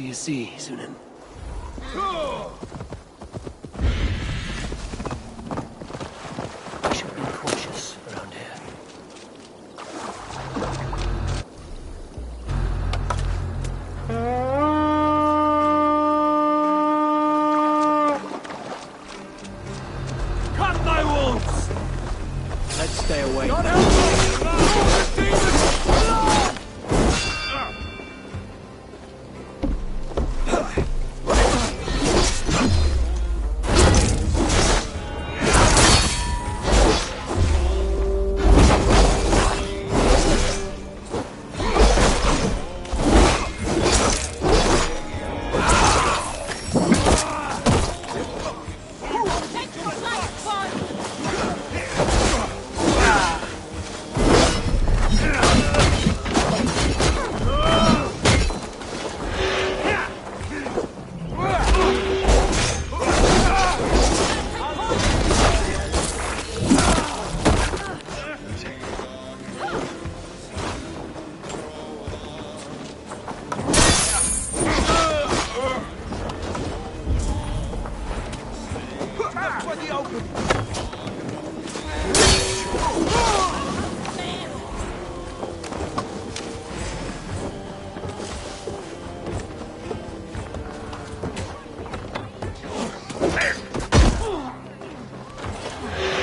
do you see, Sunan? We should be cautious around here. Cut thy wounds! Let's stay away. God help us! Demons!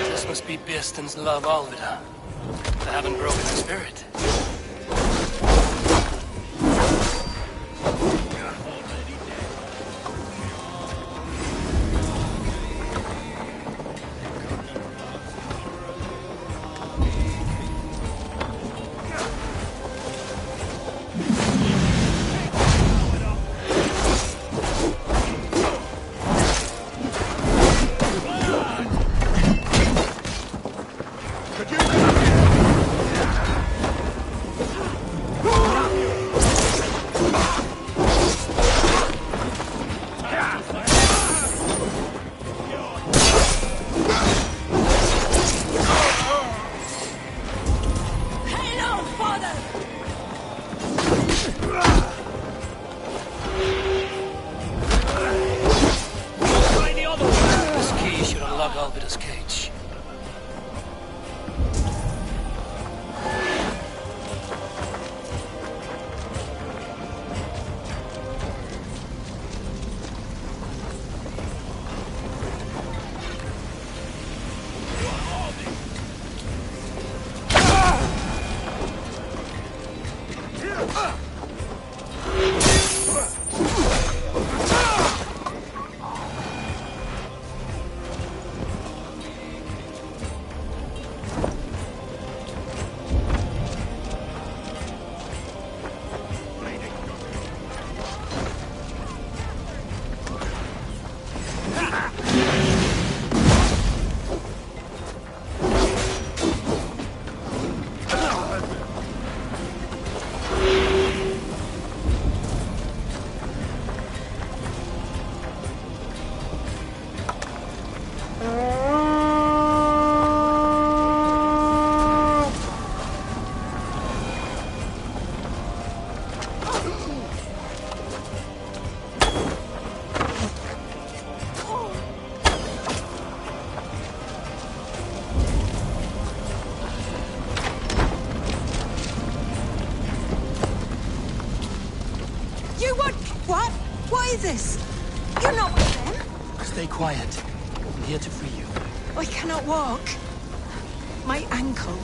This must be Birsten's love Alvida. I haven't broken her spirit. This key should unlock Alvida's cage. What is this? You're not with them. Stay quiet. I'm here to free you. I cannot walk. My ankle.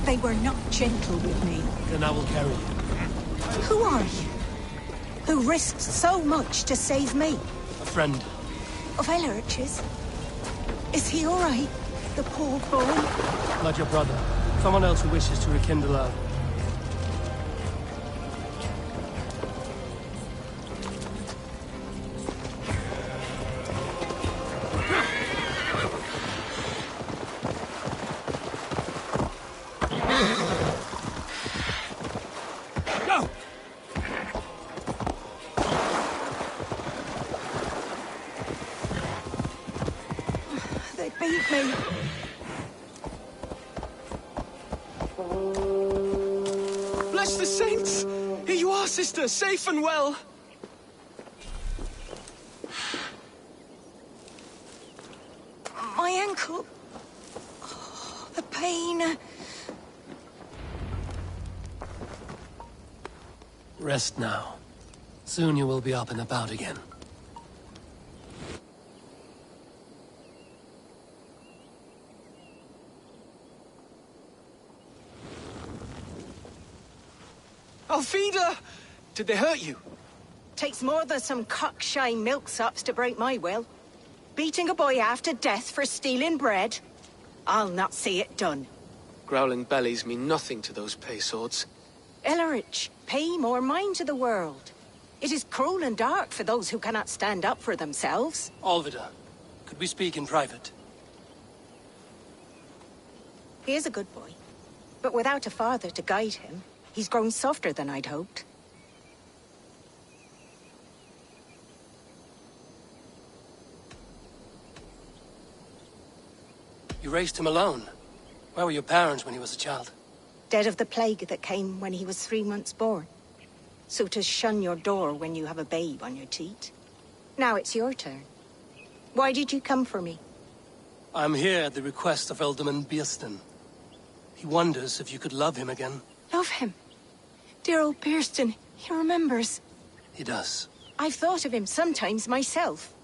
They were not gentle with me. Then I will carry you. Who are you? Who risked so much to save me? A friend. Of Ellerch's? Is he all right? The poor boy? Not your brother. Someone else who wishes to rekindle our... They beat me. Bless the saints! Here you are, sister, safe and well. ankle. Oh, the pain. Rest now. Soon you will be up and about again. Alfida! Did they hurt you? Takes more than some cockshy milksops to break my will. Beating a boy half to death for stealing bread? I'll not see it done. Growling bellies mean nothing to those pay swords. Ellerich, pay more mind to the world. It is cruel and dark for those who cannot stand up for themselves. Alvida, could we speak in private? He is a good boy, but without a father to guide him, he's grown softer than I'd hoped. You raised him alone. Where were your parents when he was a child? Dead of the plague that came when he was 3 months born. So to shun your door when you have a babe on your teat. Now it's your turn. Why did you come for me? I'm here at the request of Ealdorman Bearston. He wonders if you could love him again. Love him. Dear old Bearston, he remembers. He does. I've thought of him sometimes myself.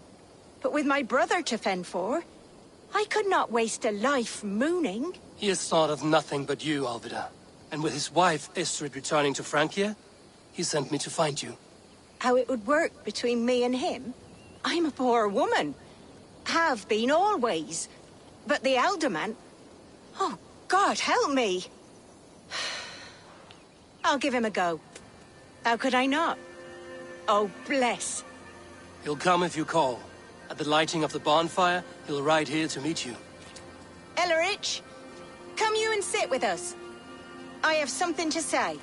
But with my brother to fend for, I could not waste a life mooning. He has thought of nothing but you, Alvida. And with his wife, Estrid, returning to Francia, he sent me to find you. How it would work between me and him? I'm a poor woman. Have been always. But the Ealdorman... Oh, God, help me! I'll give him a go. How could I not? Oh, bless. He'll come if you call. At the lighting of the bonfire, he'll ride here to meet you. Ellerich, come you and sit with us. I have something to say.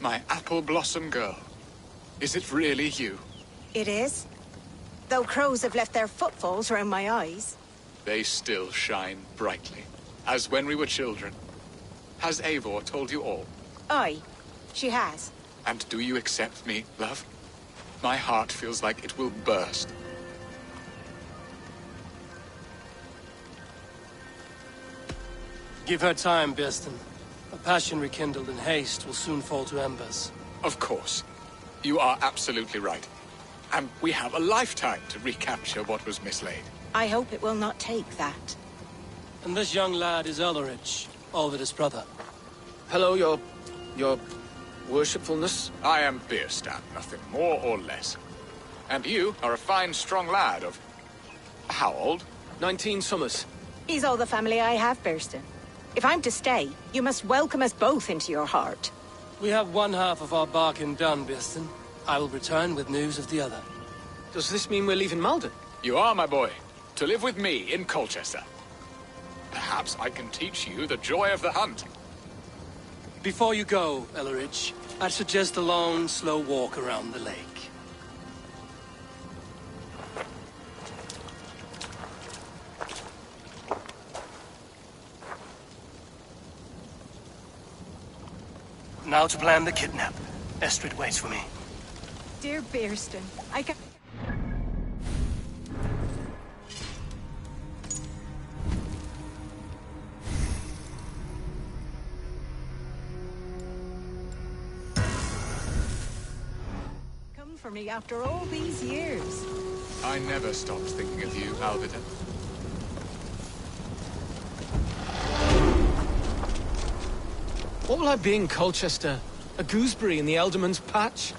My apple blossom girl. Is it really you? It is. Though crows have left their footfalls around my eyes. They still shine brightly, as when we were children. Has Eivor told you all? Aye, she has. And do you accept me, love? My heart feels like it will burst. Give her time, Bearston. A passion rekindled in haste will soon fall to embers. Of course. You are absolutely right. And we have a lifetime to recapture what was mislaid. I hope it will not take that. And this young lad is Ellerich, Alvida's brother. Hello, your worshipfulness. I am Beerstan, nothing more or less. And you are a fine, strong lad of... how old? 19 summers. He's all the family I have, Bearston. If I'm to stay, you must welcome us both into your heart. We have one half of our bargain done, Bearston. I will return with news of the other. Does this mean we're leaving Malden? You are, my boy, to live with me in Colchester. Perhaps I can teach you the joy of the hunt. Before you go, Ellerich, I'd suggest a long, slow walk around the lake. Now to plan the kidnap. Estrid waits for me. Dear Bearston, I can... Come for me after all these years. I never stopped thinking of you, Alvida. What will I be in Colchester? A gooseberry in the Ealdorman's patch?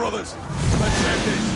brothers. Let's end this.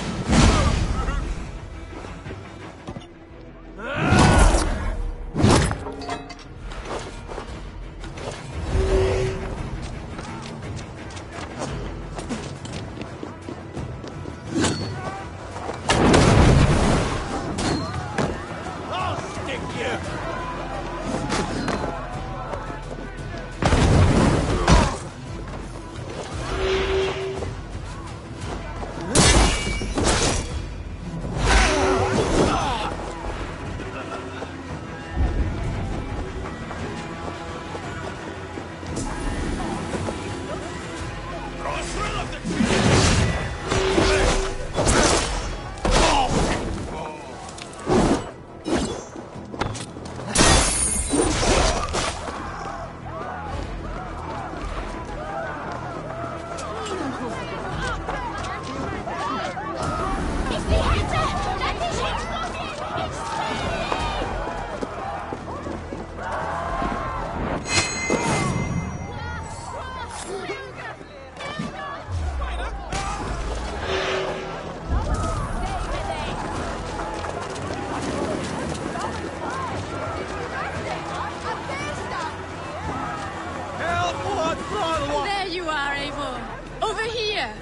There you are, Eivor. Over here.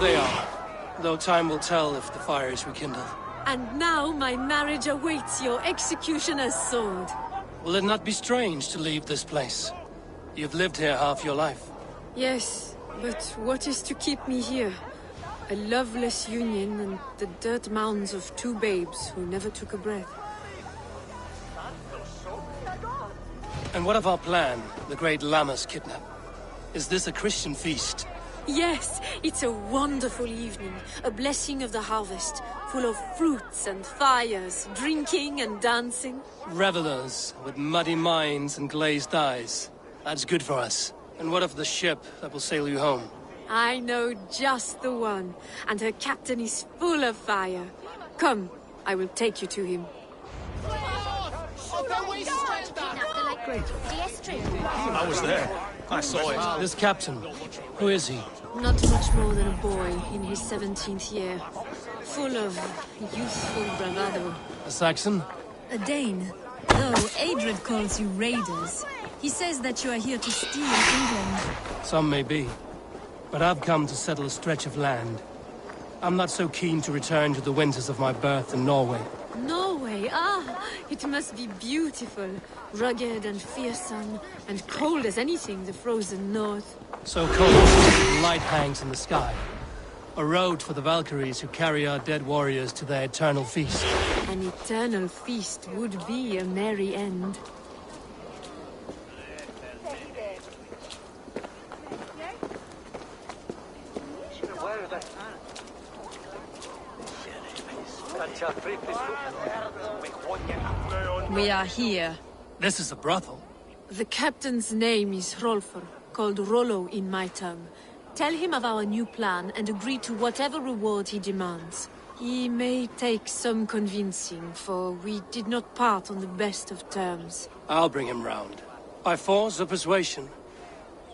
They are. Though time will tell if the fire is rekindled. And now my marriage awaits your executioner's sword. Will it not be strange to leave this place? You've lived here half your life. Yes, but what is to keep me here? A loveless union and the dirt mounds of two babes who never took a breath. And what of our plan, the great Lammas kidnap? Is this a Christian feast? Yes, it's a wonderful evening, a blessing of the harvest, full of fruits and fires, drinking and dancing. Revelers with muddy minds and glazed eyes. That's good for us. And what of the ship that will sail you home? I know just the one, and her captain is full of fire. Come, I will take you to him. I was there. I saw it. This captain, who is he? Not much more than a boy in his 17th year, full of youthful bravado. A Saxon? A Dane. Though Adred calls you raiders. He says that you are here to steal England. Some may be. But I've come to settle a stretch of land. I'm not so keen to return to the winters of my birth in Norway. Norway, it must be beautiful. Rugged and fearsome, and cold as anything, the frozen north. So cold, the light hangs in the sky. A road for the Valkyries who carry our dead warriors to their eternal feast. An eternal feast would be a merry end. We are here. This is a brothel. The captain's name is Hrolfr, called Rollo in my tongue. Tell him of our new plan and agree to whatever reward he demands. He may take some convincing, for we did not part on the best of terms. I'll bring him round. By force or persuasion.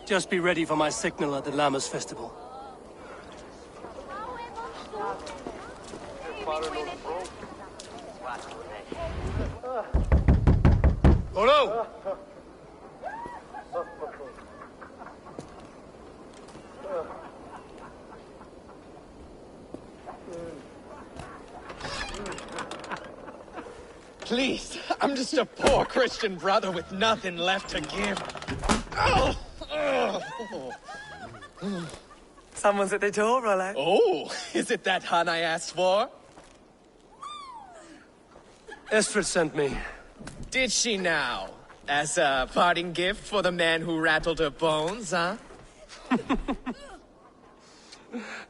Just be ready for my signal at the Lammas festival. Rollo! Please, I'm just a poor Christian brother with nothing left to give. Oh! Someone's at the door, Rollo. Oh, is it that hun I asked for? Estrid sent me. Did she now? As a parting gift for the man who rattled her bones, huh?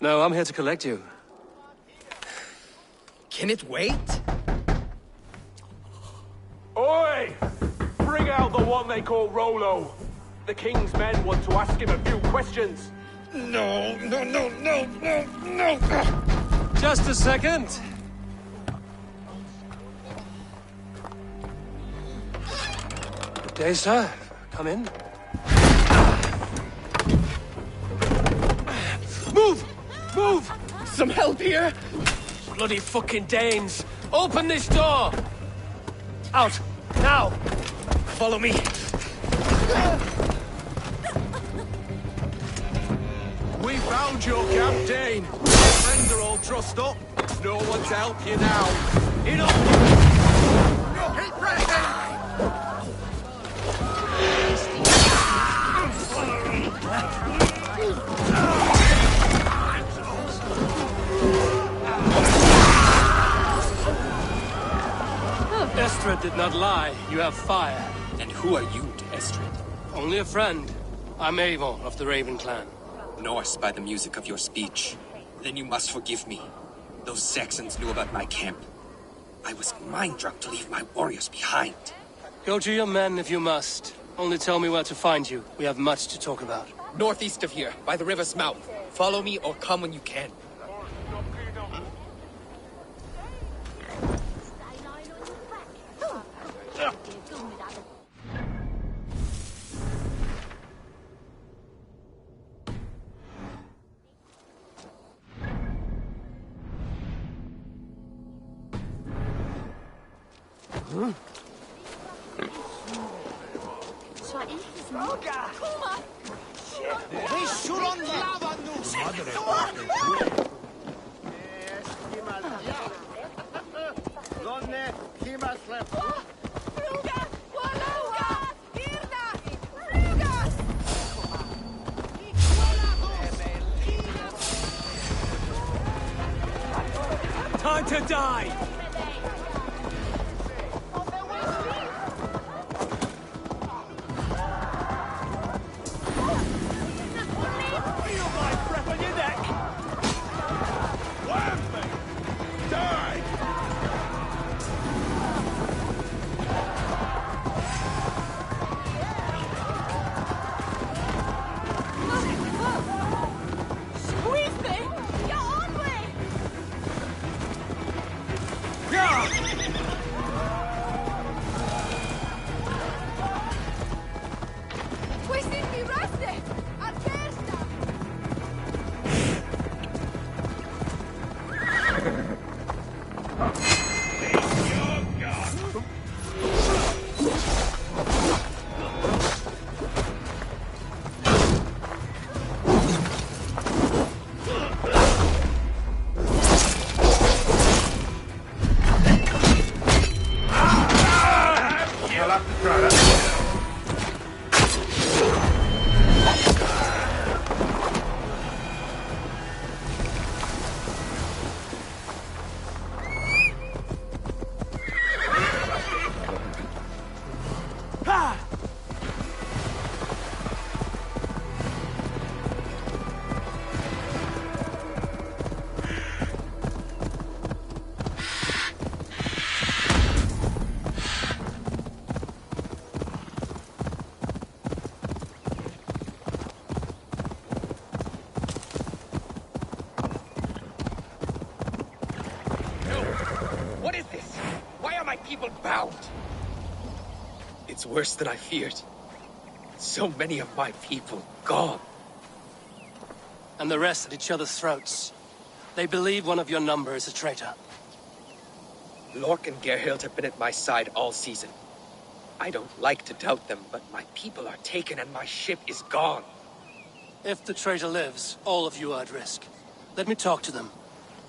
No, I'm here to collect you. Can it wait? Oi! Bring out the one they call Rollo. The king's men want to ask him a few questions. No. Just a second. Good day, sir. Come in. some help here? Bloody fucking Danes! Open this door! Out! Now! Follow me! We found your camp, Dane. Your friends are all trussed up. No one to help you now. Enough! Keep pressing! Estrid did not lie. You have fire. And who are you to Estrid? Only a friend. I'm Avon of the Raven clan. Norse by the music of your speech. Then you must forgive me. Those Saxons knew about my camp. I was mind-drunk to leave my warriors behind. Go to your men if you must. Only tell me where to find you. We have much to talk about. Northeast of here, by the river's mouth. Follow me or come when you can. Time to die! It's worse than I feared. So many of my people gone. And the rest at each other's throats. They believe one of your number is a traitor. Lork and Gerhild have been at my side all season. I don't like to doubt them, but my people are taken and my ship is gone. If the traitor lives, all of you are at risk. Let me talk to them.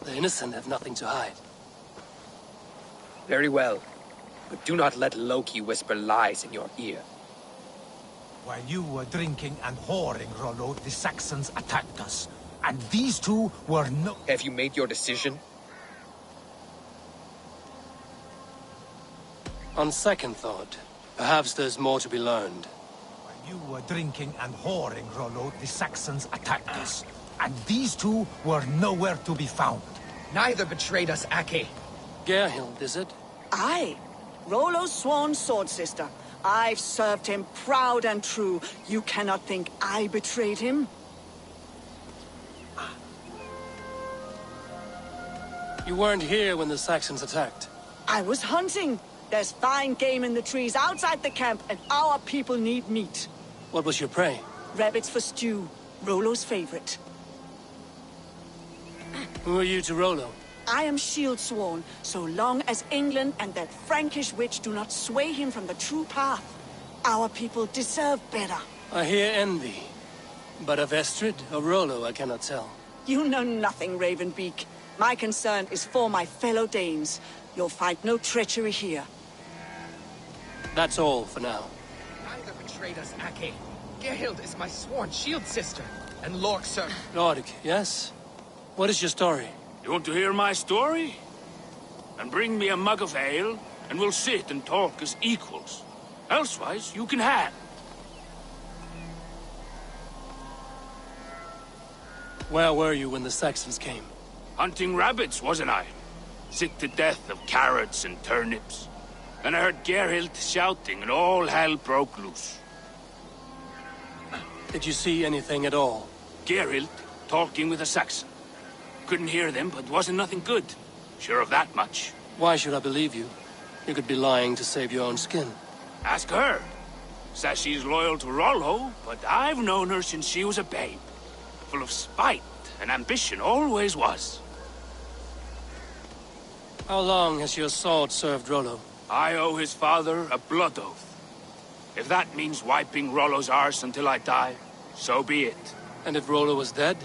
The innocent have nothing to hide. Very well. But do not let Loki whisper lies in your ear. While you were drinking and whoring, Rollo, the Saxons attacked us. And these two were no... Have you made your decision? On second thought, perhaps there's more to be learned. While you were drinking and whoring, Rollo, the Saxons attacked us. And these two were nowhere to be found. Neither betrayed us, Ake. Gerhild, is it? Aye. Rollo's sworn sword sister. I've served him proud and true. You cannot think I betrayed him? You weren't here when the Saxons attacked. I was hunting. There's fine game in the trees outside the camp, and our people need meat. What was your prey? Rabbits for stew. Rollo's favorite. Who are you to Rollo? I am shield sworn, so long as England and that Frankish witch do not sway him from the true path. Our people deserve better. I hear envy. But of Estrid or Rollo, I cannot tell. You know nothing, Ravenbeak. My concern is for my fellow Danes. You'll find no treachery here. That's all for now. Neither betrayed us, Ake. Gerhild is my sworn shield sister, and Lork, sir. Lork, yes? What is your story? You want to hear my story? And bring me a mug of ale, and we'll sit and talk as equals. Elsewise, you can have. Where were you when the Saxons came? Hunting rabbits, wasn't I? Sick to death of carrots and turnips. Then I heard Gerhild shouting, and all hell broke loose. Did you see anything at all? Gerhild talking with a Saxon. Couldn't hear them, but wasn't nothing good. Sure of that much. Why should I believe you? You could be lying to save your own skin. Ask her. Says she's loyal to Rollo, but I've known her since she was a babe. Full of spite and ambition, always was. How long has your sword served Rollo? I owe his father a blood oath. If that means wiping Rollo's arse until I die, so be it. And if Rollo was dead,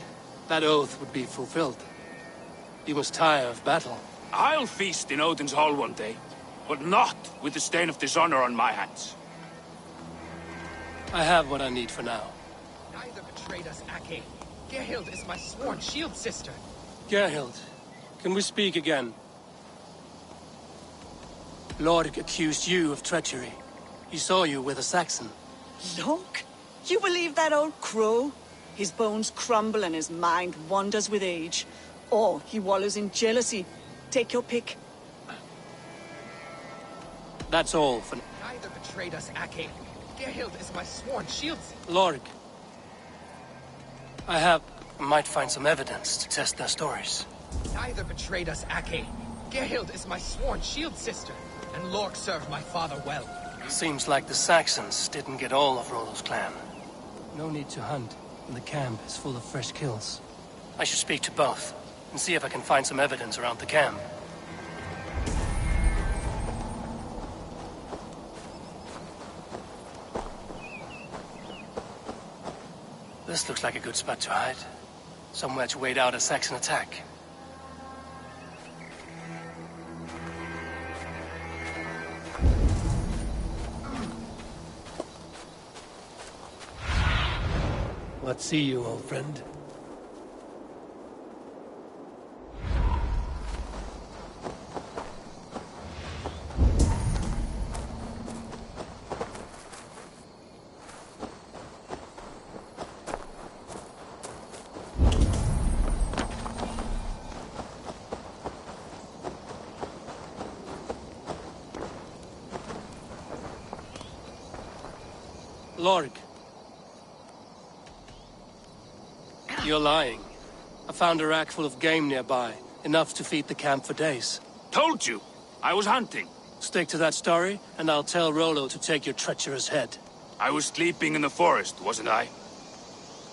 that oath would be fulfilled. You must tire of battle. I'll feast in Odin's hall one day, but not with the stain of dishonor on my hands. I have what I need for now. Neither betrayed us, Ake. Gerhild is my sworn shield sister. Gerhild, can we speak again? Lork accused you of treachery. He saw you with a Saxon. Lork? You believe that old crow? His bones crumble and his mind wanders with age. Or he wallows in jealousy. Take your pick. That's all for... Neither betrayed us, Ake. Gerhild is my sworn shield sister. Lork. I might find some evidence to test their stories. Neither betrayed us, Ake. Gerhild is my sworn shield sister, and Lork served my father well. Seems like the Saxons didn't get all of Rollo's clan. No need to hunt, and the camp is full of fresh kills. I should speak to both, and see if I can find some evidence around the camp. This looks like a good spot to hide. Somewhere to wait out a Saxon attack. What see you, old friend? Lork. You're lying. I found a rack full of game nearby, enough to feed the camp for days. Told you! I was hunting. Stick to that story, and I'll tell Rollo to take your treacherous head. I was sleeping in the forest, wasn't I?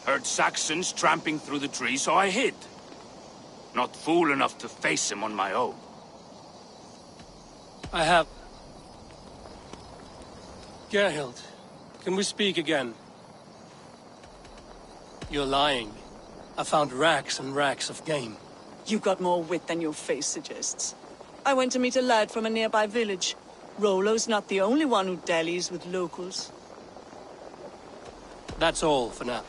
Heard Saxons tramping through the trees, so I hid. Not fool enough to face him on my own. I have... Gerhild, can we speak again? You're lying. I found racks and racks of game. You've got more wit than your face suggests. I went to meet a lad from a nearby village. Rollo's not the only one who dallies with locals. That's all for now.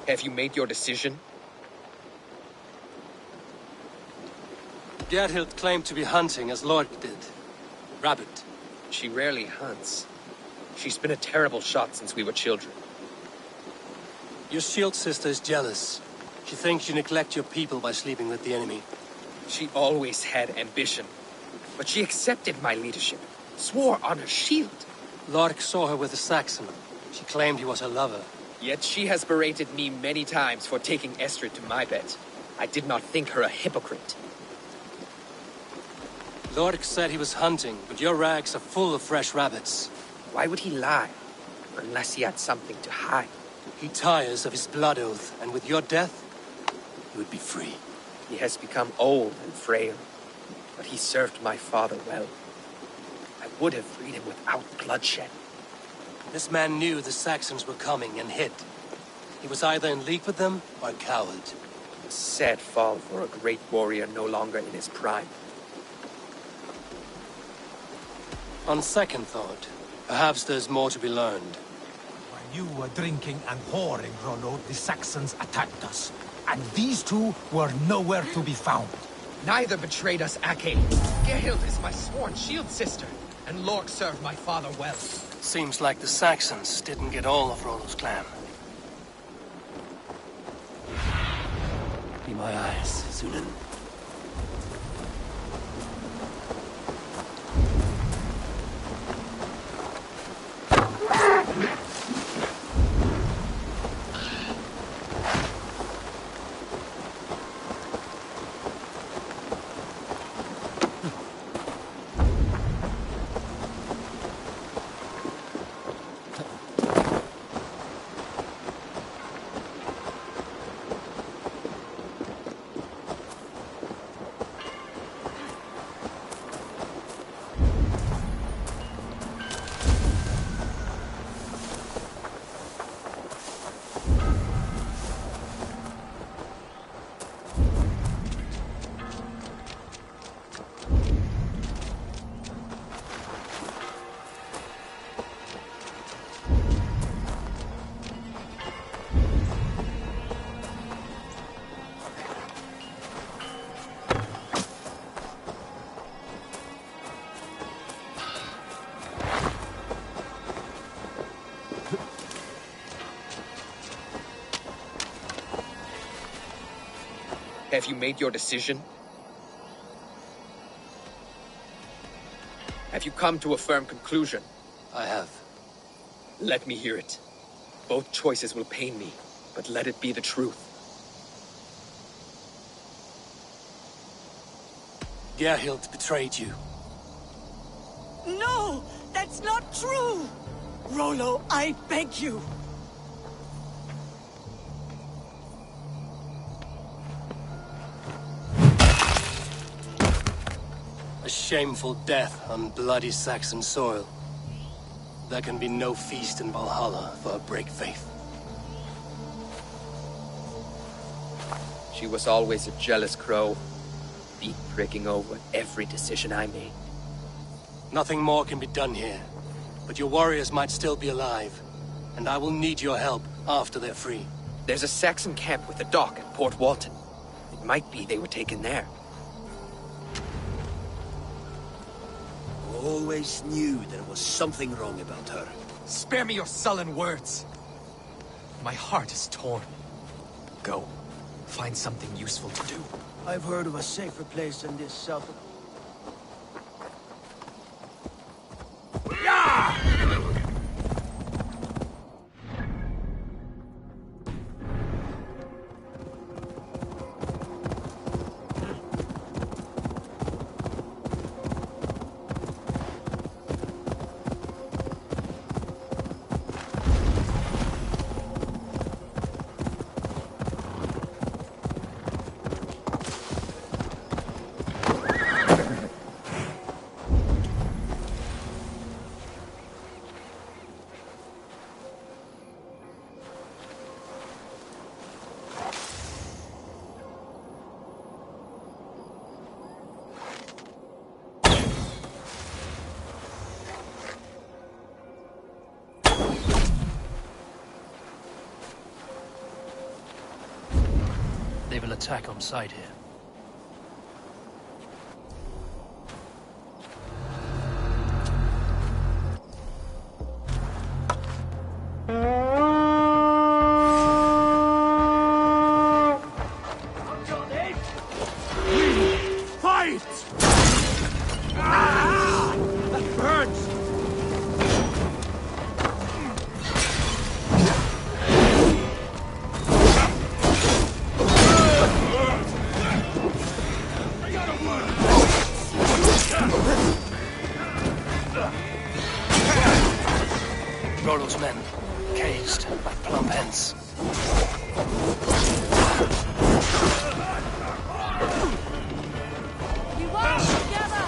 Have you made your decision? Gerhild claimed to be hunting as Lork did. Rabbit. She rarely hunts. She's been a terrible shot since we were children. Your shield sister is jealous. She thinks you neglect your people by sleeping with the enemy. She always had ambition. But she accepted my leadership. Swore on her shield. Lork saw her with a Saxon. She claimed he was her lover. Yet she has berated me many times for taking Estrid to my bed. I did not think her a hypocrite. Lork said he was hunting, but your rags are full of fresh rabbits. Why would he lie? Unless he had something to hide. He tires of his blood oath, and with your death, he would be free. He has become old and frail, but he served my father well. I would have freed him without bloodshed. This man knew the Saxons were coming and hid. He was either in league with them or a coward. A sad fall for a great warrior no longer in his prime. On second thought, perhaps there's more to be learned. While you were drinking and whoring, Rollo, the Saxons attacked us. And these two were nowhere to be found. Neither betrayed us, Ake. Gerhild is my sworn shield sister, and Lork served my father well. Seems like the Saxons didn't get all of Rollo's clan. Be my eyes, Sunan. Have you made your decision? Have you come to a firm conclusion? I have. Let me hear it. Both choices will pain me, but let it be the truth. Gerhild betrayed you. No! That's not true! Rollo, I beg you! A shameful death on bloody Saxon soil. There can be no feast in Valhalla for a break faith. She was always a jealous crow, beak pricking over every decision I made. Nothing more can be done here, but your warriors might still be alive, and I will need your help after they're free. There's a Saxon camp with a dock at Port Walton. It might be they were taken there. Always knew there was something wrong about her. Spare me your sullen words. My heart is torn. Go. Find something useful to do. I've heard of a safer place than this south of... They will attack on sight here. We work together!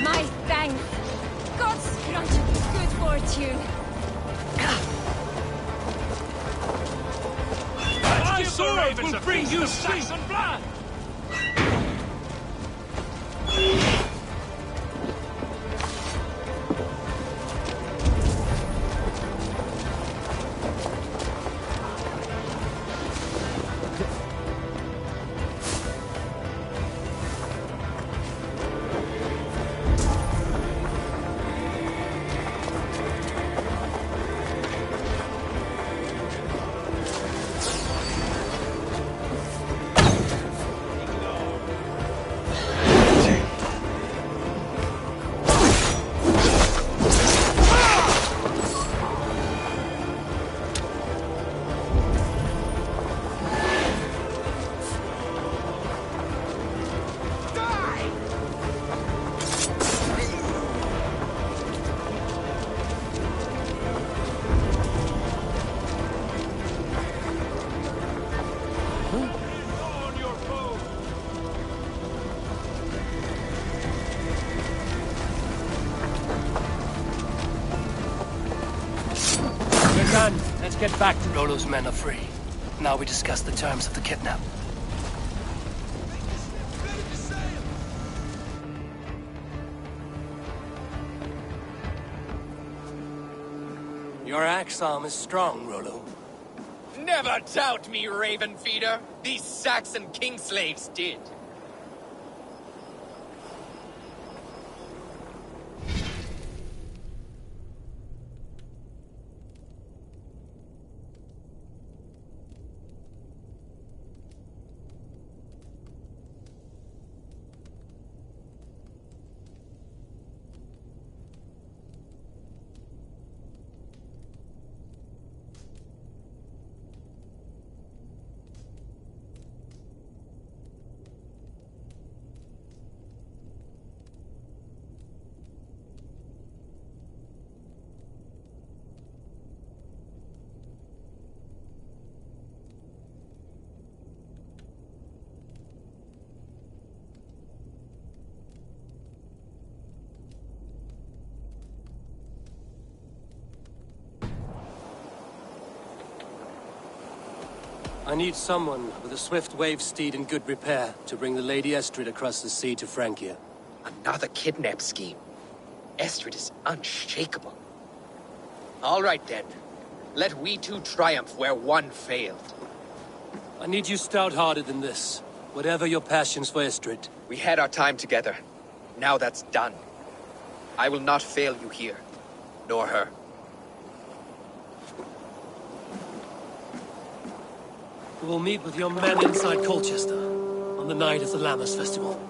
My thanks. God's granted me good fortune. My sword will bring you Saxon blood! Let's get back to Rollo's men are free. Now we discuss the terms of the kidnap. Your axe arm is strong, Rollo. Never doubt me, Raven Feeder. These Saxon kingslaves did. I need someone with a swift wave steed in good repair to bring the Lady Estrid across the sea to Francia. Another kidnap scheme. Estrid is unshakable. All right, then. Let we two triumph where one failed. I need you stout-hearted than this. Whatever your passions for Estrid. We had our time together. Now that's done. I will not fail you here. Nor her. We'll meet with your men inside Colchester on the night of the Lammas Festival.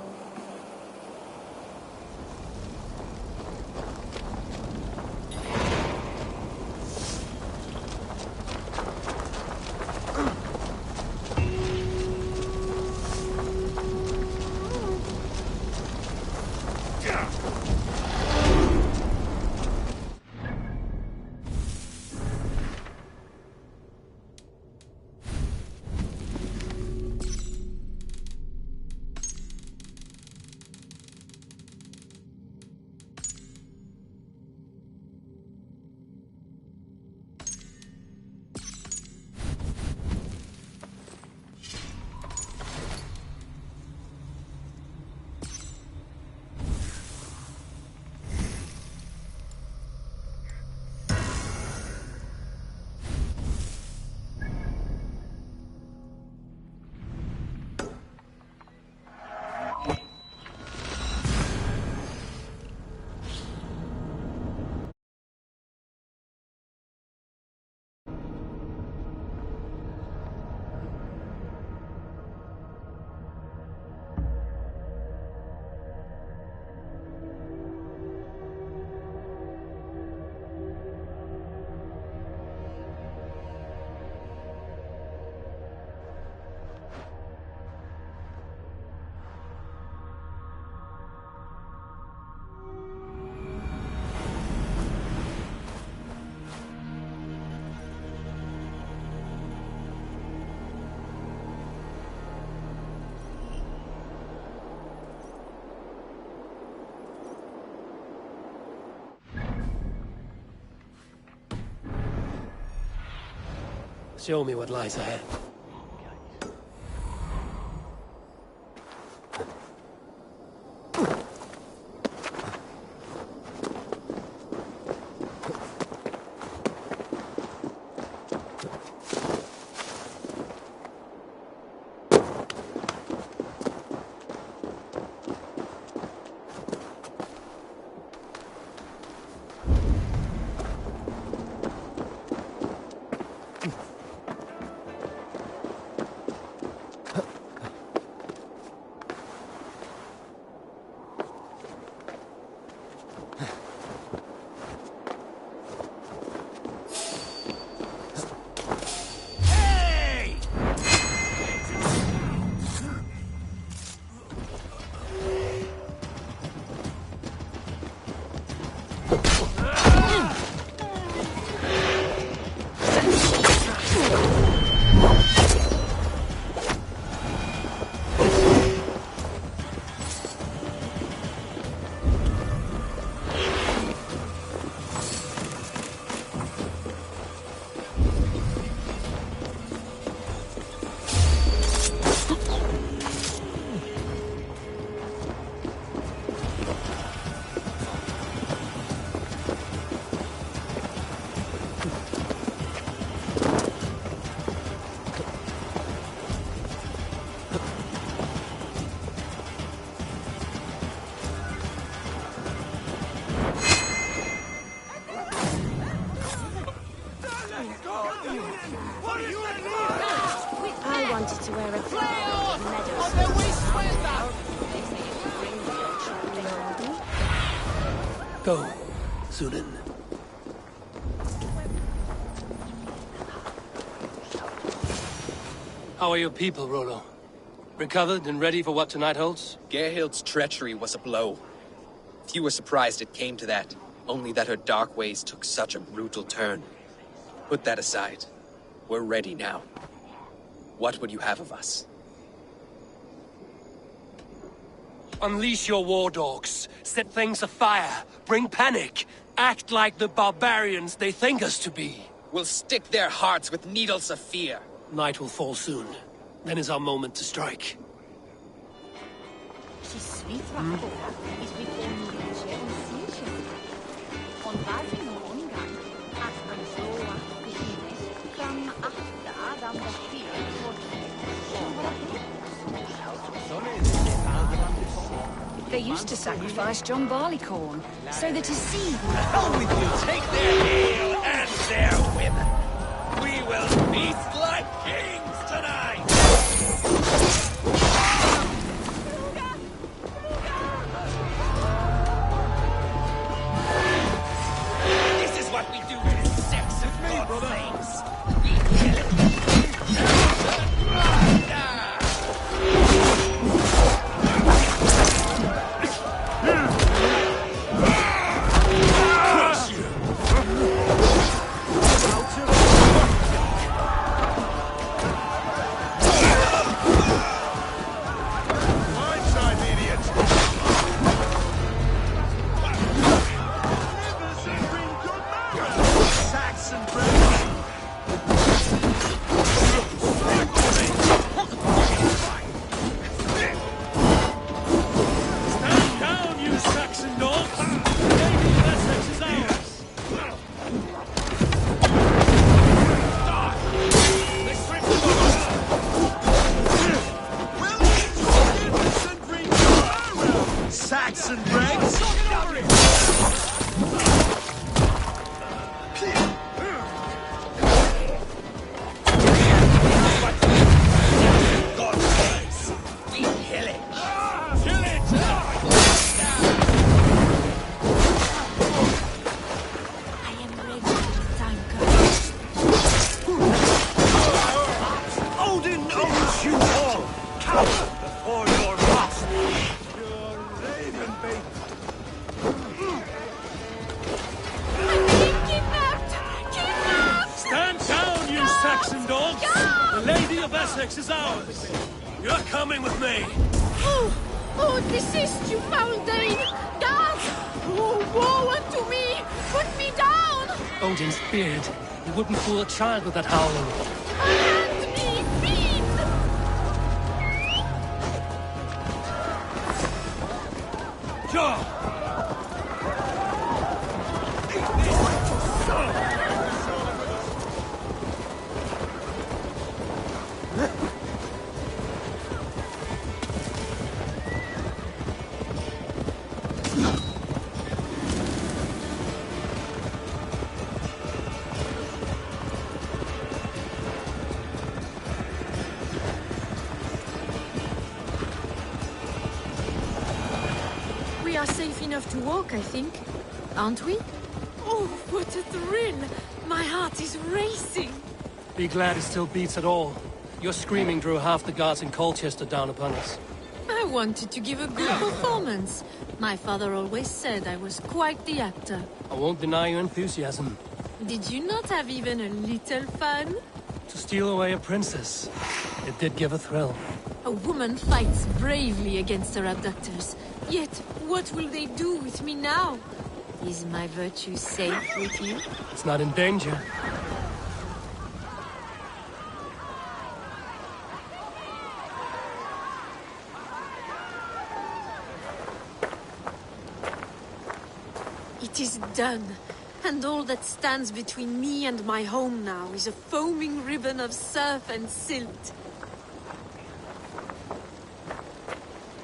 Show me what lies ahead. I wanted to wear a flower in the meadows. Go, Sunan. How are your people, Rollo? Recovered and ready for what tonight holds? Gerhild's treachery was a blow. Few were surprised it came to that, only that her dark ways took such a brutal turn. Put that aside. We're ready now. What would you have of us? Unleash your war dogs. Set things afire. Bring panic. Act like the barbarians they think us to be. We'll stick their hearts with needles of fear. Night will fall soon. Then is our moment to strike. They used to sacrifice John Barleycorn, so that his seed would... Hell with you! Take their ale and their women! We will feast like kings tonight! This is what we do with sex and God things. We kill it. Desist, you foul Dane! Guards! Oh, woe unto me! Put me down! Odin's beard. He wouldn't fool a child with that howling. We are safe enough to walk, I think. Aren't we? Oh, what a thrill! My heart is racing! Be glad it still beats at all. Your screaming drew half the guards in Colchester down upon us. I wanted to give a good performance. My father always said I was quite the actor. I won't deny your enthusiasm. Did you not have even a little fun? To steal away a princess, it did give a thrill. A woman fights bravely against her abductors. Yet, what will they do with me now? Is my virtue safe with you? It's not in danger. It is done. And all that stands between me and my home now is a foaming ribbon of surf and silt.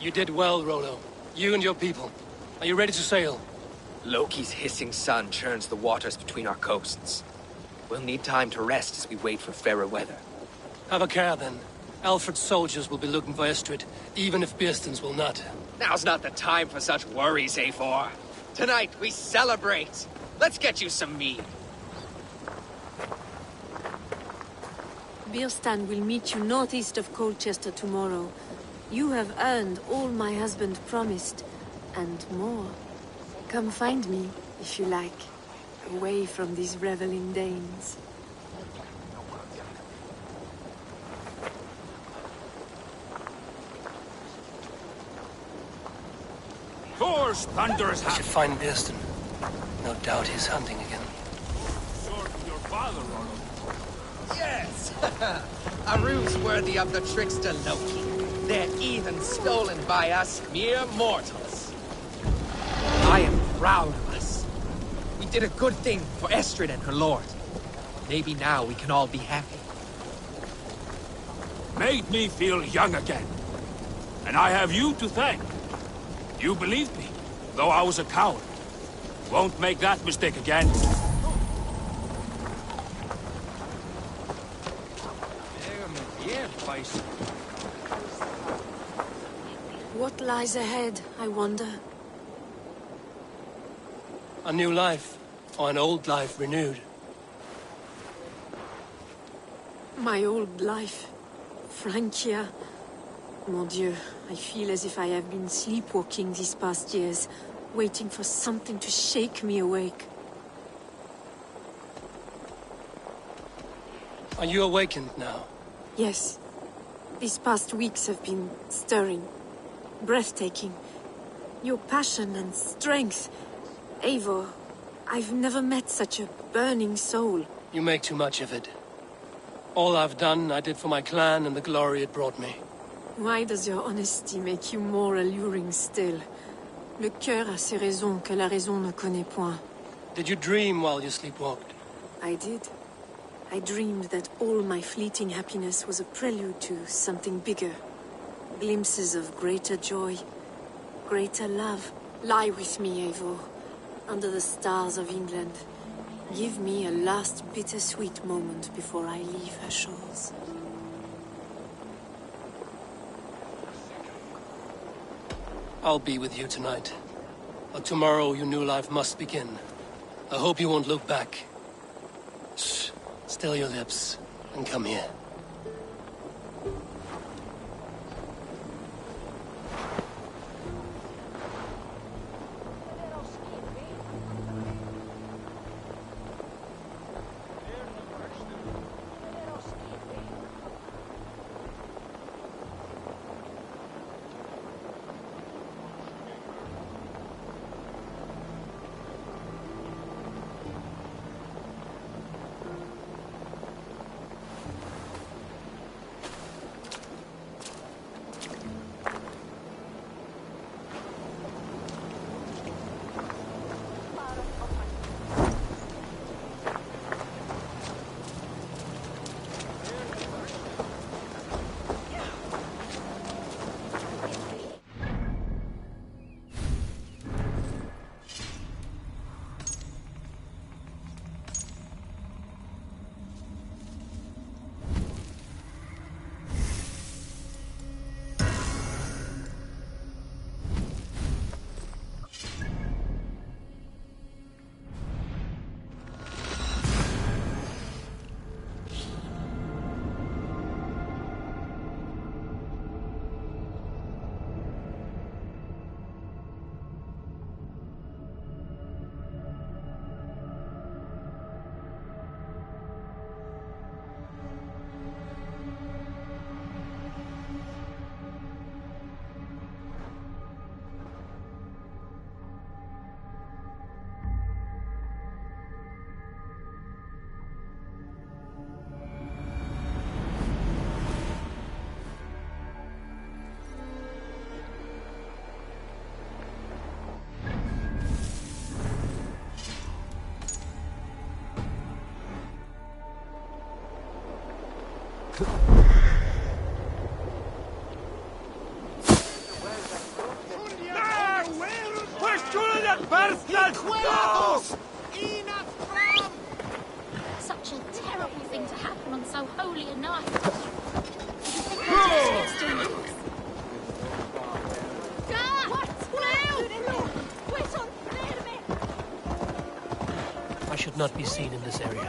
You did well, Rollo. You and your people. Are you ready to sail? Loki's hissing sun churns the waters between our coasts. We'll need time to rest as we wait for fairer weather. Have a care, then. Alfred's soldiers will be looking for Estrid, even if Bearstons will not. Now's not the time for such worries, Eivor. Tonight, we celebrate! Let's get you some mead. Birstan will meet you northeast of Colchester tomorrow. You have earned all my husband promised, and more. Come find me, if you like, away from these reveling Danes. Thor's thunderous I should find Bearston. No doubt he's hunting again. sword from your father, Rollo. Yes! A ruse worthy of the trickster Loki. They're even stolen by us mere mortals. I am proud of us. We did a good thing for Estrid and her lord. Maybe now we can all be happy. Made me feel young again. And I have you to thank. You believed me, though I was a coward. Won't make that mistake again. What lies ahead, I wonder? A new life, or an old life renewed. My old life. Francia. Mon Dieu, I feel as if I have been sleepwalking these past years, waiting for something to shake me awake. Are you awakened now? Yes. These past weeks have been stirring. Breathtaking. Your passion and strength. Eivor, I've never met such a burning soul. You make too much of it. All I've done, I did for my clan and the glory it brought me. Why does your honesty make you more alluring still? Le cœur a ses raisons que la raison ne connaît point. Did you dream while you sleepwalked? I did. I dreamed that all my fleeting happiness was a prelude to something bigger. Glimpses of greater joy, greater love. Lie with me, Eivor, under the stars of England. Give me a last bittersweet moment before I leave her shores. I'll be with you tonight. But tomorrow your new life must begin. I hope you won't look back. Shh. Still your lips, and come here. Such a terrible thing to happen on so holy a night. I should not be seen in this area.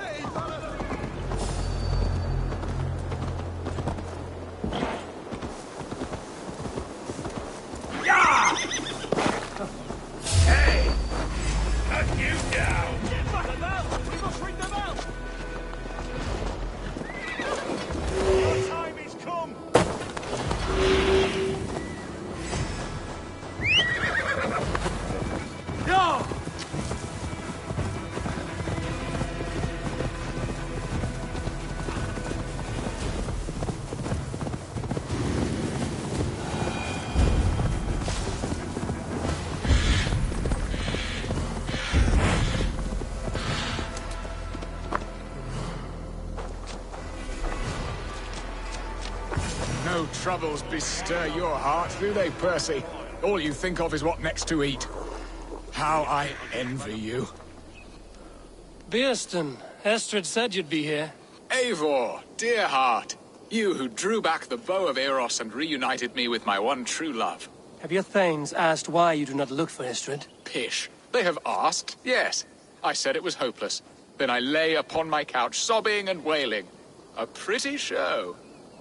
Hey! Cut you down! Get back about! We must ring them out! Your time is come! No! No troubles bestir your heart, do they, Percy? All you think of is what next to eat. How I envy you. Bearston, Estrid said you'd be here. Eivor, dear heart. You who drew back the bow of Eros and reunited me with my one true love. Have your thanes asked why you do not look for Estrid? Pish. They have asked, yes. I said it was hopeless. Then I lay upon my couch, sobbing and wailing. A pretty show.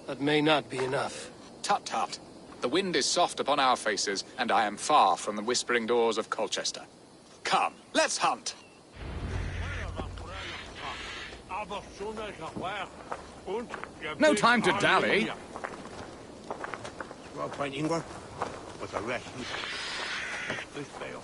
That may not be enough. Tut-tut. The wind is soft upon our faces, and I am far from the whispering doors of Colchester. Come, let's hunt. No time to dally. Well played, Ingvar, but the rest is fail.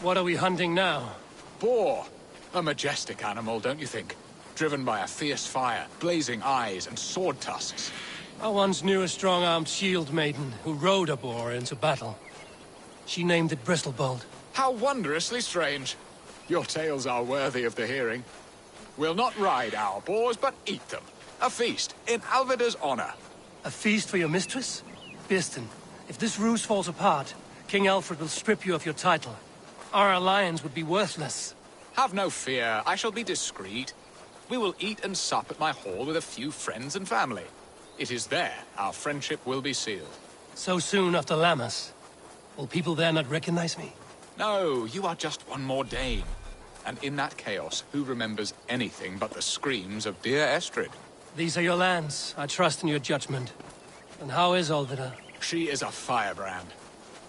What are we hunting now? Boar. A majestic animal, don't you think? Driven by a fierce fire, blazing eyes, and sword tusks. I once knew a strong-armed shield maiden who rode a boar into battle. She named it Bristlebolt. How wondrously strange. Your tales are worthy of the hearing. We'll not ride our boars, but eat them. A feast, in Alvida's honor. A feast for your mistress? Bearston, if this ruse falls apart, King Alfred will strip you of your title. Our alliance would be worthless. Have no fear, I shall be discreet. We will eat and sup at my hall with a few friends and family. It is there our friendship will be sealed. So soon after Lammas? Will people there not recognize me? No, you are just one more Dane. And in that chaos, who remembers anything but the screams of dear Estrid? These are your lands. I trust in your judgment. And how is Alvida? She is a firebrand.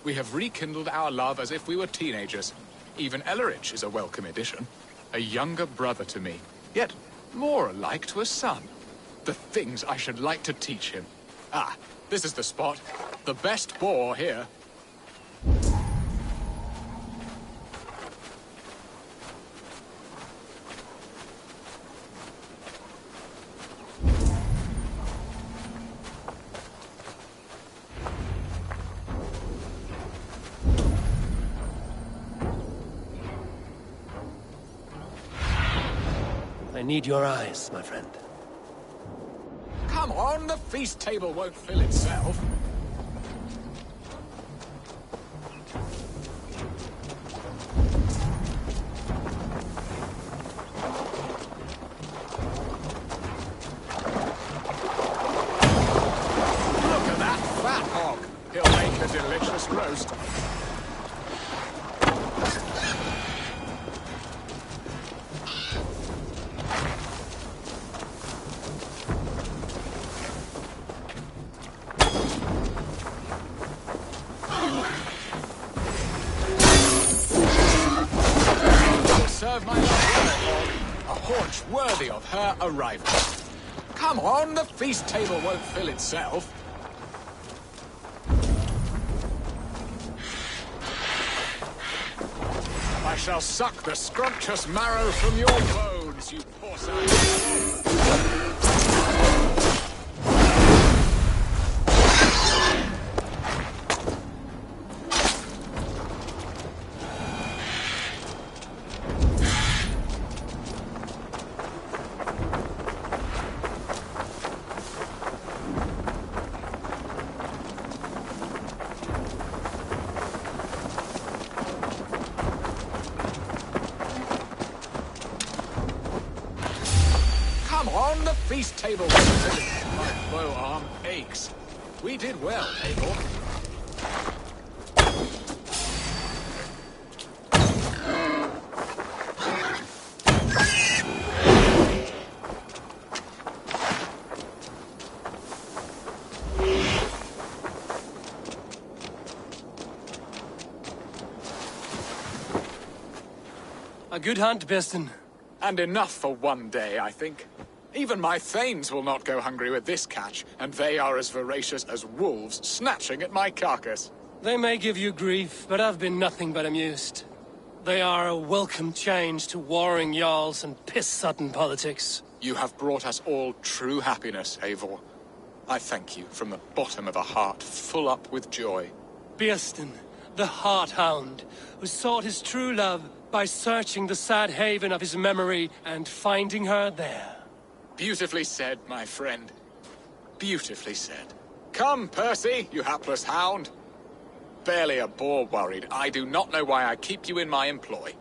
We have rekindled our love as if we were teenagers. Even Ellerich is a welcome addition. A younger brother to me, yet more alike to a son. The things I should like to teach him. Ah, this is the spot. The best boar here. I need your eyes, my friend. Come on, the feast table won't fill itself. Look at that fat hog. He'll make a delicious roast. Serve my love, a haunch worthy of her arrival. Come on, the feast table won't fill itself. I shall suck the scrumptious marrow from your bones, you poor son. feast table. My bow arm aches. We did well, Eivor. A good hunt, Biston. And enough for one day, I think. Even my thanes will not go hungry with this catch, and they are as voracious as wolves snatching at my carcass. They may give you grief, but I've been nothing but amused. They are a welcome change to warring jarls and piss-sudden politics. You have brought us all true happiness, Eivor. I thank you from the bottom of a heart full up with joy. Birsten, the Heart-Hound, who sought his true love by searching the sad haven of his memory and finding her there. Beautifully said, my friend. Beautifully said. Come, Percy, you hapless hound. Barely a boar worried. I do not know why I keep you in my employ.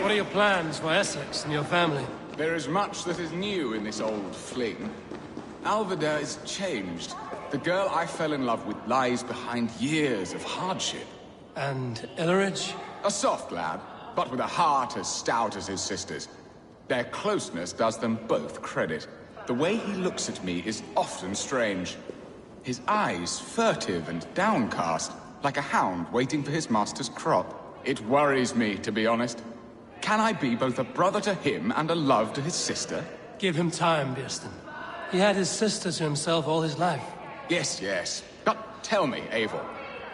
What are your plans for Essex and your family? There is much that is new in this old fling. Alvida is changed. The girl I fell in love with lies behind years of hardship. And Elleridge? A soft lad, but with a heart as stout as his sister's. Their closeness does them both credit. The way he looks at me is often strange. His eyes furtive and downcast, like a hound waiting for his master's crop. It worries me, to be honest. Can I be both a brother to him and a love to his sister? Give him time, Birsten. He had his sister to himself all his life. Yes, yes. But tell me, Eivor,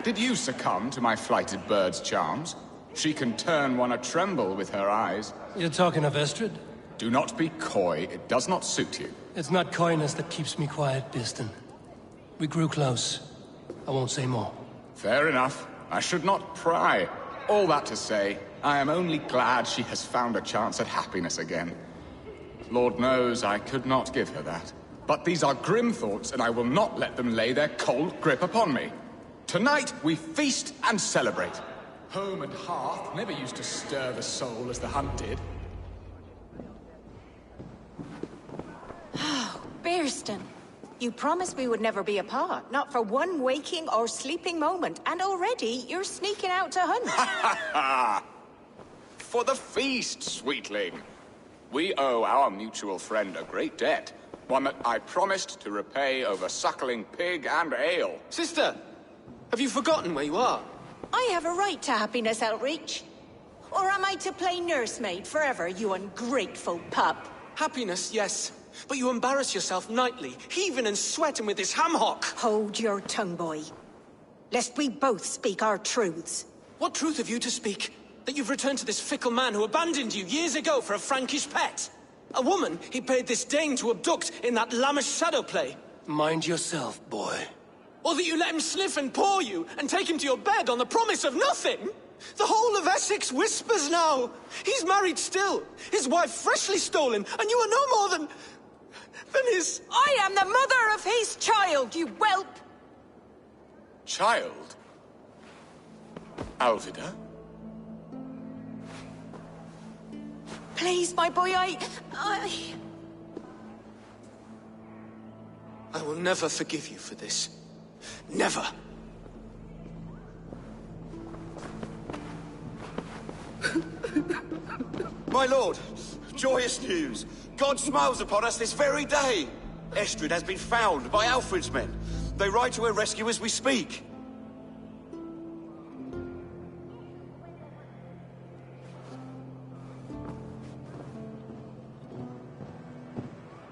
did you succumb to my flighted bird's charms? She can turn one a-tremble with her eyes. You're talking of Estrid? Do not be coy. It does not suit you. It's not coyness that keeps me quiet, Birsten. We grew close. I won't say more. Fair enough. I should not pry. All that to say, I am only glad she has found a chance at happiness again. Lord knows I could not give her that. But these are grim thoughts, and I will not let them lay their cold grip upon me. Tonight, we feast and celebrate. Home and hearth never used to stir the soul as the hunt did. Oh, Birsten. You promised we would never be apart, not for one waking or sleeping moment, and already you're sneaking out to hunt. Ha ha! For the feast, sweetling. We owe our mutual friend a great debt, one that I promised to repay over suckling pig and ale. Sister, have you forgotten where you are? I have a right to happiness, Outreach. Or am I to play nursemaid forever, you ungrateful pup? Happiness, yes. But you embarrass yourself nightly, heaving and sweating with this ham-hock. Hold your tongue, boy. Lest we both speak our truths. What truth have you to speak? That you've returned to this fickle man who abandoned you years ago for a Frankish pet? A woman he paid this Dane to abduct in that lammish shadow play? Mind yourself, boy. Or that you let him sniff and paw you, and take him to your bed on the promise of nothing? The whole of Essex whispers now. He's married still. His wife freshly stolen, and you are no more than his... I am the mother of his child, you whelp! Child? Alvida? Please, my boy, I will never forgive you for this. Never. My lord, joyous news. God smiles upon us this very day. Estrid has been found by Alfred's men. They ride to her rescue as we speak.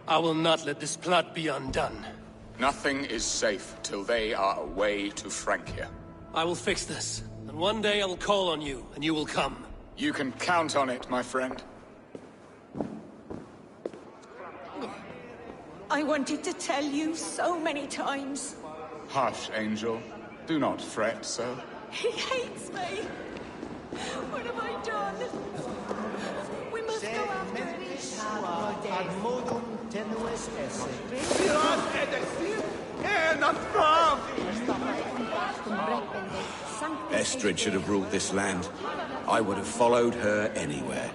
I will not let this plot be undone. Nothing is safe till they are away to Francia. I will fix this, and one day I will call on you, and you will come. You can count on it, my friend. I wanted to tell you so many times. Hush, Angel. Do not fret so. He hates me. What have I done? We must go after him. Estrid should have ruled this land. I would have followed her anywhere.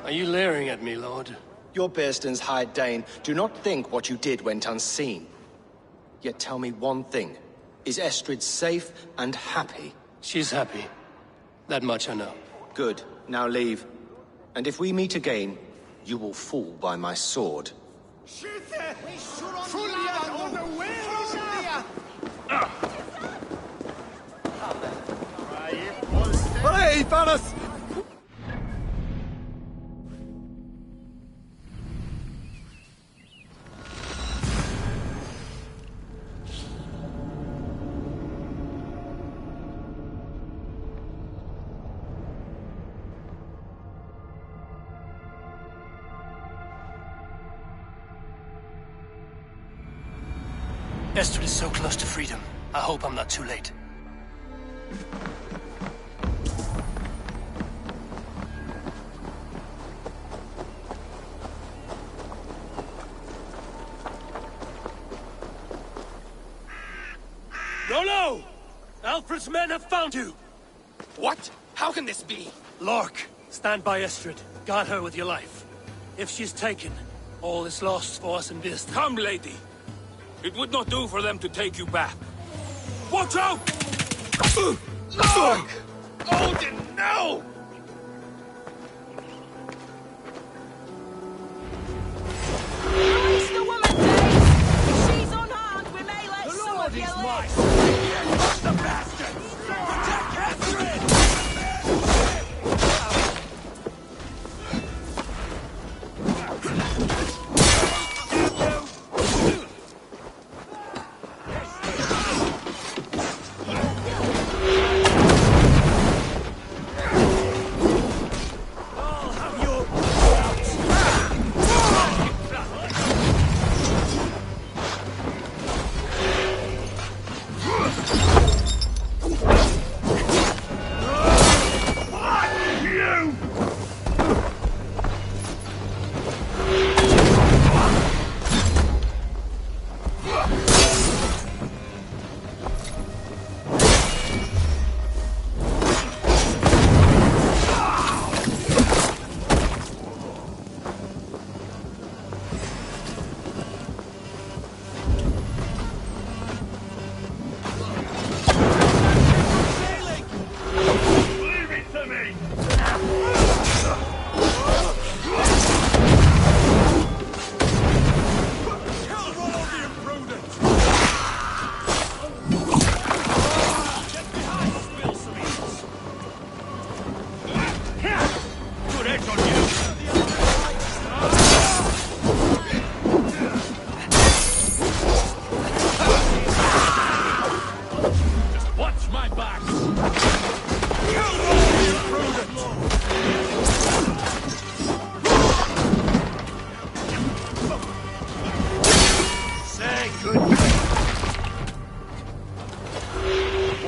Are you leering at me, Lord? Your Bearston's High Dane. Do not think what you did went unseen. Yet tell me one thing. Is Estrid safe and happy? She's happy. That much I know. Good. Now leave. And if we meet again, you will fall by my sword. Hey, Thanos! Estrid is so close to freedom. I hope I'm not too late. Rollo! Alfred's men have found you! What? How can this be? Lork, stand by Estrid. Guard her with your life. If she's taken, all is lost for us in Bearston. Come, lady. It would not do for them to take you back. Watch out! Lork! Odin, no! Release the woman, Dave! If she's unharmed, we may let some of you live! Watch the bastards! Protect Estrid!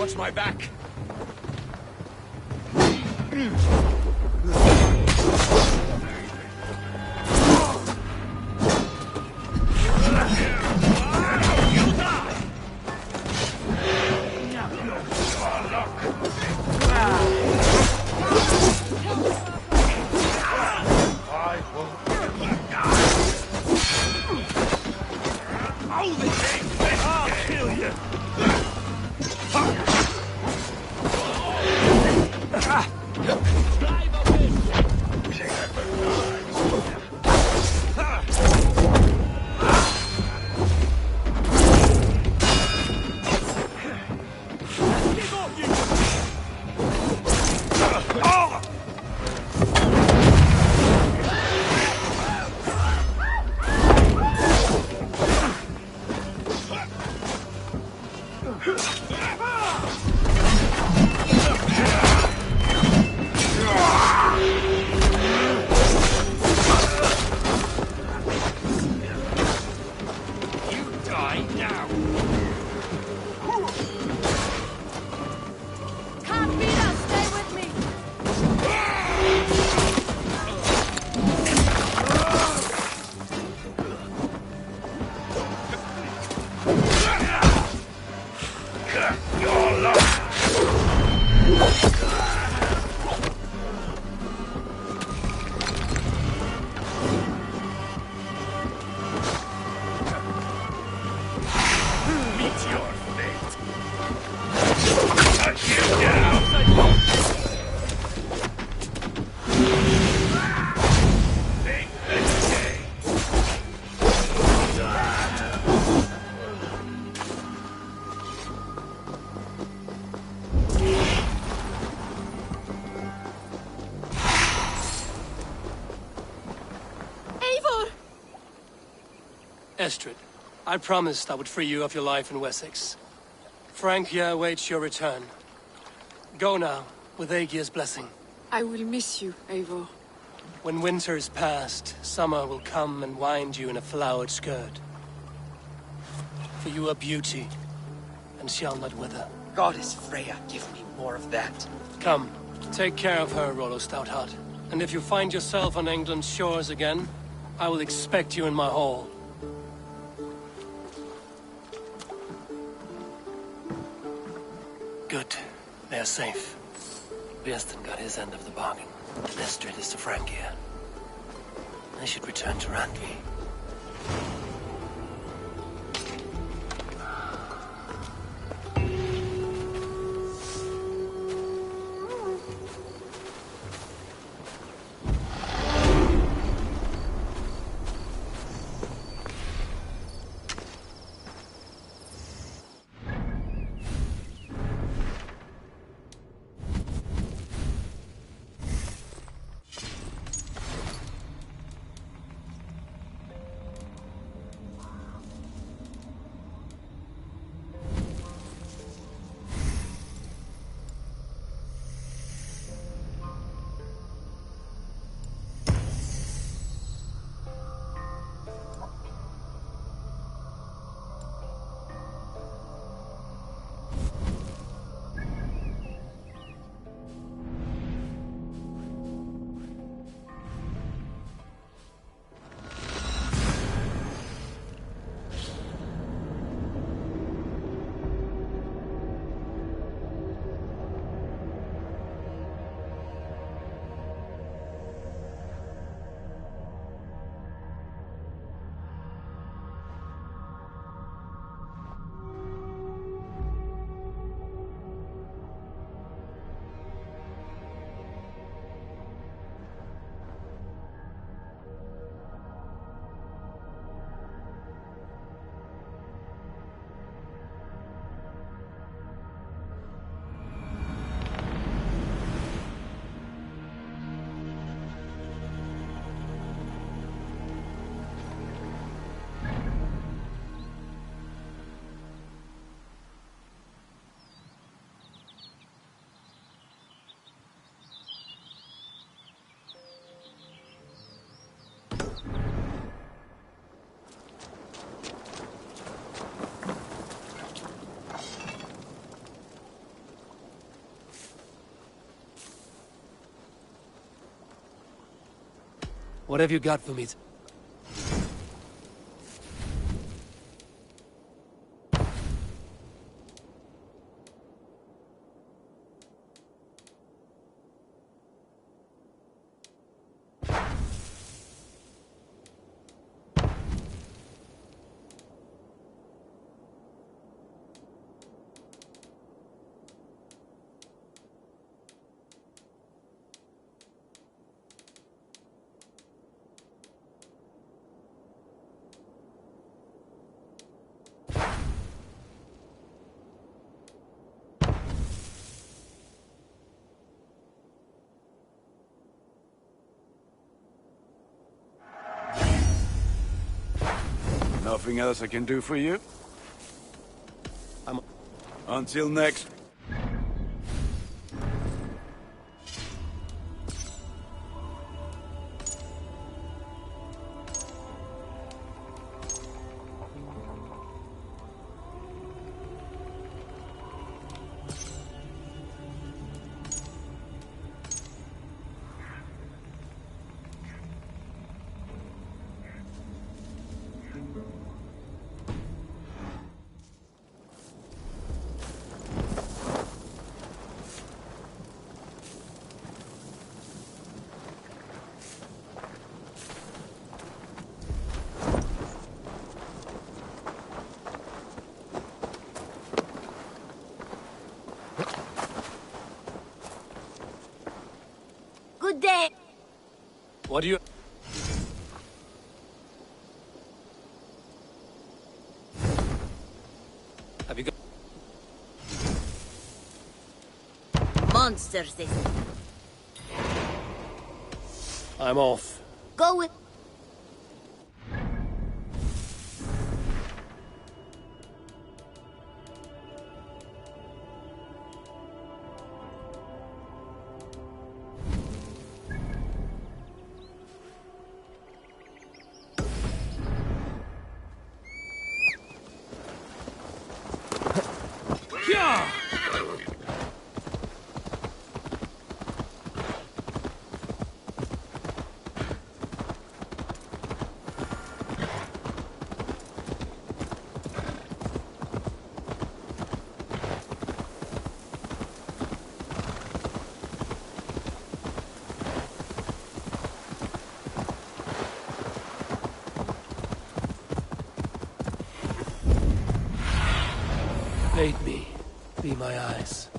Watch my back. Estrid, I promised I would free you of your life in Wessex. Frank here awaits your return. Go now, with Aegir's blessing. I will miss you, Eivor. When winter is past, summer will come and wind you in a flowered skirt. For you are beauty, and shall not wither. Goddess Freya, give me more of that. Come, take care of her, Rollo Stoutheart. And if you find yourself on England's shores again, I will expect you in my hall. Good. They are safe. Biaston got his end of the bargain. And Estrid is to Francia. I should return to Randvi. What have you got for me? Nothing else I can do for you? Until next. Good day. What do you... Have you got... Monsters, they say. I'm off. Go with... Bait me. Be my eyes.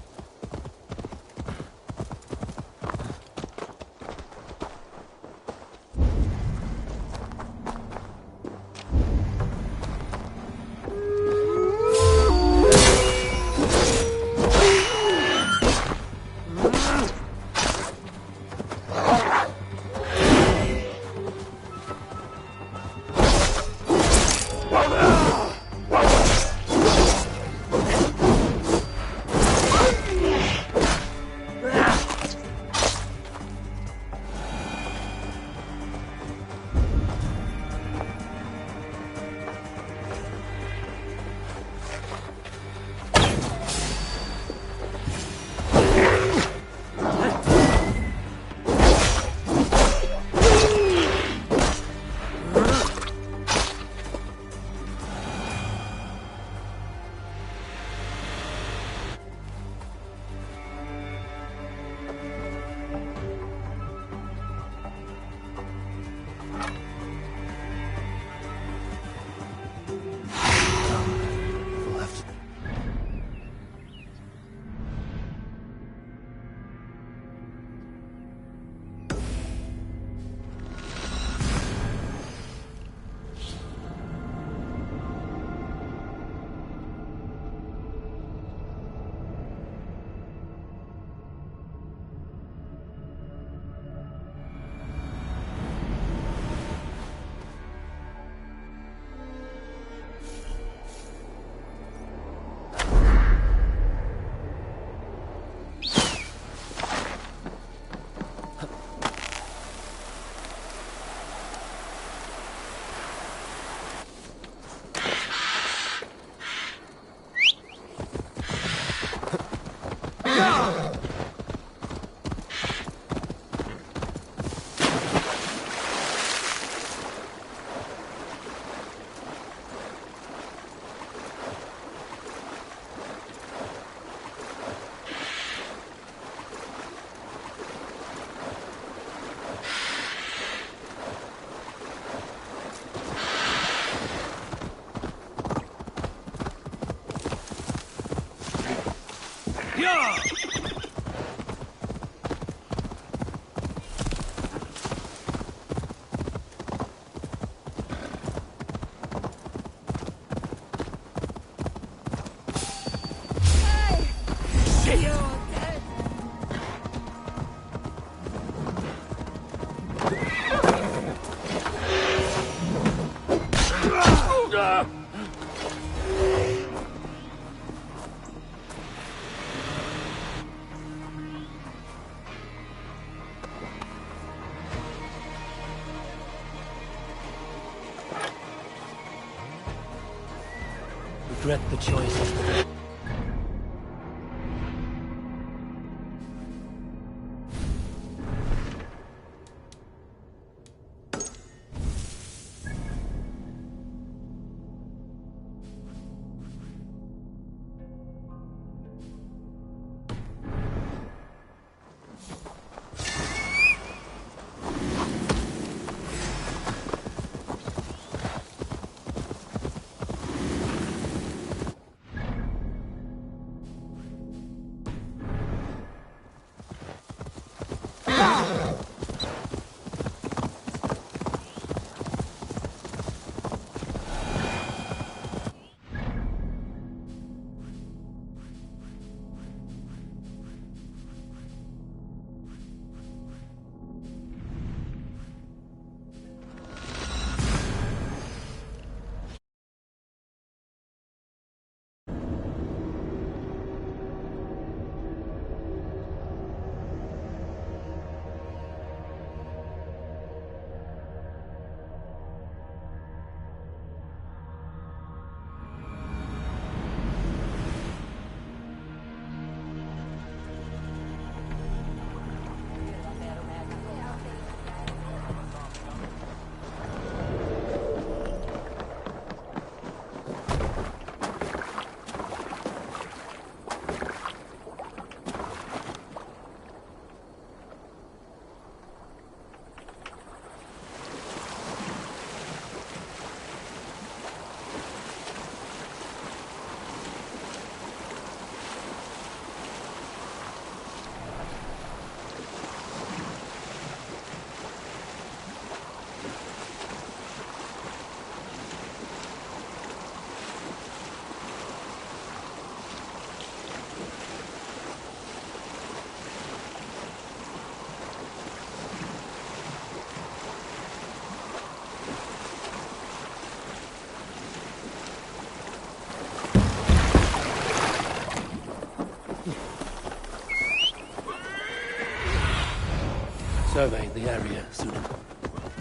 Yeah! Regret the choices. Survey the area, Sudan.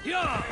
Yeah!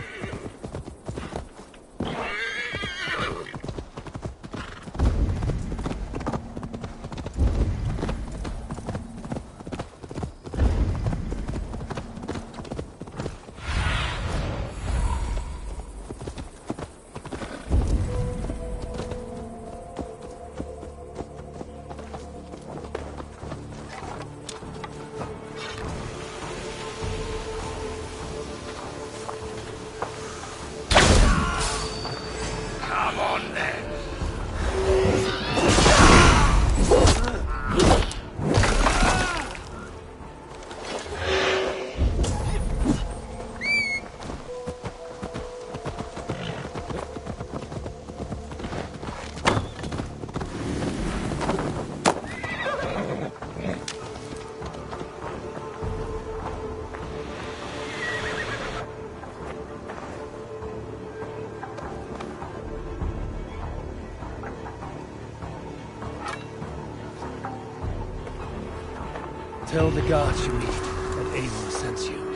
Tell the guards you meet that Eivor sends you.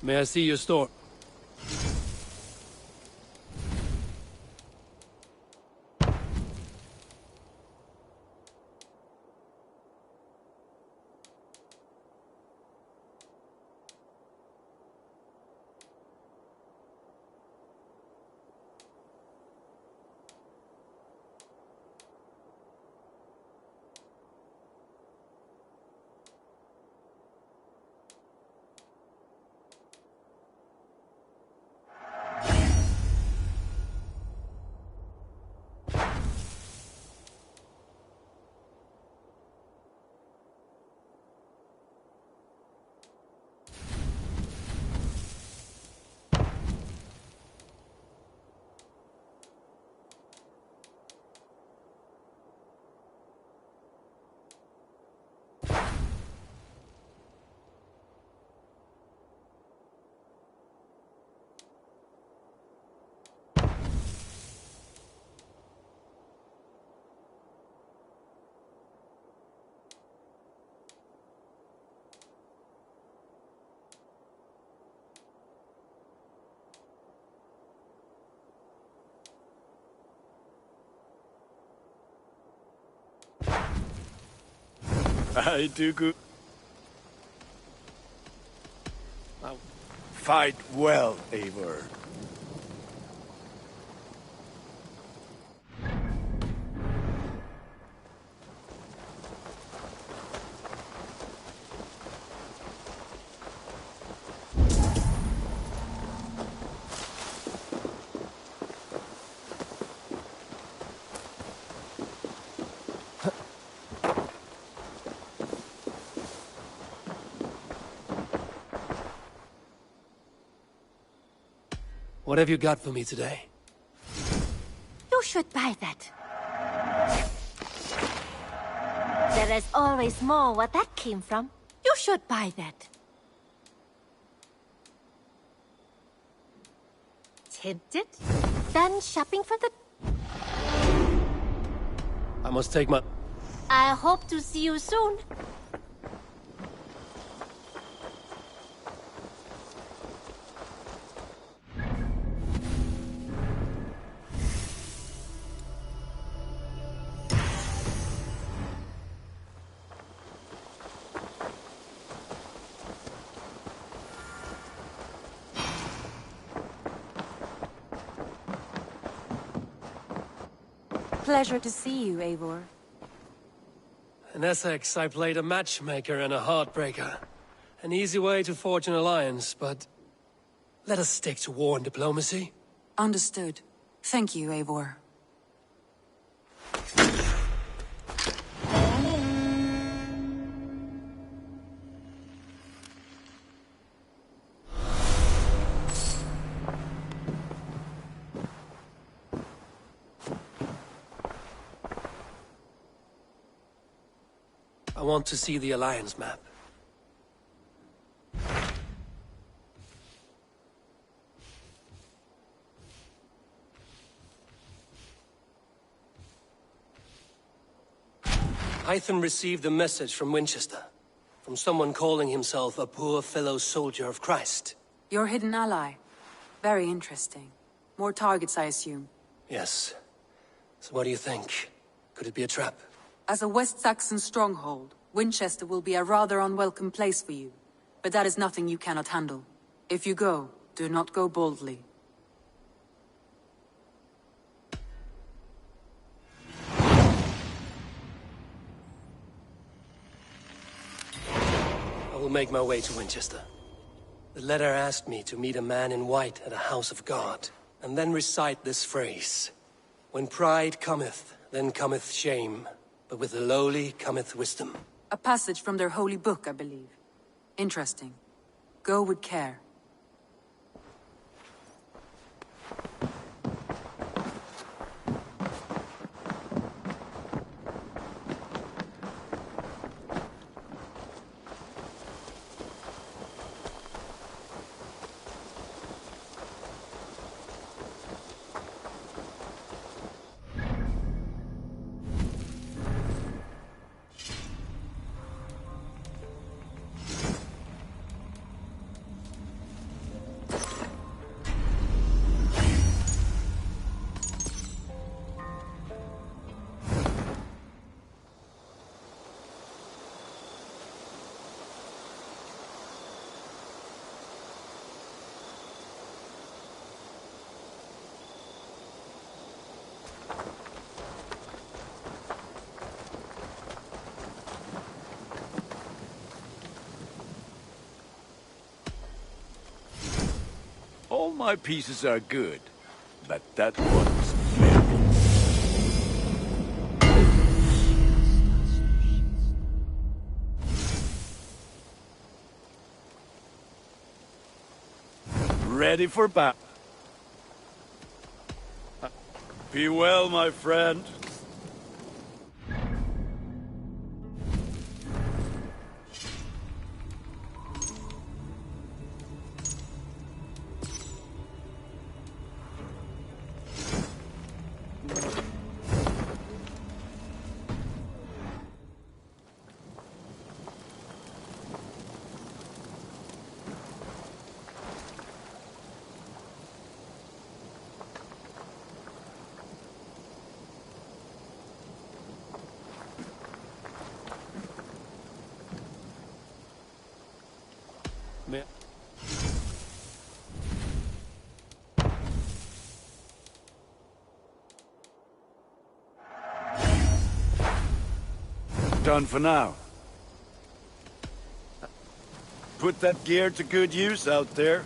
May I see your store? I do good. Fight well, Eivor. What have you got for me today? You should buy that. There is always more where that came from. You should buy that. Tempted? Done shopping for the... I must take my... I hope to see you soon. Pleasure to see you, Eivor. In Essex, I played a matchmaker and a heartbreaker. An easy way to forge an alliance, but... let us stick to war and diplomacy. Understood. Thank you, Eivor. I want to see the Alliance map. Hytham received a message from Winchester. From someone calling himself a poor fellow soldier of Christ. Your hidden ally. Very interesting. More targets, I assume. Yes. So what do you think? Could it be a trap? As a West Saxon stronghold, Winchester will be a rather unwelcome place for you. But that is nothing you cannot handle. If you go, do not go boldly. I will make my way to Winchester. The letter asked me to meet a man in white at a house of God, and then recite this phrase. When pride cometh, then cometh shame. But with the lowly cometh wisdom. A passage from their holy book, I believe. Interesting. Go with care. my pieces are good, but that one's very... Ready for battle. Be well, my friend. Done for now. Put that gear to good use out there.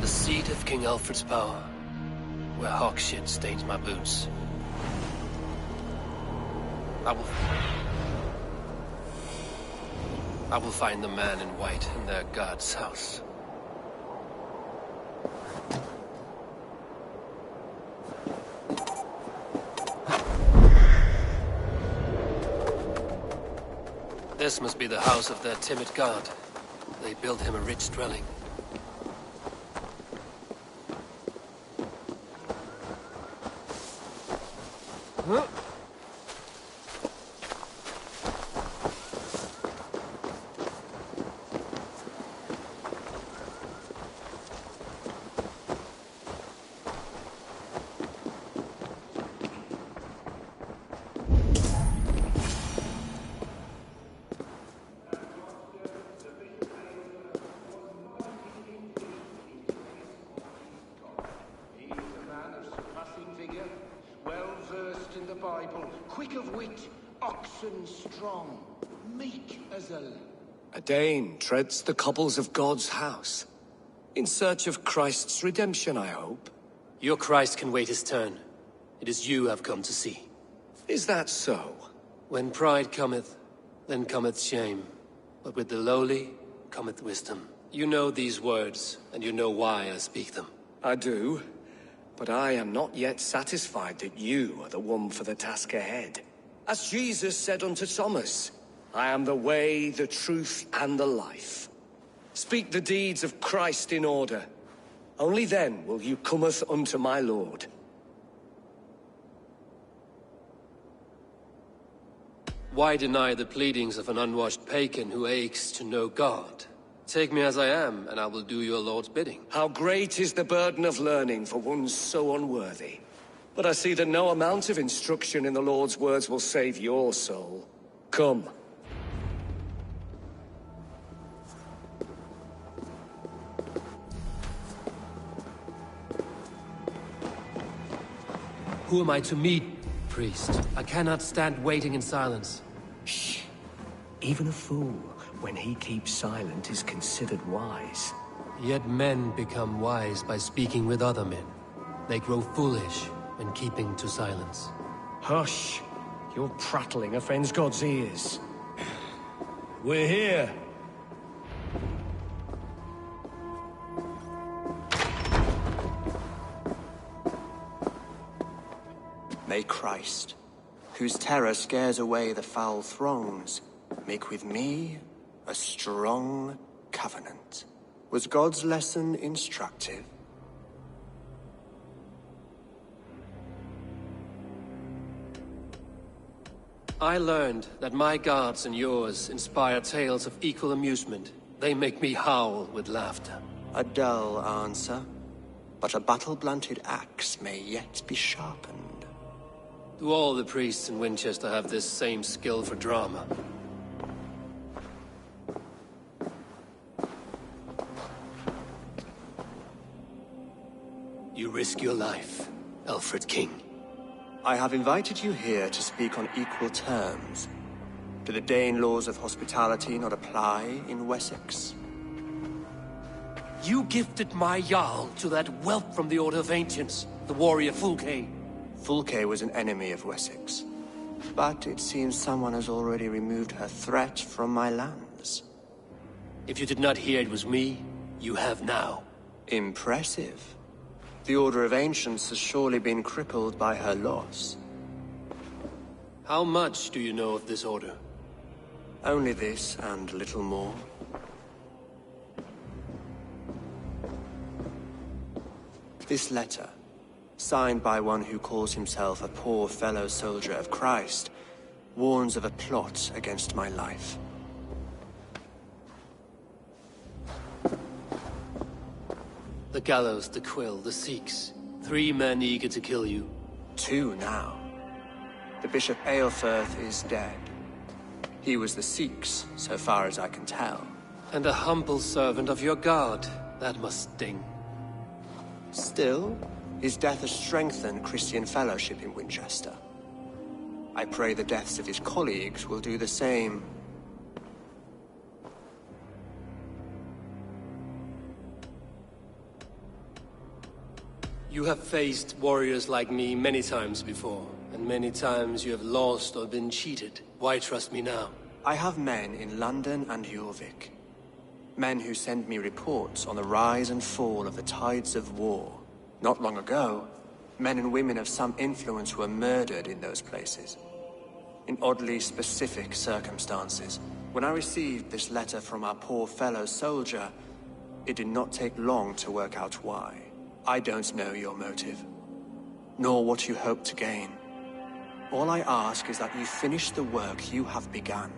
The seat of King Alfred's power, where hawk shit stains my boots. I will find the man in white in their god's house. There's This must be the house of their timid god. They built him a rich dwelling. Huh? Quick of wit, oxen strong, meek as a... A Dane treads the cobbles of God's house. In search of Christ's redemption, I hope. Your Christ can wait his turn. It is you I've come to see. Is that so? When pride cometh, then cometh shame. But with the lowly cometh wisdom. You know these words, and you know why I speak them. I do. But I am not yet satisfied that you are the one for the task ahead. As Jesus said unto Thomas, I am the way, the truth, and the life. Speak the deeds of Christ in order. Only then will you cometh unto my Lord. Why deny the pleadings of an unwashed pagan who aches to know God? Take me as I am, and I will do your Lord's bidding. How great is the burden of learning for one so unworthy. But I see that no amount of instruction in the Lord's words will save your soul. Come. Who am I to meet, priest? I cannot stand waiting in silence. Shh. Even a fool, when he keeps silent, is considered wise. Yet men become wise by speaking with other men. They grow foolish when keeping to silence. Hush! Your prattling offends God's ears. We're here. May Christ, whose terror scares away the foul throngs, make with me a strong covenant. Was God's lesson instructive? I learned that my gods and yours inspire tales of equal amusement. They make me howl with laughter. A dull answer, but a battle-blunted axe may yet be sharpened. Do all the priests in Winchester have this same skill for drama? You risk your life, Alfred King. I have invited you here to speak on equal terms. Do the Dane laws of hospitality not apply in Wessex? You gifted my Jarl to that whelp from the Order of Ancients, the warrior Fulke. Fulke was an enemy of Wessex. But it seems someone has already removed her threat from my lands. If you did not hear it was me, you have now. Impressive. The Order of Ancients has surely been crippled by her loss. How much do you know of this order? Only this, and little more. This letter, signed by one who calls himself a poor fellow soldier of Christ, warns of a plot against my life. The gallows, the quill, the Sikhs. 3 men eager to kill you. 2 now. The Bishop Aelfirth is dead. He was the Sikhs, so far as I can tell. And a humble servant of your god. That must sting. Still, his death has strengthened Christian fellowship in Winchester. I pray the deaths of his colleagues will do the same. You have faced warriors like me many times before, and many times you have lost or been cheated. Why trust me now? I have men in London and Jorvik. Men who send me reports on the rise and fall of the tides of war. Not long ago, men and women of some influence were murdered in those places. In oddly specific circumstances. When I received this letter from our poor fellow soldier, it did not take long to work out why. I don't know your motive, nor what you hope to gain. All I ask is that you finish the work you have begun,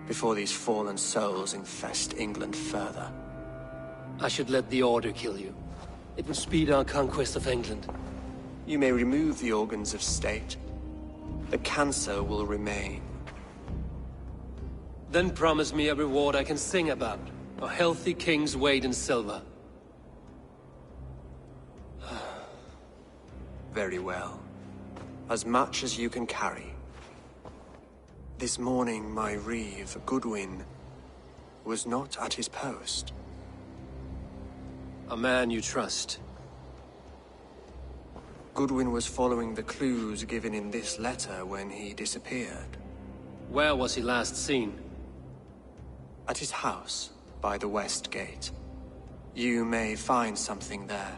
before these fallen souls infest England further. I should let the Order kill you. It would speed our conquest of England. You may remove the organs of state. The cancer will remain. Then promise me a reward I can sing about. A healthy king's weight in silver. Very well. As much as you can carry. This morning, my reeve, Goodwin, was not at his post. A man you trust. Goodwin was following the clues given in this letter when he disappeared. Where was he last seen? At his house, by the West Gate. You may find something there.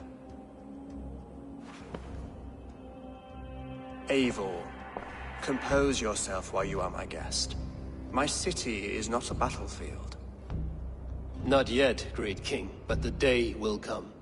Eivor, compose yourself while you are my guest. My city is not a battlefield. Not yet, great king, but the day will come.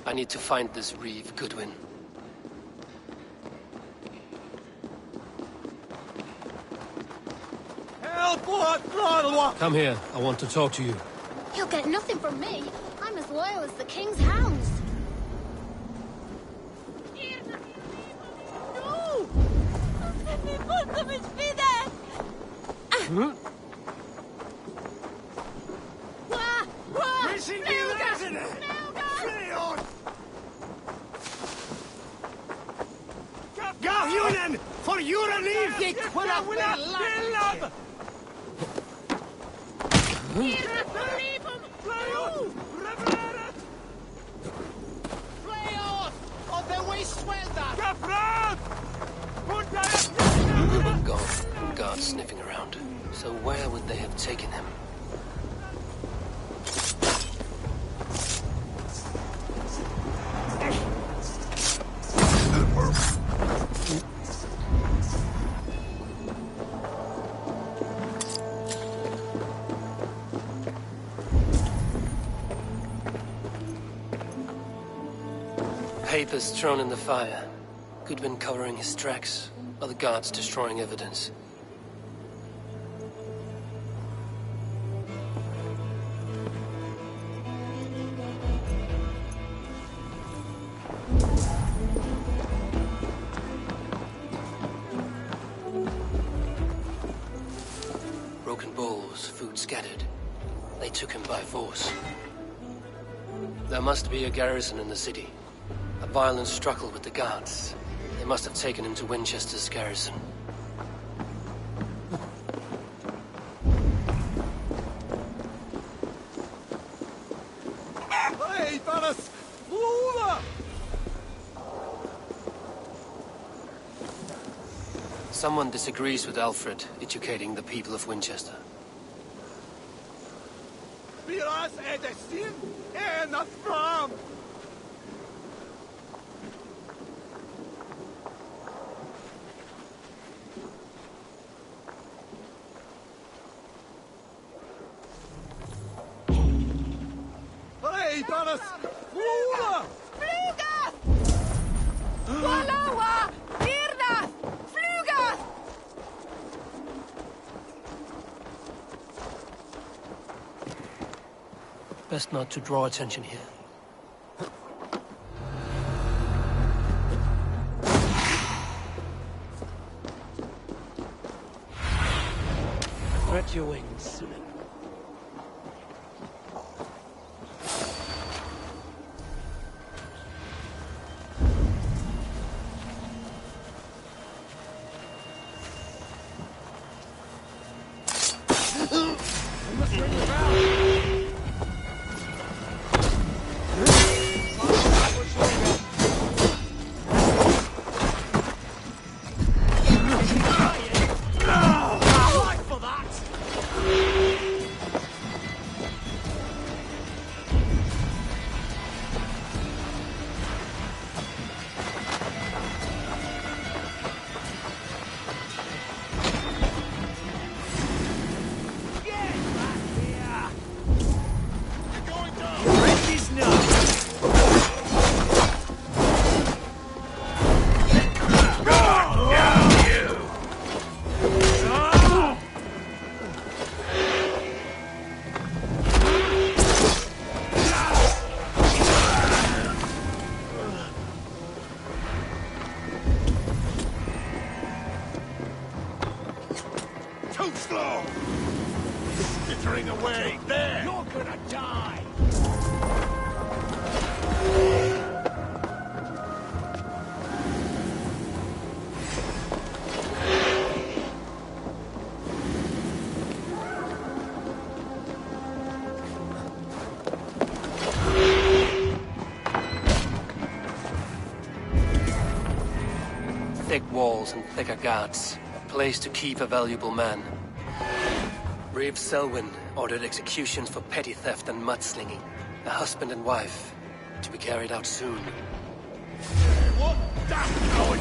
I need to find this reeve, Goodwin. Come here. I want to talk to you. He'll get nothing from me. I'm as loyal as the king's hounds. For you relieve the Gone. Guards sniffing around. So where would they have taken him? Papers thrown in the fire. Goodwin covering his tracks, other guards destroying evidence. Broken bowls, food scattered. They took him by force. There must be a garrison in the city. A violent struggle with the guards. They must have taken him to Winchester's garrison. Hey, Varus! Lula! Someone disagrees with Alfred educating the people of Winchester. Biraz edesin, not from. Hey, Varus! Lula! Flugas! Walawa! Virnas! Flugas! Best not to draw attention here. Spread your wings. Thick walls and thicker guards. A place to keep a valuable man. Reeve Selwyn ordered executions for petty theft and mudslinging. A husband and wife, to be carried out soon. What? Damn coward!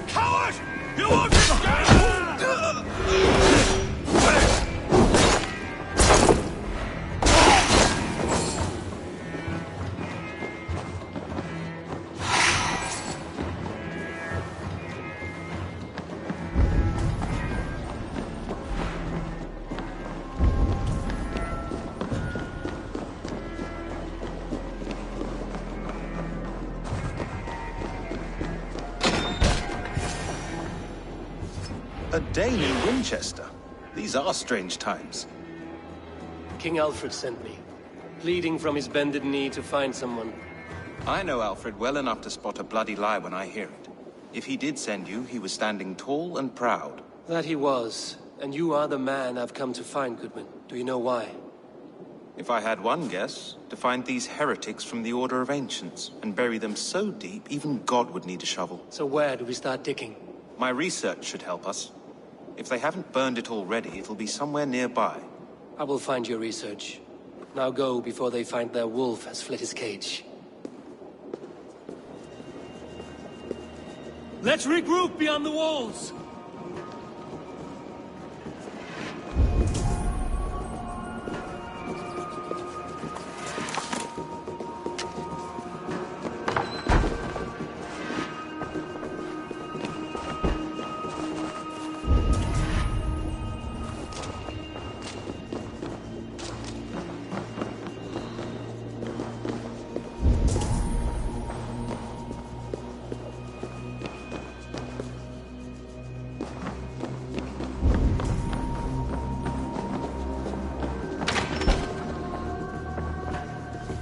Coward! You won't escape! A Dane in Winchester. These are strange times. King Alfred sent me, pleading from his bended knee to find someone. I know Alfred well enough to spot a bloody lie when I hear it. If he did send you, he was standing tall and proud. That he was, and you are the man I've come to find, Goodwin. Do you know why? If I had one guess, to find these heretics from the Order of Ancients, and bury them so deep, even God would need a shovel. So where do we start digging? My research should help us. If they haven't burned it already, it'll be somewhere nearby. I will find your research. Now go before they find their wolf has fled his cage. Let's regroup beyond the walls!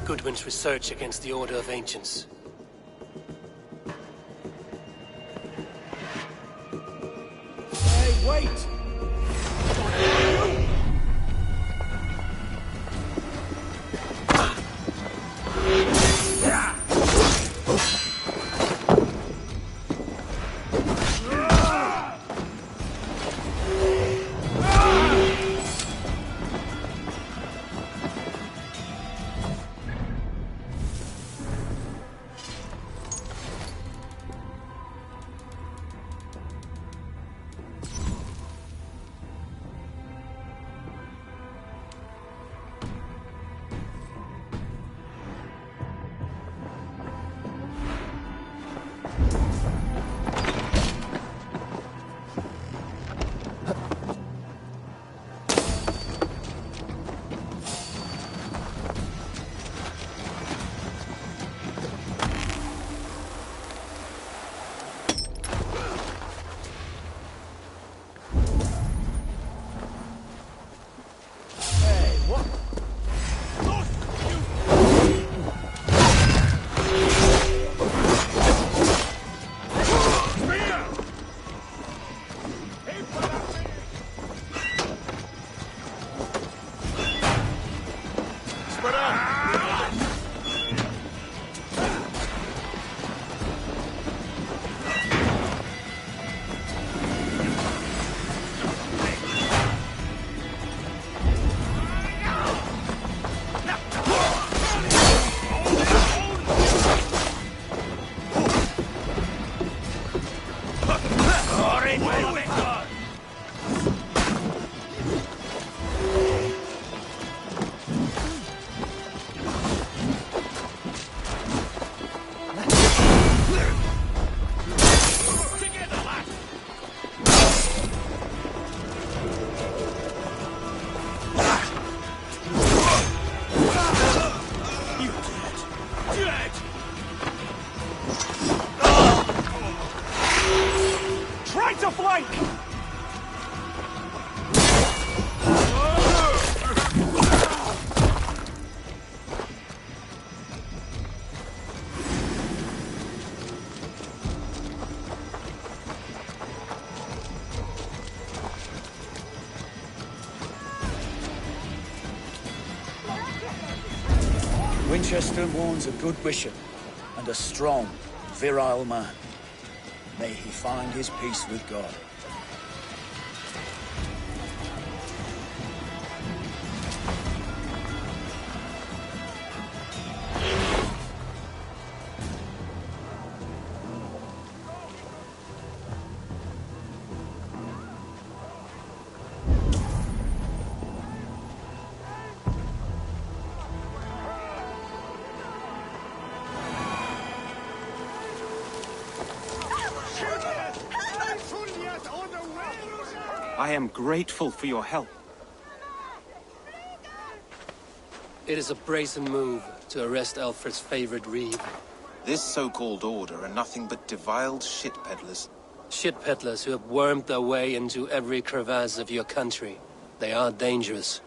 Goodwin's research against the Order of Ancients. Hey, wait! to flank! Winchester mourns a good bishop and a strong, virile man. May he find his peace with God. I am grateful for your help. It is a brazen move to arrest Alfred's favorite reeve. This so-called order are nothing but deviled shit peddlers. Shit peddlers who have wormed their way into every crevasse of your country. They are dangerous.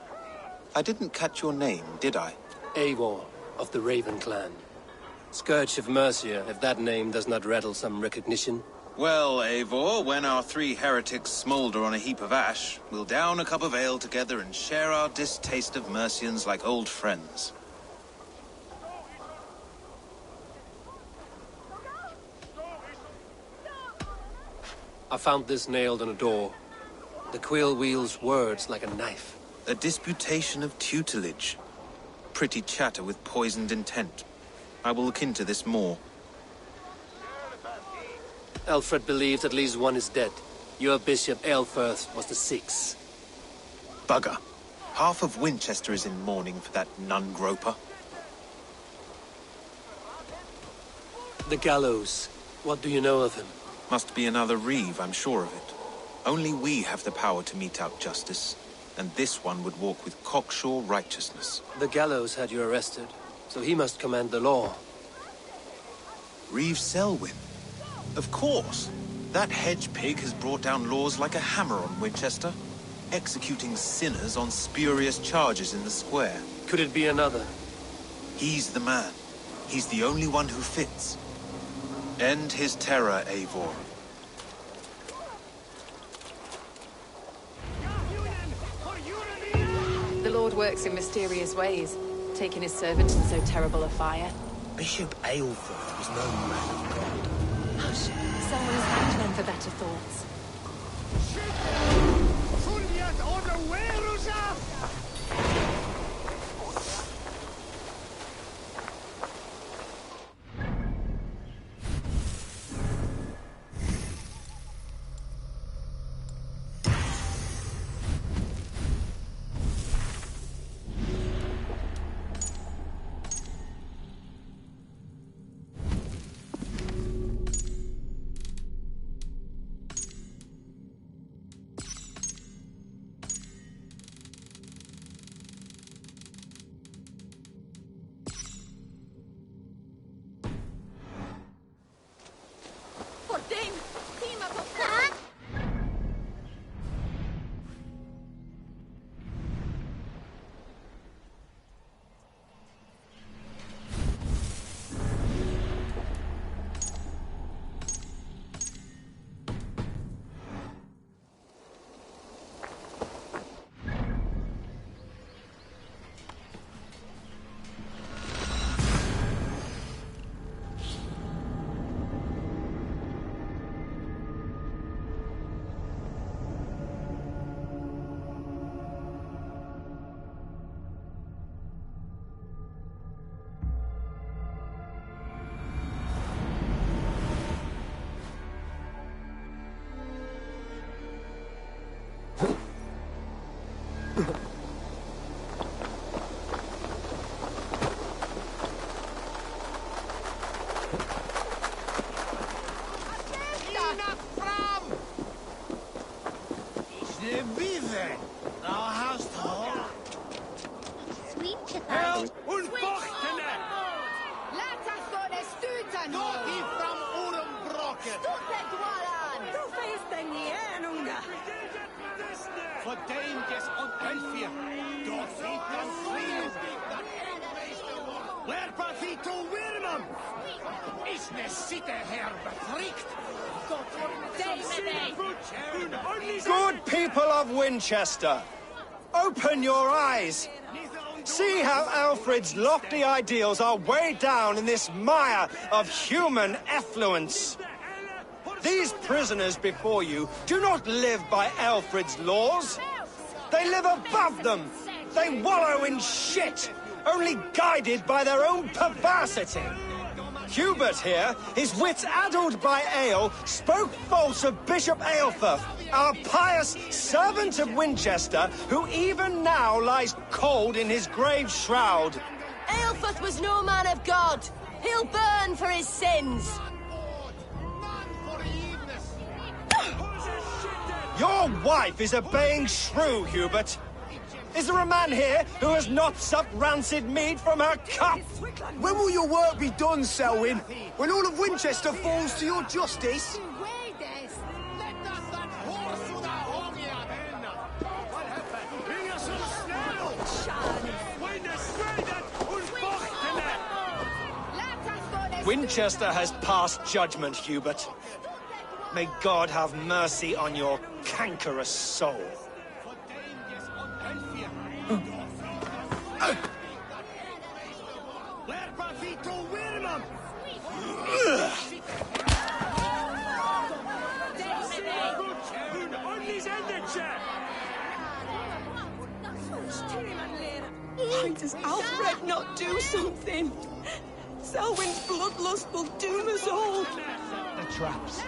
I didn't catch your name, did I? Eivor, of the Raven Clan. Scourge of Mercia, if that name does not rattle some recognition. Well, Eivor, when our three heretics smolder on a heap of ash, we'll down a cup of ale together and share our distaste of Mercians like old friends. I found this nailed on a door. The quill wields words like a knife. A disputation of tutelage. Pretty chatter with poisoned intent. I will look into this more. Alfred believes at least one is dead. Your Bishop Aelfirth was the sixth. Bugger. Half of Winchester is in mourning for that nun-groper. The gallows. What do you know of him? Must be another reeve, I'm sure of it. Only we have the power to mete out justice, and this one would walk with cocksure righteousness. The gallows had you arrested, so he must command the law. Reeve Selwyn. Of course. That hedge pig has brought down laws like a hammer on Winchester, executing sinners on spurious charges in the square. Could it be another? He's the man. He's the only one who fits. End his terror, Eivor. The Lord works in mysterious ways, taking his servant in so terrible a fire. Bishop Aelfirth was no man of God. Someone is hanged then for better thoughts. Good people of Winchester, open your eyes. See how Alfred's lofty ideals are weighed down in this mire of human effluence. These prisoners before you do not live by Alfred's laws. They live above them. They wallow in shit, only guided by their own perversity. Hubert here, his wits addled by ale, spoke false of Bishop Aelfirth, our pious servant of Winchester, who even now lies cold in his grave shroud. Aelfirth was no man of God. He'll burn for his sins. Your wife is a baying shrew, Hubert. Is there a man here who has not supped rancid mead from her cup? When will your work be done, Selwyn? When all of Winchester falls to your justice? Winchester has passed judgment, Hubert. May God have mercy on your cankerous soul. Why does Alfred not do something? Selwyn's bloodlust will doom us all. The traps.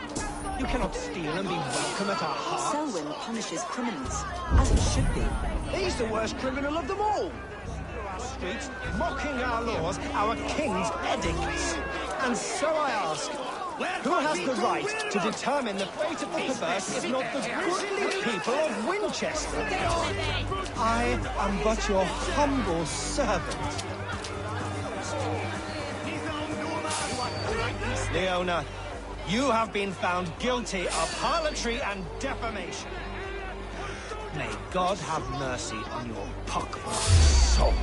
You cannot steal and be welcome at our hearts. Selwyn punishes criminals, as he should be. He's the worst criminal of them all. Through our streets, mocking our laws, our king's edicts. And so I ask, who has the right to determine the fate of the perverse if not the goodly people of Winchester? I am but your humble servant. Leona, you have been found guilty of harlotry and defamation. May God have mercy on your pockmarked soul.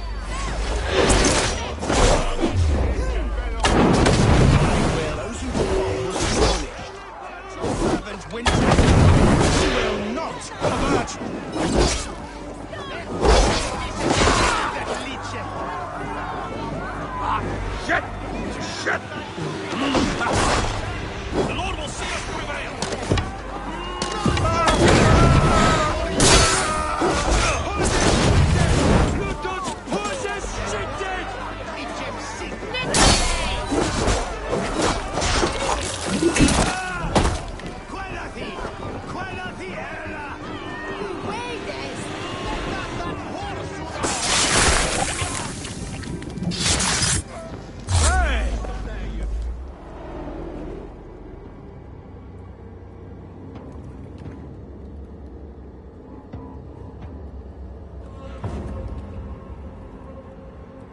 Servant Winchester will not avert. Shit! Shit! The Lord will see us prevail!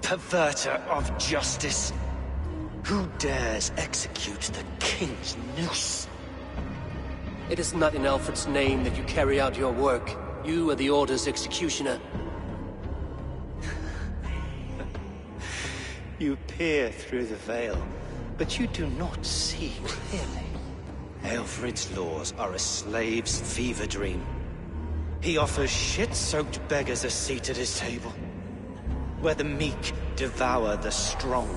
Perverter of justice. Who dares execute the king's noose? It is not in Alfred's name that you carry out your work. You are the Order's executioner. You peer through the veil, but you do not see clearly. Aelfred's laws are a slave's fever dream. He offers shit-soaked beggars a seat at his table, where the meek devour the strong.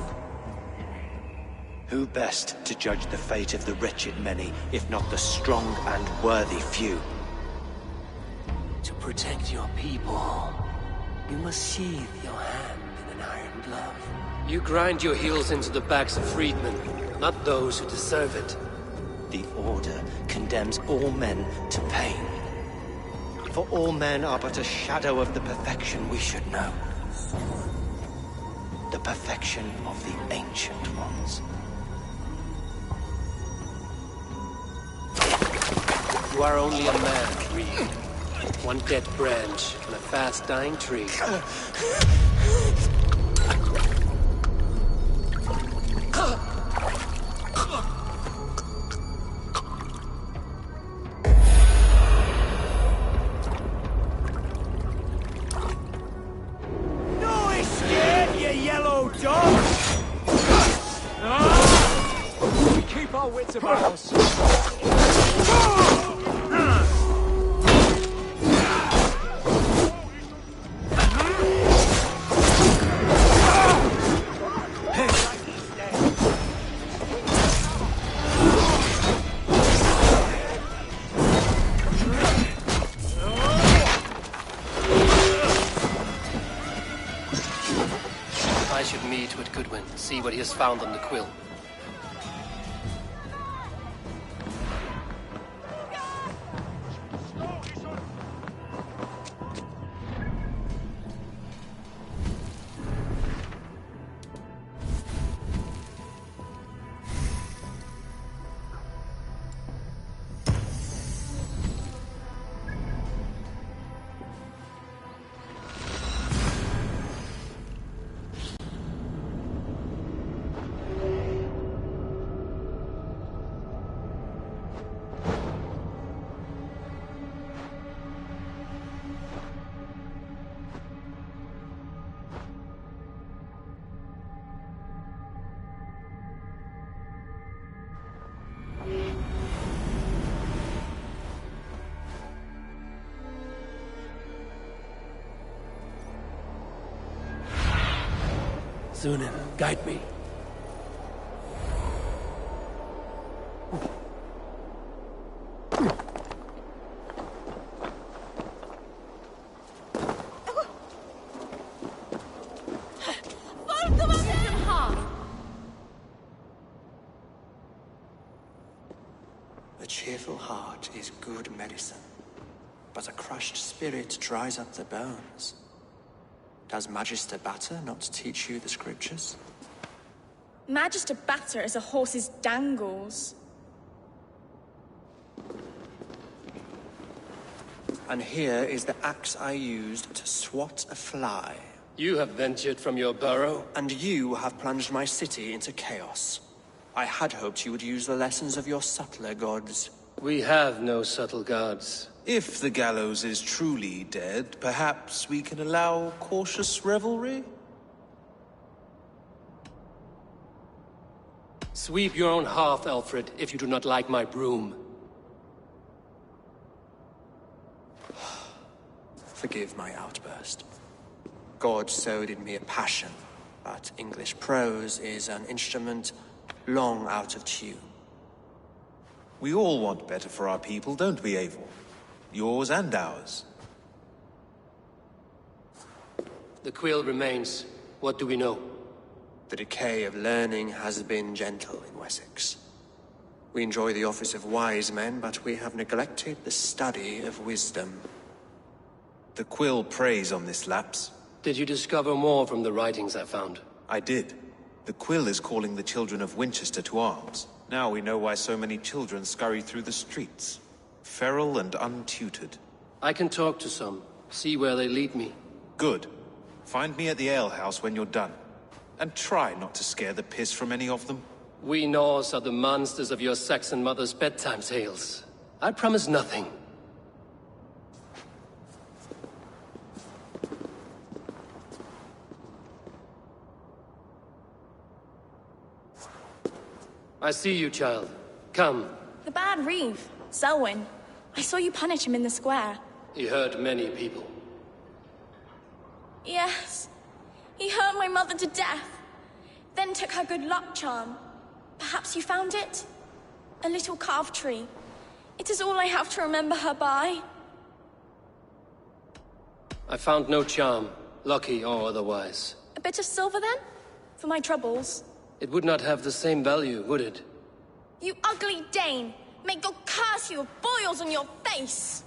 Who best to judge the fate of the wretched many, if not the strong and worthy few? To protect your people, you must sheathe your hand in an iron glove. You grind your heels into the backs of freedmen, not those who deserve it. The Order condemns all men to pain. For all men are but a shadow of the perfection we should know. The perfection of the Ancient Ones. You are only a man, Reed. One dead branch on a fast-dying tree. No escape, you yellow dog! It's a mouse. I should meet with Goodwin, see what he has found on the quill. Zunin, guide me. A cheerful heart is good medicine, but a crushed spirit dries up the bones. Does Magister Batter not teach you the scriptures? Magister Batter is a horse's dangles. And here is the axe I used to swat a fly. You have ventured from your burrow? And you have plunged my city into chaos. I had hoped you would use the lessons of your subtler gods. We have no subtle gods. If the gallows is truly dead, perhaps we can allow cautious revelry? Sweep your own hearth, Alfred, if you do not like my broom. Forgive my outburst. God sowed in me a passion, but English prose is an instrument long out of tune. We all want better for our people, don't we, Eivor? Yours and ours. The quill remains. What do we know? The decay of learning has been gentle in Wessex. We enjoy the office of wise men, but we have neglected the study of wisdom. The quill preys on this lapse. Did you discover more from the writings I found? I did. The quill is calling the children of Winchester to arms. Now we know why so many children scurry through the streets. Feral and untutored. I can talk to some, see where they lead me. Good. Find me at the alehouse when you're done. And try not to scare the piss from any of them. We Norse are the monsters of your Saxon mother's bedtime tales. I promise nothing. I see you, child. Come. The bad Reeve, Selwyn. I saw you punish him in the square. He hurt many people. Yes. He hurt my mother to death. Then took her good luck charm. Perhaps you found it? A little carved tree. It is all I have to remember her by. I found no charm, lucky or otherwise. A bit of silver, then? For my troubles. It would not have the same value, would it? You ugly Dane! May God curse you with boils on your face!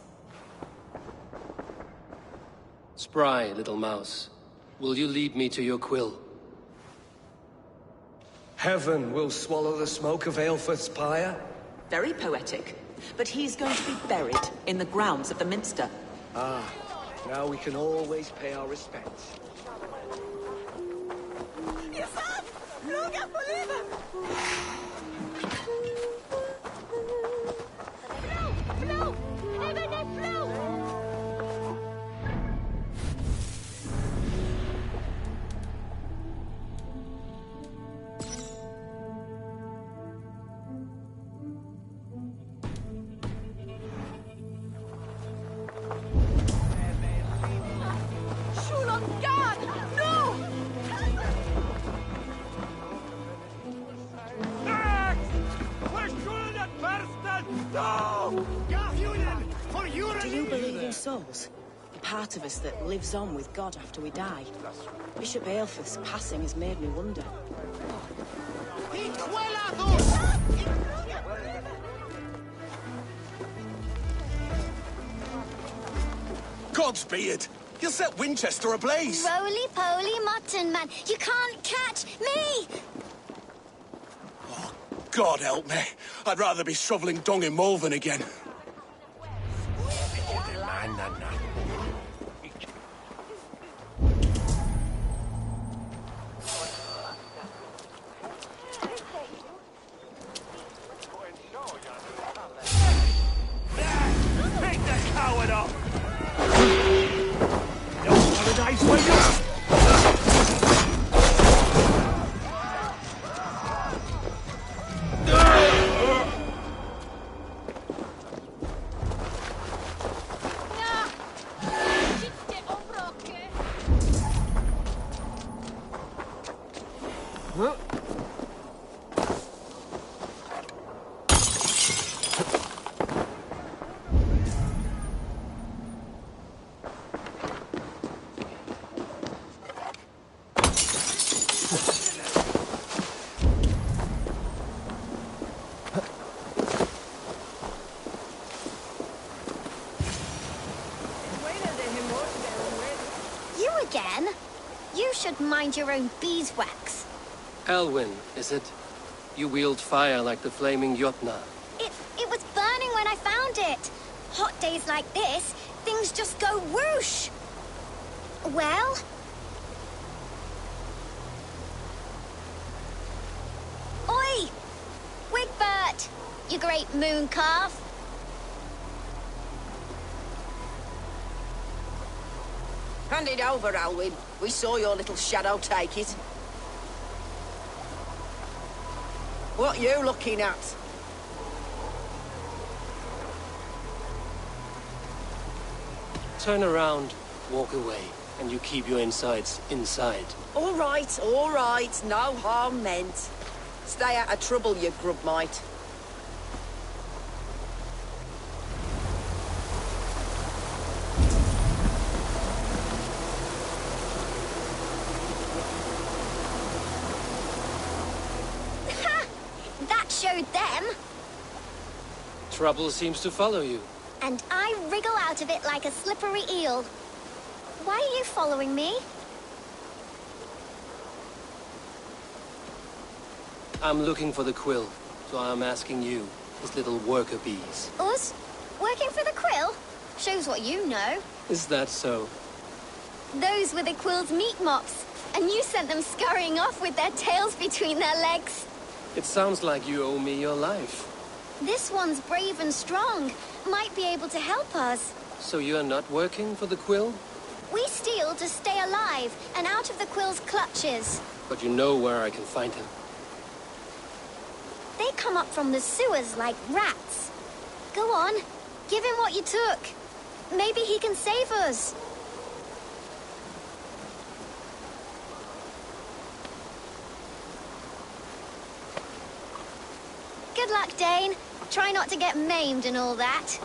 Spry, little mouse. Will you lead me to your quill? Heaven will swallow the smoke of Aelfred's pyre? Very poetic. But he's going to be buried in the grounds of the Minster. Ah, now we can always pay our respects. souls. The part of us that lives on with God after we die. Bishop Aelfirth's passing has made me wonder. Godspeed! You'll set Winchester ablaze! Roly-poly mutton man, you can't catch me! God help me. I'd rather be shoveling dung in Malvern again. Pick the coward up! No paradise for you! Again? You should mind your own beeswax. Elwyn, is it? You wield fire like the flaming Jotnar. It was burning when I found it. Hot days like this, things just go whoosh. Well? Oi! Wigbert! You great moon calf. Hand it over, Alwyn. We saw your little shadow take it. What you looking at? Turn around, walk away, and you keep your insides inside. All right, no harm meant. Stay out of trouble, you grub mite. That showed them. Trouble seems to follow you. And I wriggle out of it like a slippery eel. Why are you following me? I'm looking for the quill, so I'm asking you, his little worker bees. Us? Working for the quill? Shows what you know. Is that so? Those were the quill's meat mops, and you sent them scurrying off with their tails between their legs. It sounds like you owe me your life. This one's brave and strong. Might be able to help us. So you're not working for the quill? We steal to stay alive and out of the quill's clutches. But you know where I can find him. They come up from the sewers like rats. Go on, give him what you took. Maybe he can save us. Good luck, Dane. Try not to get maimed and all that.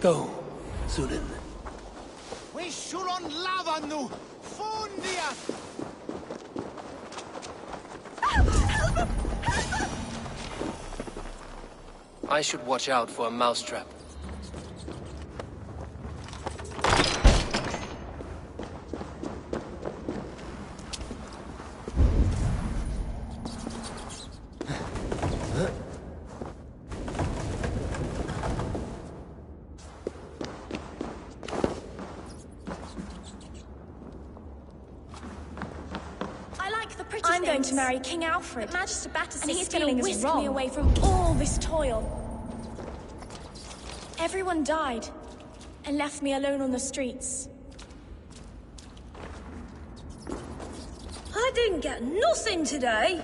Go, Zulin. We should on lavanu! Fundia! I should watch out for a mousetrap. I'm going to marry King Alfred. But Magister Battersea and he's going to whisk me away from all this toil. Everyone died and left me alone on the streets. I didn't get nothing today.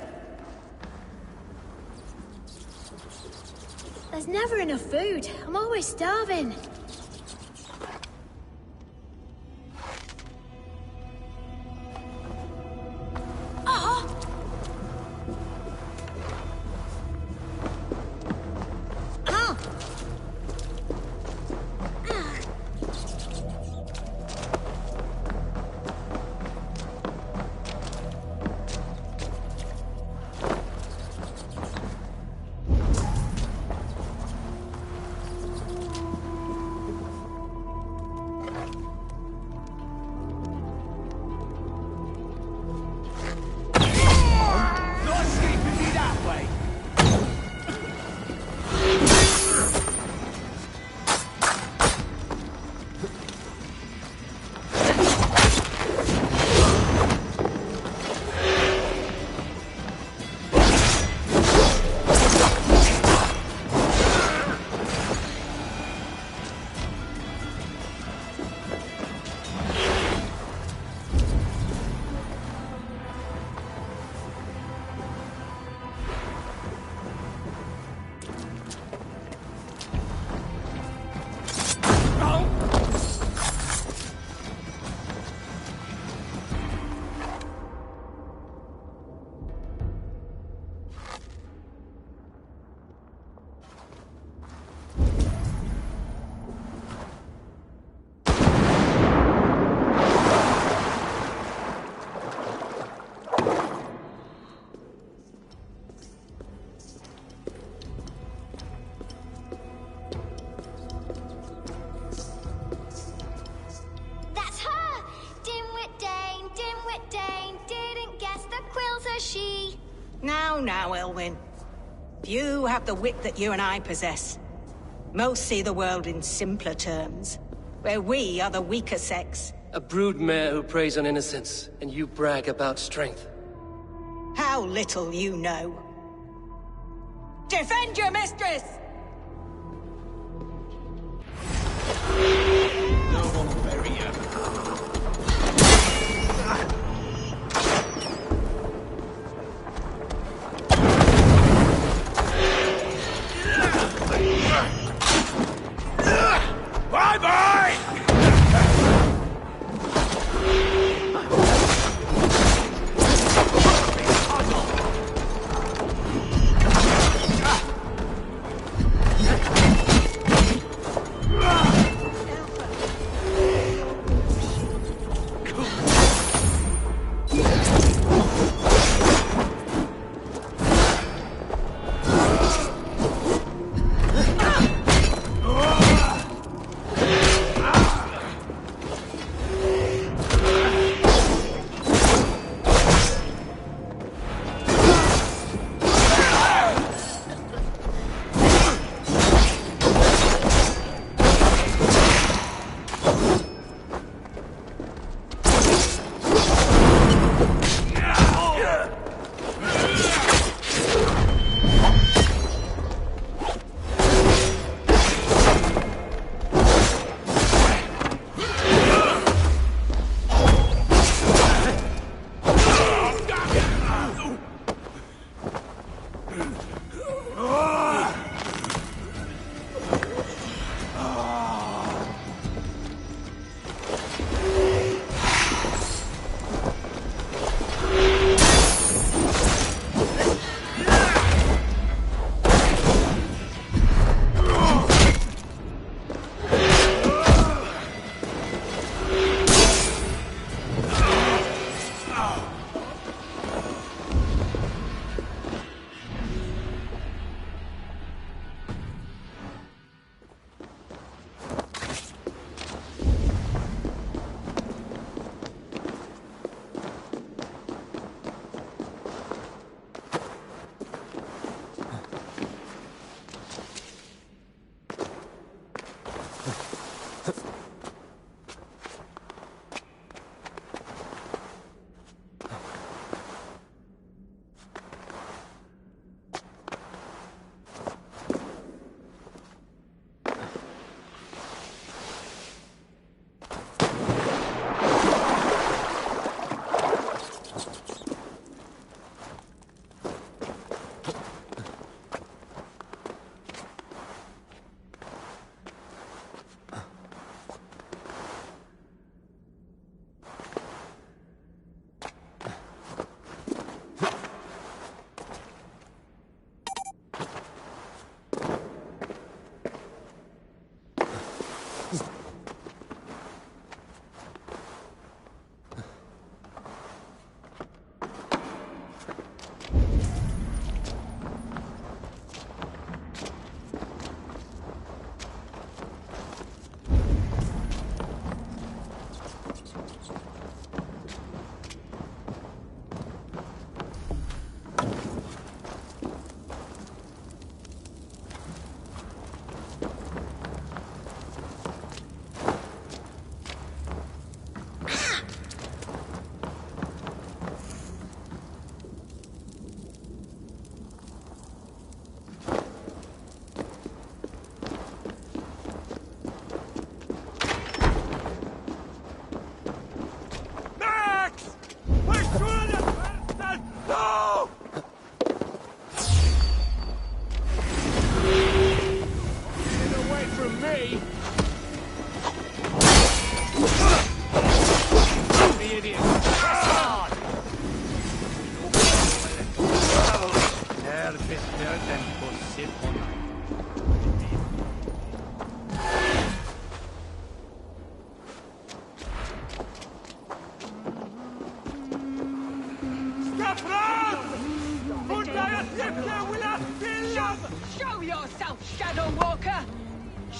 There's never enough food. I'm always starving. Now, Elwyn. Few have the wit that you and I possess. Most see the world in simpler terms, where we are the weaker sex. A broodmare who preys on innocence, and you brag about strength. How little you know. Defend your mistress! No one will bury you. Bye-bye!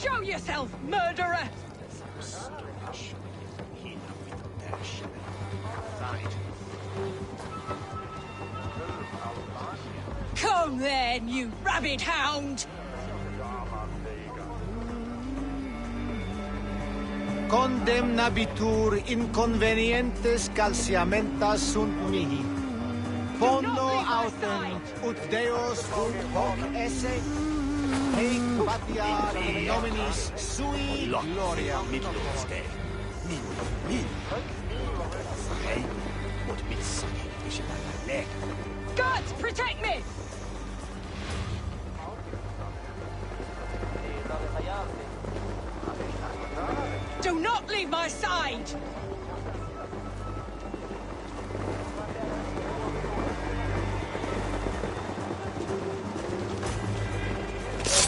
Show yourself, murderer! Come then, you rabid hound! Condemnabitur inconvenientes calciamentas sunt mihi. Pondo autem ut Deus ut hoc esse, heic patiar in nominis sui gloria. Guards, protect me! Do not leave my side!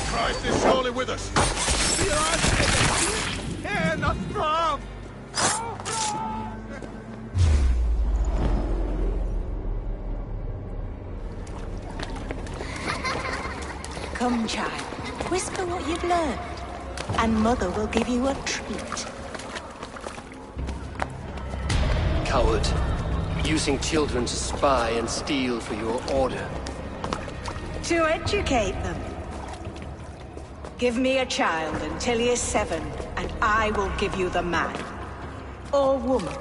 Christ is surely with us. Hear the drum! Come, child. Whisper what you've learned, and Mother will give you a treat. Coward. Using children to spy and steal for your order. To educate them. Give me a child until he is 7, and I will give you the man. Or woman.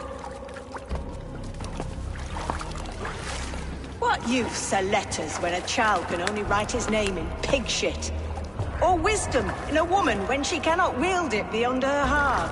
What use are letters when a child can only write his name in pig shit? Or wisdom in a woman when she cannot wield it beyond her heart?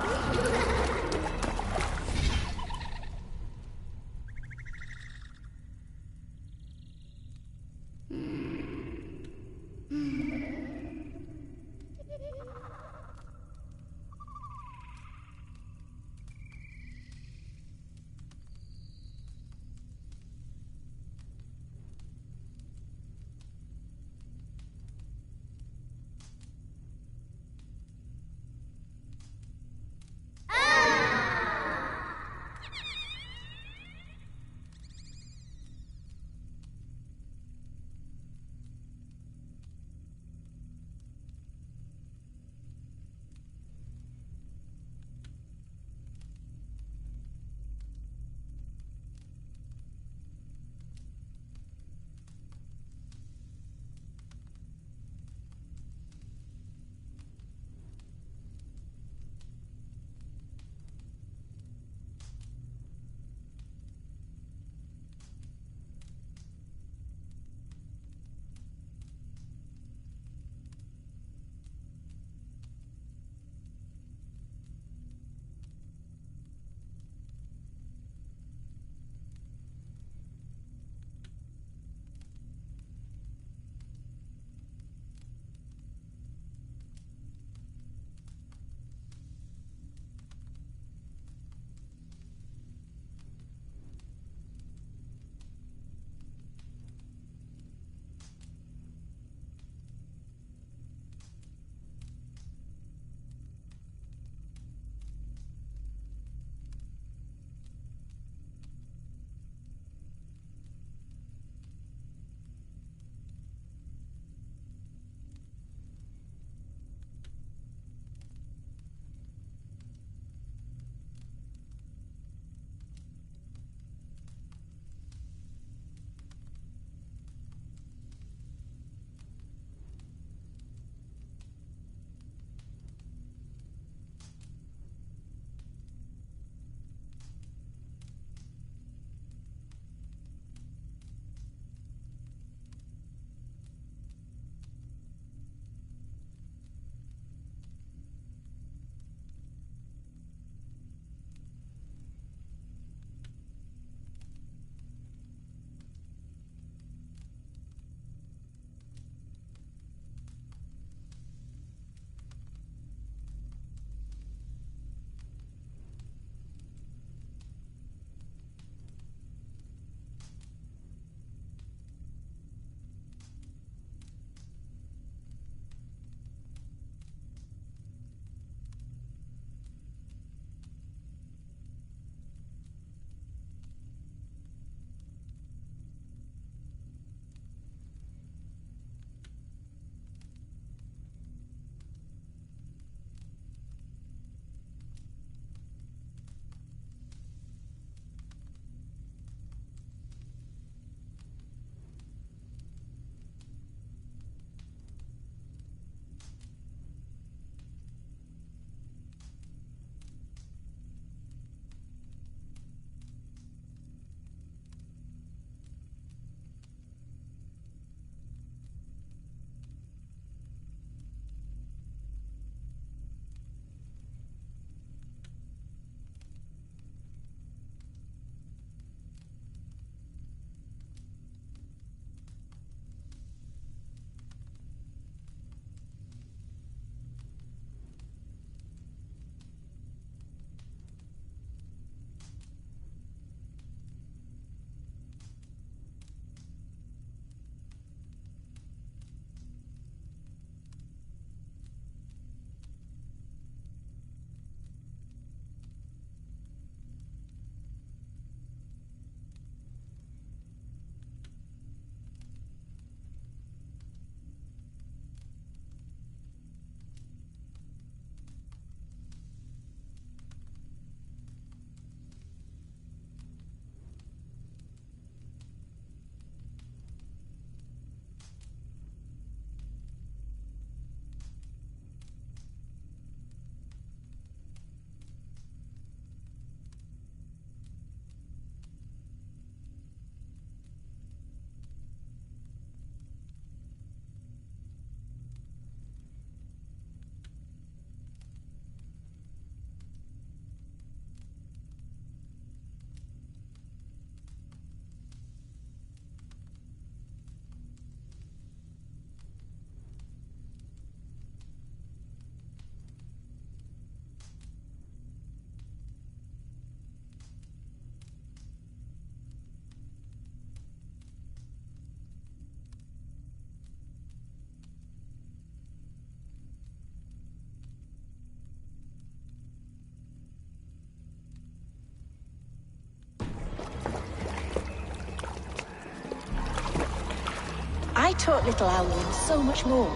taught little Alwyn so much more.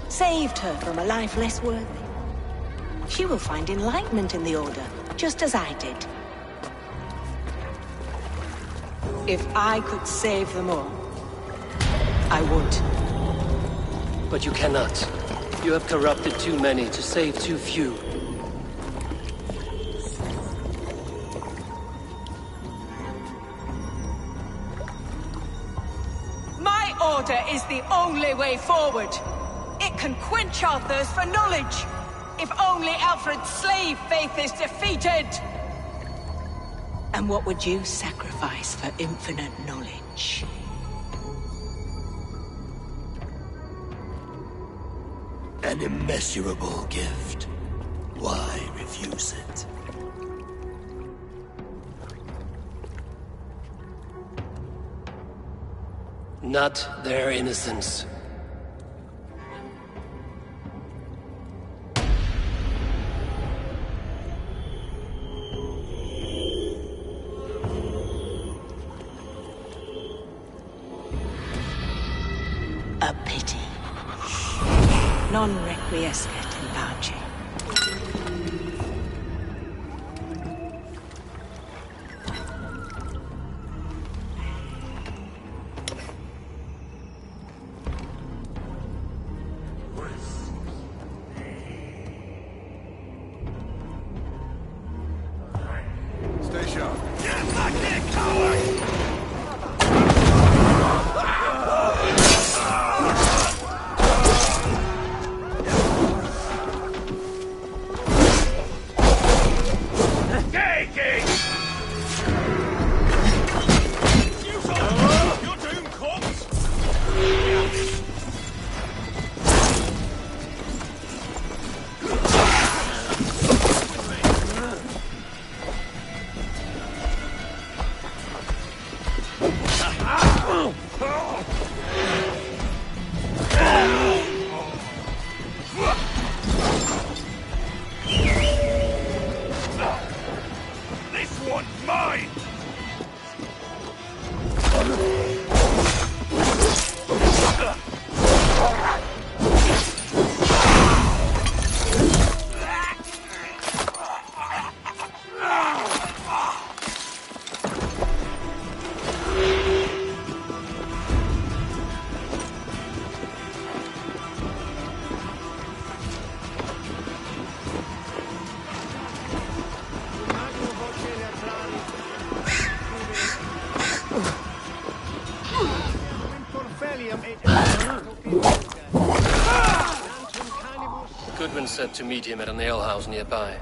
Saved her from a life less worthy. She will find enlightenment in the Order, just as I did. If I could save them all, I would. But you cannot. You have corrupted too many to save too few. My Order is the only way forward. It can quench our thirst for knowledge. If only Alfred's slave faith is defeated! And what would you sacrifice for infinite knowledge? An immeasurable gift. Why refuse it? Not their innocence. A pity. Non requiescat in pace. Stay sharp. Get back there, coward! Goodwin said to meet him at an alehouse nearby.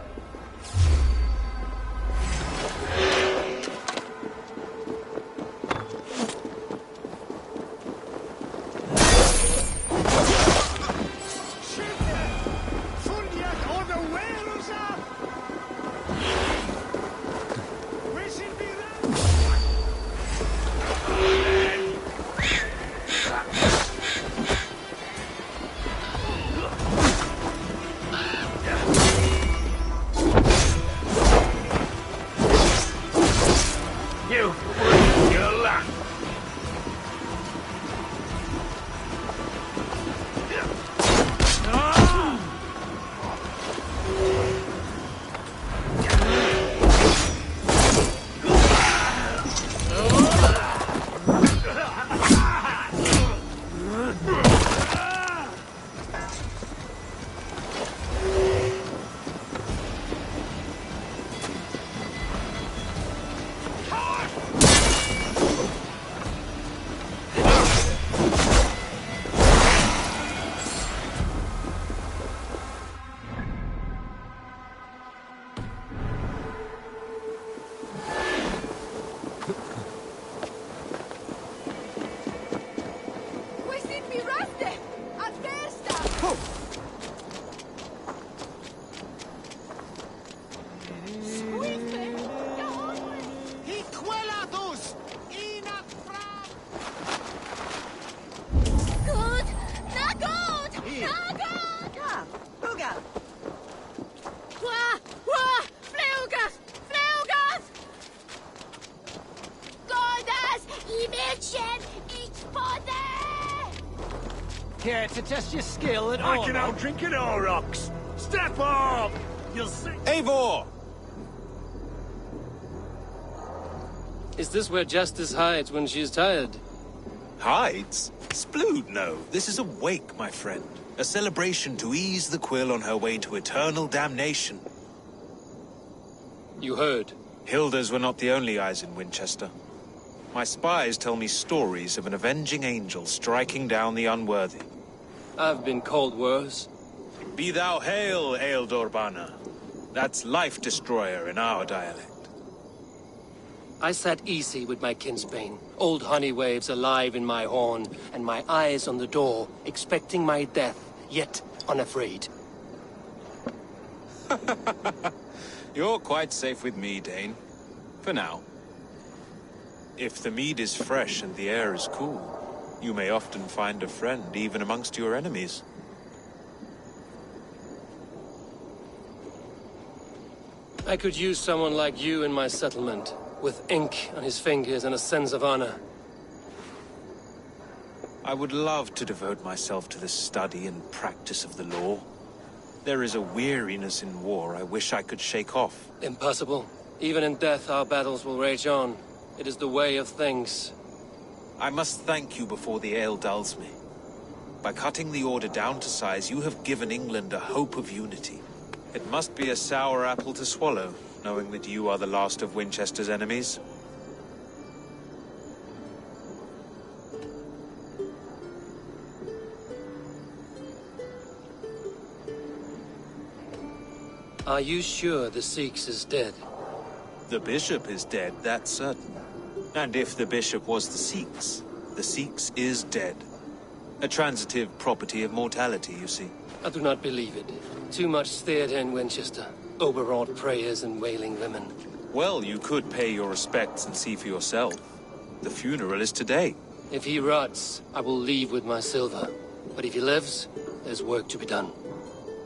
care to test your skill at all? I can out-drink it all, Rocks. Step up! You'll see. Eivor! Is this where Justice hides when she's tired? Hides? Splood, no. This is a wake, my friend. A celebration to ease the quill on her way to eternal damnation. You heard. Hilda's were not the only eyes in Winchester. My spies tell me stories of an avenging angel striking down the unworthy. I've been called worse. Be thou hail, Ealdor Bana. That's Life Destroyer in our dialect. I sat easy with my kinsbane, old honey waves alive in my horn, and my eyes on the door, expecting my death, yet unafraid. You're quite safe with me, Dane. For now. If the mead is fresh and the air is cool, you may often find a friend even amongst your enemies. I could use someone like you in my settlement, with ink on his fingers and a sense of honor. I would love to devote myself to the study and practice of the law. There is a weariness in war I wish I could shake off. Impossible. Even in death, our battles will rage on. It is the way of things. I must thank you before the ale dulls me. By cutting the order down to size, you have given England a hope of unity. It must be a sour apple to swallow, knowing that you are the last of Winchester's enemies. Are you sure the Sikhs is dead? The bishop is dead, that's certain. And if the bishop was the Sikhs is dead. A transitive property of mortality, you see. I do not believe it. Too much theater in Winchester. Overwrought prayers and wailing women. Well, you could pay your respects and see for yourself. The funeral is today. If he rots, I will leave with my silver. But if he lives, there's work to be done.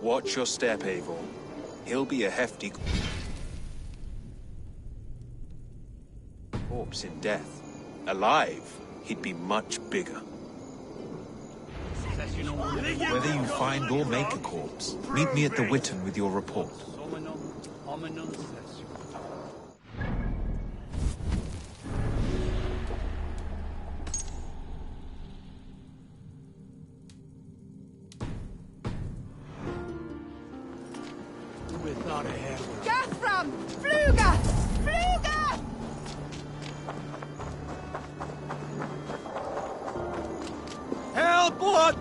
Watch your step, Eivor. He'll be a hefty corpse in death. Alive, he'd be much bigger. Whether you find or make a corpse, meet me at the Witten with your report. Gathram! Fluga! Fluga! Help! Blood!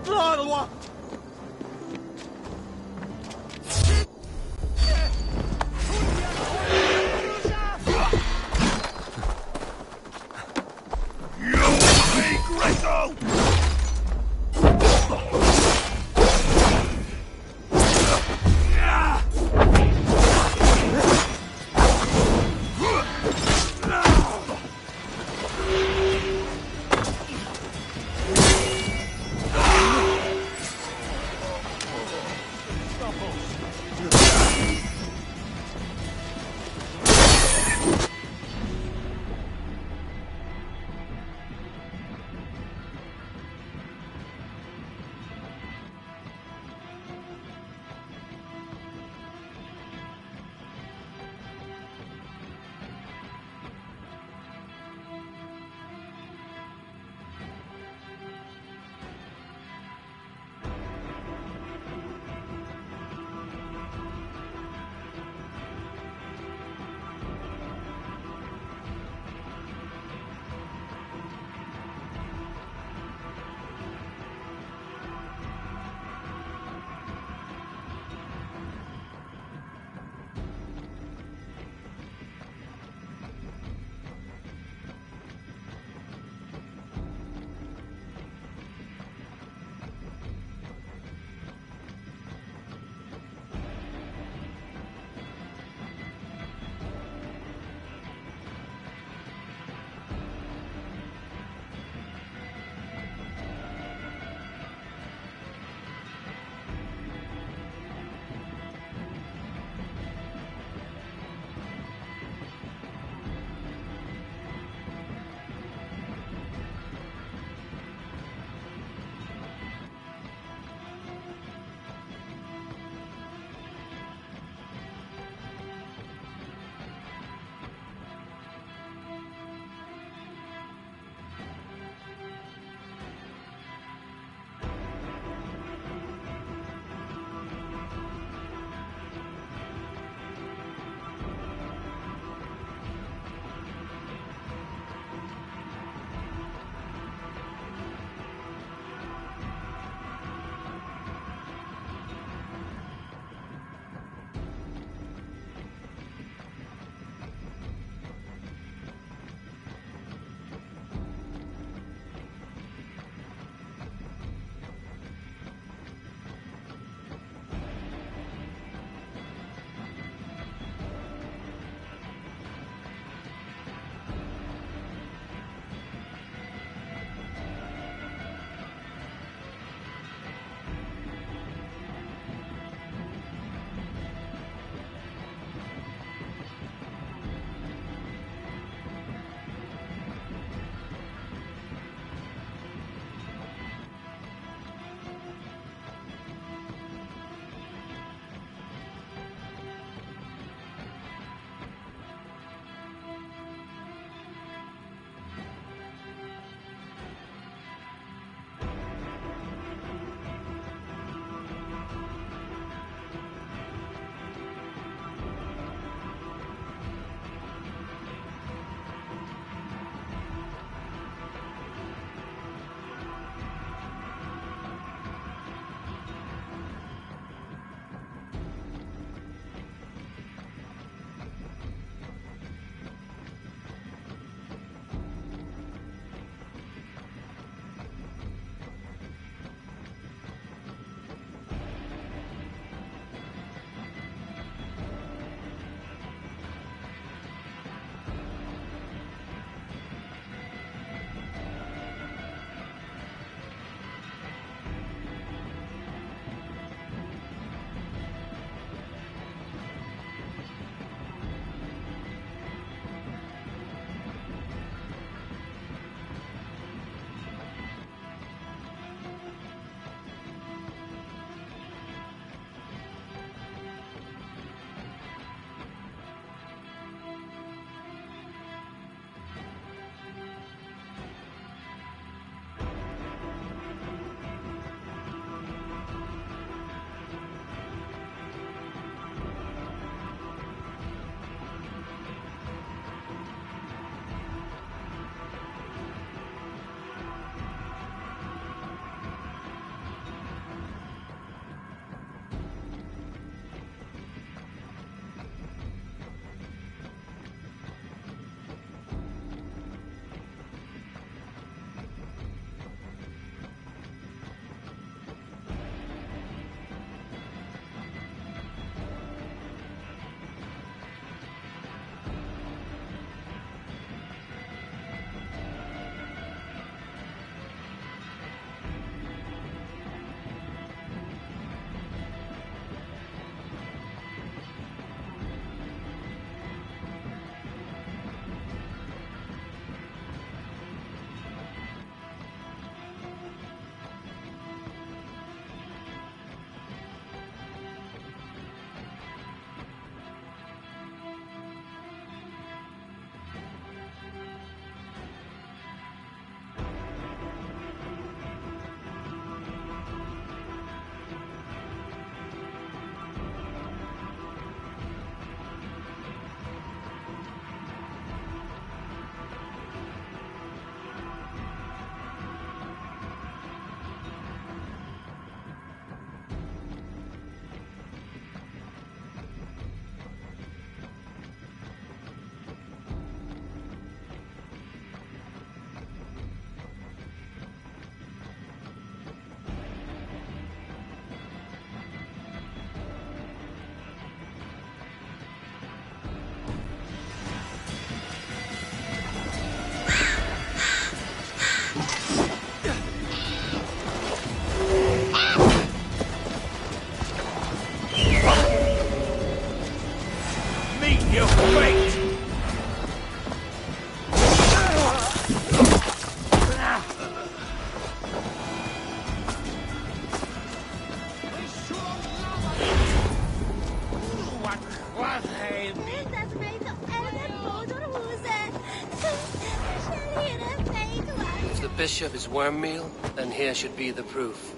bishop is worm meal, then here should be the proof.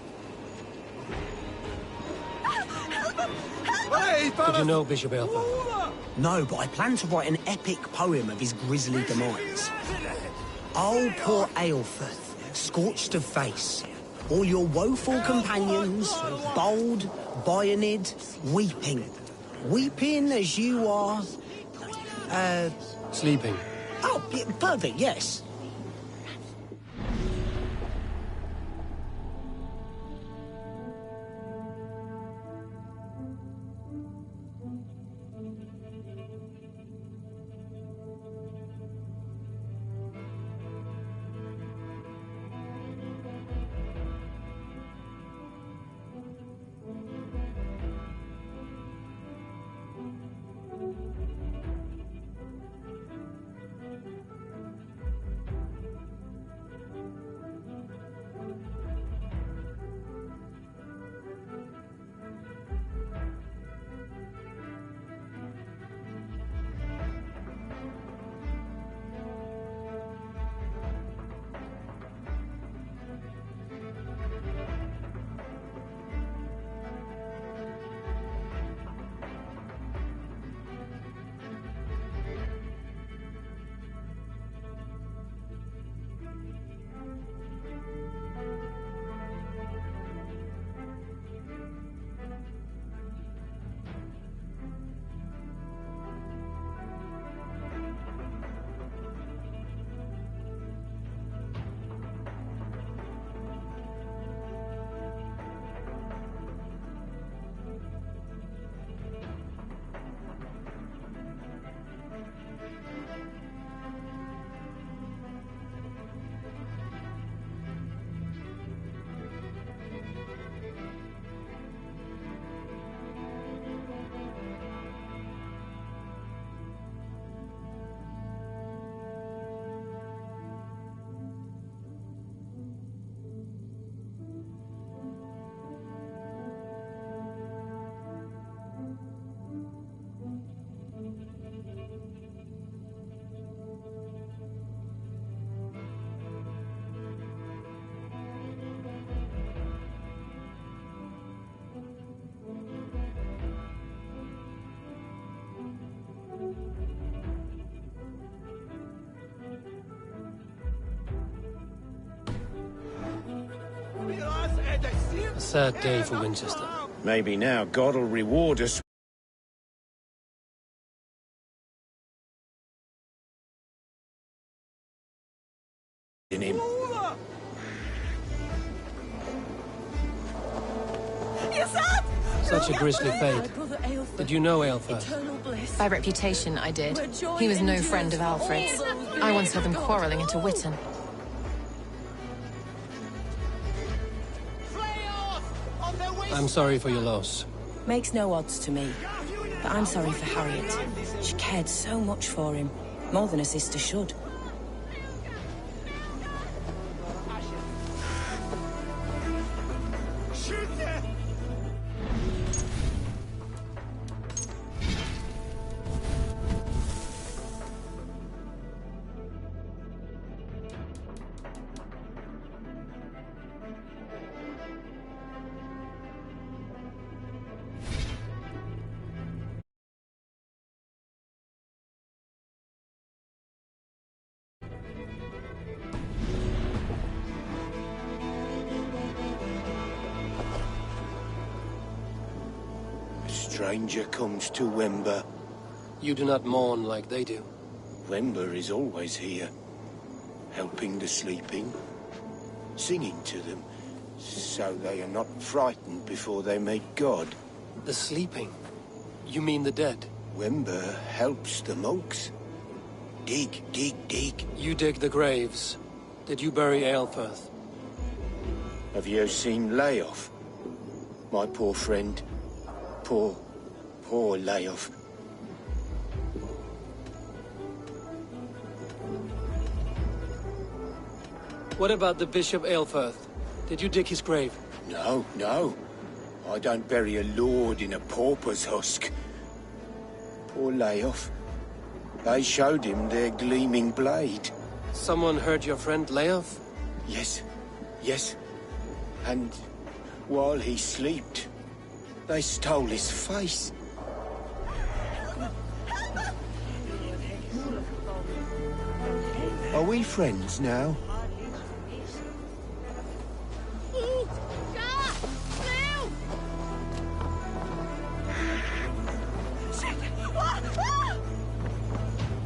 Did you know Bishop Aelfir? No, but I plan to write an epic poem of his grisly demise. Oh, poor Aelfir, scorched of face. All your woeful companions, bold, Bionid, weeping. Weeping as you are... Sleeping. Oh, yeah, perfect, yes. A sad day for Winchester. Maybe now God will reward us. In him. Such a grisly fate. Did you know Aelfir? By reputation, I did. He was no friend of Alfred's. I once heard them quarrelling at a Witten. I'm sorry for your loss. Makes no odds to me. But I'm sorry for Harriet. She cared so much for him. More than a sister should. Stranger comes to Wember. You do not mourn like they do. Wember is always here, helping the sleeping, singing to them, so they are not frightened before they meet God. The sleeping? You mean the dead? Wember helps the monks. Dig, dig, dig. You dig the graves. Did you bury Aelfir? Have you seen Leof? My poor friend. Poor Leof. What about the Bishop Aelfir? Did you dig his grave? No, no. I don't bury a lord in a pauper's husk. Poor Leof. They showed him their gleaming blade. Someone heard your friend Leof? Yes, yes. And while he slept, they stole his face. Are we friends now?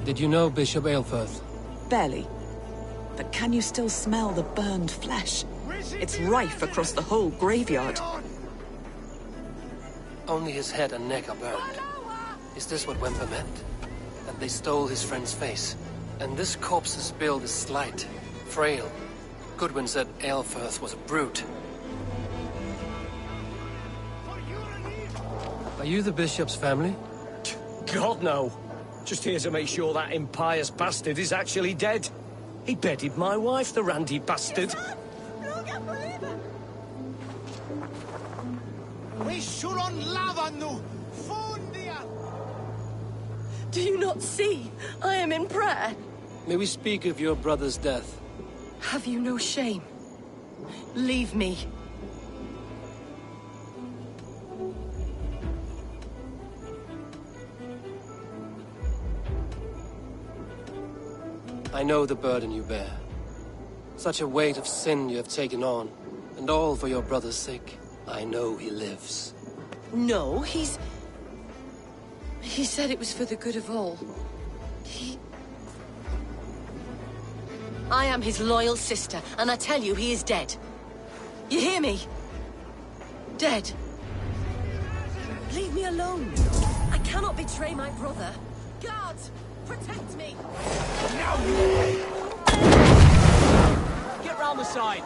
Did you know Bishop Aelfirth? Barely. But can you still smell the burned flesh? It's rife across the whole graveyard. Only his head and neck are burned. Is this what Wemper meant? That they stole his friend's face? And this corpse's build is slight, frail. Goodwin said Aelfirth was a brute. Are you the bishop's family? God, no. Just here to make sure that impious bastard is actually dead. He bedded my wife, the randy bastard. Do you not see? I am in prayer. May we speak of your brother's death? Have you no shame? Leave me. I know the burden you bear. Such a weight of sin you have taken on, and all for your brother's sake. I know he lives. No, He said it was for the good of all. I am his loyal sister, and I tell you, he is dead. You hear me? Dead. Leave me alone. I cannot betray my brother. Guards, protect me. Get round the side.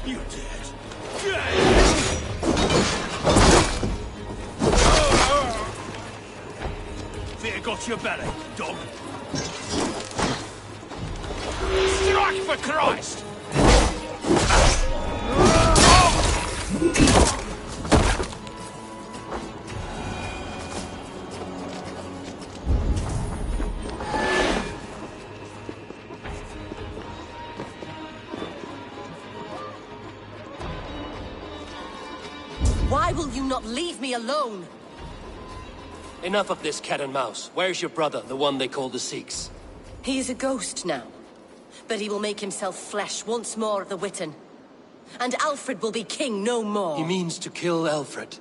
You dead. Fear got your belly, dog. Strike for Christ! Why will you not leave me alone? Enough of this cat and mouse. Where's your brother, the one they call the Sikhs? He is a ghost now. But he will make himself flesh once more of the Witten. And Alfred will be king no more. He means to kill Alfred.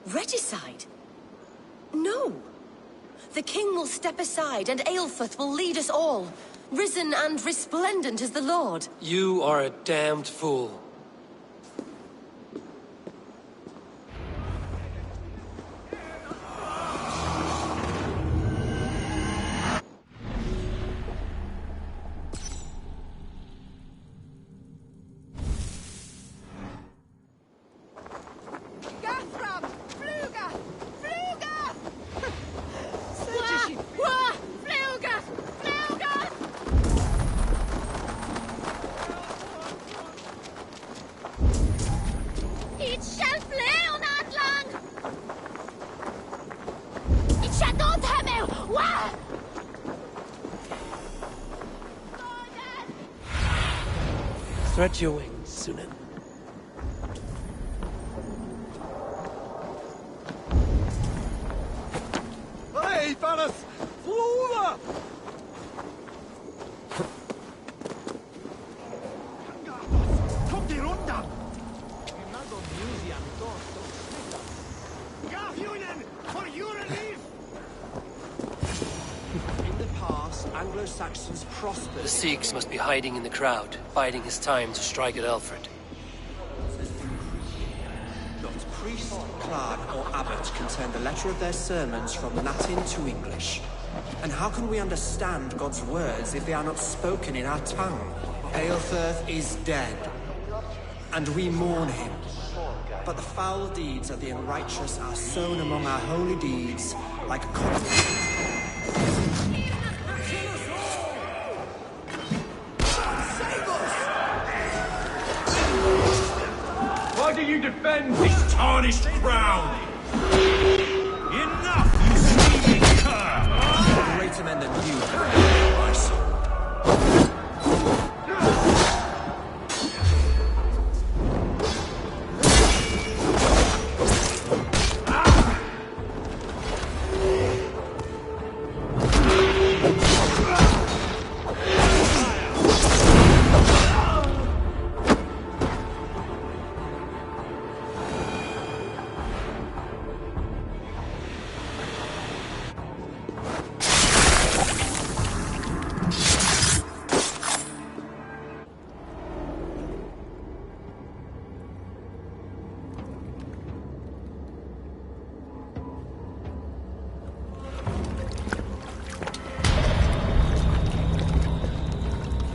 Regicide? No. The king will step aside and Aelfirth will lead us all. Risen and resplendent as the Lord. You are a damned fool. Stretch your wings, Sunan. Hey, Vanas! Flora! Kom dir undan! For your relief! In the past, Anglo-Saxons prospered. The Sikhs must be hiding in the crowd, biding his time to strike at Alfred. Not priest, clerk, or abbot can turn the letter of their sermons from Latin to English. And how can we understand God's words if they are not spoken in our tongue? Aelfirth is dead, and we mourn him. But the foul deeds of the unrighteous are sown among our holy deeds like cotton. Why do you defend this tarnished crown? Enough, you sleeping better men than you have my sword.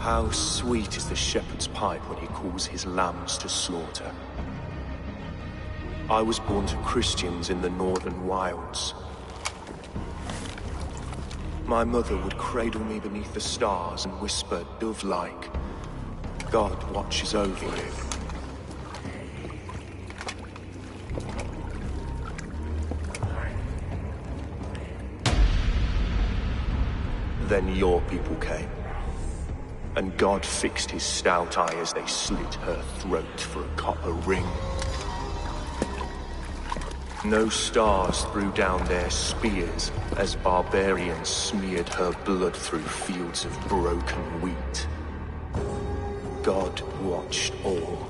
How sweet is the shepherd's pipe when he calls his lambs to slaughter. I was born to Christians in the northern wilds. My mother would cradle me beneath the stars and whisper, dove-like, God watches over you. Then your people came. And God fixed his stout eye as they slit her throat for a copper ring. No stars threw down their spears as barbarians smeared her blood through fields of broken wheat. God watched all,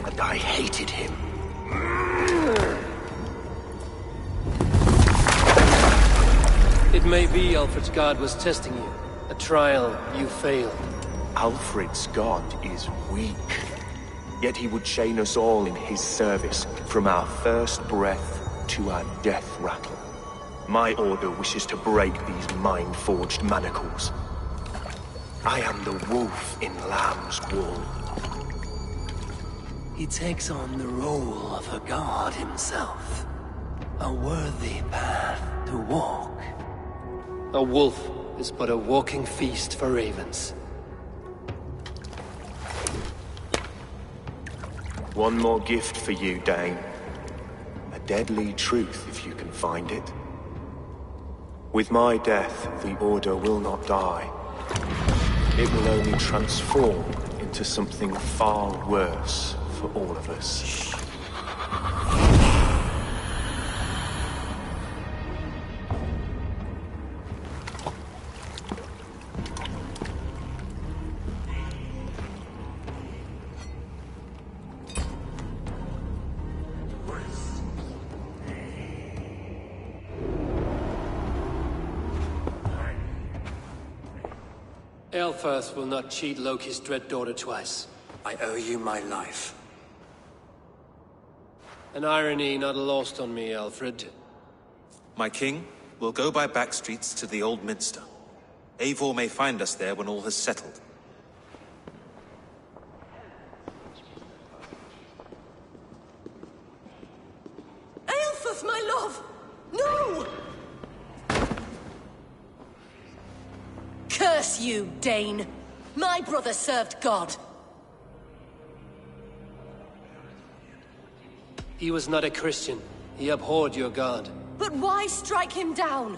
and I hated him. It may be Alfred's God was testing you. A trial you failed. Alfred's God is weak. Yet he would chain us all in his service, from our first breath to our death rattle. My order wishes to break these mind-forged manacles. I am the wolf in lamb's wool. He takes on the role of a god himself. A worthy path to walk. A wolf is but a walking feast for ravens. One more gift for you, Dane. A deadly truth, if you can find it. With my death, the Order will not die. It will only transform into something far worse for all of us. Aelfirth will not cheat Loki's dread daughter twice. I owe you my life. An irony not lost on me, Alfred. My king, we'll go by back streets to the Old Minster. Eivor may find us there when all has settled. Aelfirth, my love! No! Curse you, Dane! My brother served God. He was not a Christian. He abhorred your god. But why strike him down?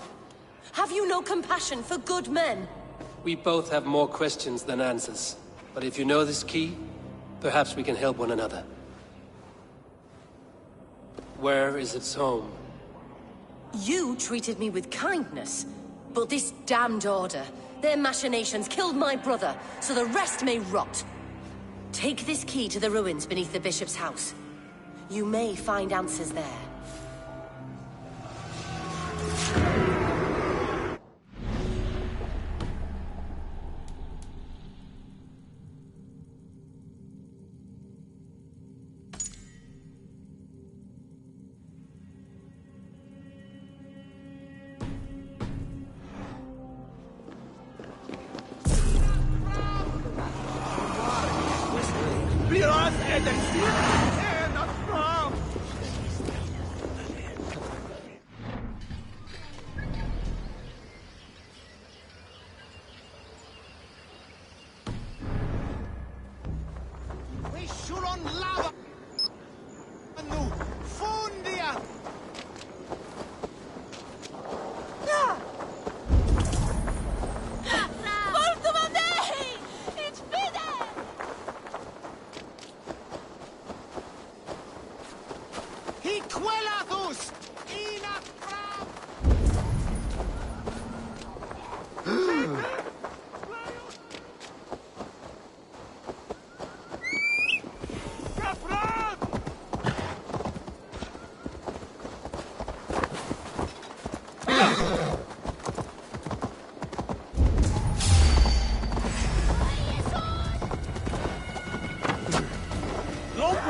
Have you no compassion for good men? We both have more questions than answers. But if you know this key, perhaps we can help one another. Where is its home? You treated me with kindness, but this damned Order, their machinations killed my brother, so the rest may rot. Take this key to the ruins beneath the Bishop's house. You may find answers there.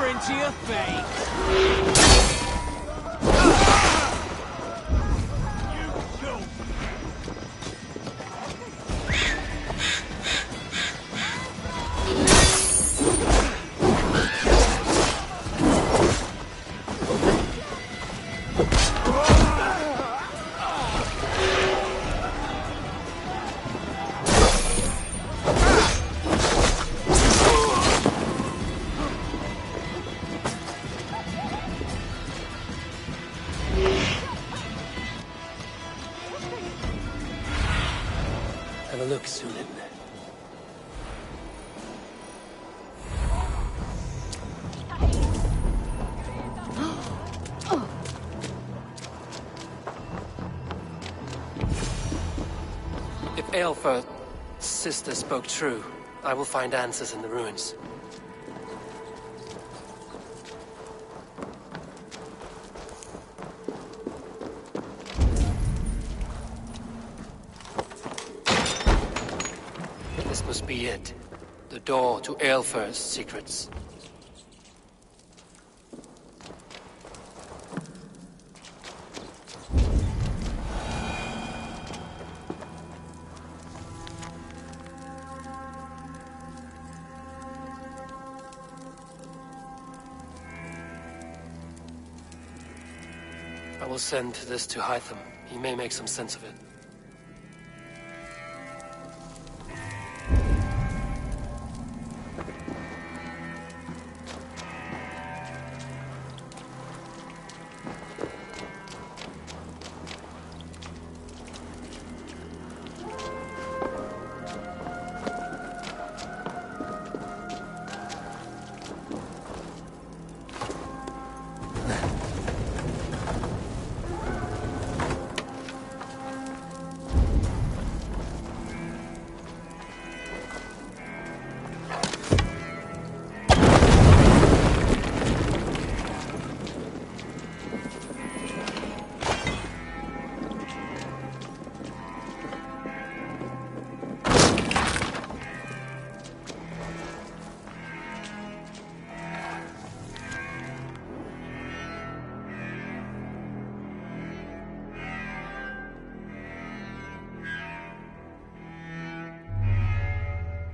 suffering to your fate! Have a look, Sulin. If Aelfir's sister spoke true, I will find answers in the ruins. This must be it. The door to Aelfir's secrets. I will send this to Hytham. He may make some sense of it.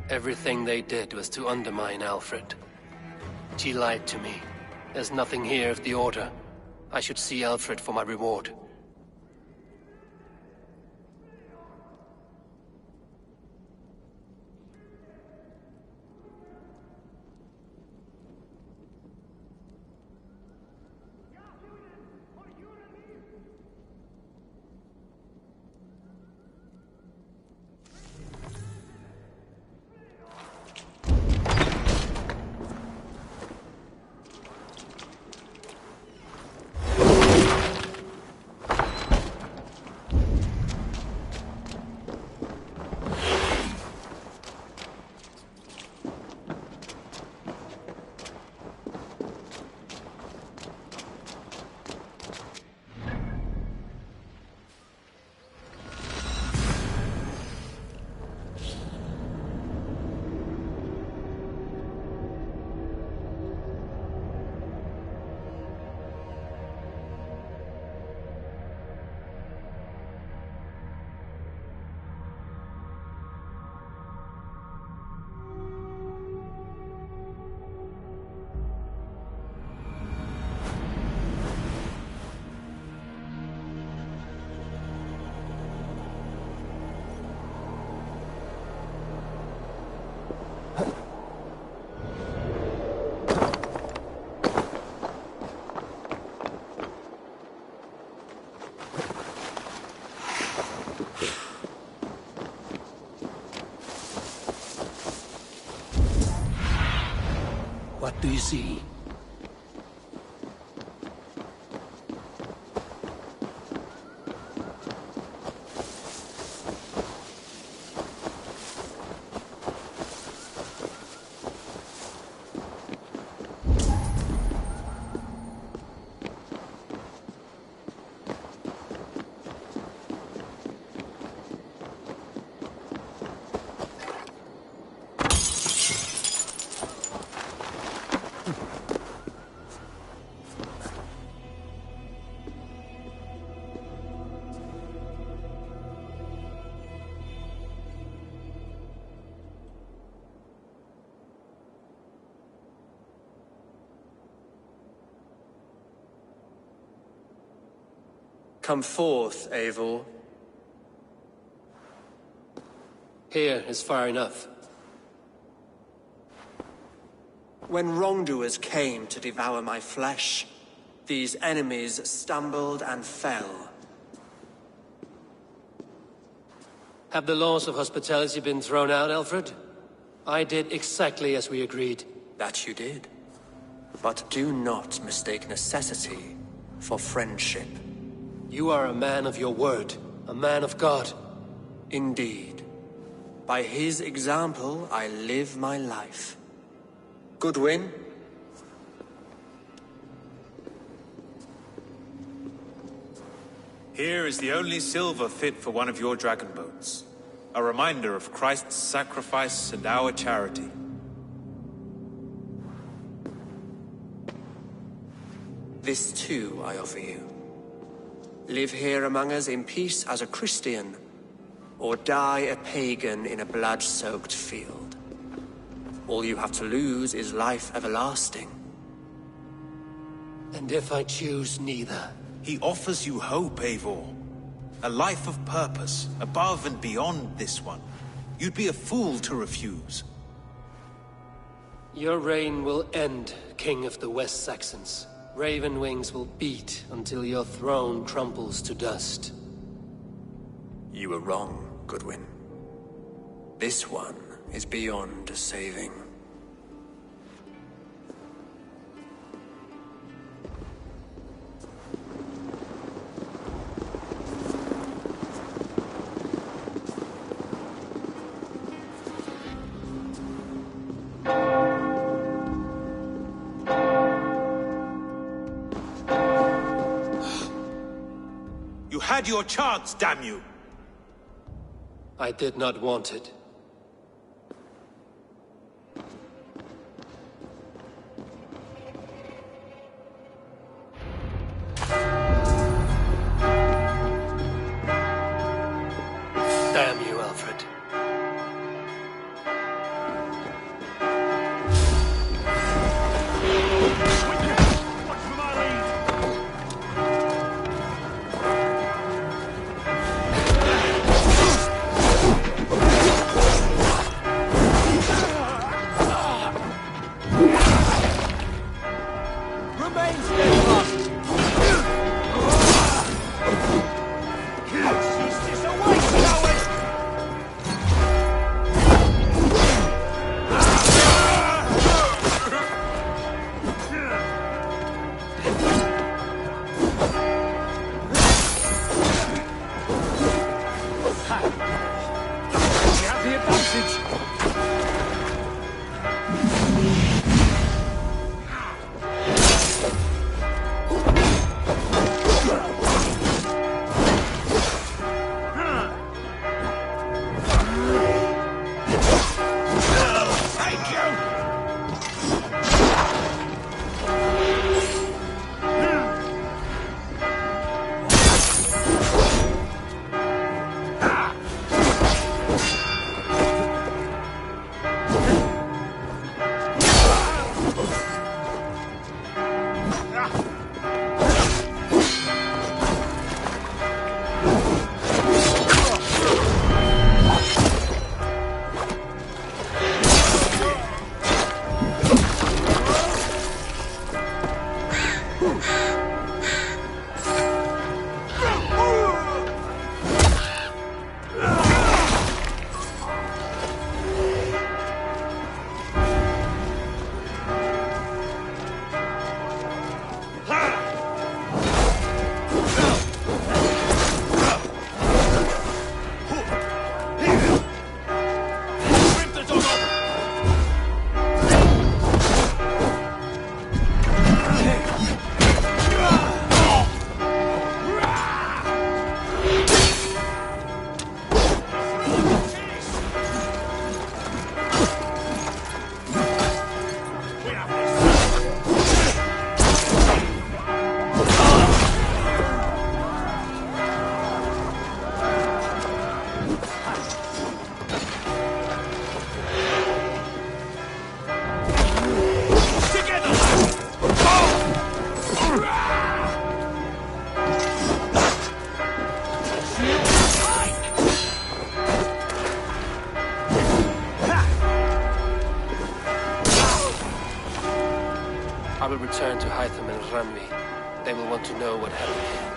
Everything they did was to undermine Alfred. She lied to me. There's nothing here of the Order. I should see Alfred for my reward. What do you see? Come forth, Eivor. Here is far enough. When wrongdoers came to devour my flesh, these enemies stumbled and fell. Have the laws of hospitality been thrown out, Alfred? I did exactly as we agreed. That you did. But do not mistake necessity for friendship. You are a man of your word, a man of God. Indeed. By his example, I live my life. Goodwin? Here is the only silver fit for one of your dragon boats. A reminder of Christ's sacrifice and our charity. This too I offer you. Live here among us in peace as a Christian, or die a pagan in a blood-soaked field. All you have to lose is life everlasting. And if I choose neither? He offers you hope, Eivor. A life of purpose, above and beyond this one. You'd be a fool to refuse. Your reign will end, King of the West Saxons. Raven wings will beat until your throne crumbles to dust. You were wrong, Goodwin. This one is beyond saving. You had your chance, damn you! I did not want it. Damn you, Alfred. I will return to Hytham and Randvi. They will want to know what happened here.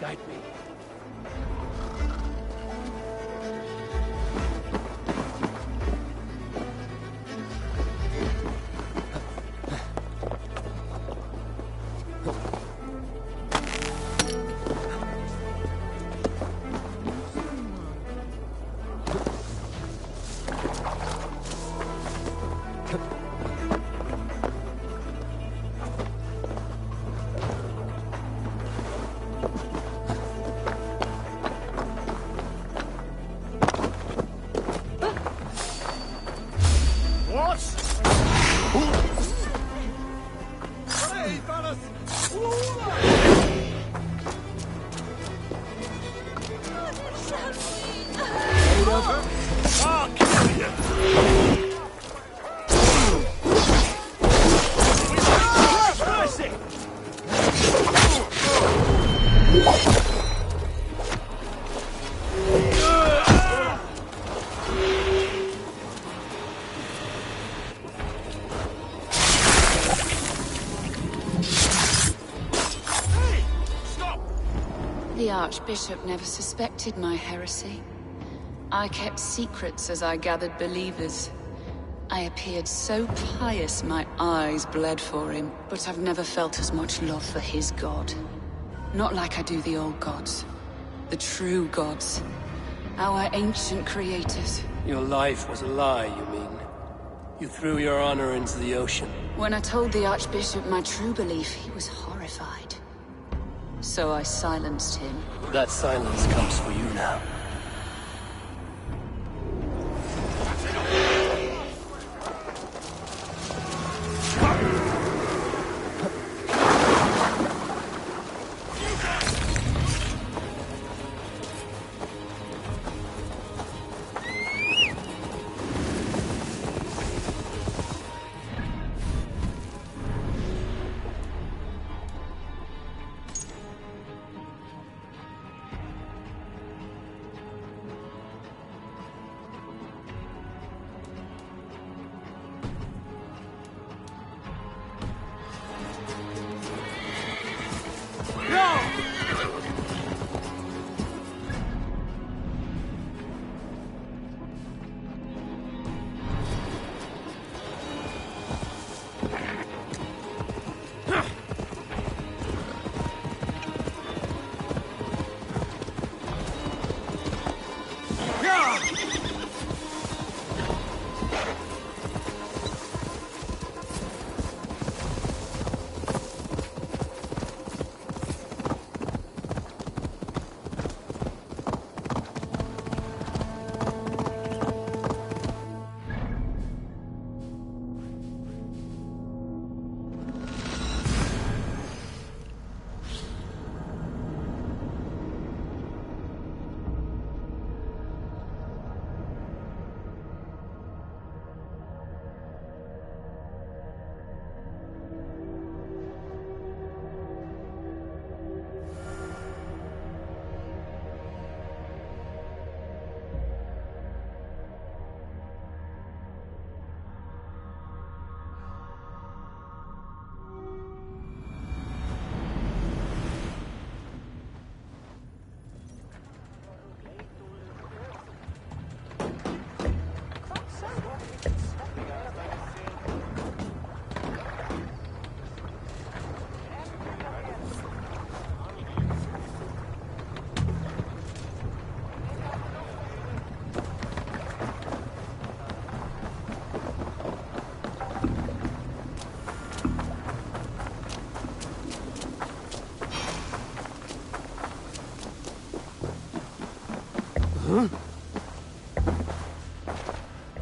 guide me. The Archbishop never suspected my heresy. I kept secrets as I gathered believers. I appeared so pious my eyes bled for him, but I've never felt as much love for his god. Not like I do the old gods. The true gods. Our ancient creators. Your life was a lie, you mean? You threw your honor into the ocean. When I told the Archbishop my true belief, he was horrified. So I silenced him. That silence comes for you now.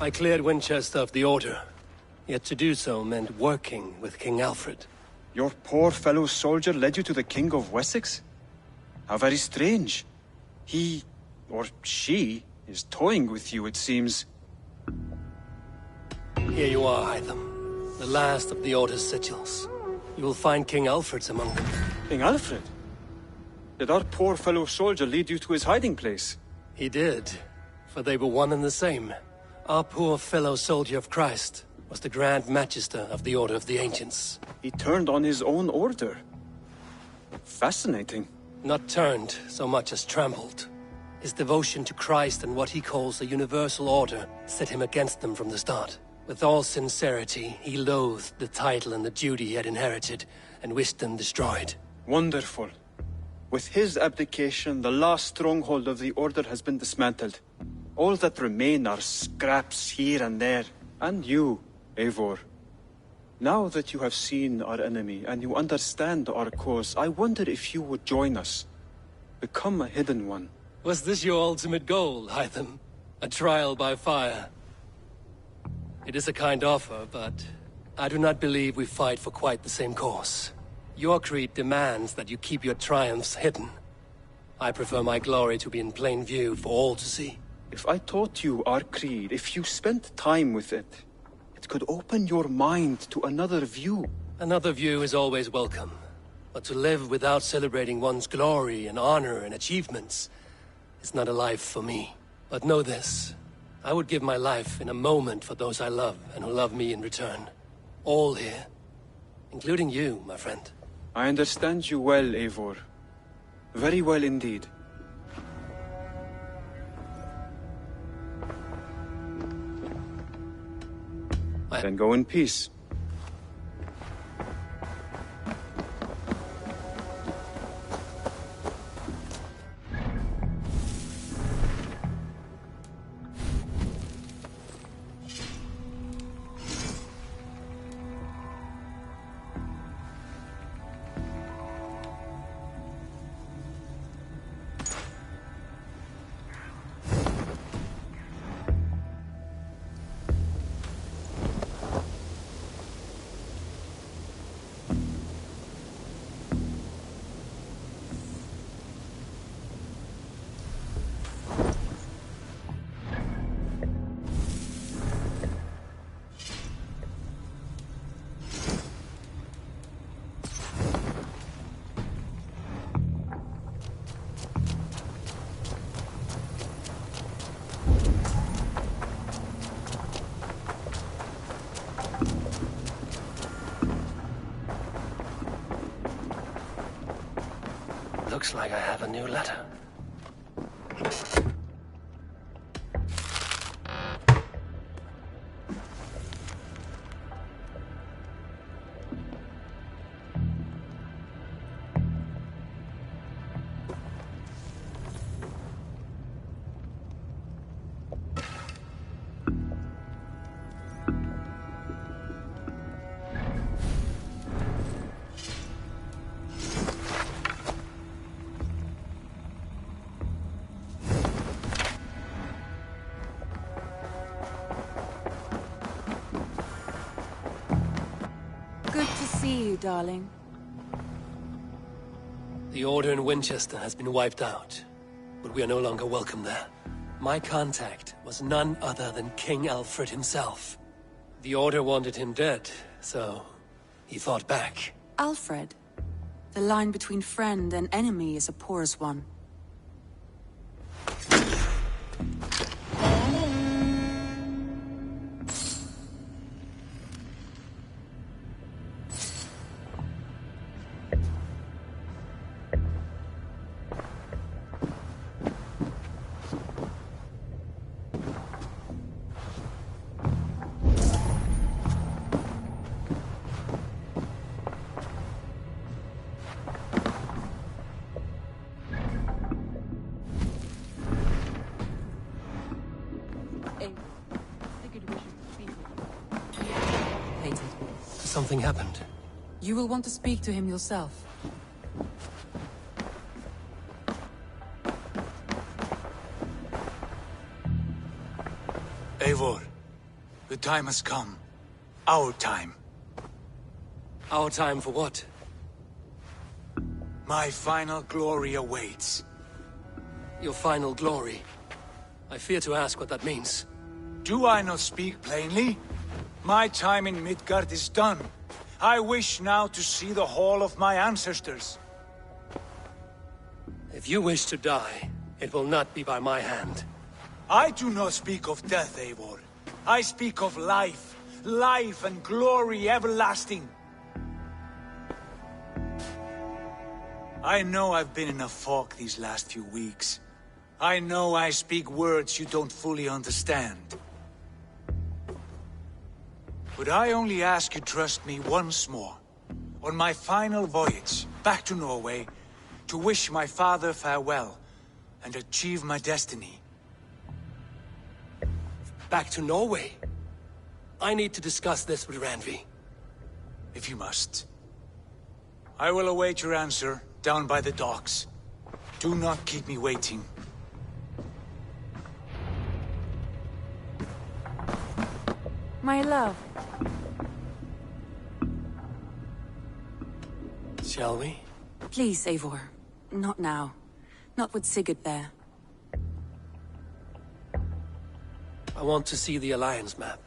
I cleared Winchester of the Order. Yet to do so meant working with King Alfred. Your poor fellow soldier led you to the King of Wessex? How very strange. He, or she, is toying with you, it seems. Here you are, Hytham. The last of the Order's sigils. You will find King Alfred's among them. King Alfred? Did our poor fellow soldier lead you to his hiding place? He did, for they were one and the same. Our poor fellow soldier of Christ was the Grand Magister of the Order of the Ancients. He turned on his own order. Fascinating. Not turned so much as trampled. His devotion to Christ and what he calls the universal order set him against them from the start. With all sincerity, he loathed the title and the duty he had inherited, and wished them destroyed. Wonderful. With his abdication, the last stronghold of the Order has been dismantled. All that remain are scraps here and there. And you, Eivor. Now that you have seen our enemy, and you understand our cause, I wonder if you would join us. Become a Hidden One. Was this your ultimate goal, Hytham? A trial by fire? It is a kind offer, but I do not believe we fight for quite the same cause. Your creed demands that you keep your triumphs hidden. I prefer my glory to be in plain view for all to see. If I taught you our creed, if you spent time with it, it could open your mind to another view. Another view is always welcome. But to live without celebrating one's glory and honor and achievements is not a life for me. But know this. I would give my life in a moment for those I love and who love me in return. All here. Including you, my friend. I understand you well, Eivor. Very well indeed. Then go in peace. Looks like I have a new letter. See you, darling. The Order in Winchester has been wiped out, but we are no longer welcome there. My contact was none other than King Alfred himself. The Order wanted him dead, so he fought back. Alfred? The line between friend and enemy is a porous one. Something happened. You will want to speak to him yourself. Eivor, the time has come. Our time. Our time for what? My final glory awaits. Your final glory? I fear to ask what that means. Do I not speak plainly? My time in Midgard is done. I wish now to see the hall of my ancestors. If you wish to die, it will not be by my hand. I do not speak of death, Eivor. I speak of life. Life and glory everlasting. I know I've been in a fog these last few weeks. I know I speak words you don't fully understand. But I only ask you trust me once more. On my final voyage back to Norway, to wish my father farewell and achieve my destiny. Back to Norway? I need to discuss this with Randvi. If you must. I will await your answer down by the docks. Do not keep me waiting. My love. Shall we? Please, Eivor. Not now. Not with Sigurd there. I want to see the Alliance map.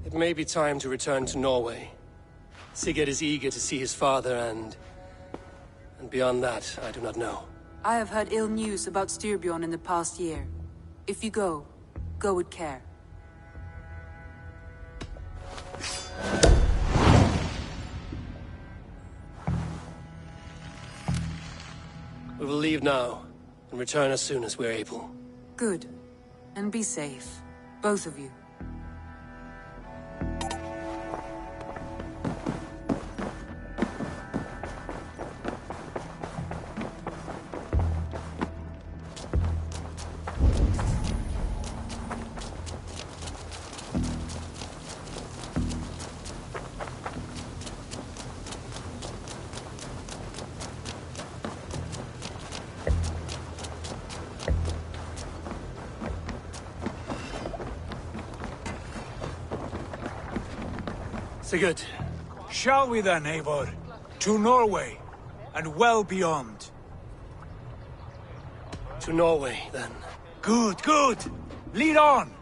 It may be time to return to Norway. Sigurd is eager to see his father and beyond that, I do not know. I have heard ill news about Styrbjorn in the past year. If you go with care. We will leave now, and return as soon as we're able. Good. And be safe. Both of you. Sigurd. Shall we then, Eivor? To Norway, and well beyond. To Norway, then. Good, good! Lead on!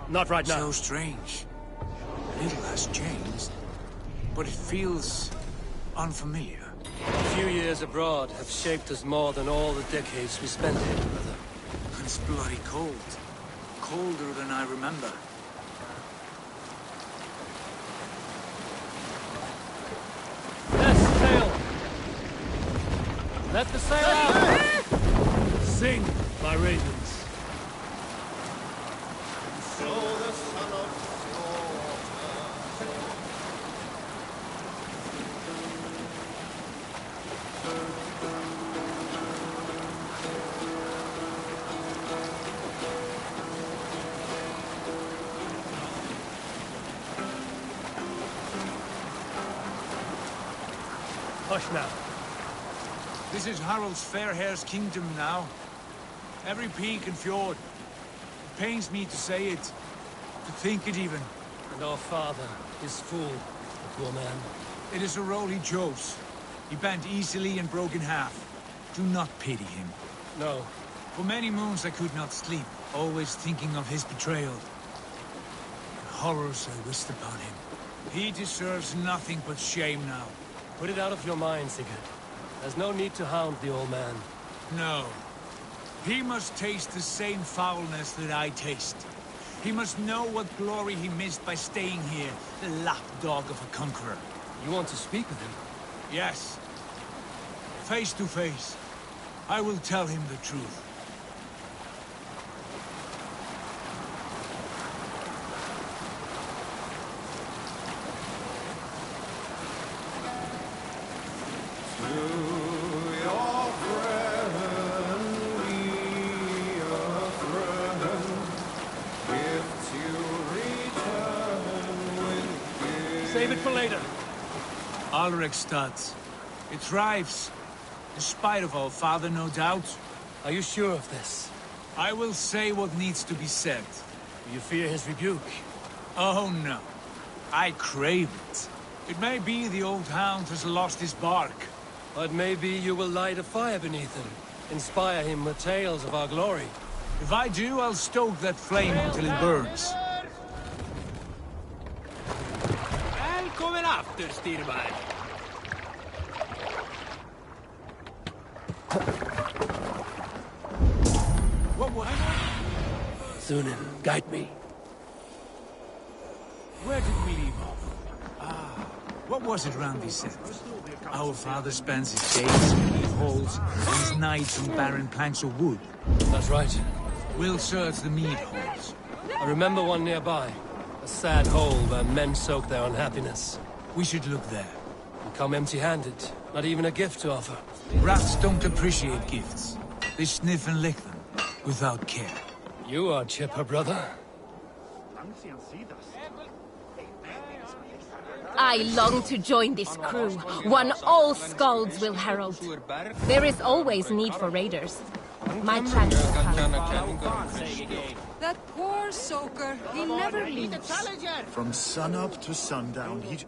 Not right now. So strange. Little has changed, but it feels unfamiliar. A few years abroad have shaped us more than all the decades we spent here together. And it's bloody cold. Colder than I remember. Yes, sail! Let the sail out! Sing, my ravens. Hush now. This is Harald's Fairhair's kingdom now. Every peak and fjord. It pains me to say it, to think it even. And our father is full, the poor man. It is a role he chose. He bent easily and broke in half. Do not pity him. No. For many moons I could not sleep, always thinking of his betrayal. The horrors I wished upon him. He deserves nothing but shame now. Put it out of your mind, Sigurd. There's no need to hound the old man. No. He must taste the same foulness that I taste. He must know what glory he missed by staying here, the lapdog of a conqueror. You want to speak with him? Yes. Face to face. I will tell him the truth. Save it for later. Alrekstad. It thrives. In spite of our father, no doubt. Are you sure of this? I will say what needs to be said. Do you fear his rebuke? Oh, no. I crave it. It may be the old hound has lost his bark. But maybe you will light a fire beneath him. Inspire him with tales of our glory. If I do, I'll stoke that flame until it burns. Välkommen after, Styrman. What was Sunan, guide me. Where did we leave off? What was it Randvi said? Our father spends his days in mead halls, and his nights on barren planks of wood. That's right. We'll search the mead halls. I remember one nearby. A sad hole where men soak their unhappiness. We should look there. And come empty-handed. Not even a gift to offer. Rats don't appreciate gifts. They sniff and lick them, without care. You are chipper, brother. I long to join this crew, one all Skalds will herald. There is always need for raiders. My chance will come. That poor soaker, he never leaves. From sunup to sundown, he...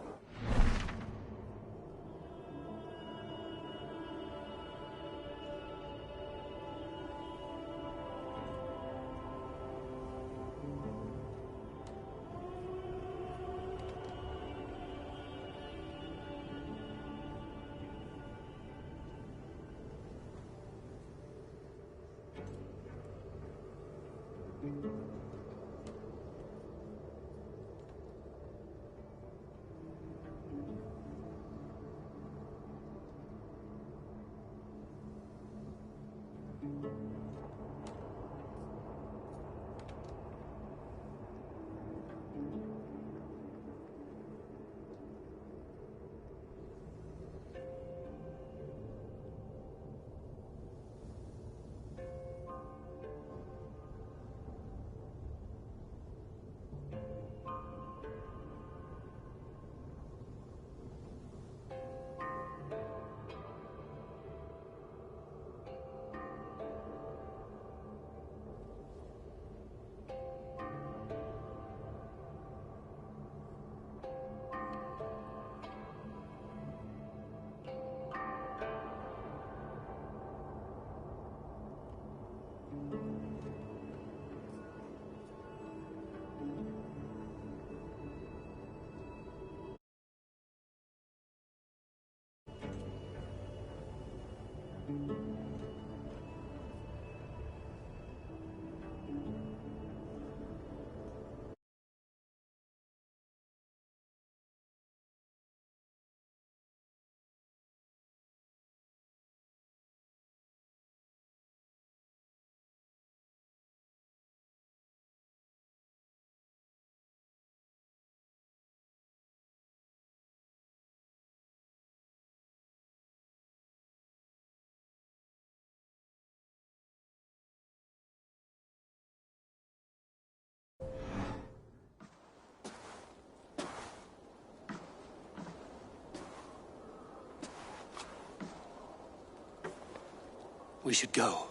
We should go.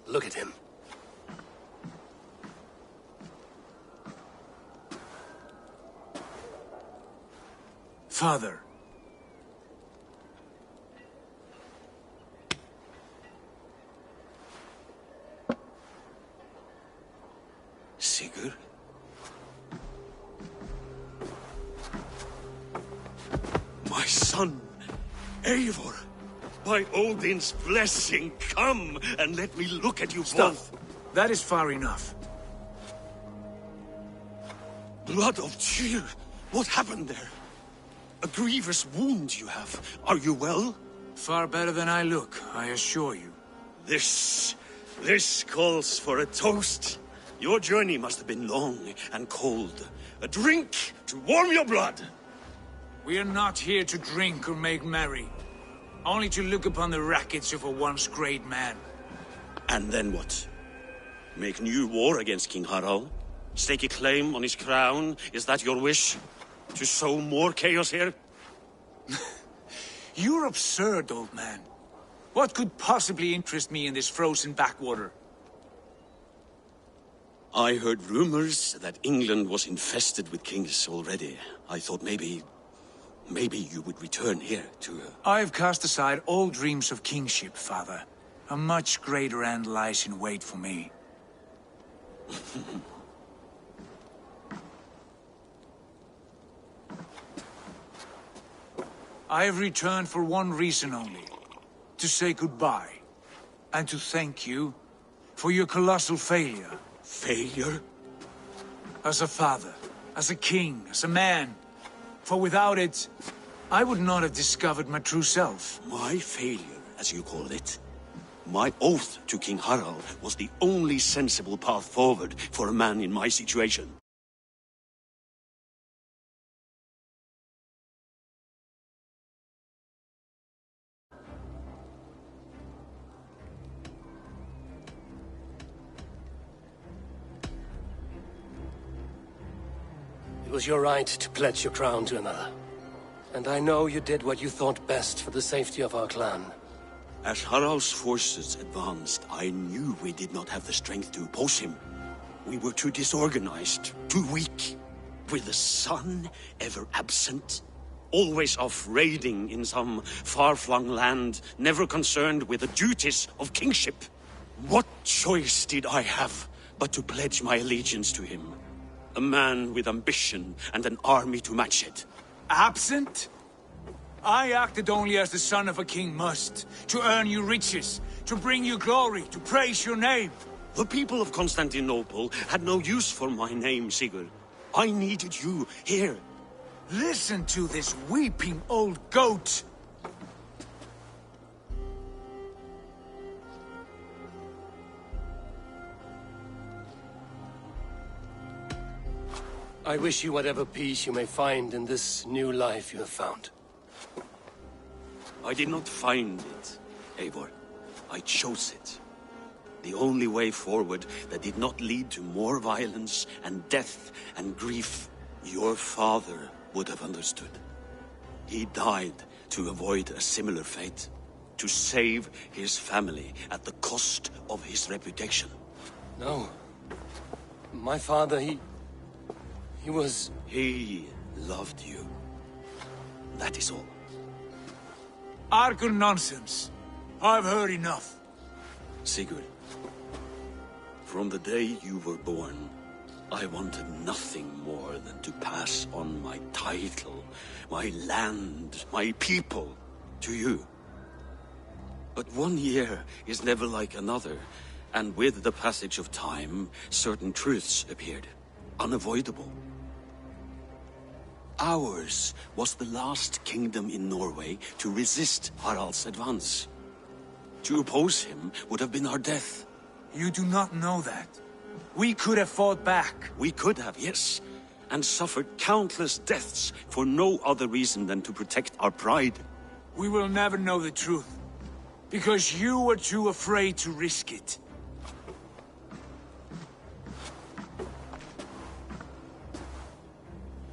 Look at him. Father. Sigurd? My son, Eivor! By Odin's blessing, come and let me look at you both. That is far enough. Blood of Tyr! What happened there? A grievous wound you have. Are you well? Far better than I look, I assure you. This calls for a toast. Your journey must have been long and cold. A drink to warm your blood. We are not here to drink or make merry. Only to look upon the wreckage of a once great man. And then what? Make new war against King Harald? Stake a claim on his crown? Is that your wish? To sow more chaos here? You're absurd, old man. What could possibly interest me in this frozen backwater? I heard rumors that England was infested with kings already. I thought maybe you would return here to... I've cast aside all dreams of kingship, Father. A much greater end lies in wait for me. I have returned for one reason only. To say goodbye. And to thank you for your colossal failure. Failure? As a father, as a king, as a man. For without it, I would not have discovered my true self. My failure, as you call it? My oath to King Harald was the only sensible path forward for a man in my situation. It was your right to pledge your crown to another. And I know you did what you thought best for the safety of our clan. As Harald's forces advanced, I knew we did not have the strength to oppose him. We were too disorganized, too weak. With the sun ever absent, always off raiding in some far-flung land, never concerned with the duties of kingship. What choice did I have but to pledge my allegiance to him? A man with ambition and an army to match it. Absent? I acted only as the son of a king must, to earn you riches, to bring you glory, to praise your name. The people of Constantinople had no use for my name, Sigurd. I needed you here. Listen to this weeping old goat. I wish you whatever peace you may find in this new life you have found. I did not find it, Eivor. I chose it. The only way forward that did not lead to more violence and death and grief. Your father would have understood. He died to avoid a similar fate. To save his family at the cost of his reputation. No. My father, he was... He loved you. That is all. Argon nonsense. I've heard enough. Sigurd, from the day you were born, I wanted nothing more than to pass on my title, my land, my people, to you. But 1 year is never like another, and with the passage of time, certain truths appeared, unavoidable. Ours was the last kingdom in Norway to resist Harald's advance. To oppose him would have been our death. You do not know that. We could have fought back. We could have, yes. And suffered countless deaths for no other reason than to protect our pride. We will never know the truth. Because you were too afraid to risk it.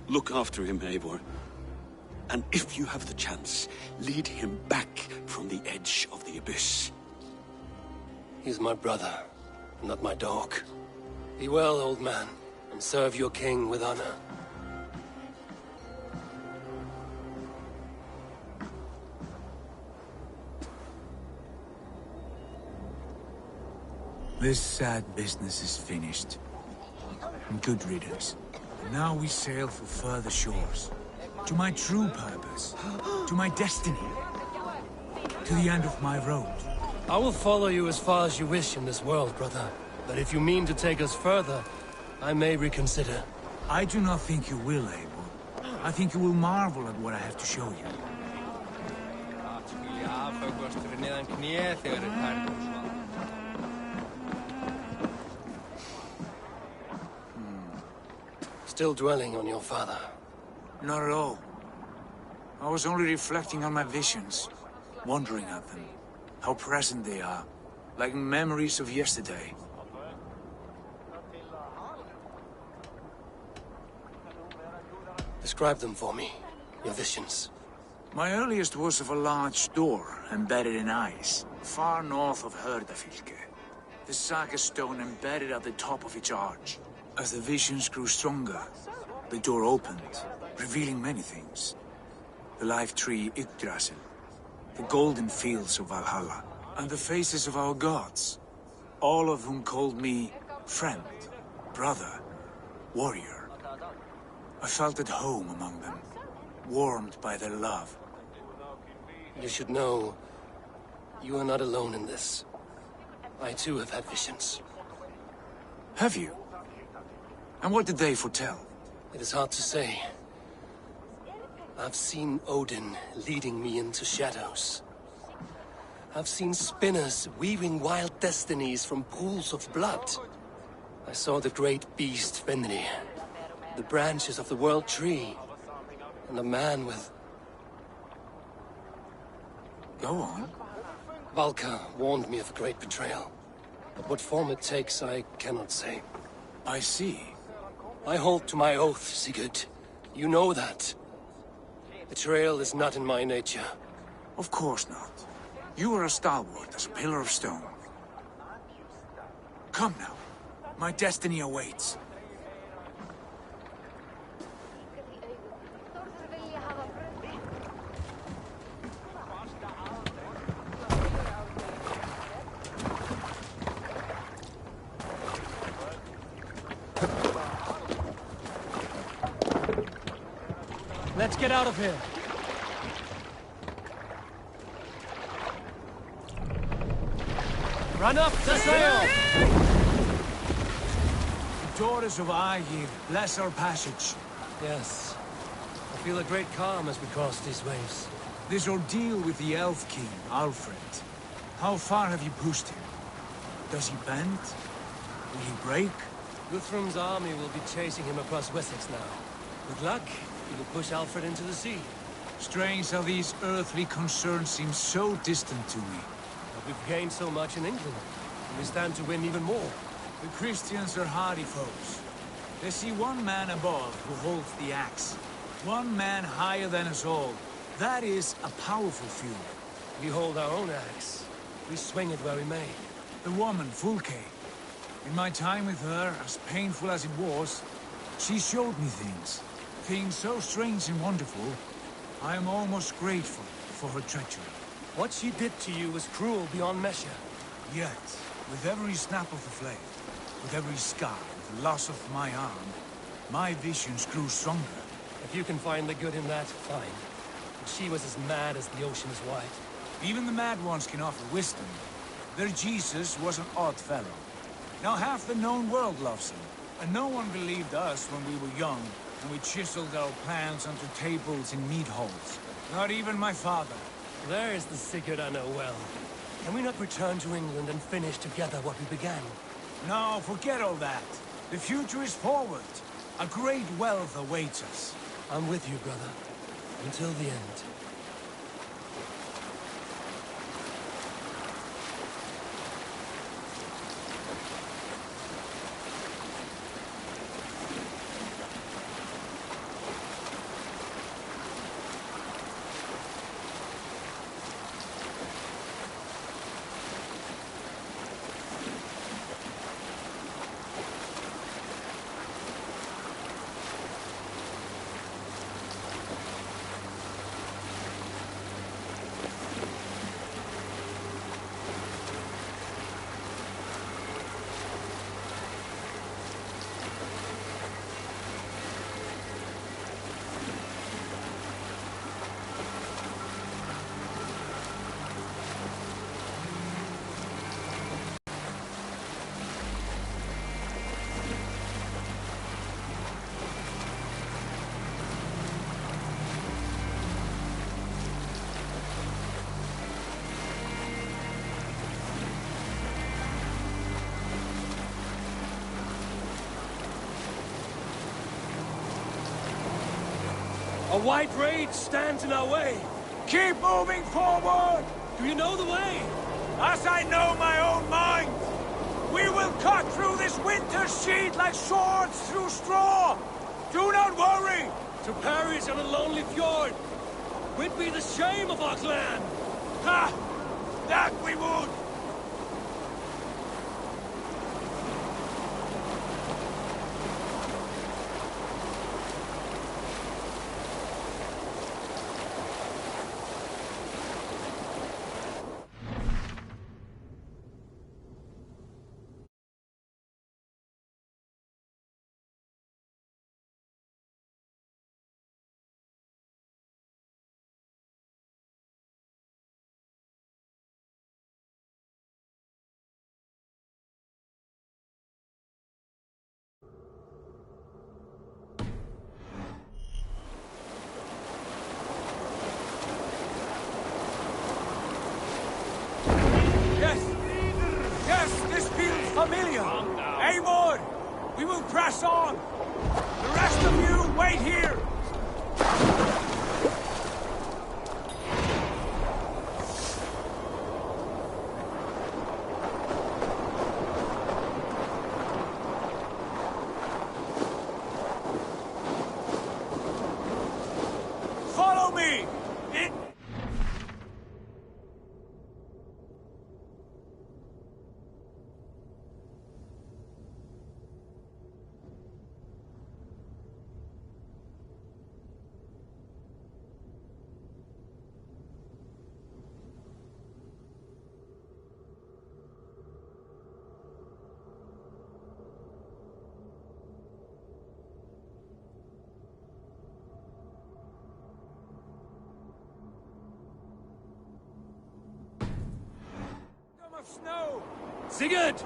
Look after him, Eivor. And if you have the chance, lead him back from the edge of the abyss. He's my brother, not my dog. Be well, old man, and serve your king with honor. This sad business is finished. Good riddance. Now we sail for further shores. To my true purpose. To my destiny. To the end of my road. I will follow you as far as you wish in this world, brother. But if you mean to take us further, I may reconsider. I do not think you will, Eivor. I think you will marvel at what I have to show you. Still dwelling on your father? Not at all. I was only reflecting on my visions, wondering at them. How present they are, like memories of yesterday. Describe them for me, your visions. My earliest was of a large door embedded in ice, far north of Herdafylke. The saga stone embedded at the top of its arch. As the visions grew stronger, the door opened, revealing many things. The life tree Yggdrasil, the golden fields of Valhalla, and the faces of our gods, all of whom called me friend, brother, warrior. I felt at home among them, warmed by their love. You should know, you are not alone in this. I too have had visions. Have you? And what did they foretell? It is hard to say. I've seen Odin leading me into shadows. I've seen spinners weaving wild destinies from pools of blood. I saw the great beast Fenrir, the branches of the World Tree, and a man with... Go on. Valka warned me of a great betrayal. But what form it takes, I cannot say. I see. I hold to my oath, Sigurd. You know that. Betrayal is not in my nature. Of course not. You are as stalwart as a pillar of stone. Come now. My destiny awaits. Let's get out of here. Run up the sail! The daughters of Aegir, bless our passage. Yes. I feel a great calm as we cross these waves. This ordeal with the Elf King, Alfred. How far have you pushed him? Does he bend? Will he break? Guthrum's army will be chasing him across Wessex now. With luck, he will push Alfred into the sea. Strange how these earthly concerns seem so distant to me. But we've gained so much in England, and we stand to win even more. The Christians are hardy foes. They see one man above who holds the axe. One man higher than us all. That is a powerful feud. We hold our own axe. We swing it where we may. The woman, Fulke. In my time with her, as painful as it was, she showed me things. Things so strange and wonderful, I am almost grateful for her treachery. What she did to you was cruel beyond measure. Yet, with every snap of the flame, with every scar, with the loss of my arm, my visions grew stronger. If you can find the good in that, fine. But she was as mad as the ocean is wide. Even the mad ones can offer wisdom. Their Jesus was an odd fellow. Now half the known world loves him, and no one believed us when we were young, and we chiseled our plans onto tables in mead halls. Not even my father. There is the Sigurd I know well. Can we not return to England and finish together what we began? No, forget all that. The future is forward. A great wealth awaits us. I'm with you, brother. Until the end. A white rage stands in our way. Keep moving forward! Do you know the way? As I know my own mind! We will cut through this winter's sheet like swords through straw! Do not worry! To perish on a lonely fjord! We'd be the shame of our clan! Ha! That we would! Familiar! Eivor! We will press on! The rest of you, wait here! Follow me! Of snow! Sigurd!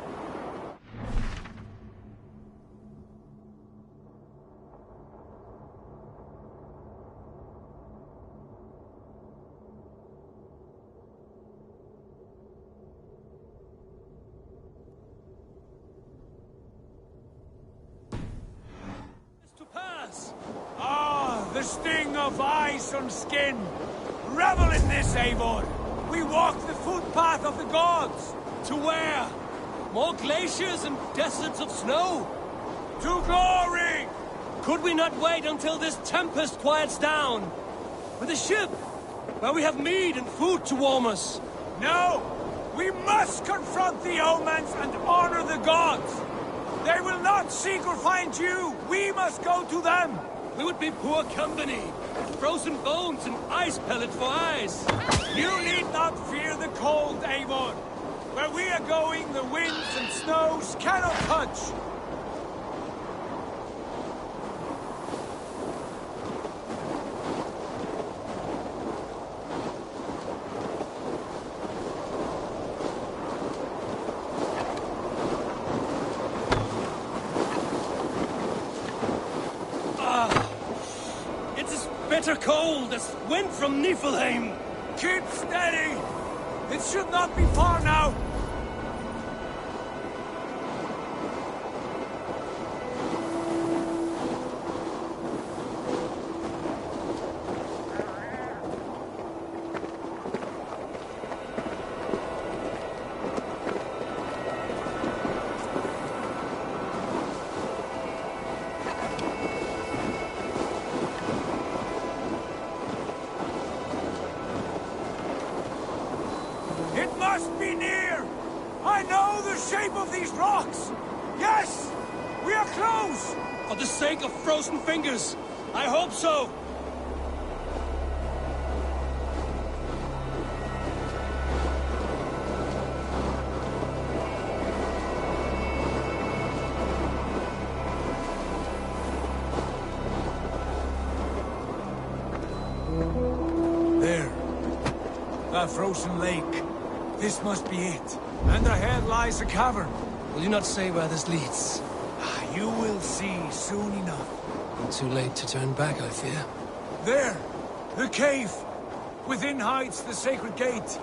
To pass! Ah, the sting of ice on skin! Revel in this, Eivor! We walk the footpath of the gods! To where? More glaciers and deserts of snow? To glory! Could we not wait until this tempest quiets down? With a ship, where we have mead and food to warm us? No! We must confront the omens and honor the gods! They will not seek or find you! We must go to them! We would be poor company. Frozen bones and ice pellet for eyes. You need not fear the cold, Eivor. Where we are going, the winds and snows cannot touch. Bitter cold as wind from Niflheim. Keep steady! It should not be far now! It must be near! I know the shape of these rocks! Yes! We are close! For the sake of frozen fingers, I hope so! There. A frozen lake. This must be it. And ahead lies a cavern. Will you not say where this leads? You will see soon enough. Too late to turn back, I fear. There! The cave! Within hides the sacred gate.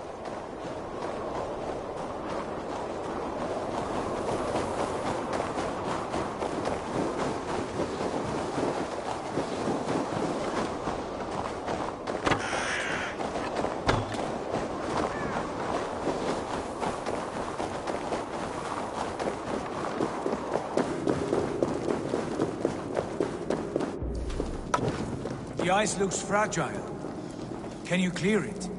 The ice looks fragile. Can you clear it?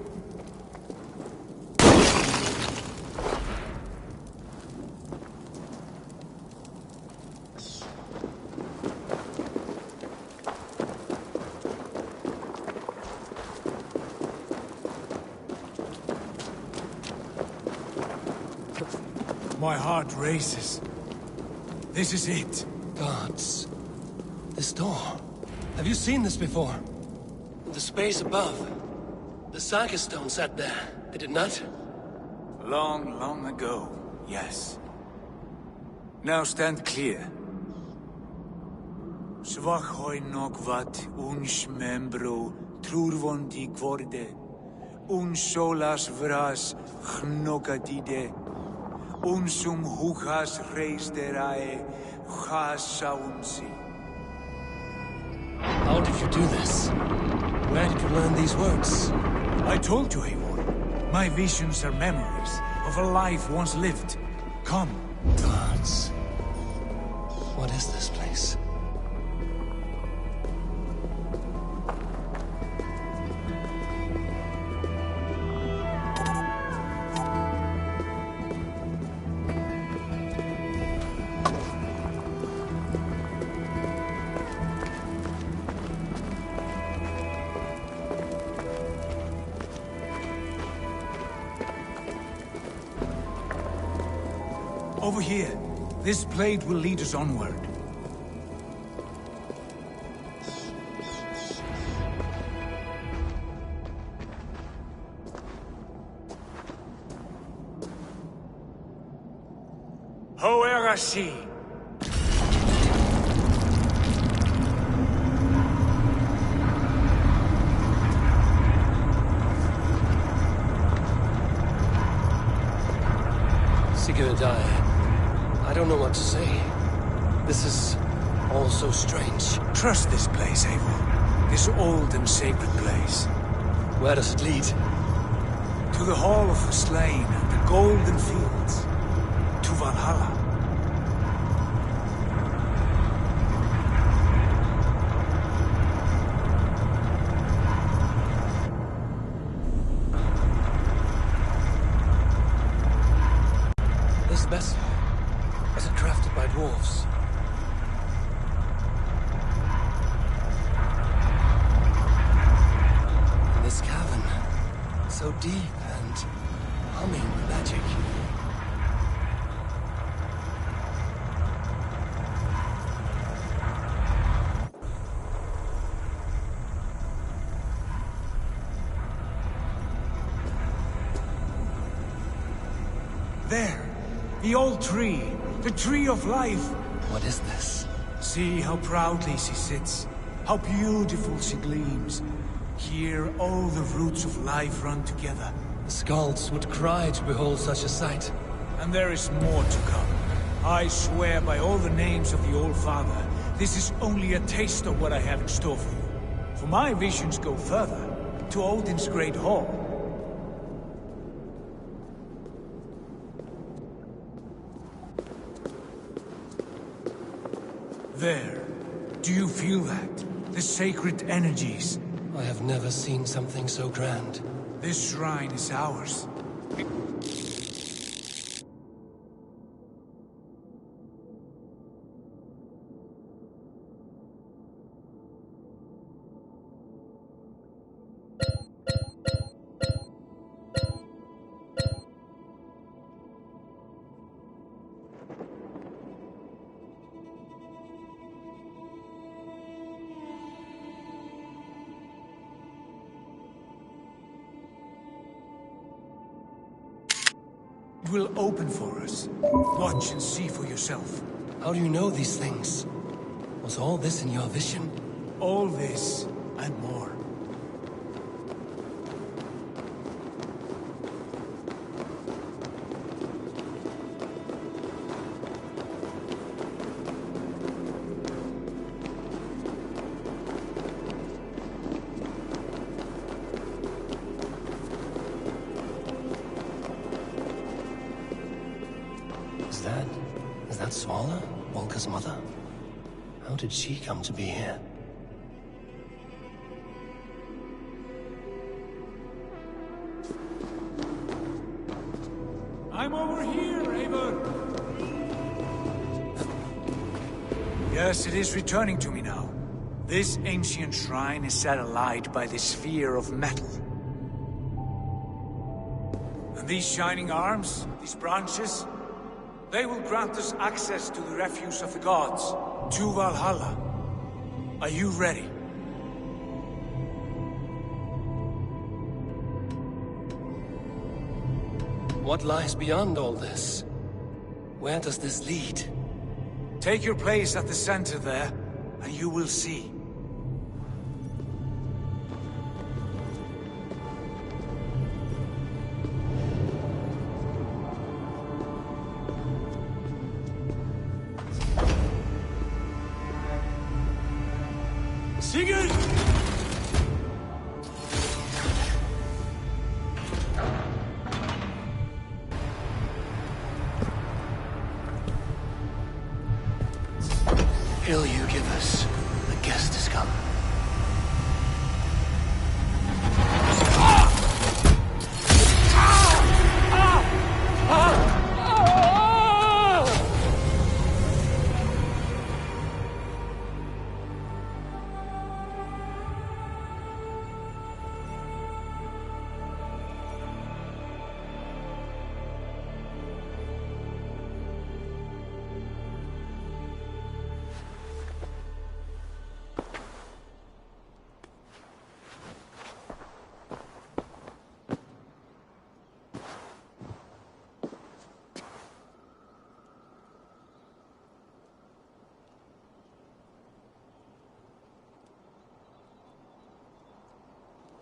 My heart races. This is it. Gods. This door. Have you seen this before? The space above. The Saga Stone sat there, did it not? Long, long ago, yes. Now stand clear. Svachoi nokvat uns membro trurvondi kvorde. Un solas vras gnokadide. Unsum huchas reisderae chasaunsi. How did you do this? Where did you learn these words? I told you, Eivor. My visions are memories of a life once lived. Come. Gods. What is this place? Over here. This blade will lead us onward. Hoerasi! Sigurd, I don't know what to say. This is all so strange. Trust this place, Eivor. This old and sacred place. Where does it lead? To the Hall of the Slain and the Golden Fields. To Valhalla. This vessel, was it crafted by dwarves? In this cavern, so deep and humming with magic. There! The old tree! The tree of life! What is this? See how proudly she sits. How beautiful she gleams. Here all the roots of life run together. The Skalds would cry to behold such a sight. And there is more to come. I swear by all the names of the Old Father, this is only a taste of what I have in store for you. For my visions go further, to Odin's Great Hall. There. Do you feel that? The sacred energies. I have never seen something so grand. This shrine is ours. It will open for us. Watch and see for yourself. How do you know these things? Was all this in your vision? All this and more. Is that Svala, Volka's mother? How did she come to be here? Yes, it is returning to me now. This ancient shrine is set alight by the sphere of metal. And these shining arms, these branches, they will grant us access to the refuse of the gods, to Valhalla. Are you ready? What lies beyond all this? Where does this lead? Take your place at the center there, and you will see. Sigurd! Hill you give us. The guest has come.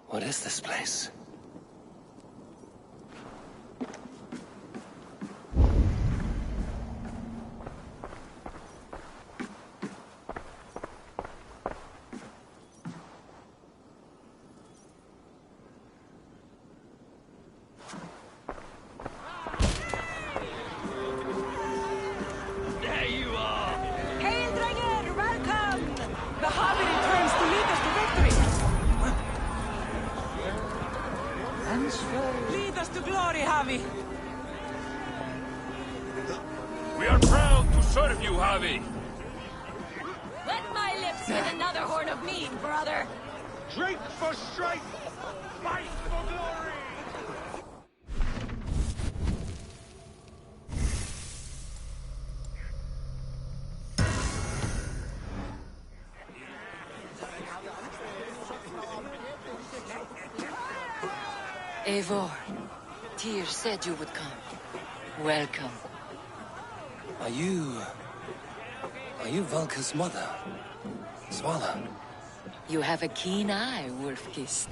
What is this place? There you are! Hail, Dranger! Welcome! The Harvey returns to lead us to victory! Lead us to glory, Javi! We are proud to serve you, Javi. Wet my lips with another horn of mead, brother! Drink for strength! Fight for glory! Eivor, Tyr said you would come. Welcome. Are you Valka's mother? Svala? You have a keen eye, Wolf-Kissed.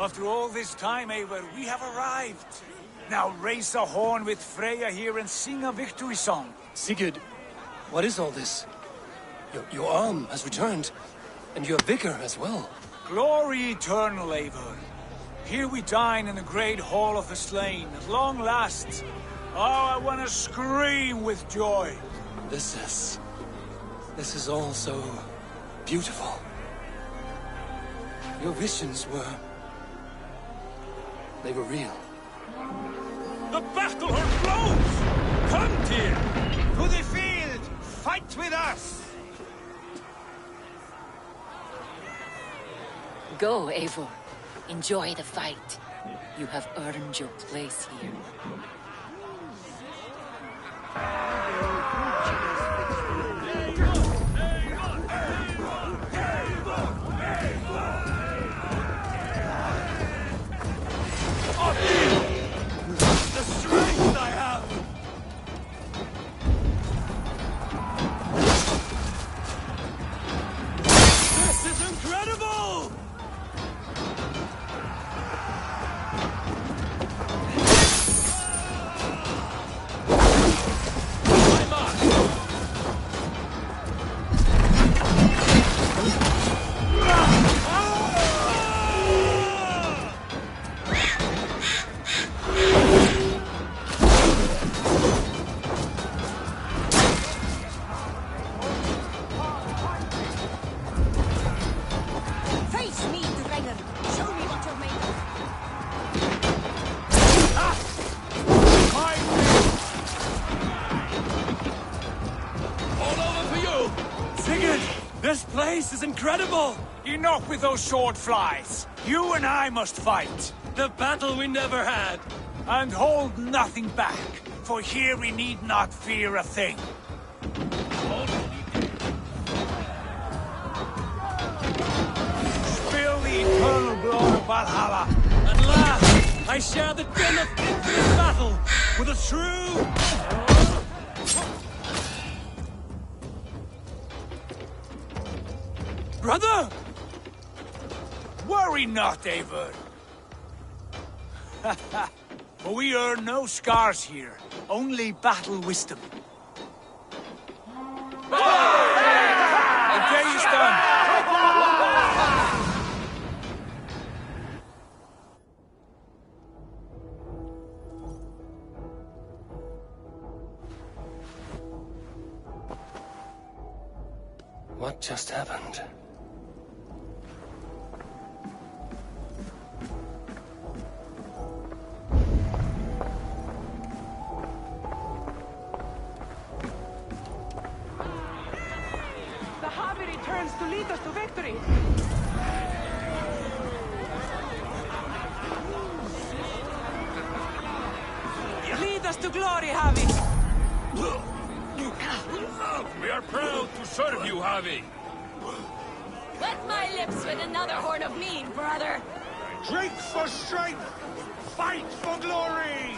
After all this time, Eivor, we have arrived. Now raise a horn with Freya here and sing a victory song. Sigurd, what is all this? Your arm has returned, and your vigor as well. Glory eternal, Eivor. Here we dine in the great hall of the slain, at long last. Oh, I want to scream with joy. This is all so beautiful. Your visions they were real. The battle horn blows! Come, Tyr! To the field! Fight with us! Go, Eivor. Enjoy the fight. You have earned your place here. The strength I have! This is incredible! Face me, Dragon! Show me what you're made of! All over for you! Sigurd, this place is incredible! Enough with those sword flies. You and I must fight. The battle we never had. And hold nothing back, for here we need not fear a thing. Spill the eternal blood of Valhalla. At last, I share the din of infinite battle with a true... Brother! Worry not, Eivor. For we earn no scars here, only battle wisdom. The day is done. What just happened? The Harvey returns to lead us to victory! Lead us to glory, Harvey! We are proud to serve you, Harvey. Wet my lips with another horn of mead, brother! Drink for strength! Fight for glory!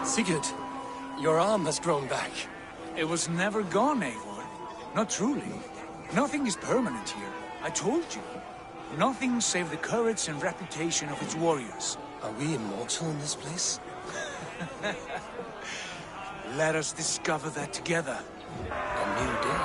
Sigurd, your arm has grown back. It was never gone, Eivor. Not truly. Nothing is permanent here. I told you. Nothing save the courage and reputation of its warriors. Are we immortal in this place? Let us discover that together. A new day.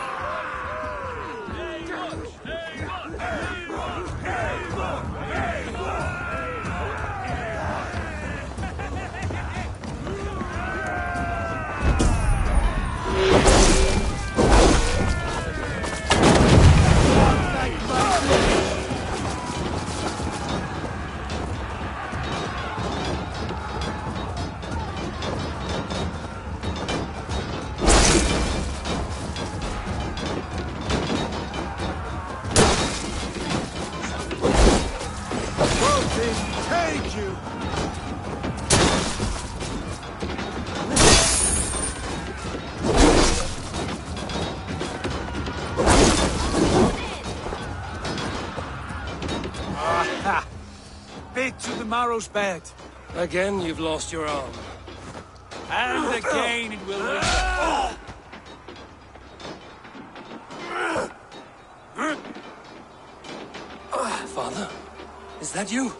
Take you! Aha! Bit to the marrow's bed. Again, you've lost your arm. And again it will live. Father? Is that you?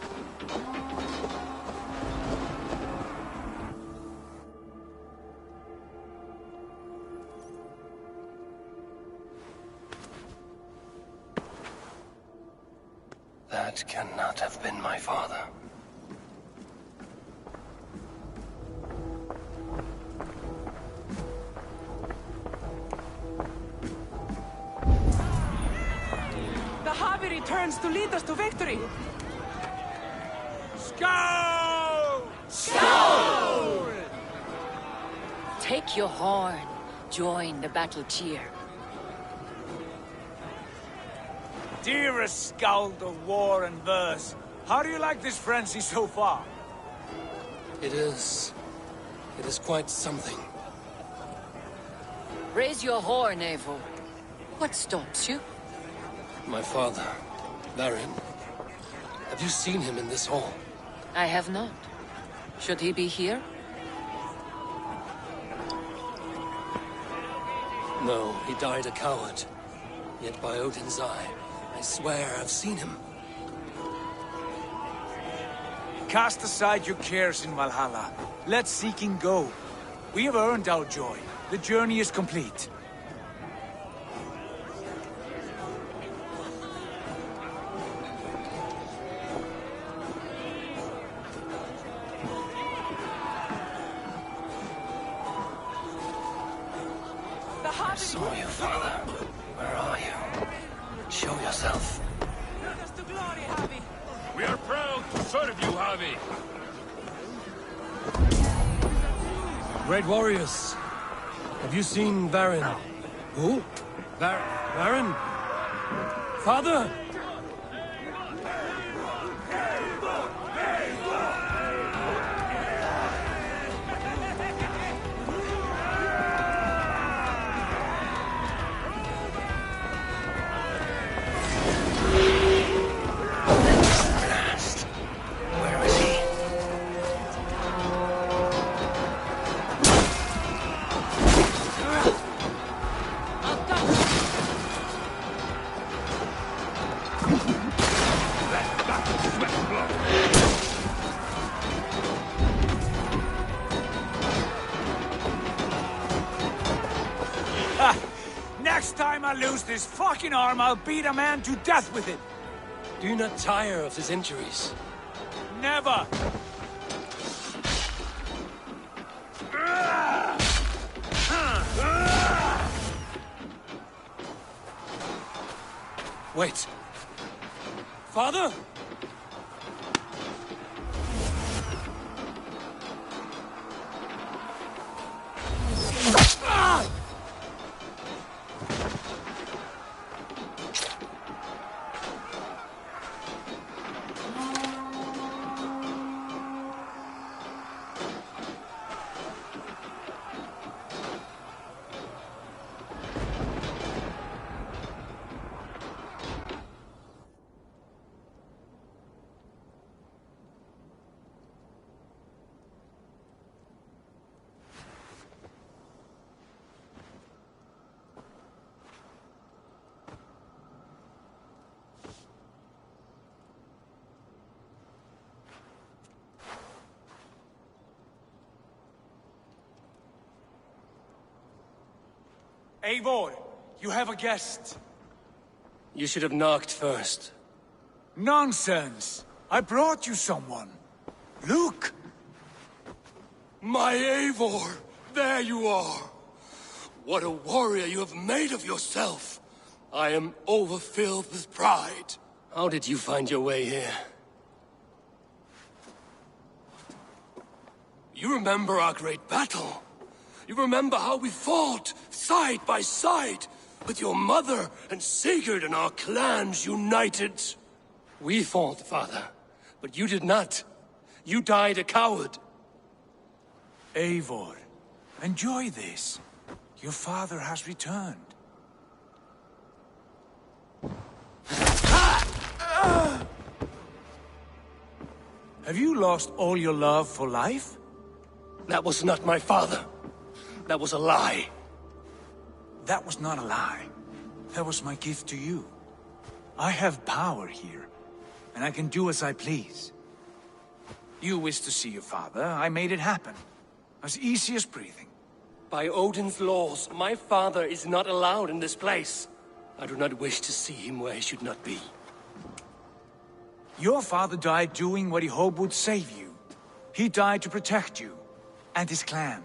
That cannot have been my father. The Harvey returns to lead us to victory! Skoll! Skoll! Take your horn. Join the battle cheer. Dearest skald of war and verse, how do you like this frenzy so far? It is quite something. Raise your horn, Eivor. What stops you? My father, Varin. Have you seen him in this hall? I have not. Should he be here? No, he died a coward. Yet by Odin's eye, I swear I've seen him. Cast aside your cares in Valhalla. Let seeking go. We have earned our joy. The journey is complete. I saw you, Father. Where are you? Show yourself. We are proud to serve you, Harvey. Great warriors. Have you seen Varin? Who? Varin? Father? Next time I lose this fucking arm, I'll beat a man to death with it. Do you not tire of his injuries? Never! Wait. Father? Eivor, you have a guest. You should have knocked first. Nonsense! I brought you someone. Look! My Eivor! There you are! What a warrior you have made of yourself! I am overfilled with pride. How did you find your way here? You remember our great battle? You remember how we fought, side by side, with your mother and Sigurd and our clans united? We fought, Father, but you did not. You died a coward. Eivor, enjoy this. Your father has returned. Have you lost all your love for life? That was not my father. That was a lie. That was not a lie. That was my gift to you. I have power here. and I can do as I please. You wished to see your father, I made it happen. As easy as breathing. By Odin's laws, my father is not allowed in this place. I do not wish to see him where he should not be. Your father died doing what he hoped would save you. He died to protect you, and his clan.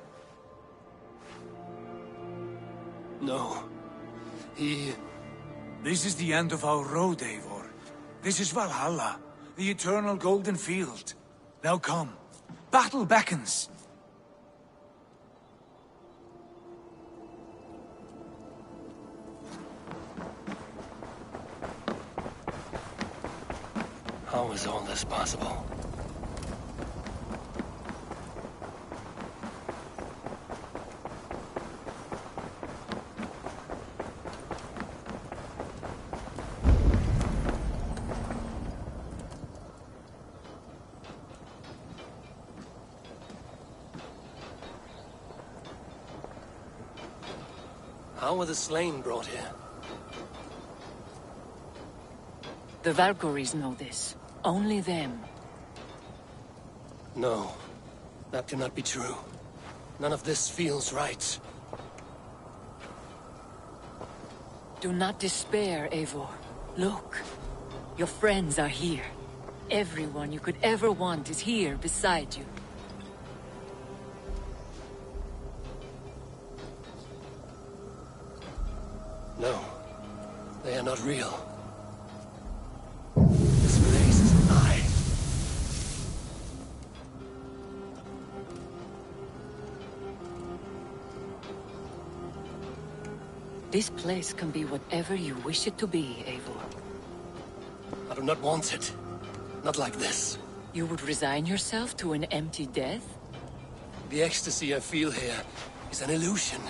No. This is the end of our road, Eivor. This is Valhalla, the eternal golden field. Now come. Battle beckons. How is all this possible? How were the slain brought here? The Valkyries know this. Only them. No. That cannot be true. None of this feels right. Do not despair, Eivor. Look. Your friends are here. Everyone you could ever want is here beside you. No. They are not real. This place is a lie. This place can be whatever you wish it to be, Eivor. I do not want it. Not like this. You would resign yourself to an empty death? The ecstasy I feel here is an illusion.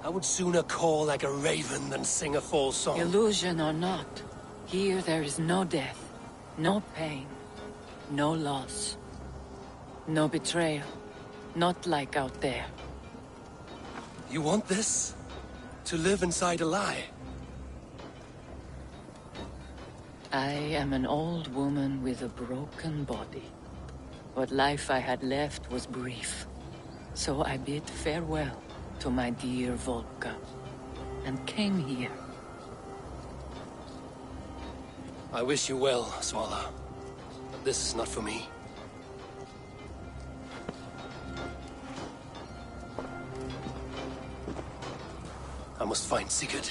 I would sooner call like a raven than sing a false song. Illusion or not, here there is no death, no pain, no loss, no betrayal. Not like out there. You want this? To live inside a lie? I am an old woman with a broken body. What life I had left was brief. So I bid farewell to my dear Volka, and came here. I wish you well, Svala. But this is not for me. I must find Sigurd.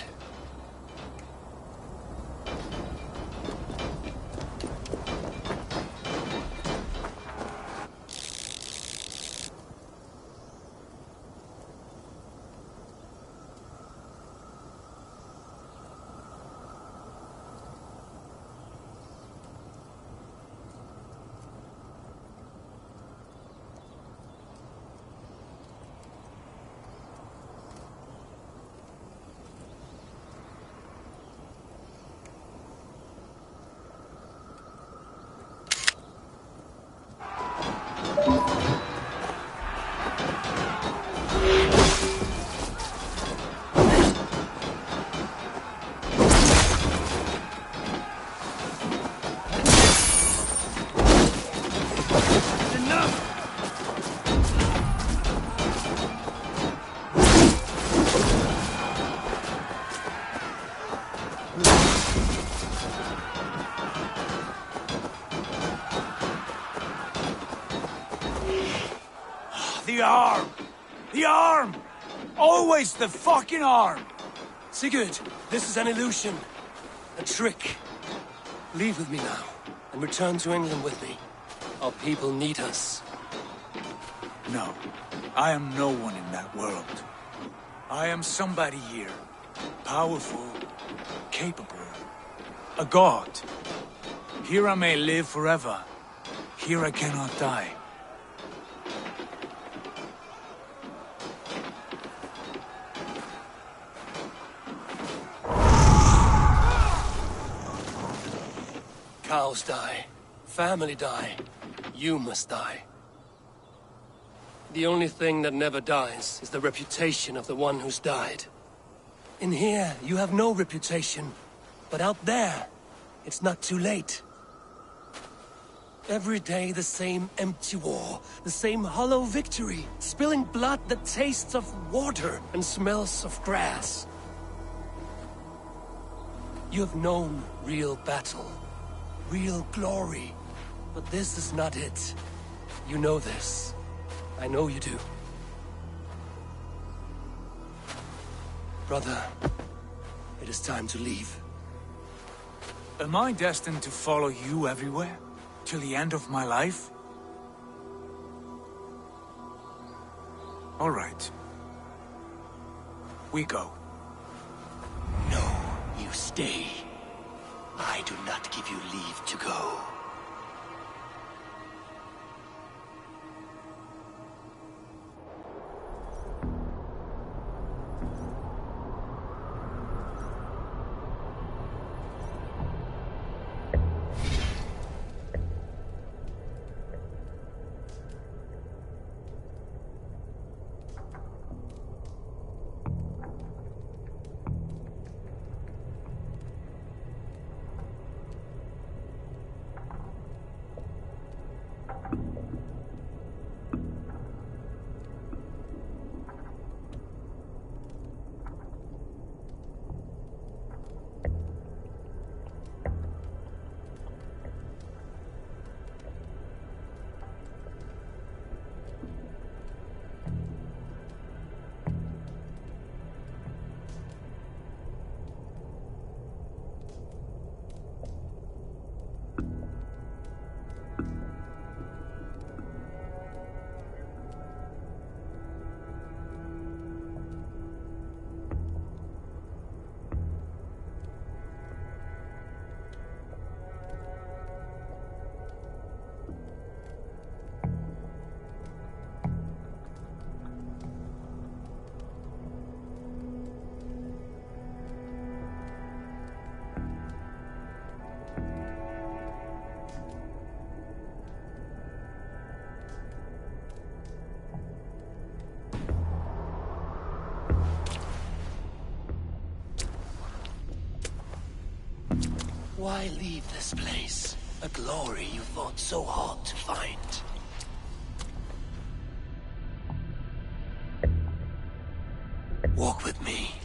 The arm! The arm! Always the fucking arm! Sigurd, this is an illusion. A trick. Leave with me now, and return to England with me. Our people need us. No, I am no one in that world. I am somebody here. Powerful, capable. A god. Here I may live forever. Here I cannot die. Cows die. Family die. You must die. The only thing that never dies is the reputation of the one who's died. In here, you have no reputation. But out there, it's not too late. Every day the same empty war, the same hollow victory, spilling blood that tastes of water and smells of grass. You have known real battle, real glory, but this is not it. You know this. I know you do. Brother, it is time to leave. Am I destined to follow you everywhere? Till the end of my life? All right. We go. No, you stay. I do not give you leave to go. Why leave this place? A glory you fought so hard to find. Walk with me.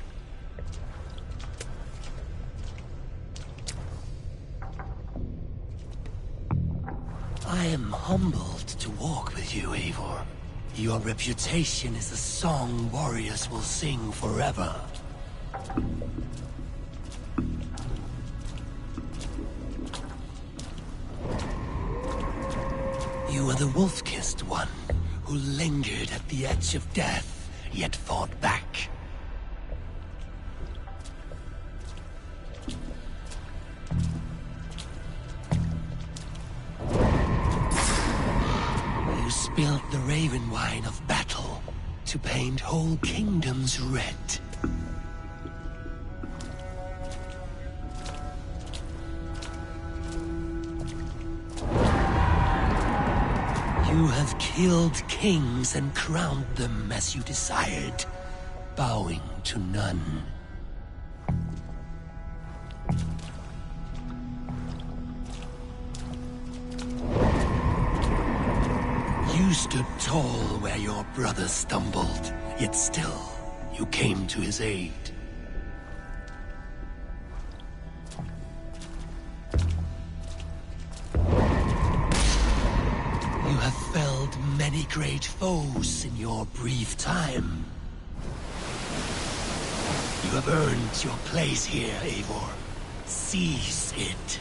I am humbled to walk with you, Eivor. Your reputation is a song warriors will sing forever. You are the wolf-kissed one, who lingered at the edge of death, yet fought back. You spilled the raven wine of battle to paint whole kingdoms red. You have killed kings and crowned them as you desired, bowing to none. You stood tall where your brother stumbled, yet still you came to his aid. You have felled many great foes in your brief time. You have earned your place here, Eivor. Seize it.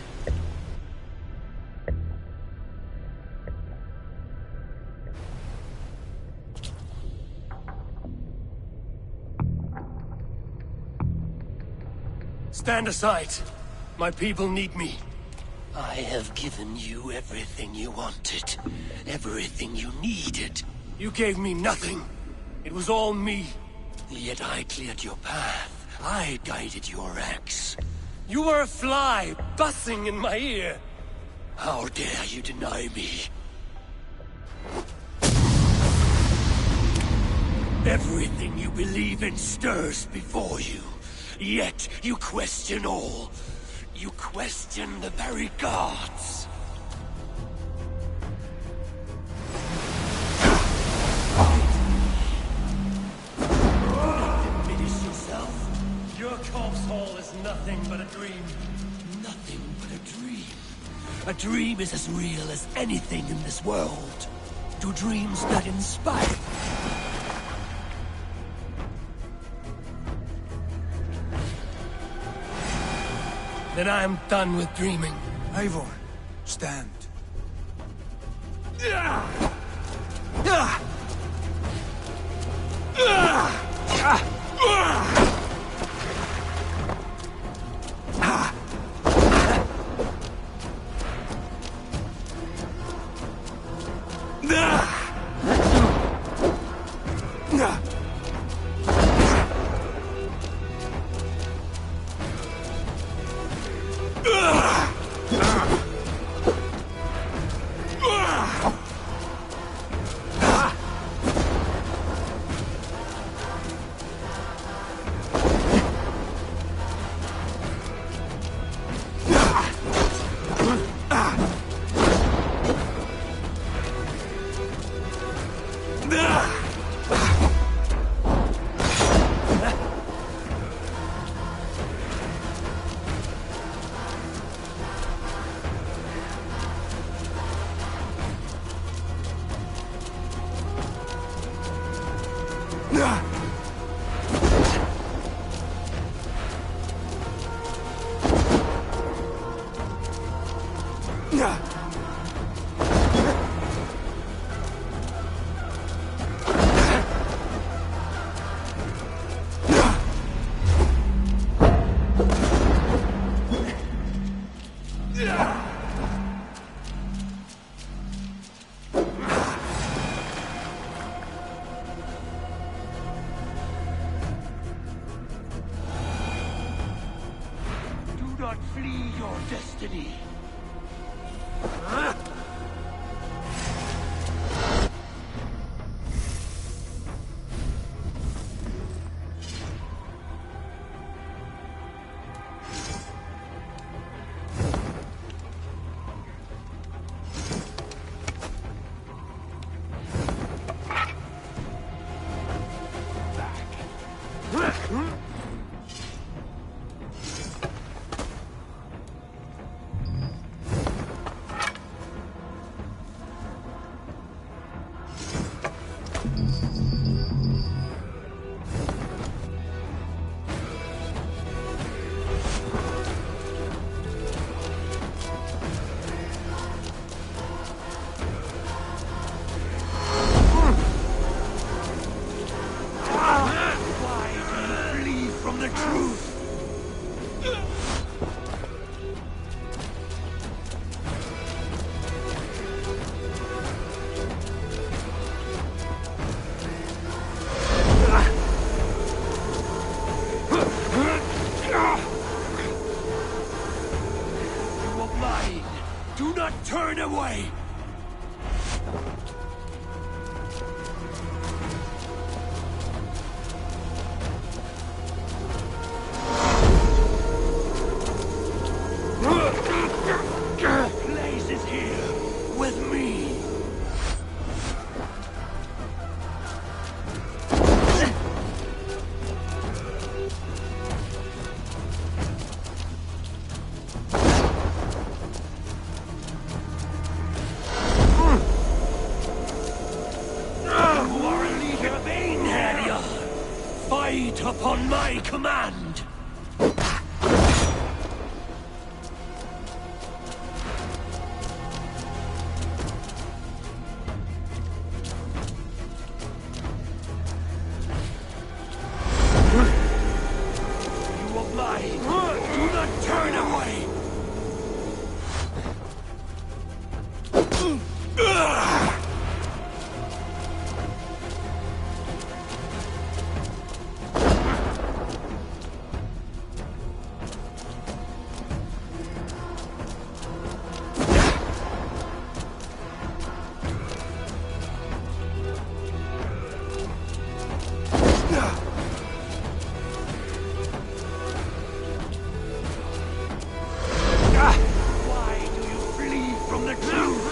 Stand aside. My people need me. I have given you everything you wanted. Everything you needed. You gave me nothing. It was all me. Yet I cleared your path. I guided your axe. You were a fly, buzzing in my ear. How dare you deny me? Everything you believe in stirs before you. Yet you question all. You question the very gods. nothing but a dream. Nothing but a dream. A dream is as real as anything in this world. Do dreams that inspire? Then I am done with dreaming. Eivor, stand. Flee your destiny. Turn away! Place is here, with me. Fight upon my command! You are mine! Do not turn away! Why do you flee from the truth?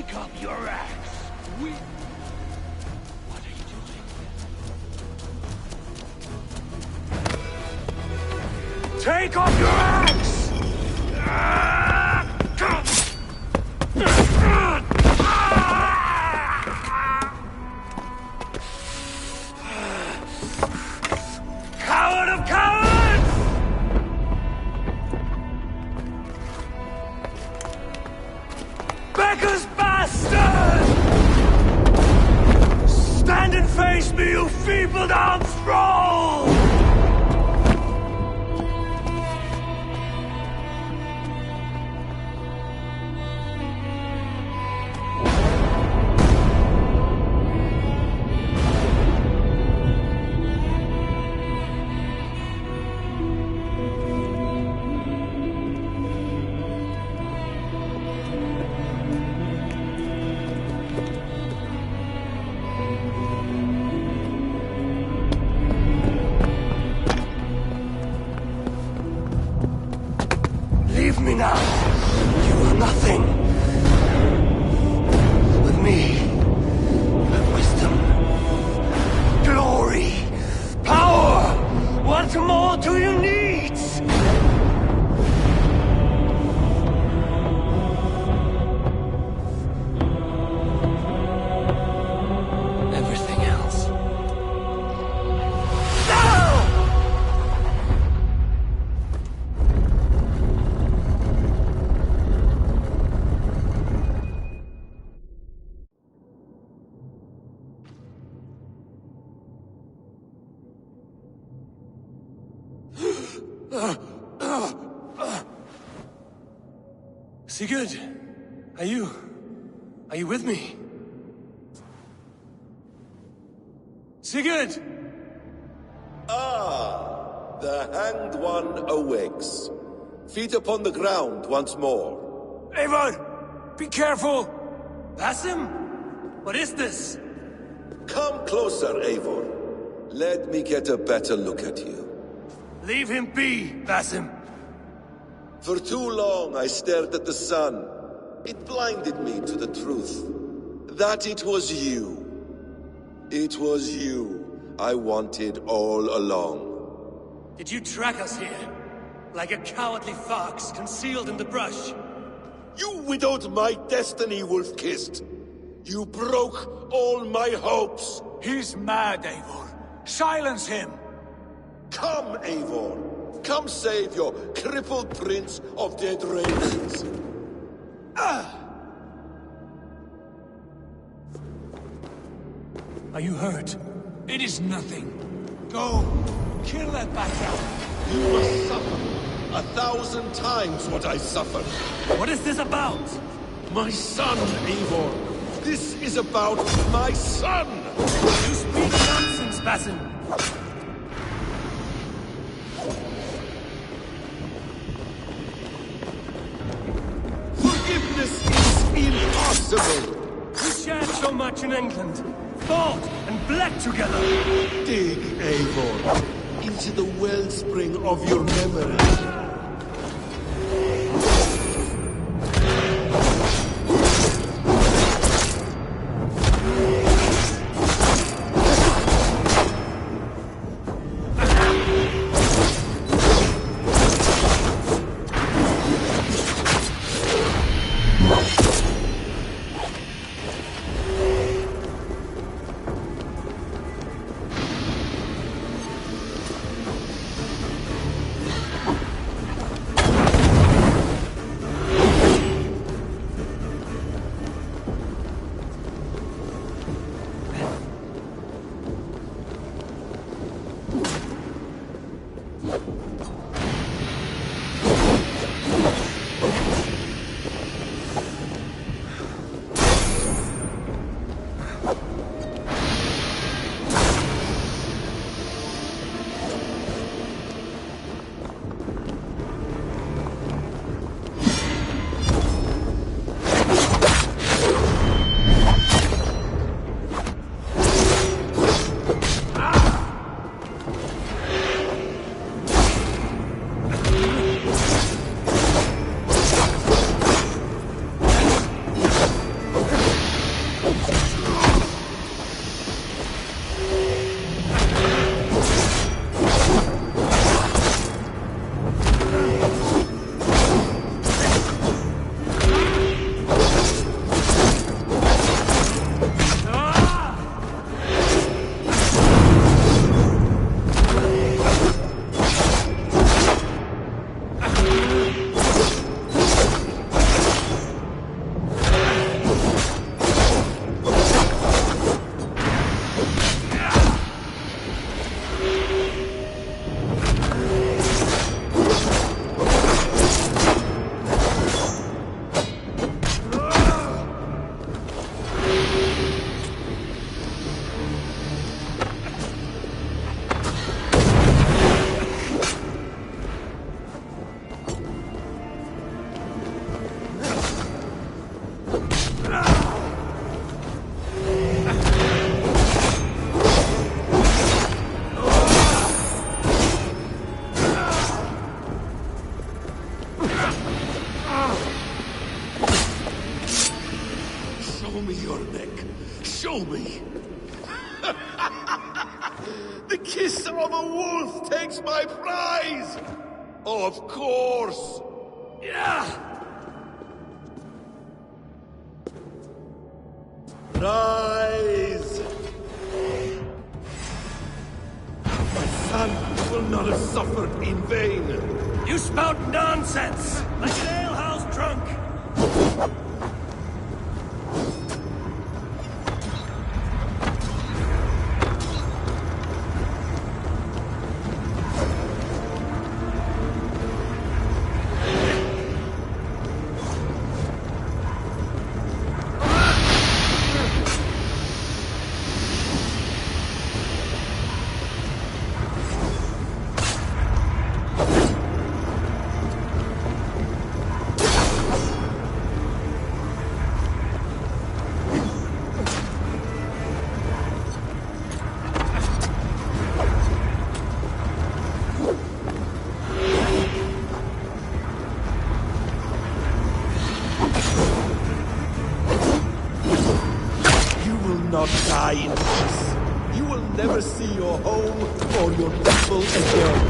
Take up your axe. What are you doing? Take up your axe! Coward of cowards! Beggar's bastard! Stand and face me, you feeble-armed thrall! Leave me now. You are nothing. With me, you have wisdom, glory, power. What more do you need? Everything else. Sigurd, are you with me? Sigurd! Ah, the Hanged One awakes. Feet upon the ground once more. Eivor! Be careful! Basim? What is this? Come closer, Eivor. Let me get a better look at you. Leave him be, Basim. For too long I stared at the sun. It blinded me to the truth. That it was you. It was you I wanted all along. Did you track us here? Like a cowardly fox concealed in the brush? You widowed my destiny, Wolf-Kissed. You broke all my hopes. He's mad, Eivor. Silence him! Come, Eivor. Come save your crippled prince of dead ravens. Are you hurt? It is nothing. Go. Kill that bastard. You must suffer 1,000 times what I suffered. What is this about? My son, Eivor. This is about my son! You speak nonsense, Basim. Forgiveness is impossible! We shared so much in England. Fought and bled together. Dig, Eivor, into the wellspring of your memory. neck. Show me. The kiss of a wolf takes my prize! Of course! Yeah! Rise! My son will not have suffered in vain. You spout nonsense! Like an alehouse drunk! Not die in peace. You will never see your home or your people again.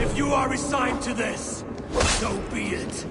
If you are resigned to this, so be it.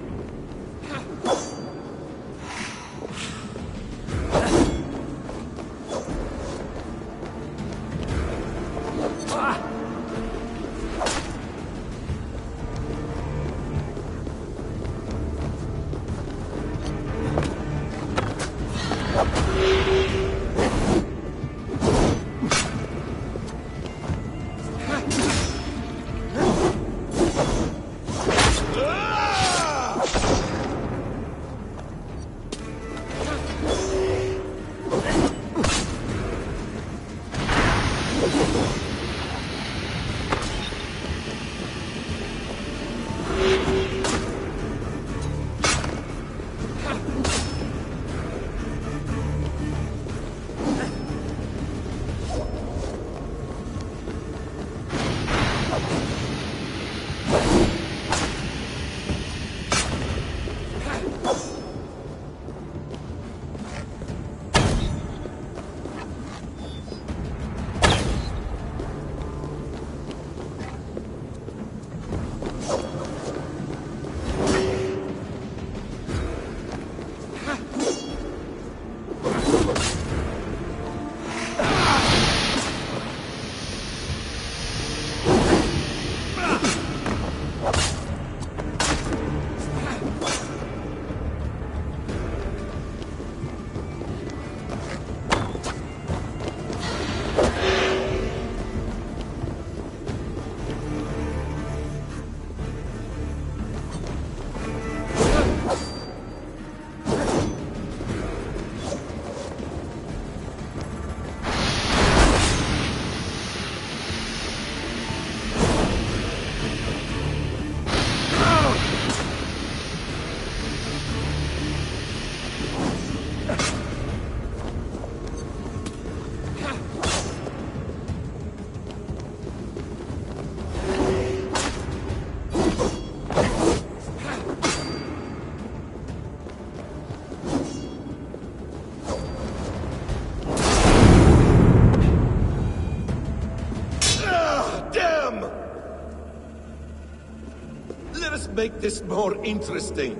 Make this more interesting.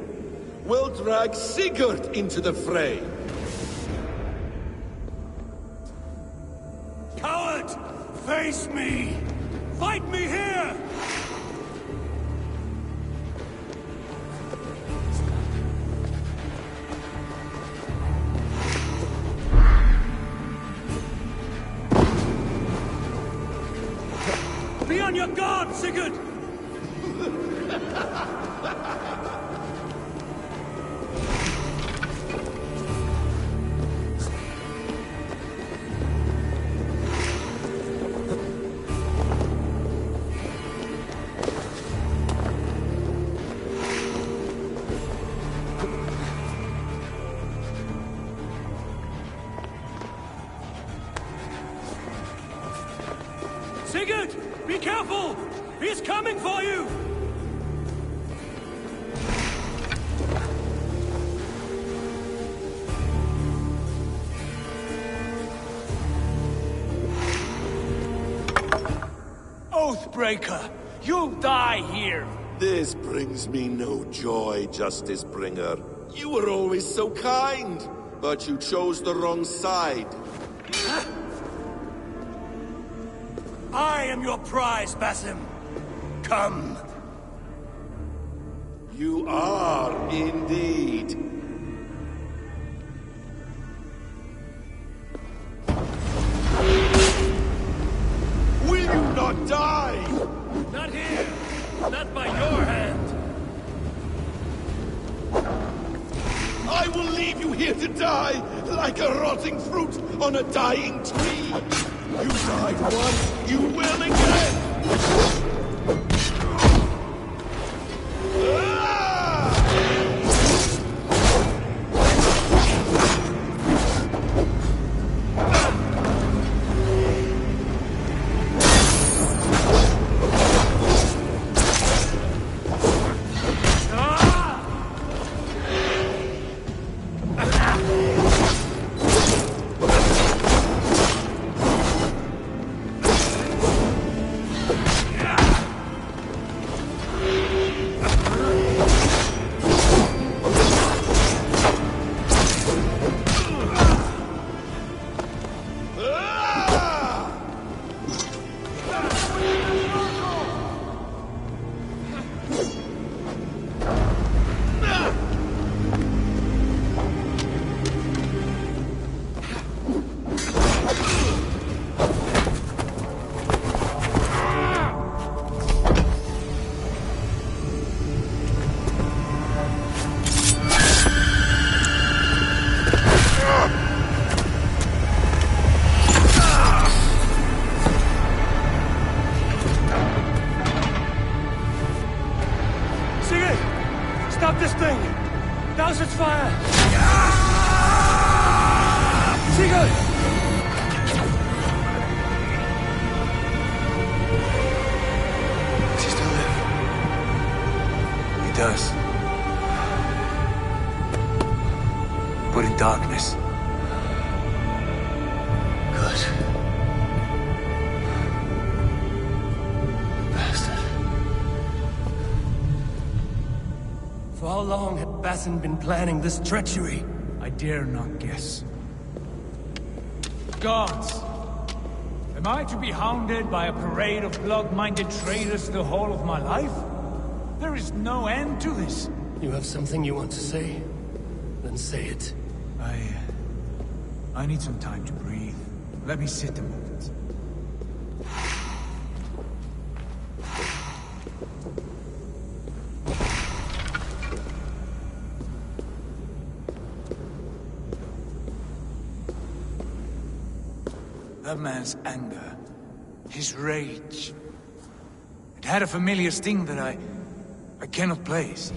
We'll drag Sigurd into the fray. Coward! Face me! Fight me here! Be on your guard, Sigurd! Sigurd! Be careful! He's coming for you! Oathbreaker! You'll die here! This brings me no joy, Justice Bringer. You were always so kind, but you chose the wrong side. I am your prize, Basim. Come. You are indeed. Will you not die? Not here. Not by your hand. I will leave you here to die, like a rotting fruit on a dying tree. You died once, you will again! Stop this thing! Douse its fire! Sigurd! Does he still live? He does. But in darkness. Good. For how long had Basim been planning this treachery? I dare not guess. Gods! Am I to be hounded by a parade of blood-minded traitors the whole of my life? There is no end to this. You have something you want to say? Then say it. I need some time to breathe. Let me sit a moment. That man's anger, his rage, it had a familiar sting that I cannot place.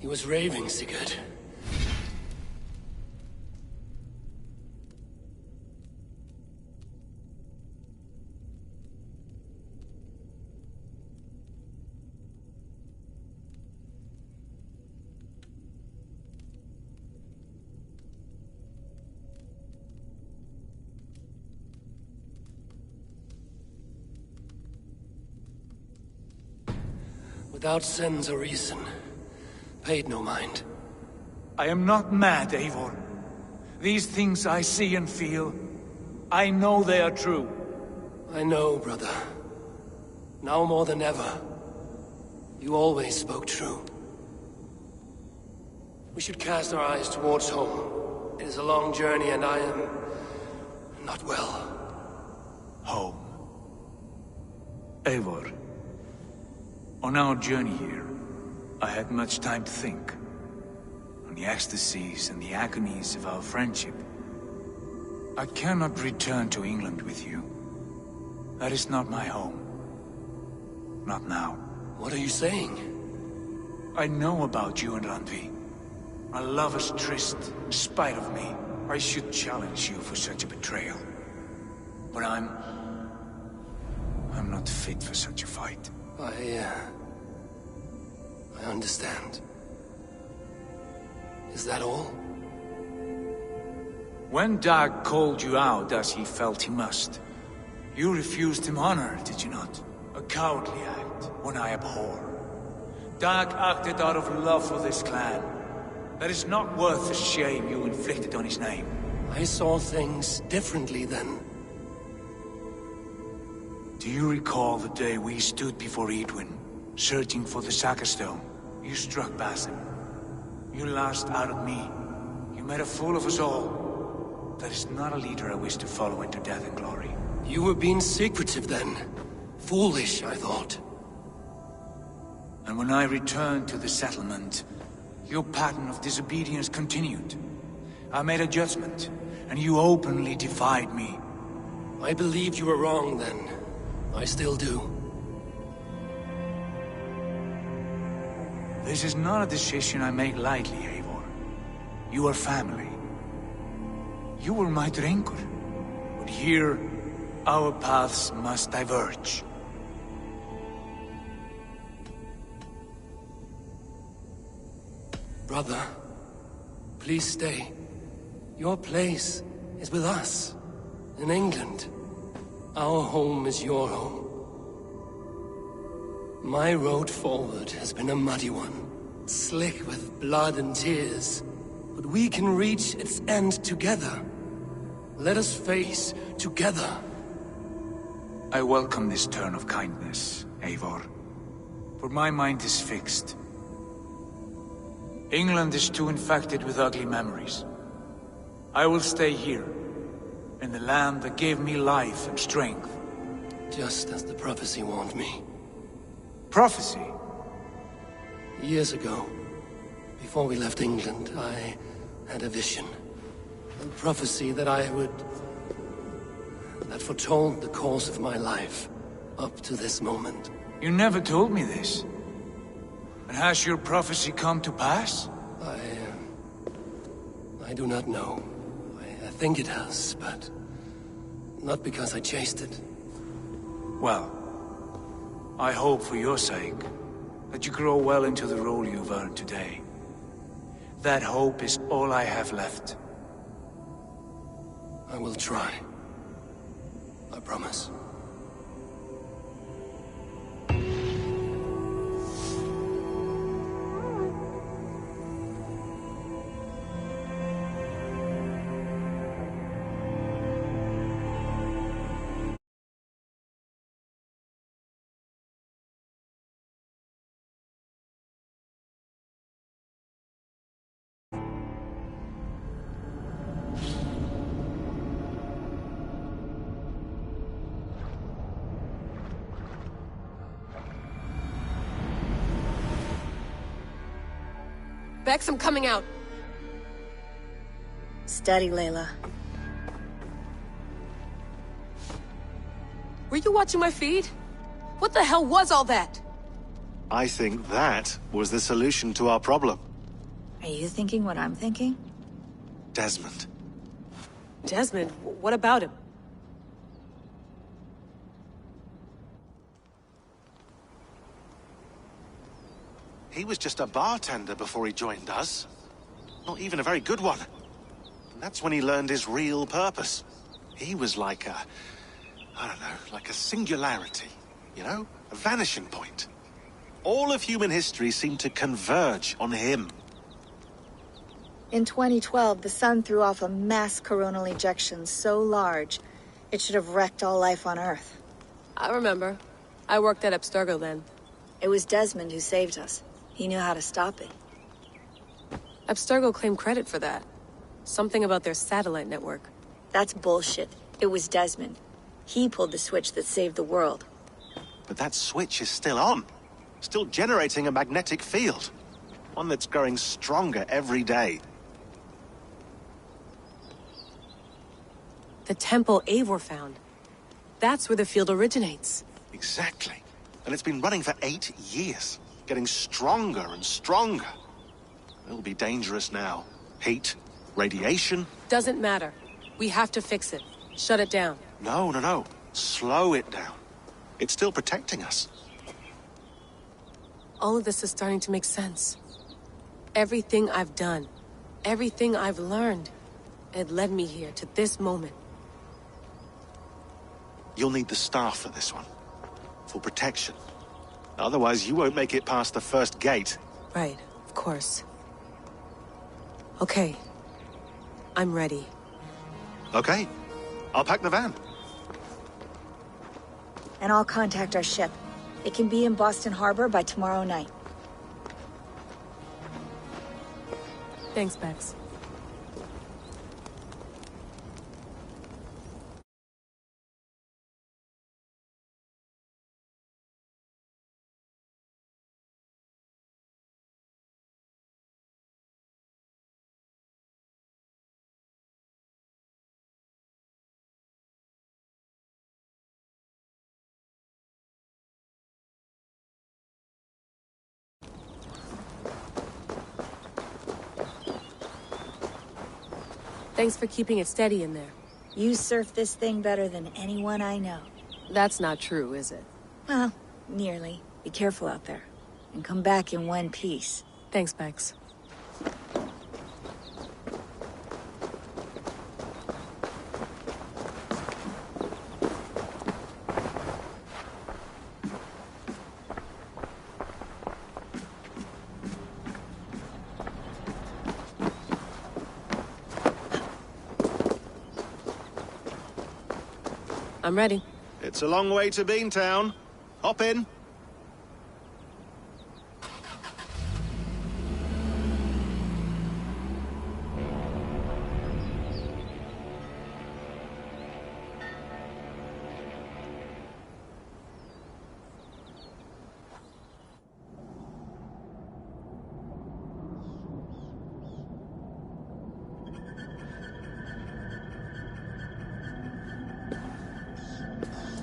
He was raving, Sigurd. Without sense or reason. Paid no mind. I am not mad, Eivor. These things I see and feel, I know they are true. I know, brother. Now more than ever. You always spoke true. We should cast our eyes towards home. It is a long journey and I am... not well. Home. Eivor. On our journey here, I had much time to think. On the ecstasies and the agonies of our friendship. I cannot return to England with you. That is not my home. Not now. What are you saying? I know about you and Randvi. A lover's tryst, in spite of me. I should challenge you for such a betrayal. But I'm not fit for such a fight. I understand. Is that all? When Dag called you out as he felt he must, you refused him honor, did you not? A cowardly act, one I abhor. Dag acted out of love for this clan. That is not worth the shame you inflicted on his name. I saw things differently then. Do you recall the day we stood before Edwin, searching for the Saga Stone? You struck Basim. You lashed out at me. You made a fool of us all. That is not a leader I wish to follow into death and glory. You were being secretive then. Foolish, I thought. And when I returned to the settlement, your pattern of disobedience continued. I made a judgment, and you openly defied me. I believed you were wrong then. I still do. This is not a decision I make lightly, Eivor. You are family. You were my drinker. But here, our paths must diverge. Brother, please stay. Your place is with us, in England. Our home is your home. My road forward has been a muddy one, slick with blood and tears. But we can reach its end together. Let us face together. I welcome this turn of kindness, Eivor. For my mind is fixed. England is too infected with ugly memories. I will stay here, in the land that gave me life and strength. Just as the prophecy warned me. Prophecy? Years ago, before we left England, I had a vision. A prophecy that that foretold the course of my life, up to this moment. You never told me this. And has your prophecy come to pass? I do not know. I think it has, but not because I chased it. Well, I hope for your sake that you grow well into the role you've earned today. That hope is all I have left. I will try. I promise. Bex, I'm coming out. Steady, Layla. Were you watching my feed? What the hell was all that? I think that was the solution to our problem. Are you thinking what I'm thinking? Desmond. Desmond? What about him? He was just a bartender before he joined us. Not even a very good one. And that's when he learned his real purpose. He was like I don't know, like a singularity, you know? A vanishing point. All of human history seemed to converge on him. In 2012, the sun threw off a mass coronal ejection so large, it should have wrecked all life on Earth. I remember. I worked at Abstergo then. It was Desmond who saved us. He knew how to stop it. Abstergo claimed credit for that. Something about their satellite network. That's bullshit. It was Desmond. He pulled the switch that saved the world. But that switch is still on. Still generating a magnetic field. One that's growing stronger every day. The temple Eivor found. That's where the field originates. Exactly. And it's been running for 8 years. Getting stronger and stronger. It'll be dangerous now. Heat, radiation. Doesn't matter. We have to fix it. Shut it down. No. Slow it down. It's still protecting us. All of this is starting to make sense. Everything I've done, everything I've learned, it led me here to this moment. You'll need the staff for this one. For protection. Otherwise, you won't make it past the first gate. Right, of course. Okay. I'm ready. Okay. I'll pack the van. And I'll contact our ship. It can be in Boston Harbor by tomorrow night. Thanks, Bex. Thanks for keeping it steady in there. You surf this thing better than anyone I know. That's not true, is it? Well, nearly. Be careful out there. And come back in one piece. Thanks, Bex. I'm ready. It's a long way to Beantown. Hop in.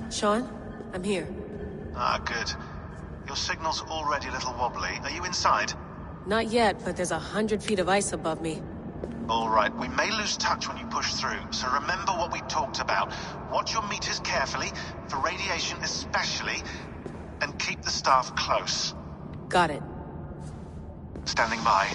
Sean, I'm here. Ah, good. Your signal's already a little wobbly. Are you inside? Not yet, but there's 100 feet of ice above me. All right, we may lose touch when you push through, so remember what we talked about. Watch your meters carefully, for radiation especially, and keep the staff close. Got it. Standing by.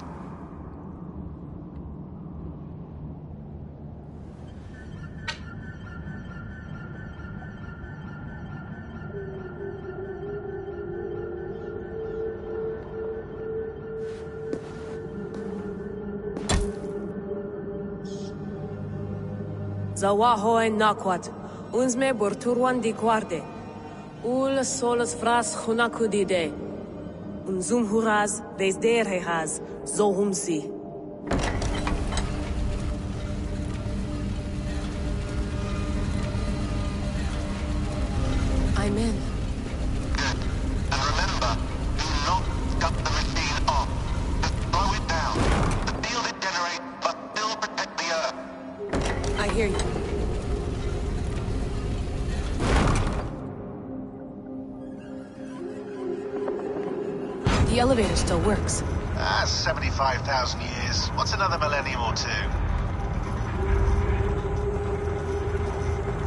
Zawaho en nakwat, unsme borturwan di guarde. Ul solos fras hunakudide. Unzum huraz, vesderehaz, zohumsi. I'm in. Good. And remember, do not cut the machine off. Just slow it down. The field it generates, but still protect the Earth. I hear you. The elevator still works. 75,000 years. What's another millennium or two?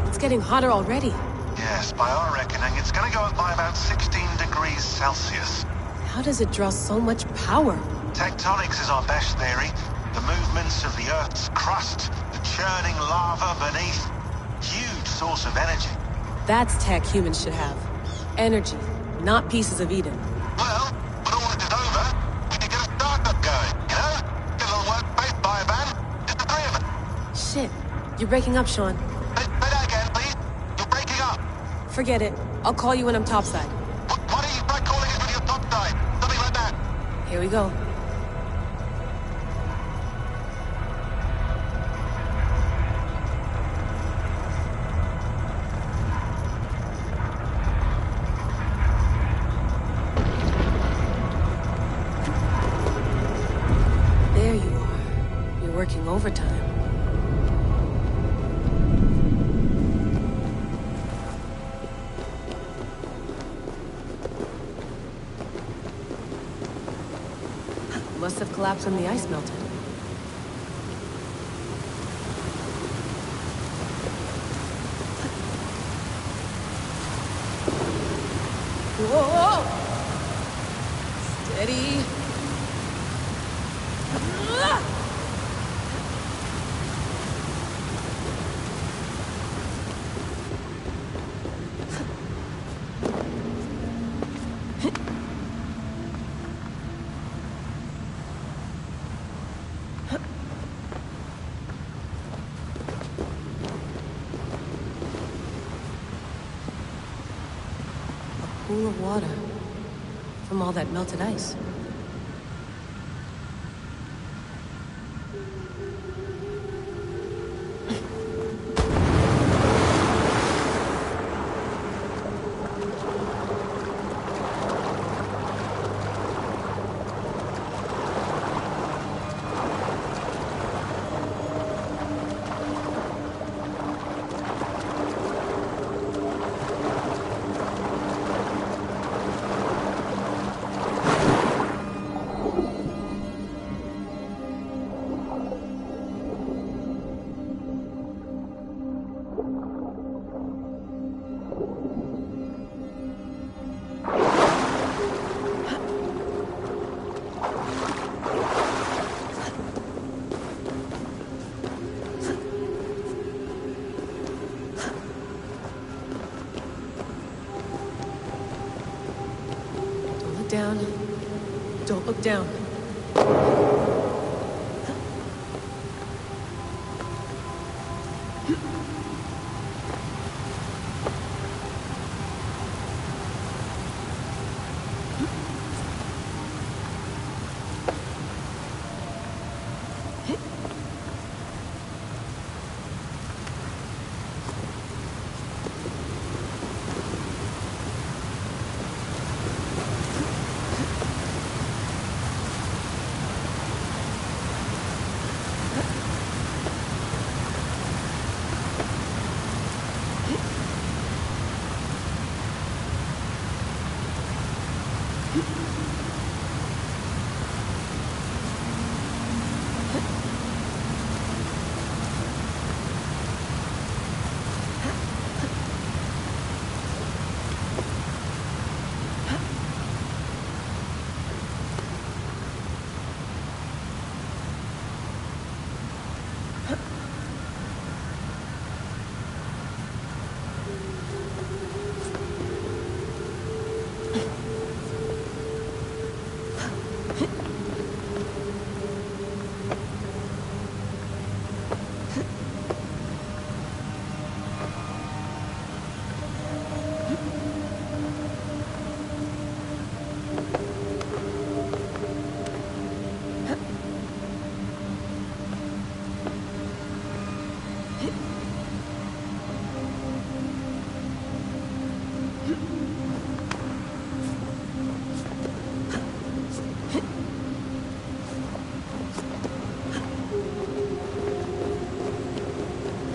It's getting hotter already. Yes, by our reckoning, it's gonna go up by about 16 degrees Celsius. How does it draw so much power? Tectonics is our best theory. The movements of the Earth's crust, the churning lava beneath. Huge source of energy. That's tech humans should have. Energy, not pieces of Eden. Well, Shit. You're breaking up, Sean. Say that again, please. You're breaking up. Forget it. I'll call you when I'm topside. Why don't you try calling us when you're topside? Something like that. Here we go. There you are. You're working overtime. Must have collapsed when the ice melted. Whoa! Steady. Pool of water from all that melted ice. Down. Don't look down.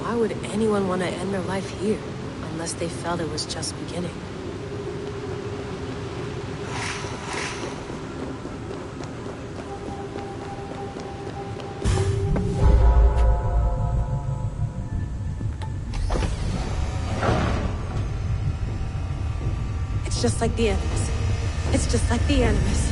Why would anyone want to end their life here, unless they felt it was just beginning? It's just like the Animus. It's just like the Animus.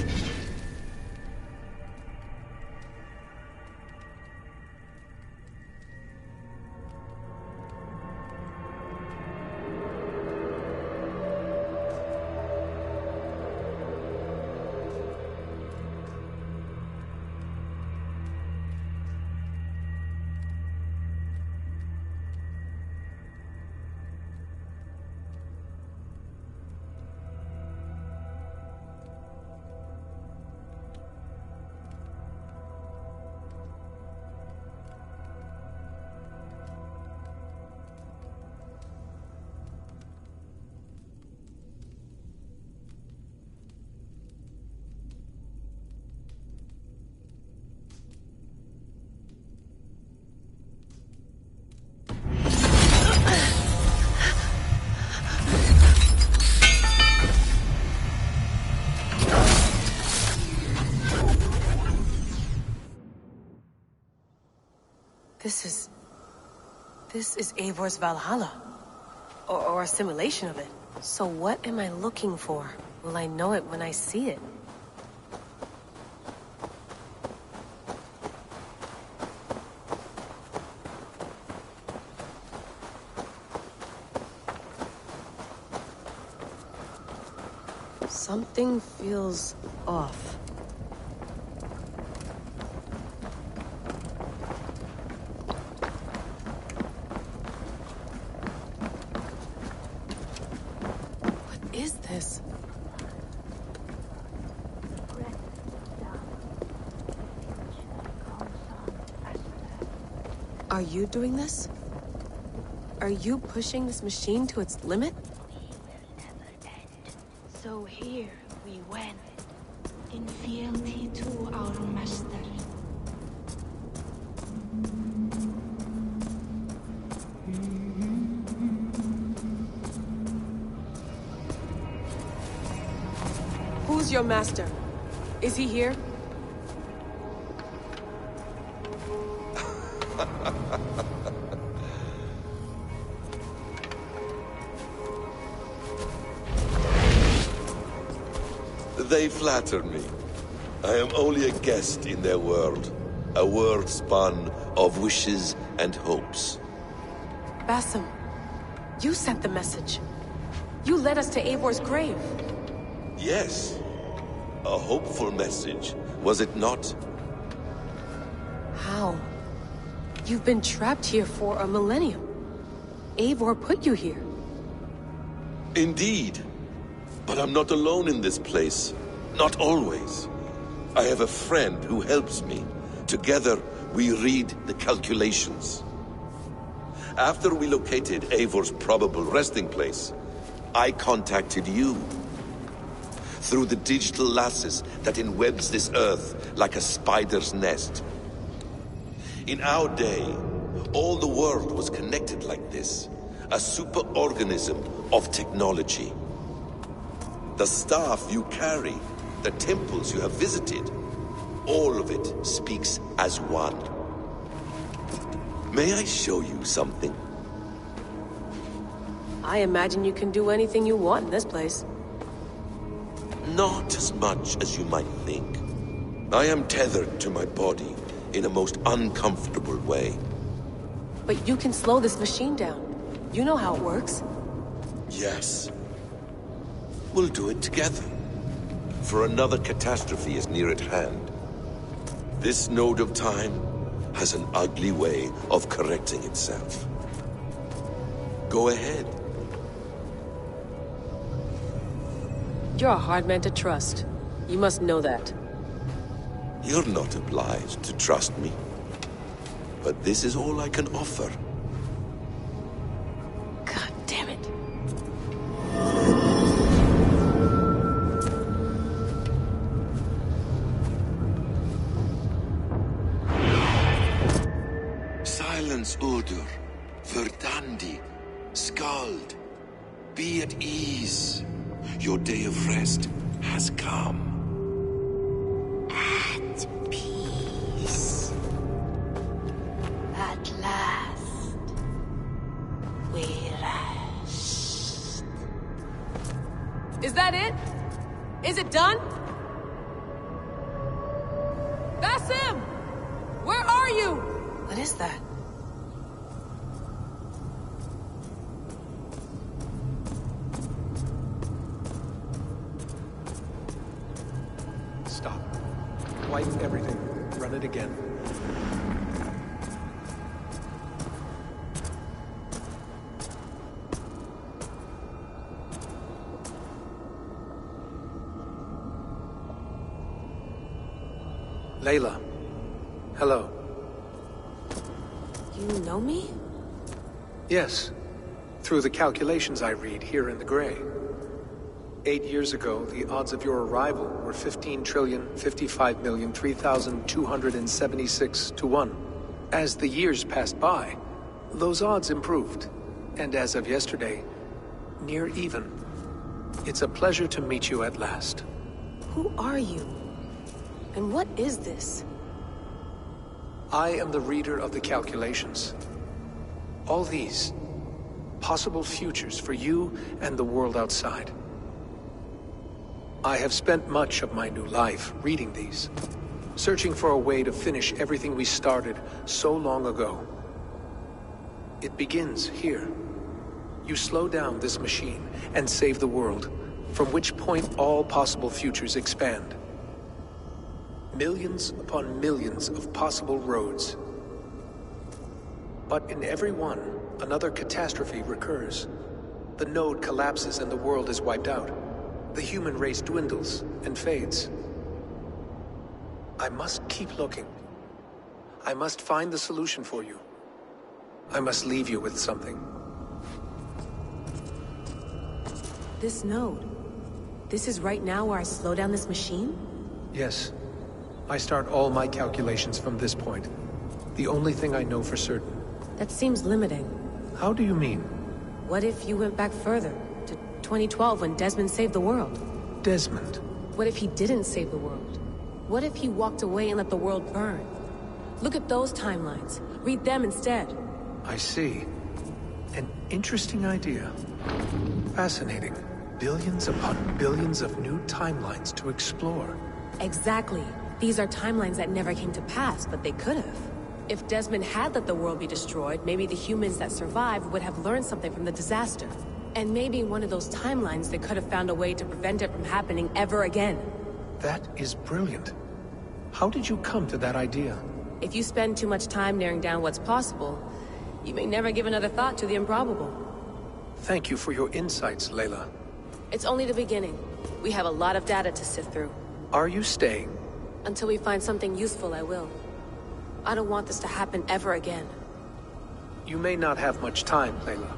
This is Eivor's Valhalla. Or a simulation of it. So what am I looking for? Will I know it when I see it? Something feels off. What is this? Are you doing this? Are you pushing this machine to its limit? So here we went, in fealty to our master. Who's your master? Is he here? They flatter me. I am only a guest in their world. A world spun of wishes and hopes. Basim, you sent the message. You led us to Eivor's grave. Yes. A hopeful message, was it not? How? You've been trapped here for a millennium. Eivor put you here. Indeed. But I'm not alone in this place. Not always. I have a friend who helps me. Together, we read the calculations. After we located Eivor's probable resting place, I contacted you. Through the digital lasses that enwebs this earth like a spider's nest. In our day, all the world was connected like this. A superorganism of technology. The staff you carry, the temples you have visited, all of it speaks as one. May I show you something? I imagine you can do anything you want in this place. Not as much as you might think. I am tethered to my body in a most uncomfortable way. But you can slow this machine down. You know how it works. Yes. We'll do it together. For another catastrophe is near at hand. This node of time has an ugly way of correcting itself. Go ahead. You're a hard man to trust. You must know that. You're not obliged to trust me. But this is all I can offer. God damn it. Silence, Udur. Verdandi. Skald. Be at ease. Your day of rest has come. At peace. At last. We rest. Is that it? Is it done? Basim! Where are you? What is that? Stop. Wipe everything. Run it again. Layla. Hello. You know me? Yes. Through the calculations I read here in the Grey. 8 years ago, the odds of your arrival were 15,055,003,276 to 1. As the years passed by, those odds improved. And as of yesterday, near even. It's a pleasure to meet you at last. Who are you? And what is this? I am the reader of the calculations. All these, possible futures for you and the world outside. I have spent much of my new life reading these, searching for a way to finish everything we started so long ago. It begins here. You slow down this machine and save the world, from which point all possible futures expand. Millions upon millions of possible roads. But in every one, another catastrophe recurs. The node collapses and the world is wiped out. The human race dwindles and fades. I must keep looking. I must find the solution for you. I must leave you with something. This node. This is right now where I slow down this machine? Yes. I start all my calculations from this point. The only thing I know for certain. That seems limiting. How do you mean? What if you went back further, to 2012 when Desmond saved the world? Desmond? What if he didn't save the world? What if he walked away and let the world burn? Look at those timelines. Read them instead. I see. An interesting idea. Fascinating. Billions upon billions of new timelines to explore. Exactly. These are timelines that never came to pass, but they could have. If Desmond had let the world be destroyed, maybe the humans that survived would have learned something from the disaster. And maybe in one of those timelines they could have found a way to prevent it from happening ever again. That is brilliant. How did you come to that idea? If you spend too much time narrowing down what's possible, you may never give another thought to the improbable. Thank you for your insights, Layla. It's only the beginning. We have a lot of data to sift through. Are you staying? Until we find something useful, I will. I don't want this to happen ever again. You may not have much time, Layla.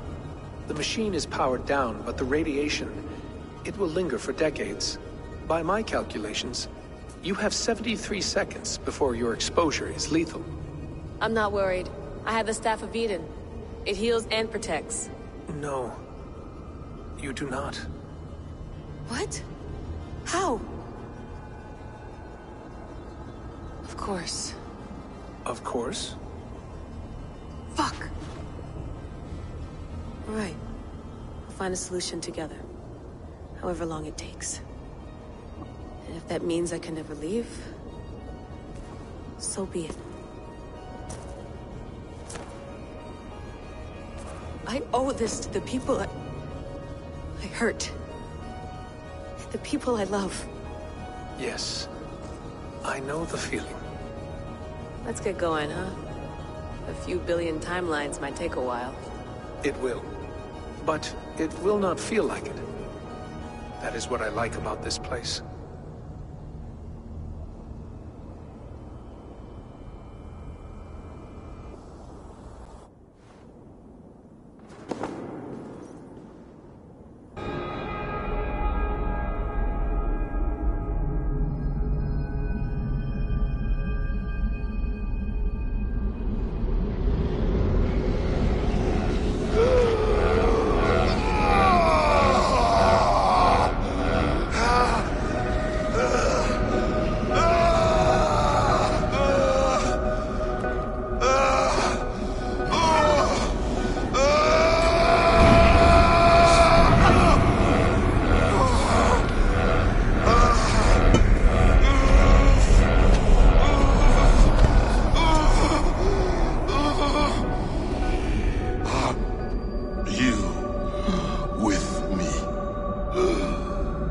The machine is powered down, but the radiation, it will linger for decades. By my calculations, you have 73 seconds before your exposure is lethal. I'm not worried. I have the Staff of Eden. It heals and protects. No. You do not. What? How? Of course. Of course? Fuck! All right. We'll find a solution together. However long it takes. And if that means I can never leave, so be it. I owe this to the people I hurt. The people I love. Yes. I know the feeling. Let's get going, huh? A few billion timelines might take a while. It will. But it will not feel like it. That is what I like about this place.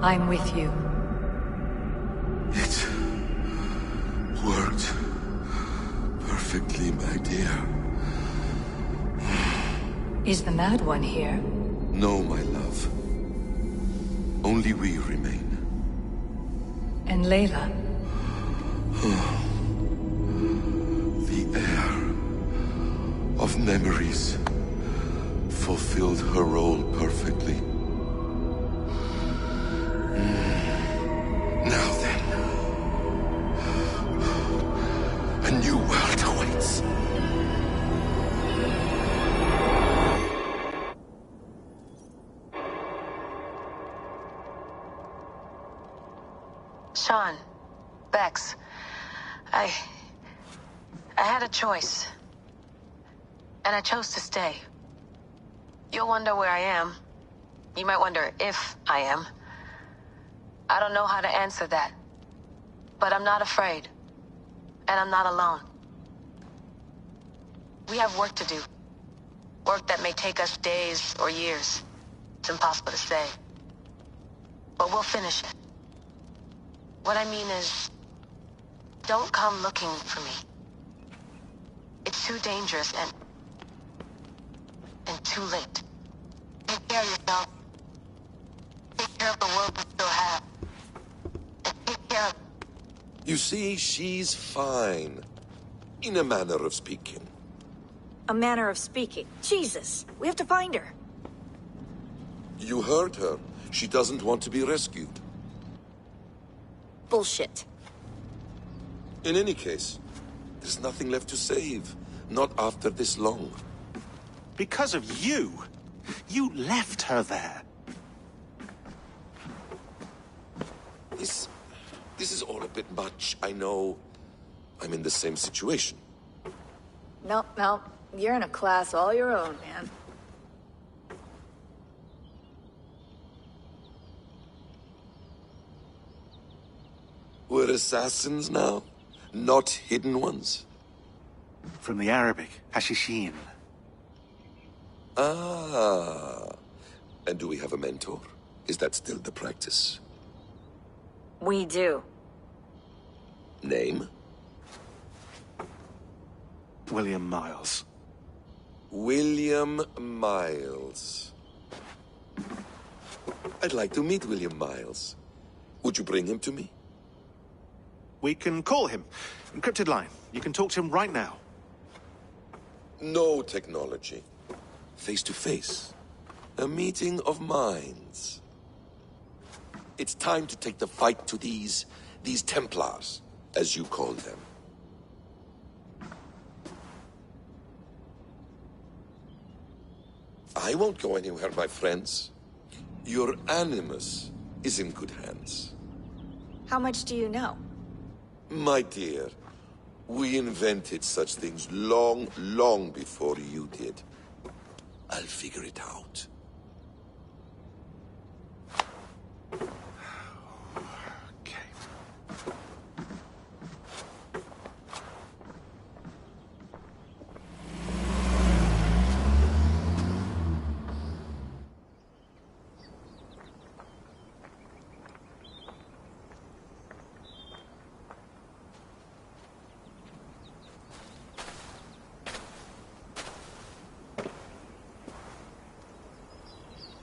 I'm with you. It worked perfectly, my dear. Is the Mad One here? No, my love. Only we remain. And Layla? The air of memories fulfilled her role perfectly. Now then, a new world awaits. Sean, Bex, I I had a choice. And I chose to stay. You'll wonder where I am. You might wonder if I am. I don't know how to answer that. But I'm not afraid. And I'm not alone. We have work to do. Work that may take us days or years. It's impossible to say. But we'll finish it. What I mean is, don't come looking for me. It's too dangerous and too late. Take care of yourself. Take care of the world we still have. And take care of... You see, she's fine. In a manner of speaking. A manner of speaking. Jesus, we have to find her. You heard her. She doesn't want to be rescued. Bullshit. In any case, there's nothing left to save. Not after this long. Because of you. You left her there. This is all a bit much. I know. I'm in the same situation. No. You're in a class all your own, man. We're assassins now? Not hidden ones? From the Arabic, Hashishin. Ah. And do we have a mentor? Is that still the practice? We do. Name? William Miles. William Miles. I'd like to meet William Miles. Would you bring him to me? We can call him. Encrypted line. You can talk to him right now. No technology. Face to face. A meeting of minds. It's time to take the fight to these Templars, as you call them. I won't go anywhere, my friends. Your Animus is in good hands. How much do you know? My dear, we invented such things long, long before you did. I'll figure it out.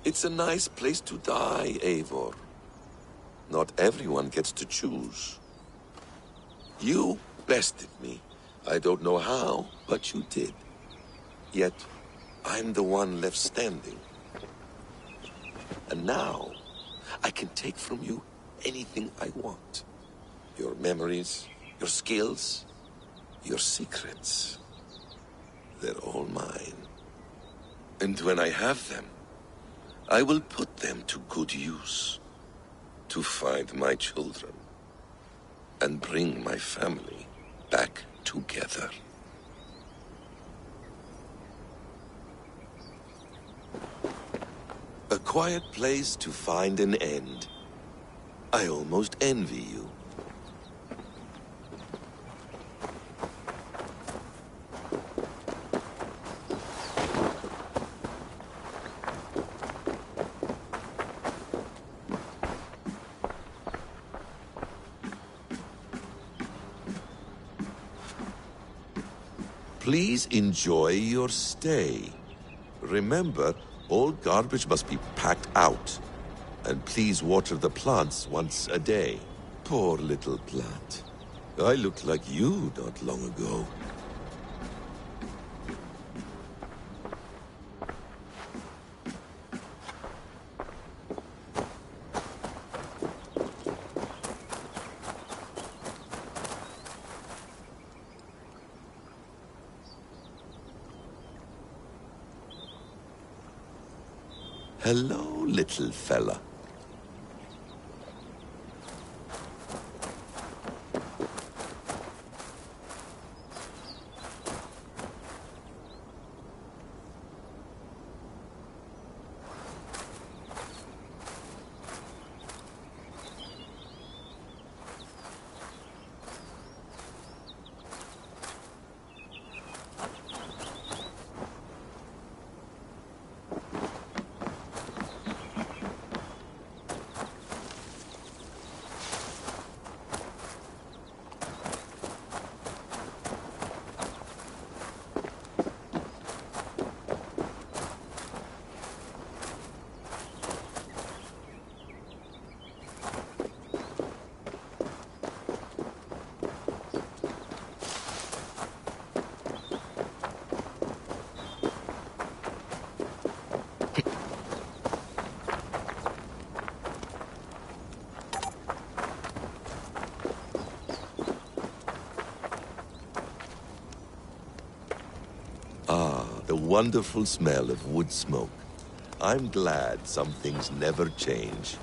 It's a nice place to die, Eivor. Not everyone gets to choose. You bested me. I don't know how, but you did. Yet, I'm the one left standing. And now, I can take from you anything I want. Your memories, your skills, your secrets. They're all mine. And when I have them, I will put them to good use. To find my children. And bring my family back together. A quiet place to find an end. I almost envy you. Please enjoy your stay. Remember, all garbage must be packed out. And please water the plants once a day. Poor little plant. I looked like you not long ago. Hello, little fella. wonderful smell of wood smoke. I'm glad some things never change.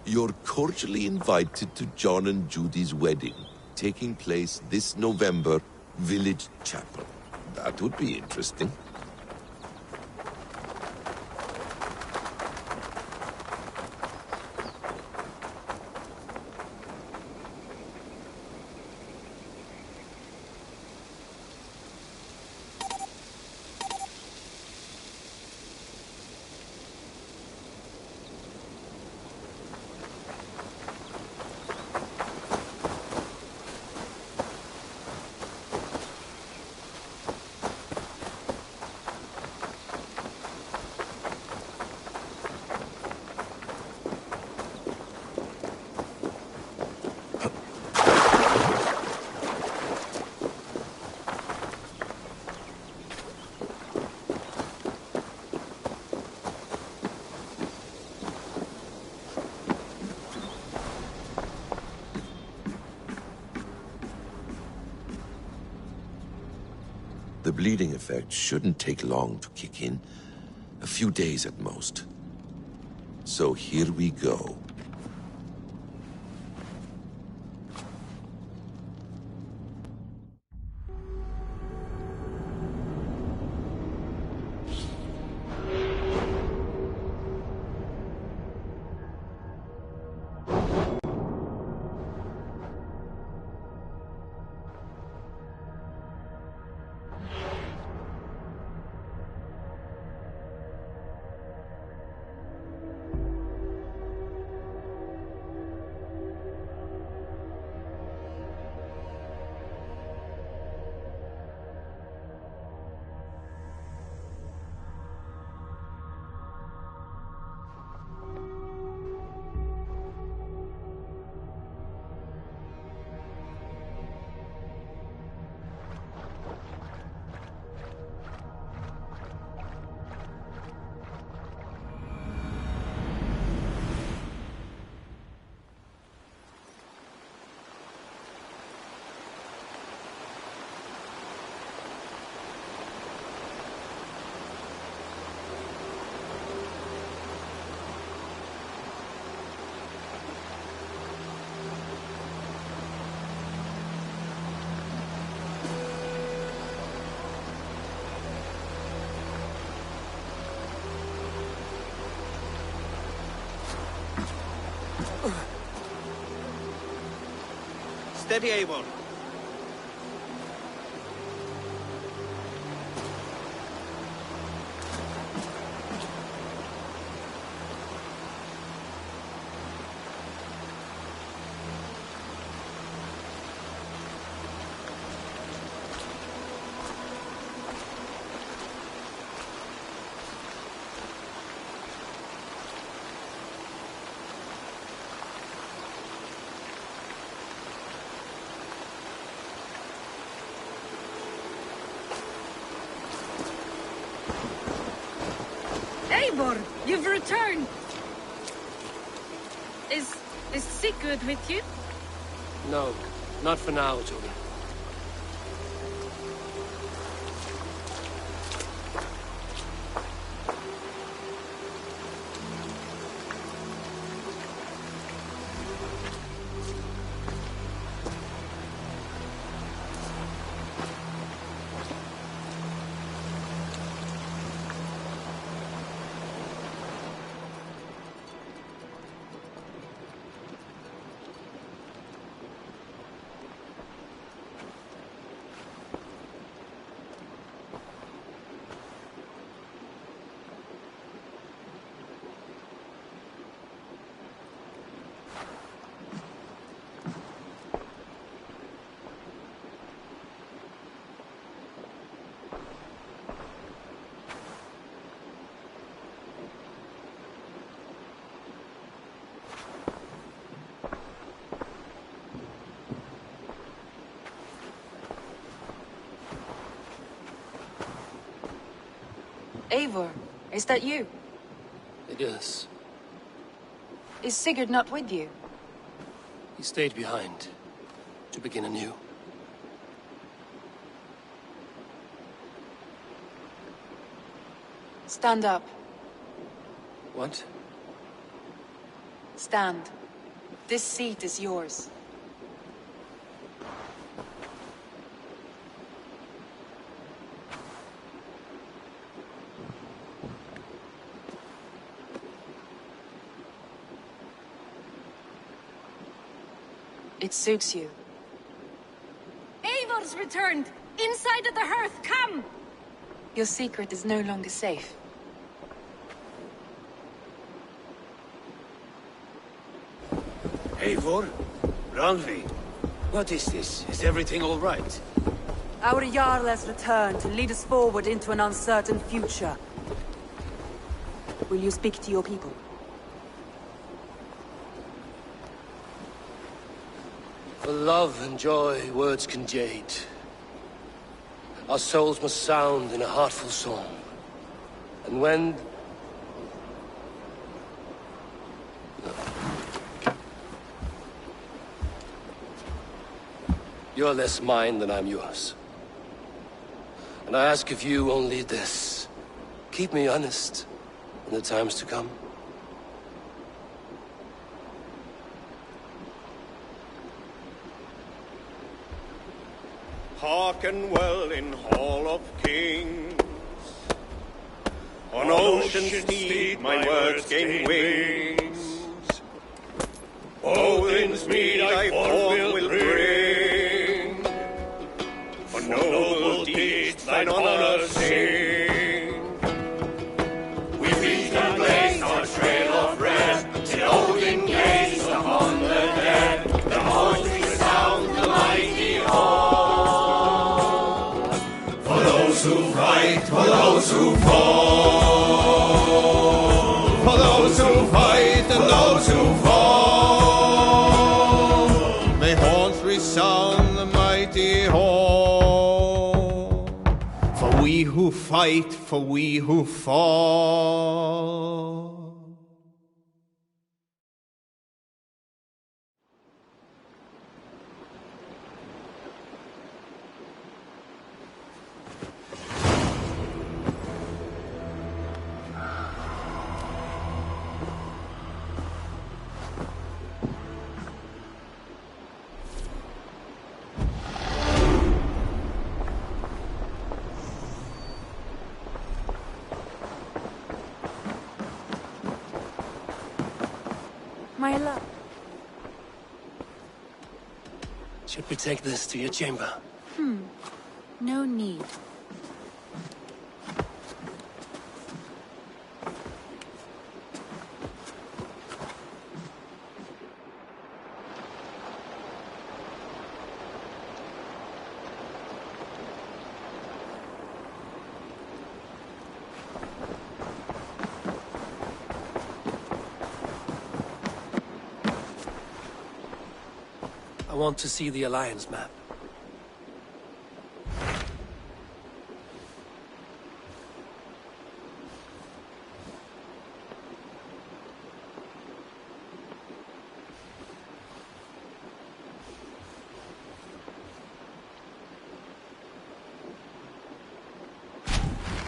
You're cordially invited to John and Judy's wedding, taking place this November, Village Chapel. That would be interesting. The bleeding effect shouldn't take long to kick in. A few days at most. So here we go. Steady, Eivor. Eivor, you've returned. Is Sigurd with you? No, not for now, Judy. Eivor, is that you? It is. Is Sigurd not with you? He stayed behind to begin anew. Stand up. What? Stand. This seat is yours. It suits you. Eivor's returned! Inside of the hearth, come! Your secret is no longer safe. Eivor? Randvi? What is this? Is everything all right? Our Jarl has returned to lead us forward into an uncertain future. Will you speak to your people? For love and joy, words can jade. Our souls must sound in a heartful song. And when... You're less mine than I'm yours. And I ask of you only this. Keep me honest in the times to come. Hearken well in Hall of Kings. On ocean's steed my words gain wings. Odin's mead I forth will bring. For noble deeds thine honor sing. We reach the place our trail of rest. Till Odin gazed upon the dead. The voice resound the mighty hall. For those who fight, for those who fall. For those who fight and those who fall. May horns resound the mighty hall. For we who fight, for we who fall. My love. Should we take this to your chamber? No need. I want to see the Alliance map.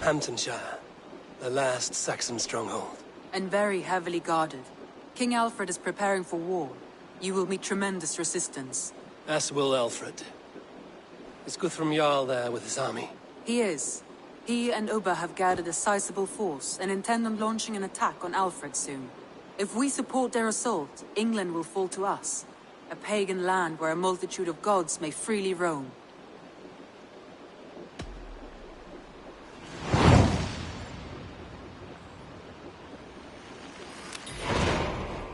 Hamptonshire, the last Saxon stronghold. And very heavily guarded. King Alfred is preparing for war. You will meet tremendous resistance. As will Alfred. Is Guthrum Jarl there with his army? He is. He and Ubba have gathered a sizable force and intend on launching an attack on Alfred soon. If we support their assault, England will fall to us. A pagan land where a multitude of gods may freely roam.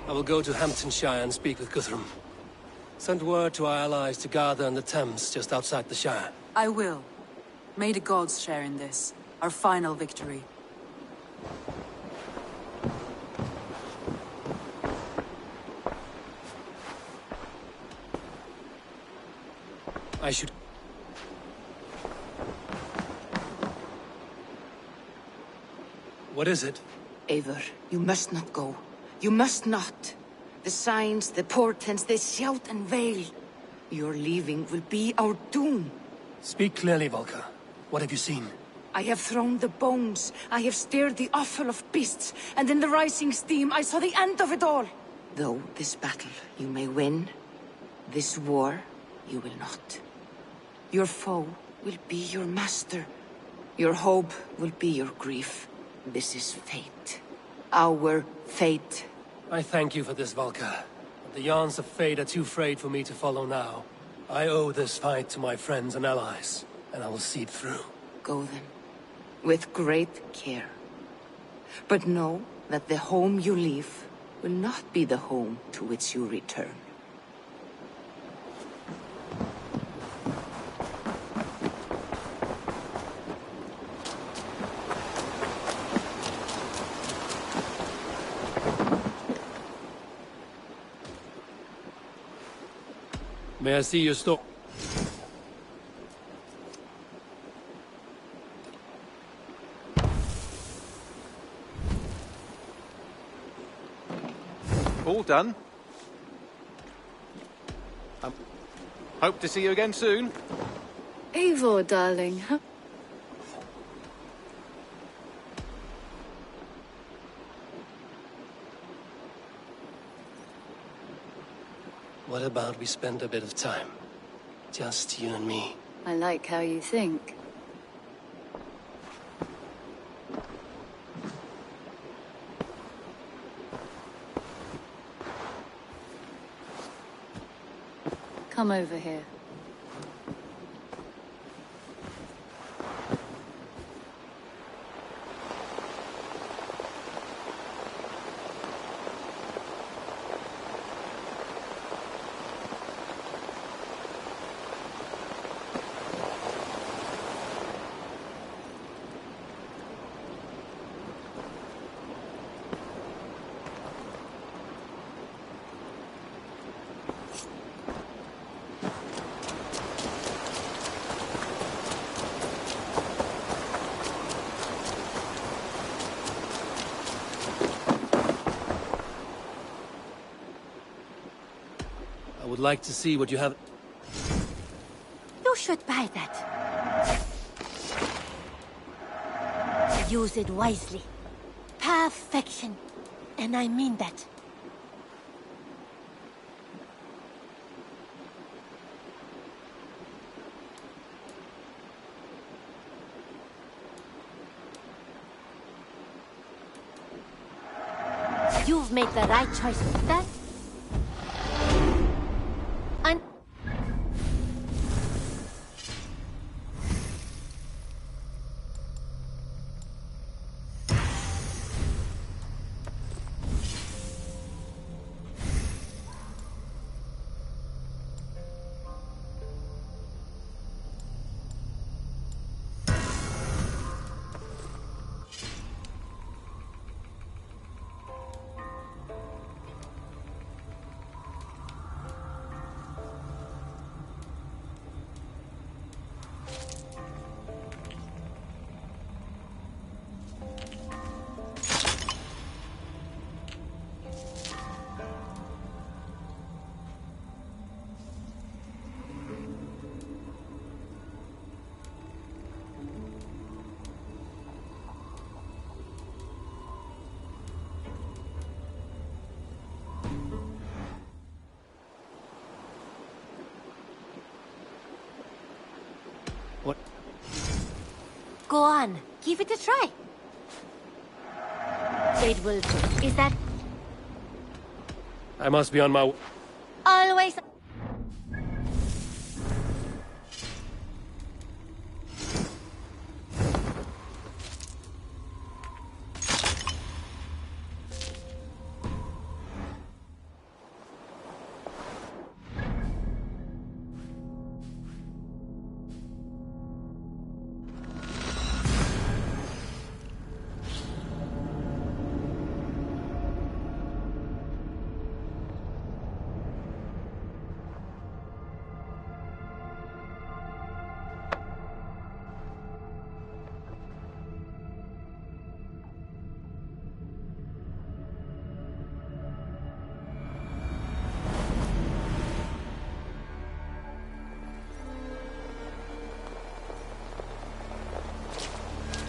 I will go to Hamptonshire and speak with Guthrum. Send word to our allies to gather on the Thames just outside the Shire. I will. May the gods share in this, our final victory. I should... What is it? Eivor, you must not go. You must not. The signs, the portents, they shout and wail. Your leaving will be our doom. Speak clearly, Volker. What have you seen? I have thrown the bones. I have stirred the offal of beasts. And in the rising steam, I saw the end of it all. Though this battle you may win, this war you will not. Your foe will be your master. Your hope will be your grief. This is fate. Our fate. I thank you for this, Volker. But the yarns of fate are too frayed for me to follow now. I owe this fight to my friends and allies, and I will see it through. Go then, with great care. But know that the home you leave will not be the home to which you return. May I see your store? All done. Hope to see you again soon. Eivor, darling. Huh? What about we spend a bit of time? Just you and me. I like how you think. Come over here. I would like to see what you have. You should buy that. Use it wisely. Perfection. And I mean that. You've made the right choice with that. What? Go on. Give it a try. It will do. Is that I must be on my... always...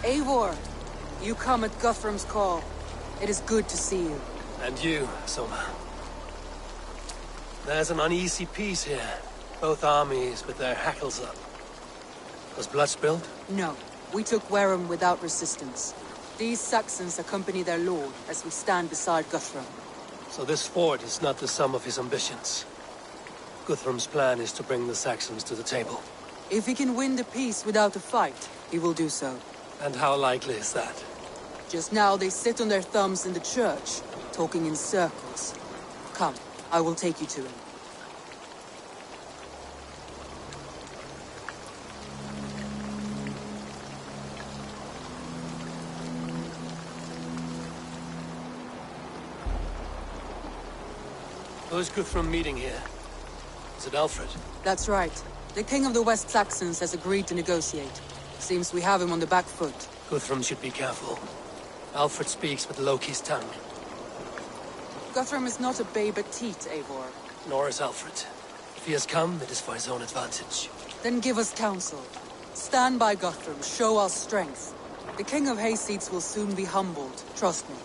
Eivor, you come at Guthrum's call. It is good to see you. And you, Soma. There's an uneasy peace here. Both armies with their hackles up. Was blood spilled? No. We took Wareham without resistance. These Saxons accompany their lord as we stand beside Guthrum. So this fort is not the sum of his ambitions. Guthrum's plan is to bring the Saxons to the table. If he can win the peace without a fight, he will do so. And how likely is that? Just now they sit on their thumbs in the church, talking in circles. Come, I will take you to him. Who's Guthrum meeting here? Is it Alfred? That's right. The King of the West Saxons has agreed to negotiate. Seems we have him on the back foot. Guthrum should be careful. Alfred speaks with Loki's tongue. Guthrum is not a babe at teat, Eivor. Nor is Alfred. If he has come, it is for his own advantage. Then give us counsel. Stand by Guthrum, show our strength. The King of Hayseeds will soon be humbled, trust me.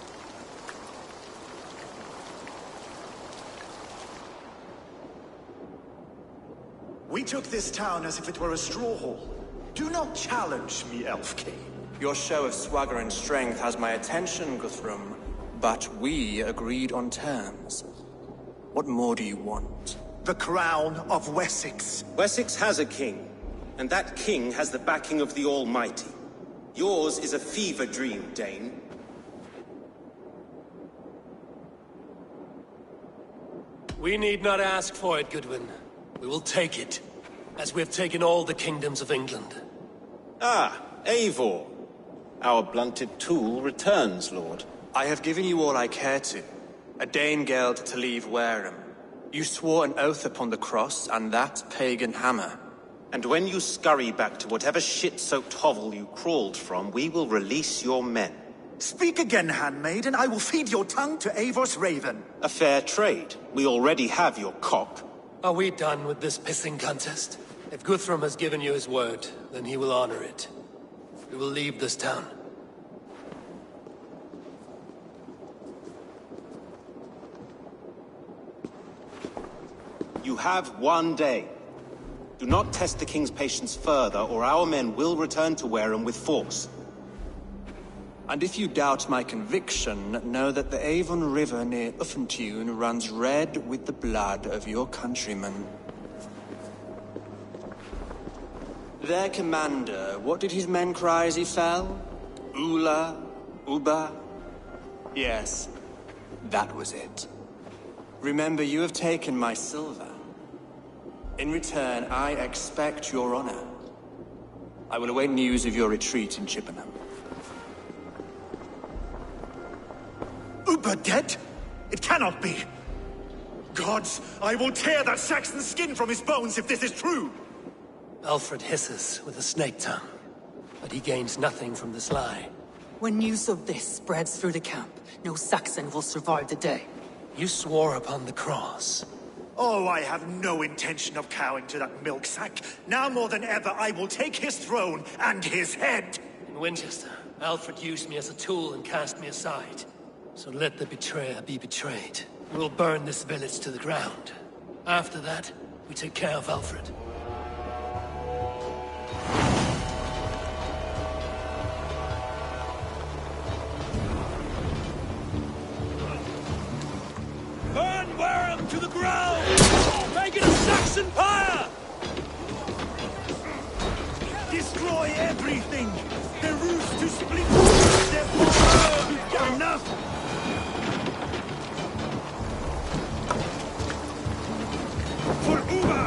We took this town as if it were a straw hall. Do not challenge me, Elf King. Your show of swagger and strength has my attention, Guthrum. But we agreed on terms. What more do you want? The crown of Wessex. Wessex has a king, and that king has the backing of the Almighty. Yours is a fever dream, Dane. We need not ask for it, Goodwin. We will take it, as we have taken all the kingdoms of England. Ah, Eivor. Our blunted tool returns, Lord. I have given you all I care to. A Danegeld to leave Wareham. You swore an oath upon the cross, and that pagan hammer. And when you scurry back to whatever shit-soaked hovel you crawled from, we will release your men. Speak again, handmaid, and I will feed your tongue to Eivor's raven. A fair trade. We already have your cock. Are we done with this pissing contest? If Guthrum has given you his word, then he will honor it. We will leave this town. You have 1 day. Do not test the king's patience further, or our men will return to Wareham with force. And if you doubt my conviction, know that the Avon River near Uffentune runs red with the blood of your countrymen. Their commander, what did his men cry as he fell? Ula? Uba? Yes, that was it. Remember, you have taken my silver. In return, I expect your honor. I will await news of your retreat in Chippenham. Uber dead? It cannot be. Gods, I will tear that Saxon's skin from his bones if this is true. Alfred hisses with a snake tongue, but he gains nothing from this lie. When news of this spreads through the camp, no Saxon will survive the day. You swore upon the cross. Oh, I have no intention of cowing to that milksack. Now more than ever, I will take his throne and his head. In Winchester, Alfred used me as a tool and cast me aside. So let the betrayer be betrayed. We'll burn this village to the ground. After that, we take care of Alfred. Burn Wareham to the ground! Make it a Saxon pyre! Destroy everything! The roofs to splinters! Their fire! Enough! For Uba!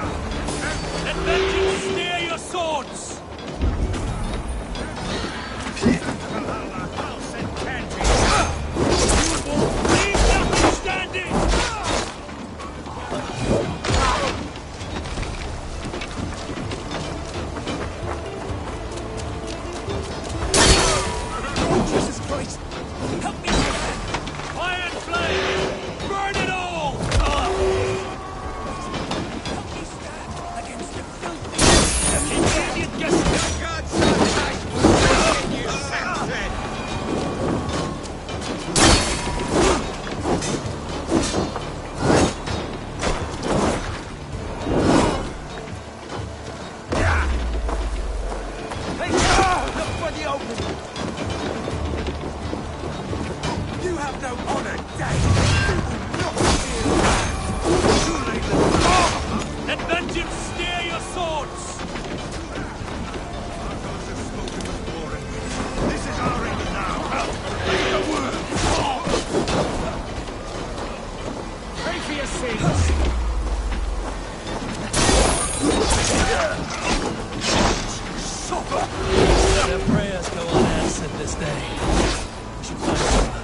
this day. We should find Soma.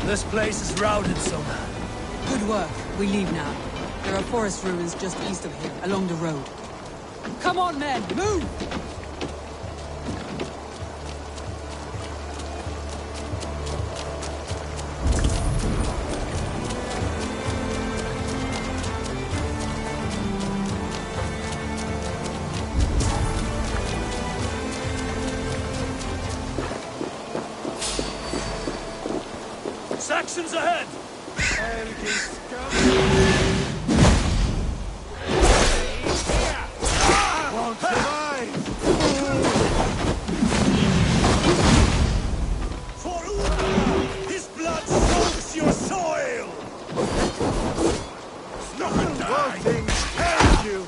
This place is routed, Soma. Good work. We leave now. There are forest ruins just east of here, along the road. Come on, men! Move! Saxons ahead! Won't survive! For Uba! His blood soaks your soil! Stop and die! Things hate you!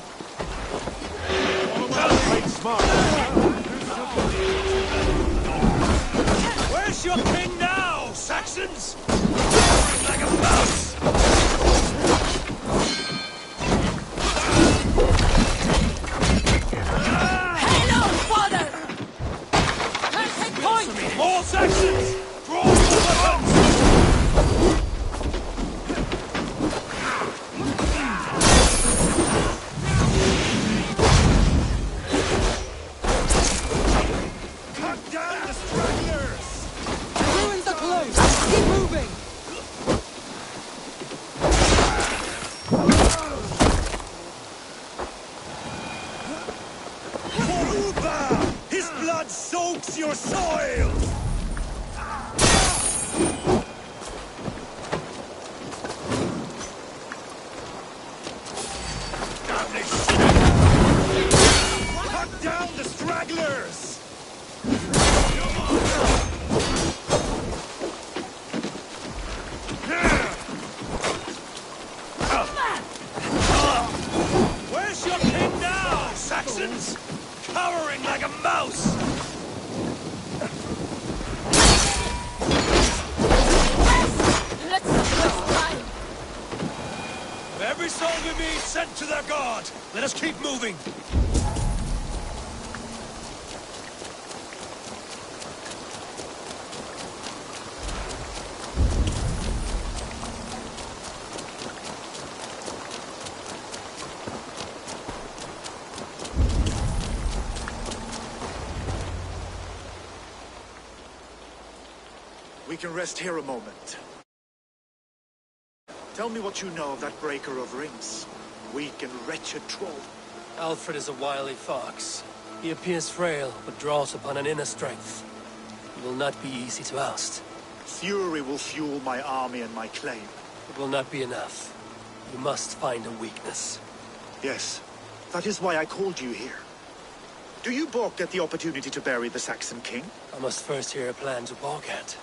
Fight smart! Where's your king now, Saxons? Like a mouse! Hello, father! Take point! More Saxons! Draw your weapons! Cut down the stragglers! The ruins are close! Keep moving! For Uba! His blood soaks your soil! Cut down the stragglers! Where's your king now, Saxons? Cowering like a mouse! Let's not waste time! Every soul we meet sent to their god! Let us keep moving! We can rest here a moment. Tell me what you know of that breaker of rings. Weak and wretched troll. Alfred is a wily fox. He appears frail, but draws upon an inner strength. He will not be easy to oust. Fury will fuel my army and my claim. It will not be enough. You must find a weakness. Yes, that is why I called you here. Do you balk at the opportunity to bury the Saxon king? I must first hear a plan to balk at.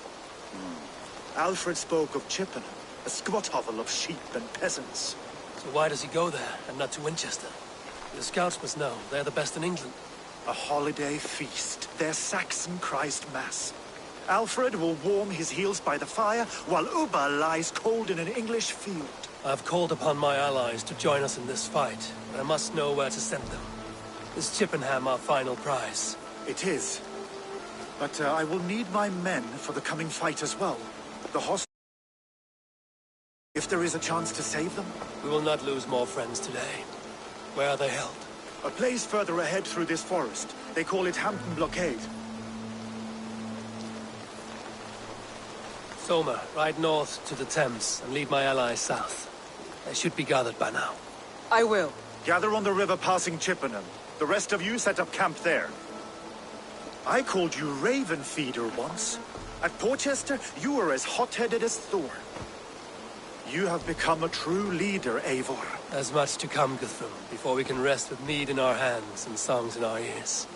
Alfred spoke of Chippenham, a squat hovel of sheep and peasants. So why does he go there, and not to Winchester? The scouts must know. They're the best in England. A holiday feast, their Saxon Christ Mass. Alfred will warm his heels by the fire, while Uba lies cold in an English field. I've called upon my allies to join us in this fight, but I must know where to send them. Is Chippenham our final prize? It is. But I will need my men for the coming fight as well. The host... If there is a chance to save them? We will not lose more friends today. Where are they held? A place further ahead through this forest. They call it Hampton Blockade. Soma, ride north to the Thames and lead my allies south. They should be gathered by now. I will. Gather on the river passing Chippenham. The rest of you set up camp there. I called you Raven Feeder once. At Porchester, you were as hot-headed as Thor. You have become a true leader, Eivor. There's much to come, Guthrum, before we can rest with mead in our hands and songs in our ears.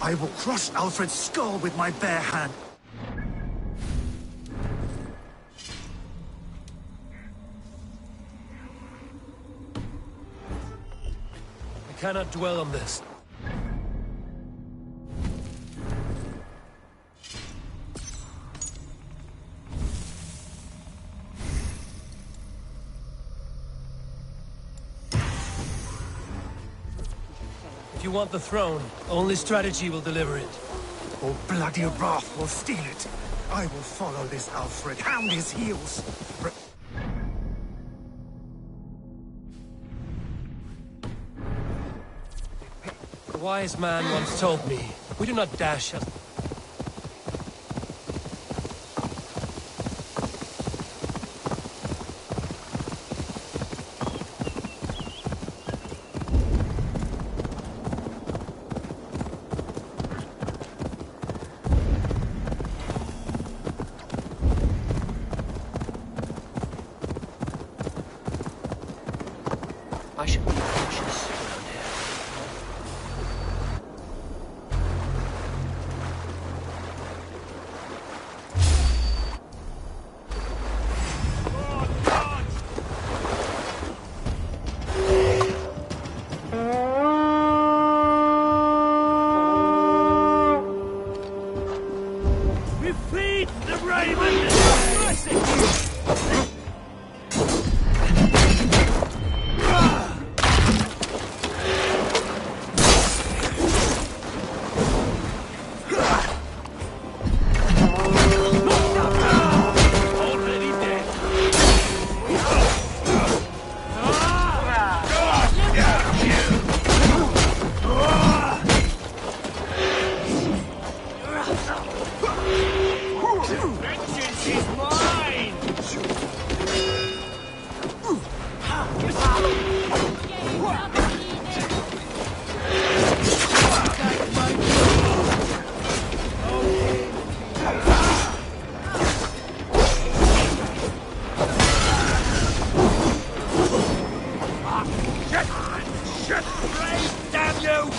I will crush Alfred's skull with my bare hand. I cannot dwell on this. If you want the throne, only strategy will deliver it. Or bloody wrath will steal it. I will follow this Alfred, hound his heels. A wise man once told me, we do not dash us. I should be cautious around here. We feed the raven! Vengeance is mine! Shit! Brave, damn you!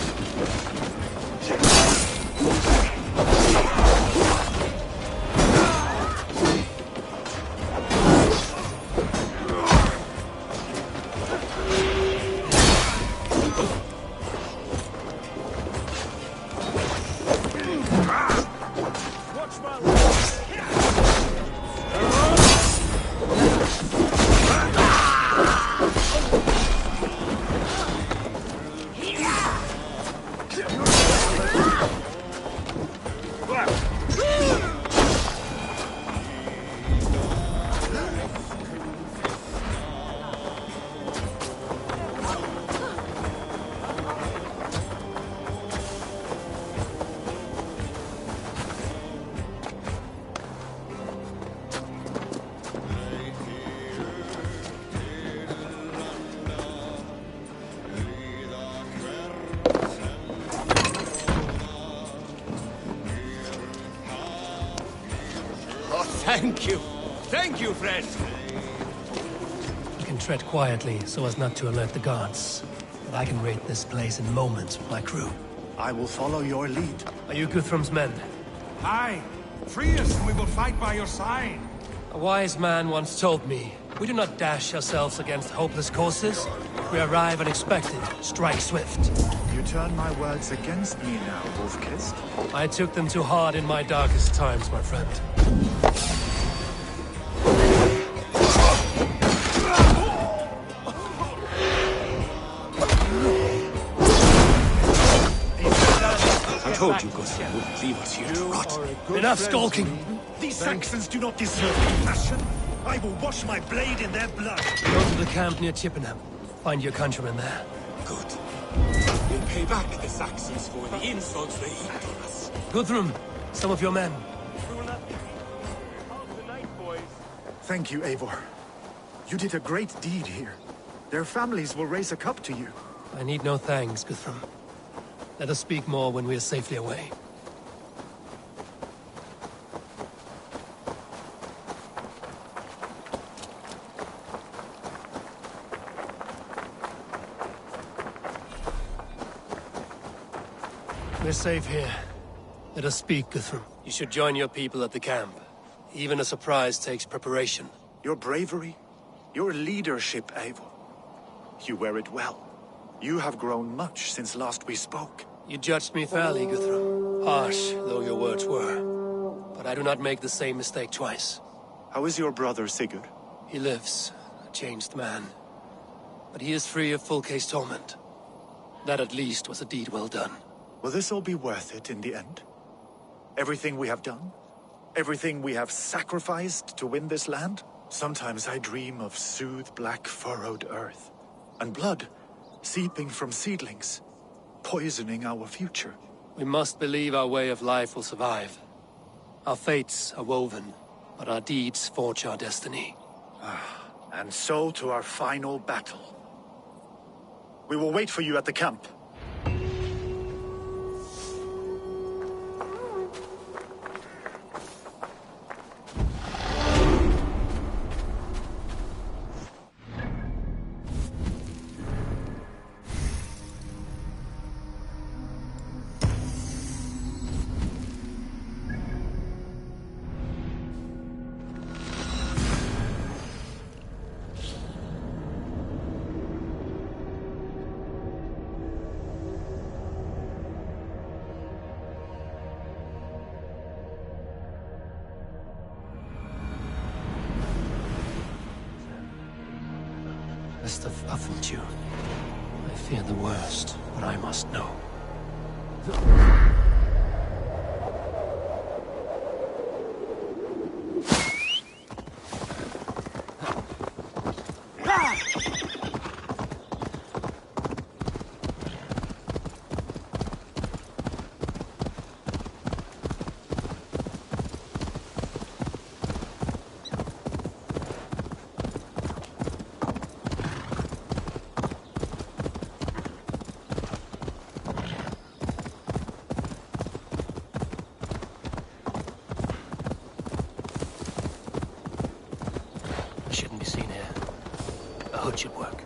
Thank you. Thank you, friend. You can tread quietly so as not to alert the guards. But I can raid this place in moments with my crew. I will follow your lead. Are you Guthrum's men? Aye. Free us and we will fight by your side. A wise man once told me, we do not dash ourselves against hopeless courses. We arrive unexpected, strike swift. You turn my words against me now, Wolf-Kissed. I took them too hard in my darkest times, my friend. I told you Guthrum wouldn't leave us here to rot. Enough skulking! These Saxons do not deserve compassion. I will wash my blade in their blood. Go to the camp near Chippenham. Find your countrymen there. Good. We'll pay back the Saxons for the insults they heaped on us. Guthrum, some of your men. Thank you, Eivor. You did a great deed here. Their families will raise a cup to you. I need no thanks, Guthrum. Let us speak more when we are safely away. We're safe here. Let us speak, Guthrum. You should join your people at the camp. Even a surprise takes preparation. Your bravery, your leadership, Eivor. You wear it well. You have grown much since last we spoke. You judged me fairly, Guthrum. Harsh though your words were. But I do not make the same mistake twice. How is your brother, Sigurd? He lives, a changed man. But he is free of full case torment. That at least was a deed well done. Will this all be worth it in the end? Everything we have done? Everything we have sacrificed to win this land? Sometimes I dream of soothed black furrowed earth. And blood seeping from seedlings, poisoning our future. We must believe our way of life will survive. Our fates are woven, but our deeds forge our destiny. And so to our final battle. We will wait for you at the camp. Best of Afuntiu. I fear the worst, but I must know. Should work.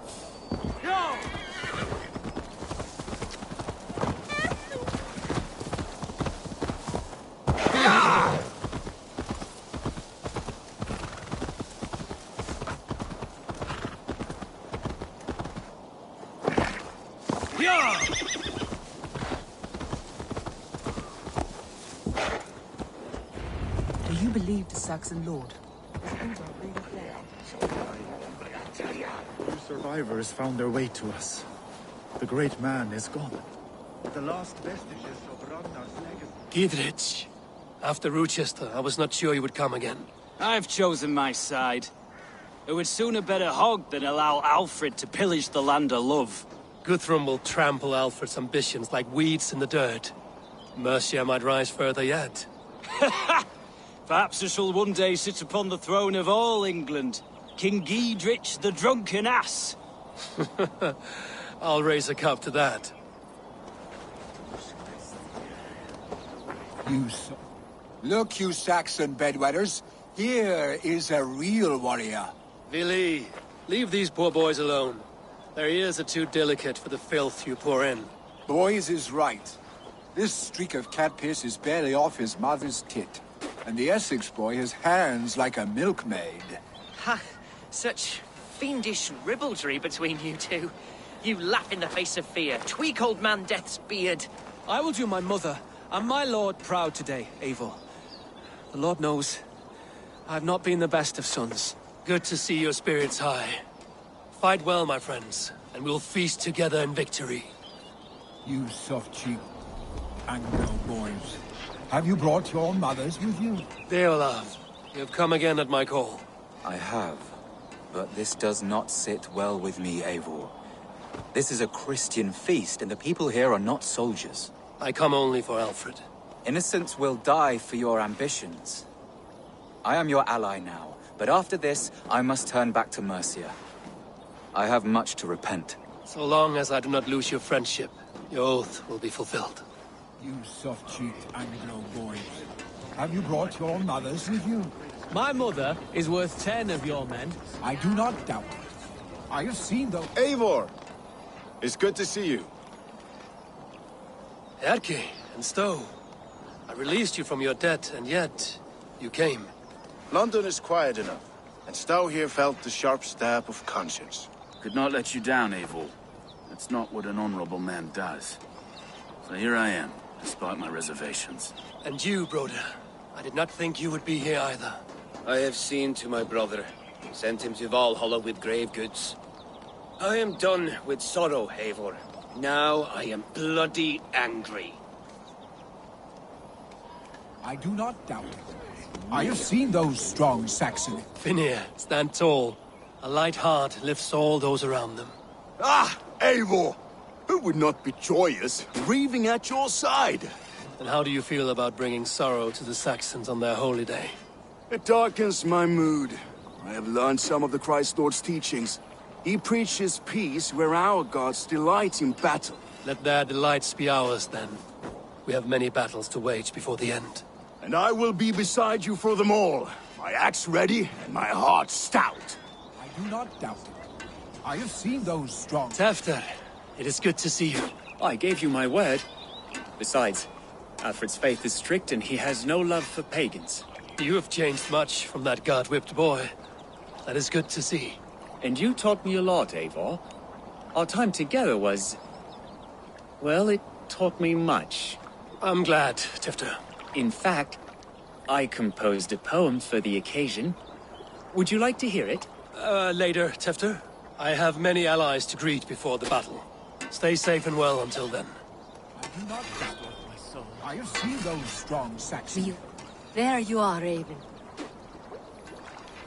Do you believe the Saxon Lord? Survivors found their way to us. The great man is gone. The last vestiges of Ragnar's legacy. Gidrich. After Rochester, I was not sure you would come again. I've chosen my side. It would sooner bet a hog than allow Alfred to pillage the land of love. Guthrum will trample Alfred's ambitions like weeds in the dirt. Mercia might rise further yet. Perhaps I shall one day sit upon the throne of all England. King Gidrich the drunken ass. I'll raise a cup to that. Look, you Saxon bedwetters. Here is a real warrior. Vili, leave these poor boys alone. Their ears are too delicate for the filth you pour in. Boys is right. This streak of cat piss is barely off his mother's tit. And the Essex boy has hands like a milkmaid. Ha! Such fiendish ribaldry between you two. You laugh in the face of fear. Tweak old man Death's beard. I will do my mother and my lord proud today, Eivor. The Lord knows I have not been the best of sons. Good to see your spirits high. Fight well, my friends, and we'll feast together in victory. You soft-cheeked Anglo boys. Have you brought your mothers with you? Deolav, you have come again at my call. I have. But this does not sit well with me, Eivor. This is a Christian feast, and the people here are not soldiers. I come only for Alfred. Innocents will die for your ambitions. I am your ally now, but after this, I must turn back to Mercia. I have much to repent. So long as I do not lose your friendship, your oath will be fulfilled. You soft-cheeked Anglo boys. Have you brought your mothers with you? My mother is worth 10 of your men. I do not doubt it. I have seen the... Eivor! It's good to see you. Erki, And Stowe, I released you from your debt, and yet you came. London is quiet enough, and Stowe here felt the sharp stab of conscience. Could not let you down, Eivor. That's not what an honorable man does. So here I am, despite my reservations. And you, Broder. I did not think you would be here either. I have seen to my brother. Sent him to Valhalla with grave goods. I am done with sorrow, Eivor. Now I am bloody angry. I do not doubt it. I have seen those strong Saxons. Finnir, stand tall. A light heart lifts all those around them. Ah, Eivor! Who would not be joyous, grieving at your side? And how do you feel about bringing sorrow to the Saxons on their holy day? It darkens my mood. I have learned some of the Christ Lord's teachings. He preaches peace where our gods delight in battle. Let their delights be ours, then. We have many battles to wage before the end. And I will be beside you for them all. My axe ready, and my heart stout. I do not doubt it. I have seen those strong... Tefter, it is good to see you. I gave you my word. Besides, Alfred's faith is strict and he has no love for pagans. You have changed much from that god-whipped boy. That is good to see. And you taught me a lot, Eivor. Our time together was... well, it taught me much. I'm glad, Tifter. In fact, I composed a poem for the occasion. Would you like to hear it? Later, Tifter. I have many allies to greet before the battle. Stay safe and well until then. I do not doubt it, my son. I have seen those strong Saxons. There you are, Raven.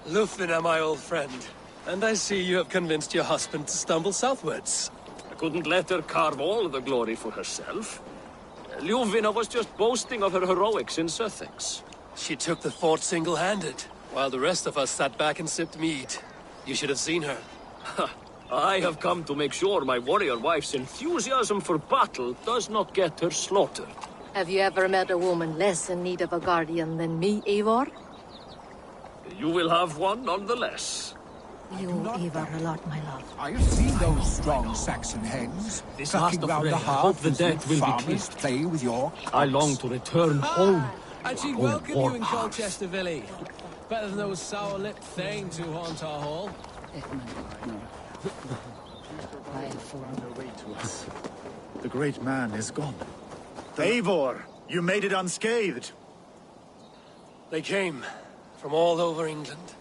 Lufina, my old friend. And I see you have convinced your husband to stumble southwards. I couldn't let her carve all the glory for herself. Ljuvina was just boasting of her heroics in Sussex. She took the fort single-handed, while the rest of us sat back and sipped mead. You should have seen her. I have come to make sure my warrior wife's enthusiasm for battle does not get her slaughtered. Have you ever met a woman less in need of a guardian than me, Eivor? You will have one nonetheless. You owe Eivor a lot, my love. I have seen those strong Saxon hens. This clucking last of round rain. the I hope hearth the as dead good will be farmers clean. play with your I long to return home. And she'd Own welcome you in warpath. Colchester Valley. Better than those sour-lipped thanes who haunt our hall. The great man is gone. Eivor, you made it unscathed. They came from all over England.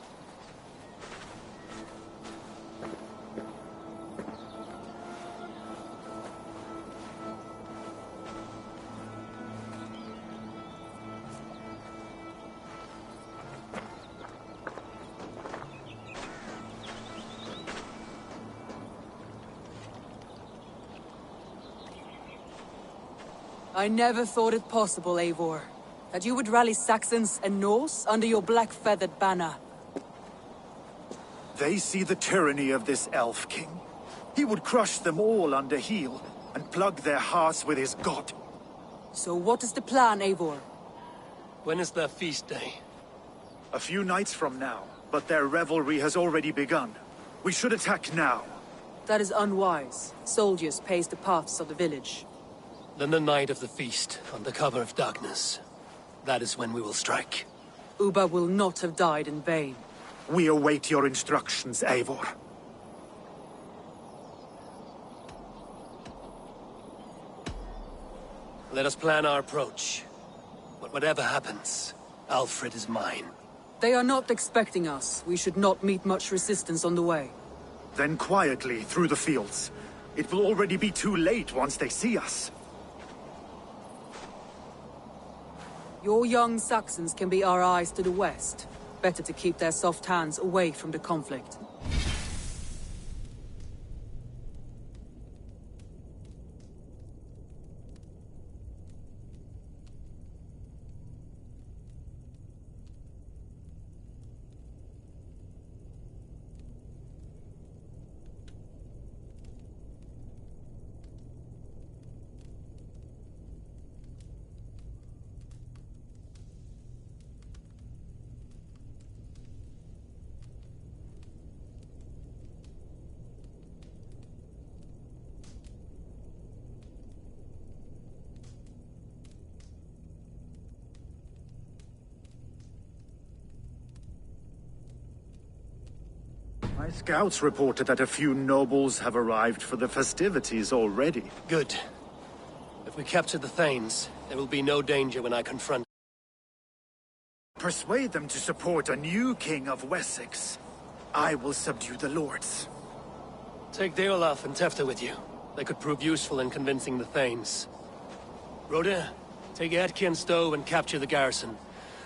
I never thought it possible, Eivor, that you would rally Saxons and Norse under your black-feathered banner. They see the tyranny of this elf king. He would crush them all under heel and plug their hearts with his god. So what is the plan, Eivor? When is their feast day? A few nights from now, but their revelry has already begun. We should attack now. That is unwise. Soldiers pace the paths of the village. Then the night of the feast, under cover of darkness. That is when we will strike. Ubba will not have died in vain. We await your instructions, Eivor. Let us plan our approach. But whatever happens, Alfred is mine. They are not expecting us. We should not meet much resistance on the way. Then quietly through the fields. It will already be too late once they see us. Your young Saxons can be our eyes to the west. Better to keep their soft hands away from the conflict. My scouts reported that a few nobles have arrived for the festivities already. Good. If we capture the Thanes, there will be no danger when I confront. Persuade them to support a new king of Wessex. I will subdue the lords. Take Deolaf and Tefta with you. They could prove useful in convincing the Thanes. Rhoda, take Etki and Stowe and capture the garrison.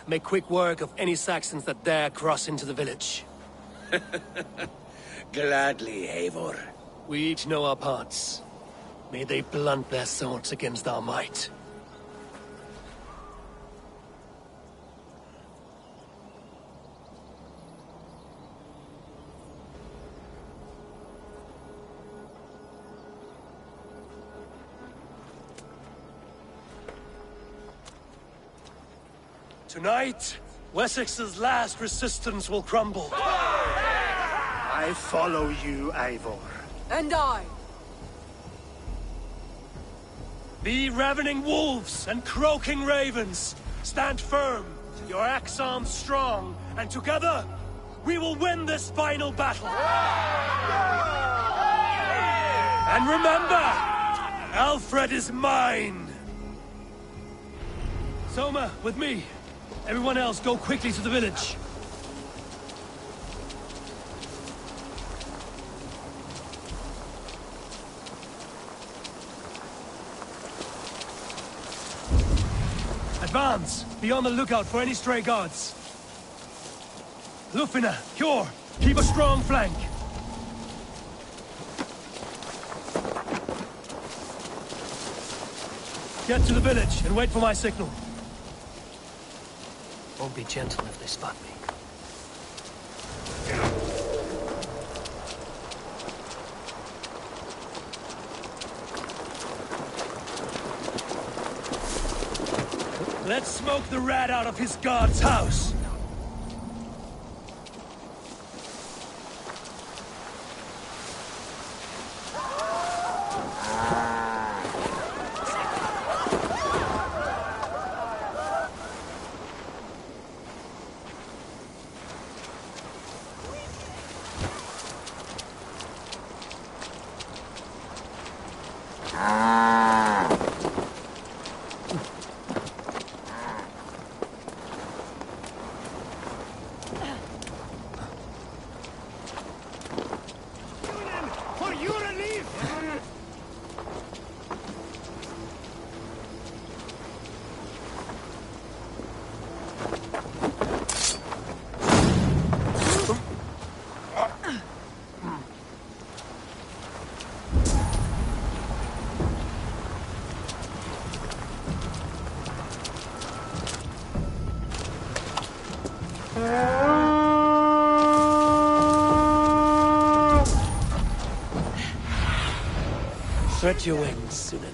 Make quick work of any Saxons that dare cross into the village. Gladly, Eivor. We each know our parts. May they blunt their swords against our might. Tonight, Wessex's last resistance will crumble. I follow you, Eivor. And I. Be ravening wolves and croaking ravens. Stand firm, your axe arms strong, and together, we will win this final battle. And remember, Alfred is mine. Soma, with me. Everyone else, go quickly to the village. Advance! Be on the lookout for any stray guards. Lufina, Kjor, keep a strong flank. Get to the village and wait for my signal. Won't be gentle if they spot me. Let's smoke the rat out of his guard's house! Spread your wings, Sunan.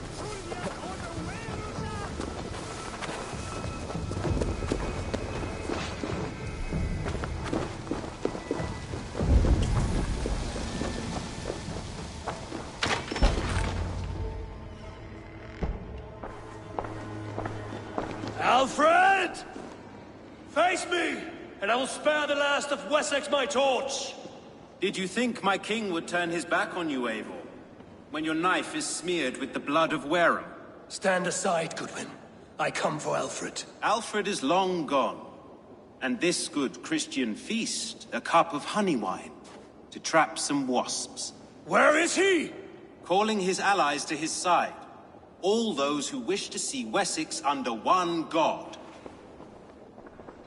Alfred! Face me, and I will spare the last of Wessex my torch! Did you think my king would turn his back on you, Eivor? When your knife is smeared with the blood of Wareham? Stand aside, Goodwin. I come for Alfred. Alfred is long gone. And this good Christian feast, a cup of honey wine, to trap some wasps. Where is he? Calling his allies to his side. All those who wish to see Wessex under one god.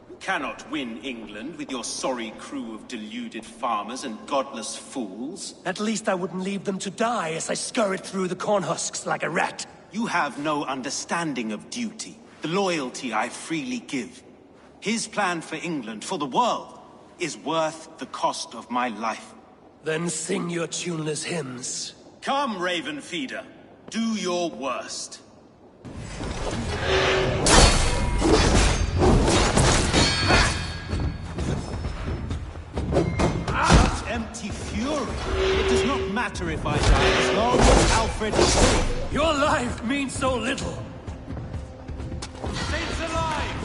You cannot win England with your sorry crew of deluded farmers and godless fools. At least I wouldn't leave them to die as I scurried through the corn husks like a rat. You have no understanding of duty, the loyalty I freely give. His plan for England, for the world, is worth the cost of my life. Then sing your tuneless hymns. Come, Raven Feeder. Do your worst. Such empty fury. It does not matter if I die as long as Alfred is safe. Your life means so little. Saints alive!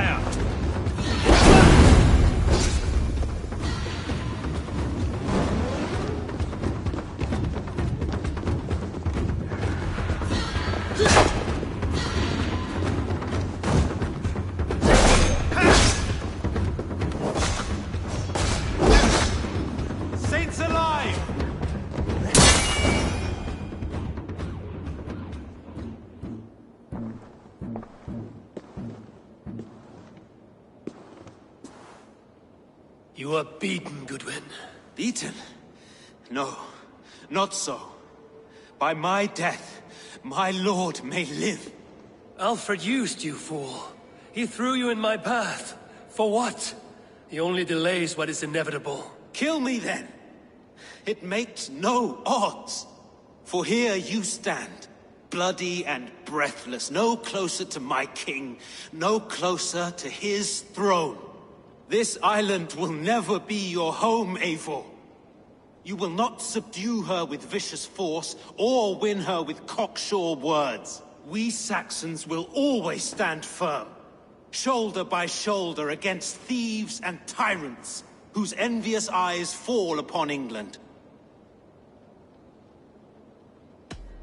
fire! Saints alive! You are beaten, Goodwin. Beaten? No, not so. By my death, my lord may live. Alfred used you, fool. He threw you in my path. For what? He only delays what is inevitable. Kill me then. It makes no odds. For here you stand, bloody and breathless, no closer to my king, no closer to his throne. This island will never be your home, Eivor. You will not subdue her with vicious force, or win her with cocksure words. We Saxons will always stand firm, shoulder by shoulder against thieves and tyrants, whose envious eyes fall upon England.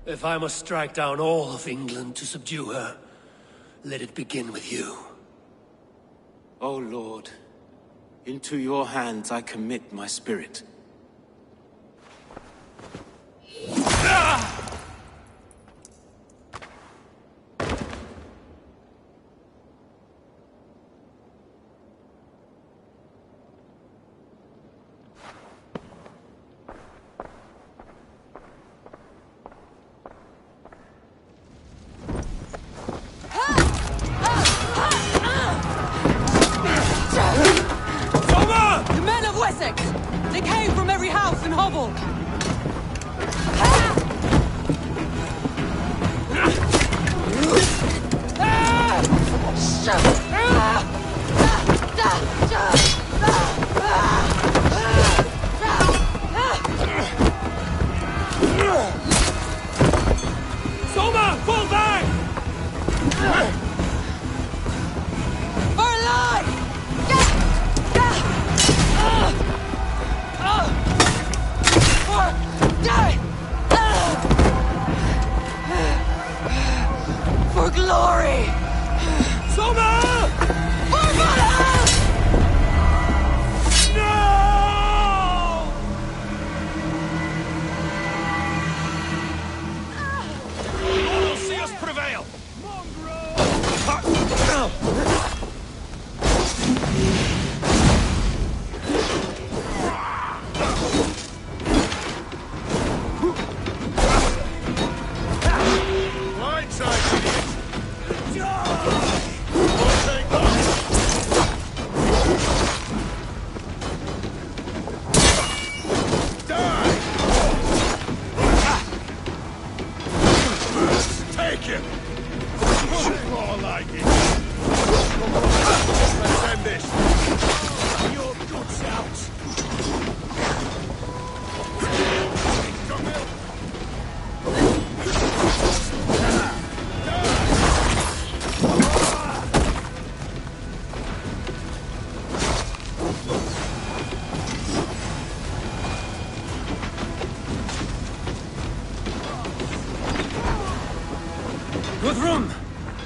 If I must strike down all of England to subdue her, let it begin with you. O Lord, into your hands I commit my spirit. The men of Wessex! They came from every house and hovel! Soma, fall back! For life! For glory! Soma! For valor! No! All will see us prevail! Blindside, idiot! Take Die! Take it! More like it! Let's end this! Your guts out! Guthrum!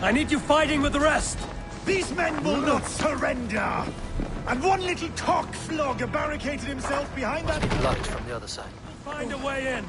I need you fighting with the rest! These men will not surrender! And one little cock flogger barricaded himself behind that... Blocked from the other side. Find a way in!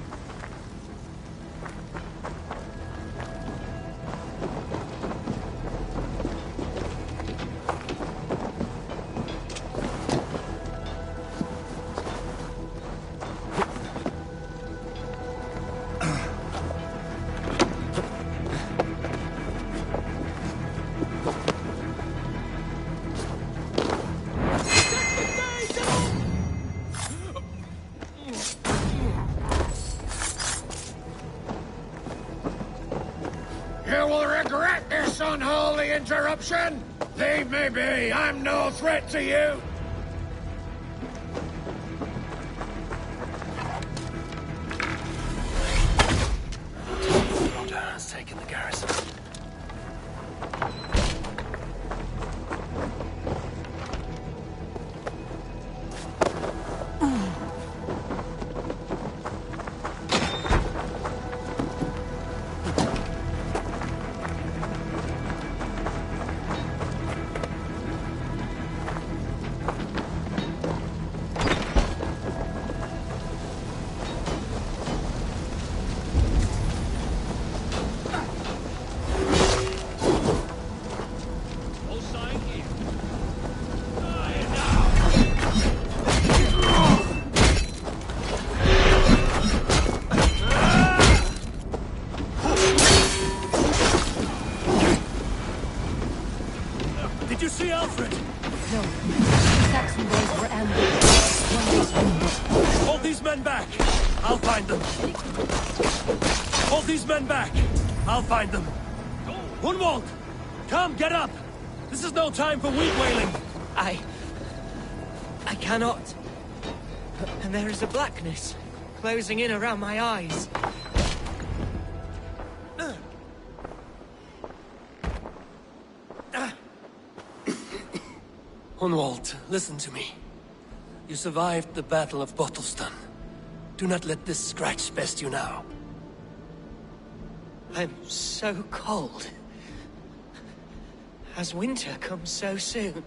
You will regret this unholy interruption! Leave me be! I'm no threat to you! Rhoda has taken the garrison. see Alfred? No. The Saxon boys were ambushed. One was wounded. Hold these men back! I'll find them. Hold these men back! I'll find them. Hunwald! Come, get up! This is no time for weak wailing! I cannot. And there is a blackness closing in around my eyes. Hunwald, listen to me. You survived the Battle of Bottleston. Do not let this scratch best you now. I'm so cold. Has winter come so soon?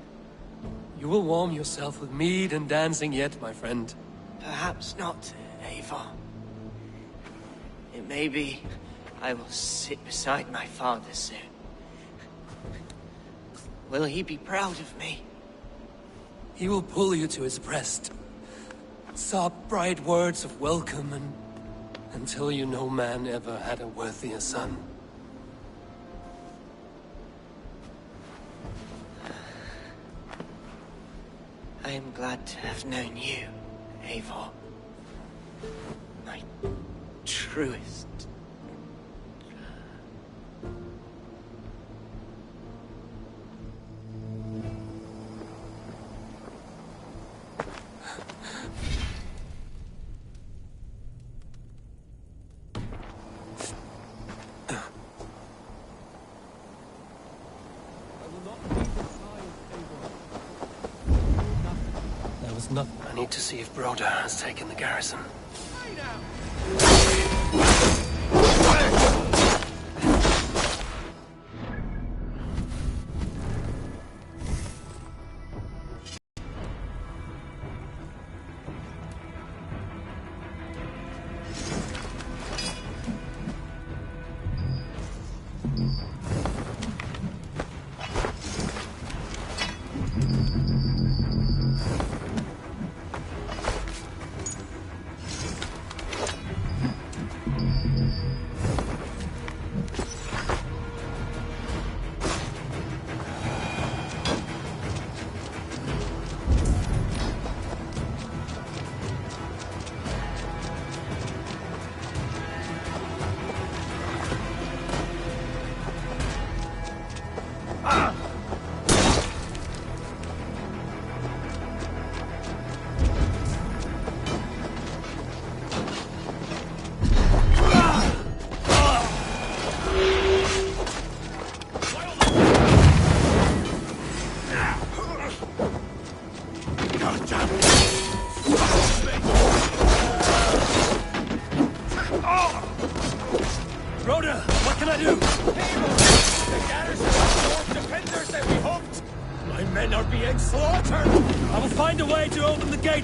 You will warm yourself with mead and dancing yet, my friend. Perhaps not, Eivor. It may be I will sit beside my father soon. Will he be proud of me? He will pull you to his breast. Sob bright words of welcome until you no man ever had a worthier son. I am glad to have known you, Eivor. My truest. Nothing. I need to see if Broder has taken the garrison.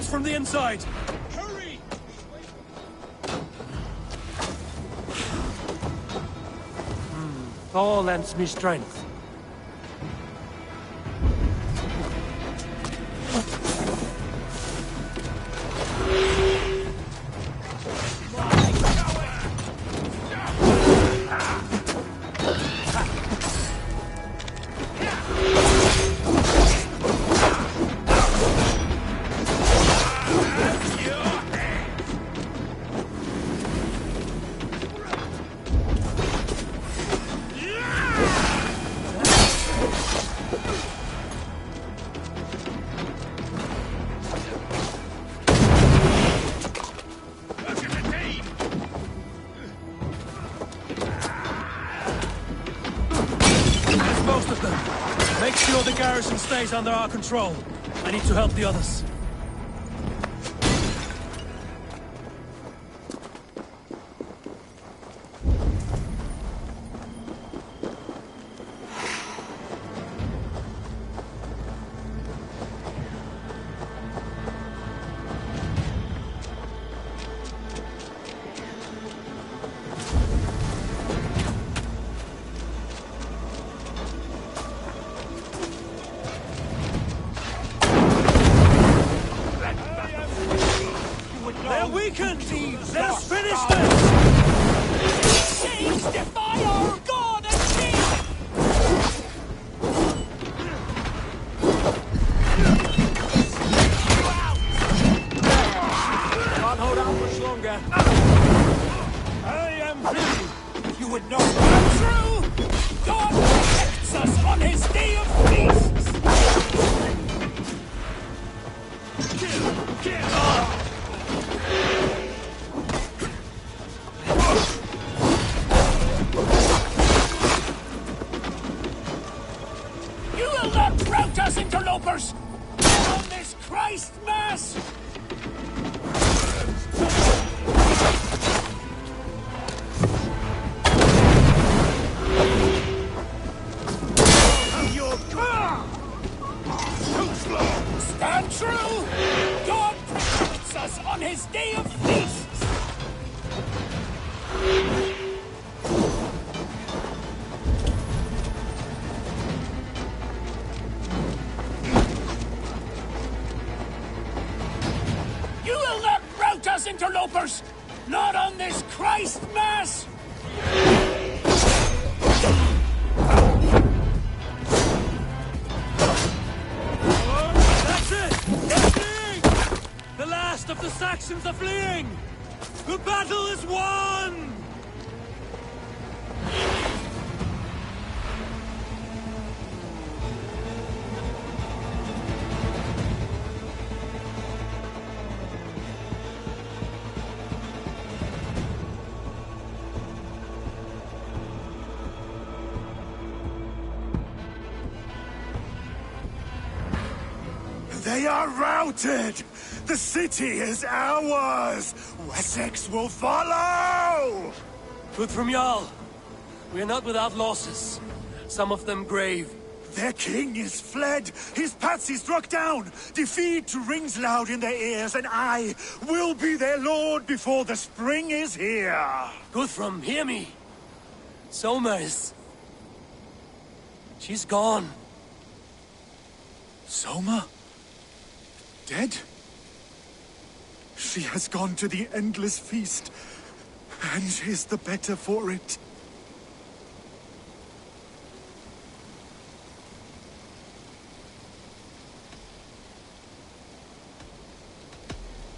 From the inside! Hurry! Thor lends me strength. Stays under our control. I need to help the others. Let us finish this! Saints defy our God and King! interlopers! On this Christ Mass! Stand true! God protects us on his day of feasts! You will not rout us, interlopers! Not on this Christ Mass! The last of the Saxons are fleeing! The battle is won! They are routed! The city is ours! Wessex will follow! Good from Jarl. We are not without losses. Some of them grave. Their king is fled! His patsy struck down! Defeat rings loud in their ears, and I will be their lord before the spring is here! Guthrum, hear me! Soma is... she's gone. Soma? Dead? She has gone to the endless feast, and is the better for it.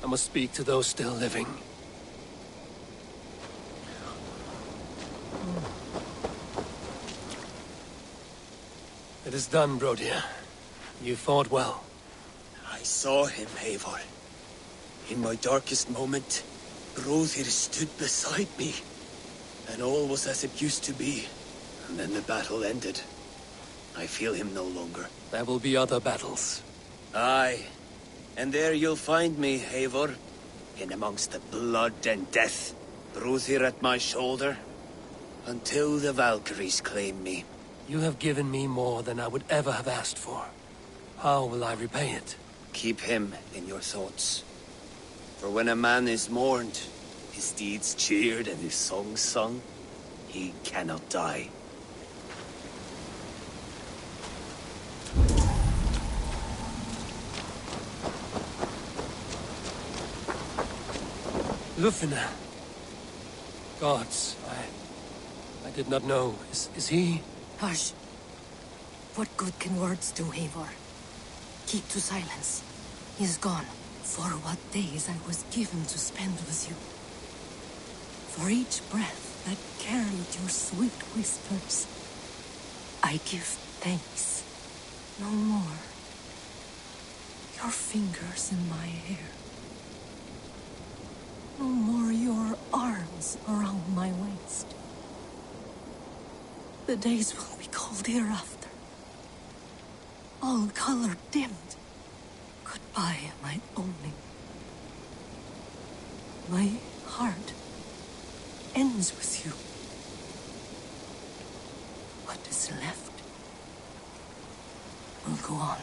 I must speak to those still living. It is done, Brodir. You fought well. I saw him, Eivor. In my darkest moment, Brodir stood beside me. And all was as it used to be. And then the battle ended. I feel him no longer. There will be other battles. Aye. And there you'll find me, Eivor. In amongst the blood and death. Brodir at my shoulder. Until the Valkyries claim me. You have given me more than I would ever have asked for. How will I repay it? Keep him in your thoughts. For when a man is mourned, his deeds cheered and his songs sung, he cannot die. Lufina. Gods, I did not know. Is he? Hush. What good can words do, Eivor? Keep to silence. He is gone. For what days I was given to spend with you. For each breath that carried your sweet whispers, I give thanks. No more. Your fingers in my hair. No more your arms around my waist. The days will be cold hereafter. All color dimmed. Goodbye, my only. My heart ends with you. What is left will go on.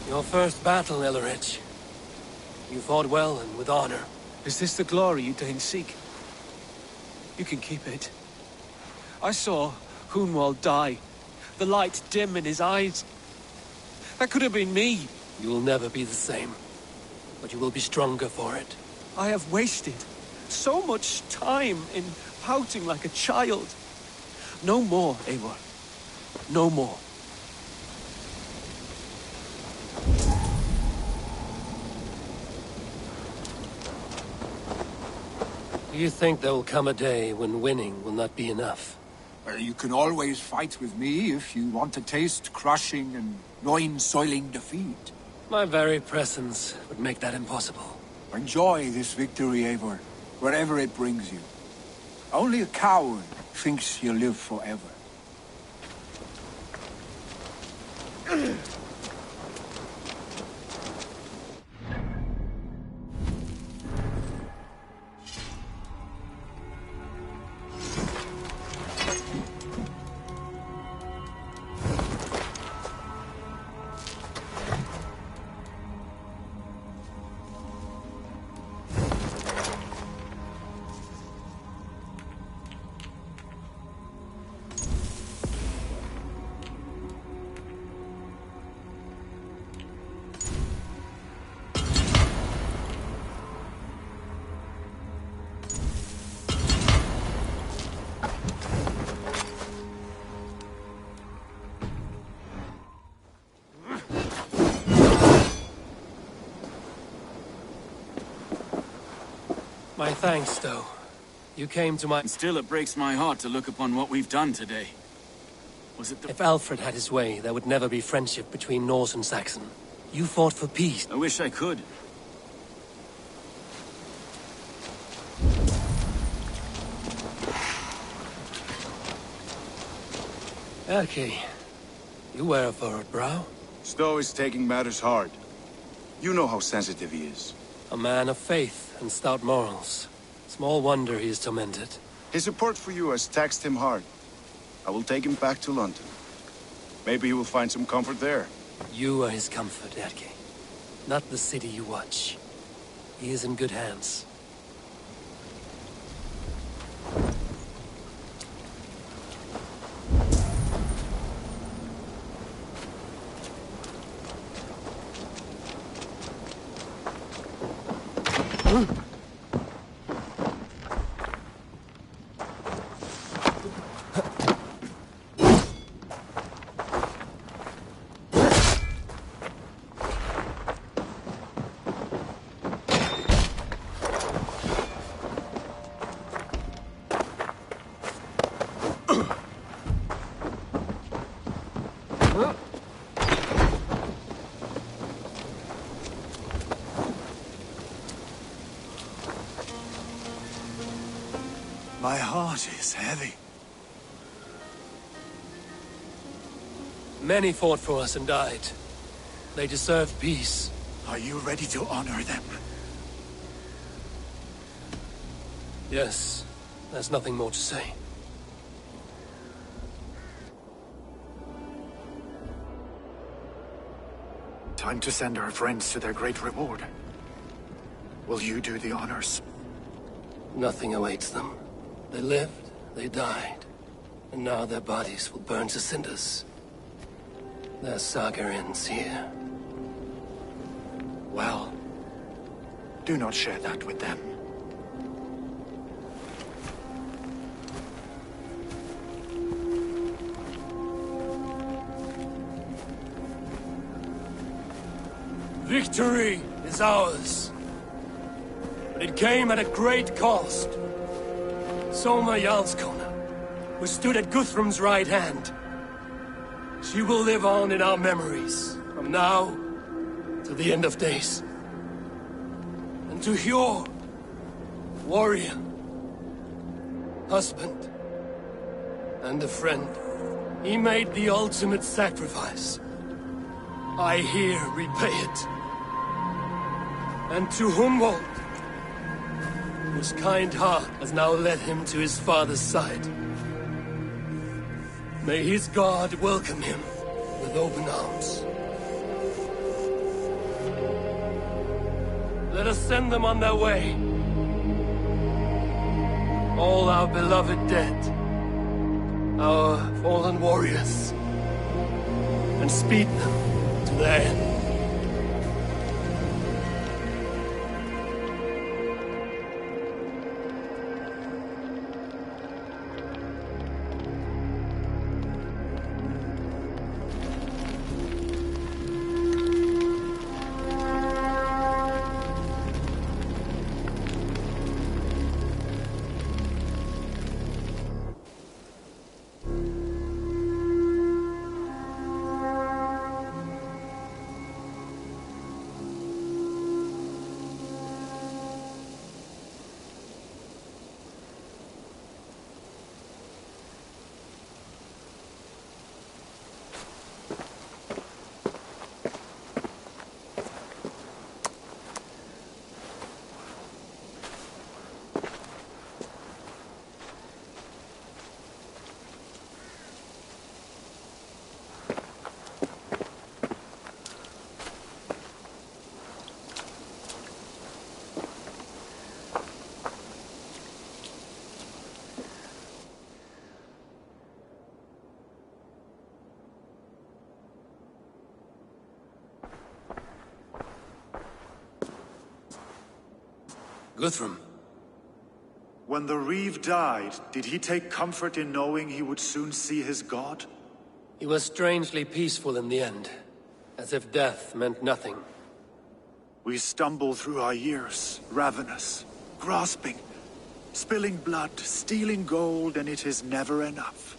Your first battle, Ellerich. You fought well and with honor. Is this the glory you deign seek? You can keep it. I saw Hunwald die. The light dim in his eyes. That could have been me. You will never be the same. But you will be stronger for it. I have wasted so much time in pouting like a child. No more, Eivor. No more. Do you think there will come a day when winning will not be enough? Well, you can always fight with me if you want to taste crushing and loin-soiling defeat. My very presence would make that impossible. Enjoy this victory, Eivor, wherever it brings you. Only a coward thinks he'll live forever. My thanks, though. You came to my... Still, it breaks my heart to look upon what we've done today. Was it the... If Alfred had his way, there would never be friendship between Norse and Saxon. You fought for peace. I wish I could. Erke, you wear a furrowed brow. Stowe is taking matters hard. You know how sensitive he is. A man of faith and stout morals. Small wonder he is tormented. His support for you has taxed him hard. I will take him back to London. Maybe he will find some comfort there. You are his comfort, Erke. Not the city you watch. He is in good hands. My heart is heavy. Many fought for us and died. They deserve peace. Are you ready to honor them? Yes. There's nothing more to say. Time to send our friends to their great reward. Will you do the honors? Nothing awaits them. They lived, they died, and now their bodies will burn to cinders. Their saga ends here. Well, do not share that with them. Victory is ours. But it came at a great cost. Soma Jarlskona, who stood at Guthrum's right hand. She will live on in our memories, from now to the end of days. And to Hjor, warrior, husband, and a friend, he made the ultimate sacrifice. I here repay it. And to Humboldt, whose kind heart has now led him to his father's side. May his God welcome him with open arms. Let us send them on their way. All our beloved dead, our fallen warriors, and speed them to their end. Guthrum. When the Reeve died, did he take comfort in knowing he would soon see his god? He was strangely peaceful in the end, as if death meant nothing. We stumble through our years, ravenous. grasping, spilling blood, stealing gold, and it is never enough.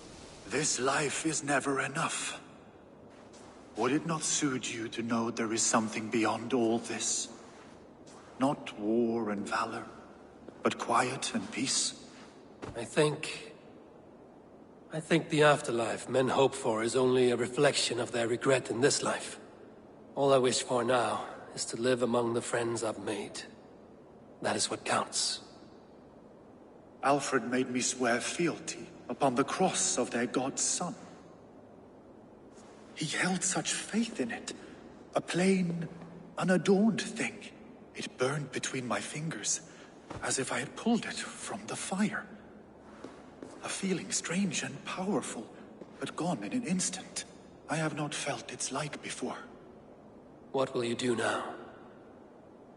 This life is never enough. Would it not suit you to know there is something beyond all this? Not war and valor, but quiet and peace? I think the afterlife men hope for is only a reflection of their regret in this life. All I wish for now is to live among the friends I've made. That is what counts. Alfred made me swear fealty upon the cross of their god's son. He held such faith in it. A plain, unadorned thing. It burned between my fingers, as if I had pulled it from the fire. A feeling strange and powerful, but gone in an instant. I have not felt its like before. What will you do now?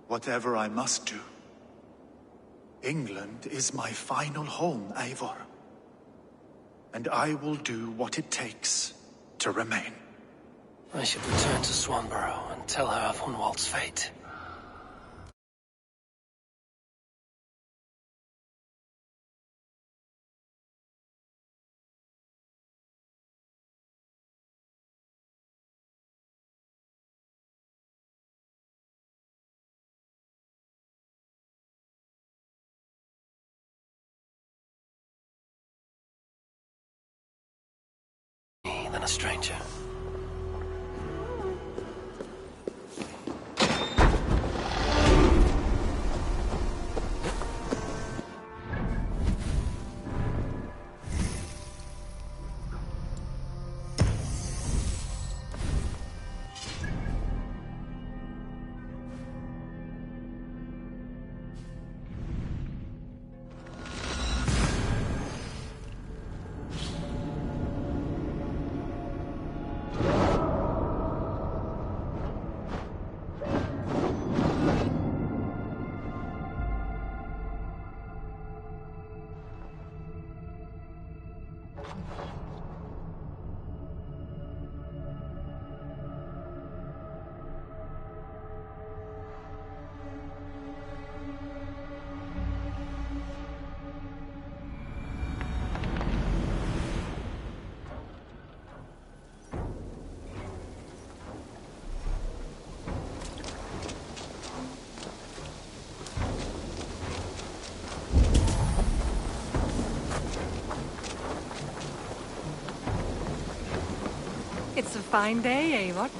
Whatever I must do. England is my final home, Eivor. And I will do what it takes to remain. I should return to Swanborough and tell her of Hunwald's fate. Than a stranger. It's a fine day, Eivor.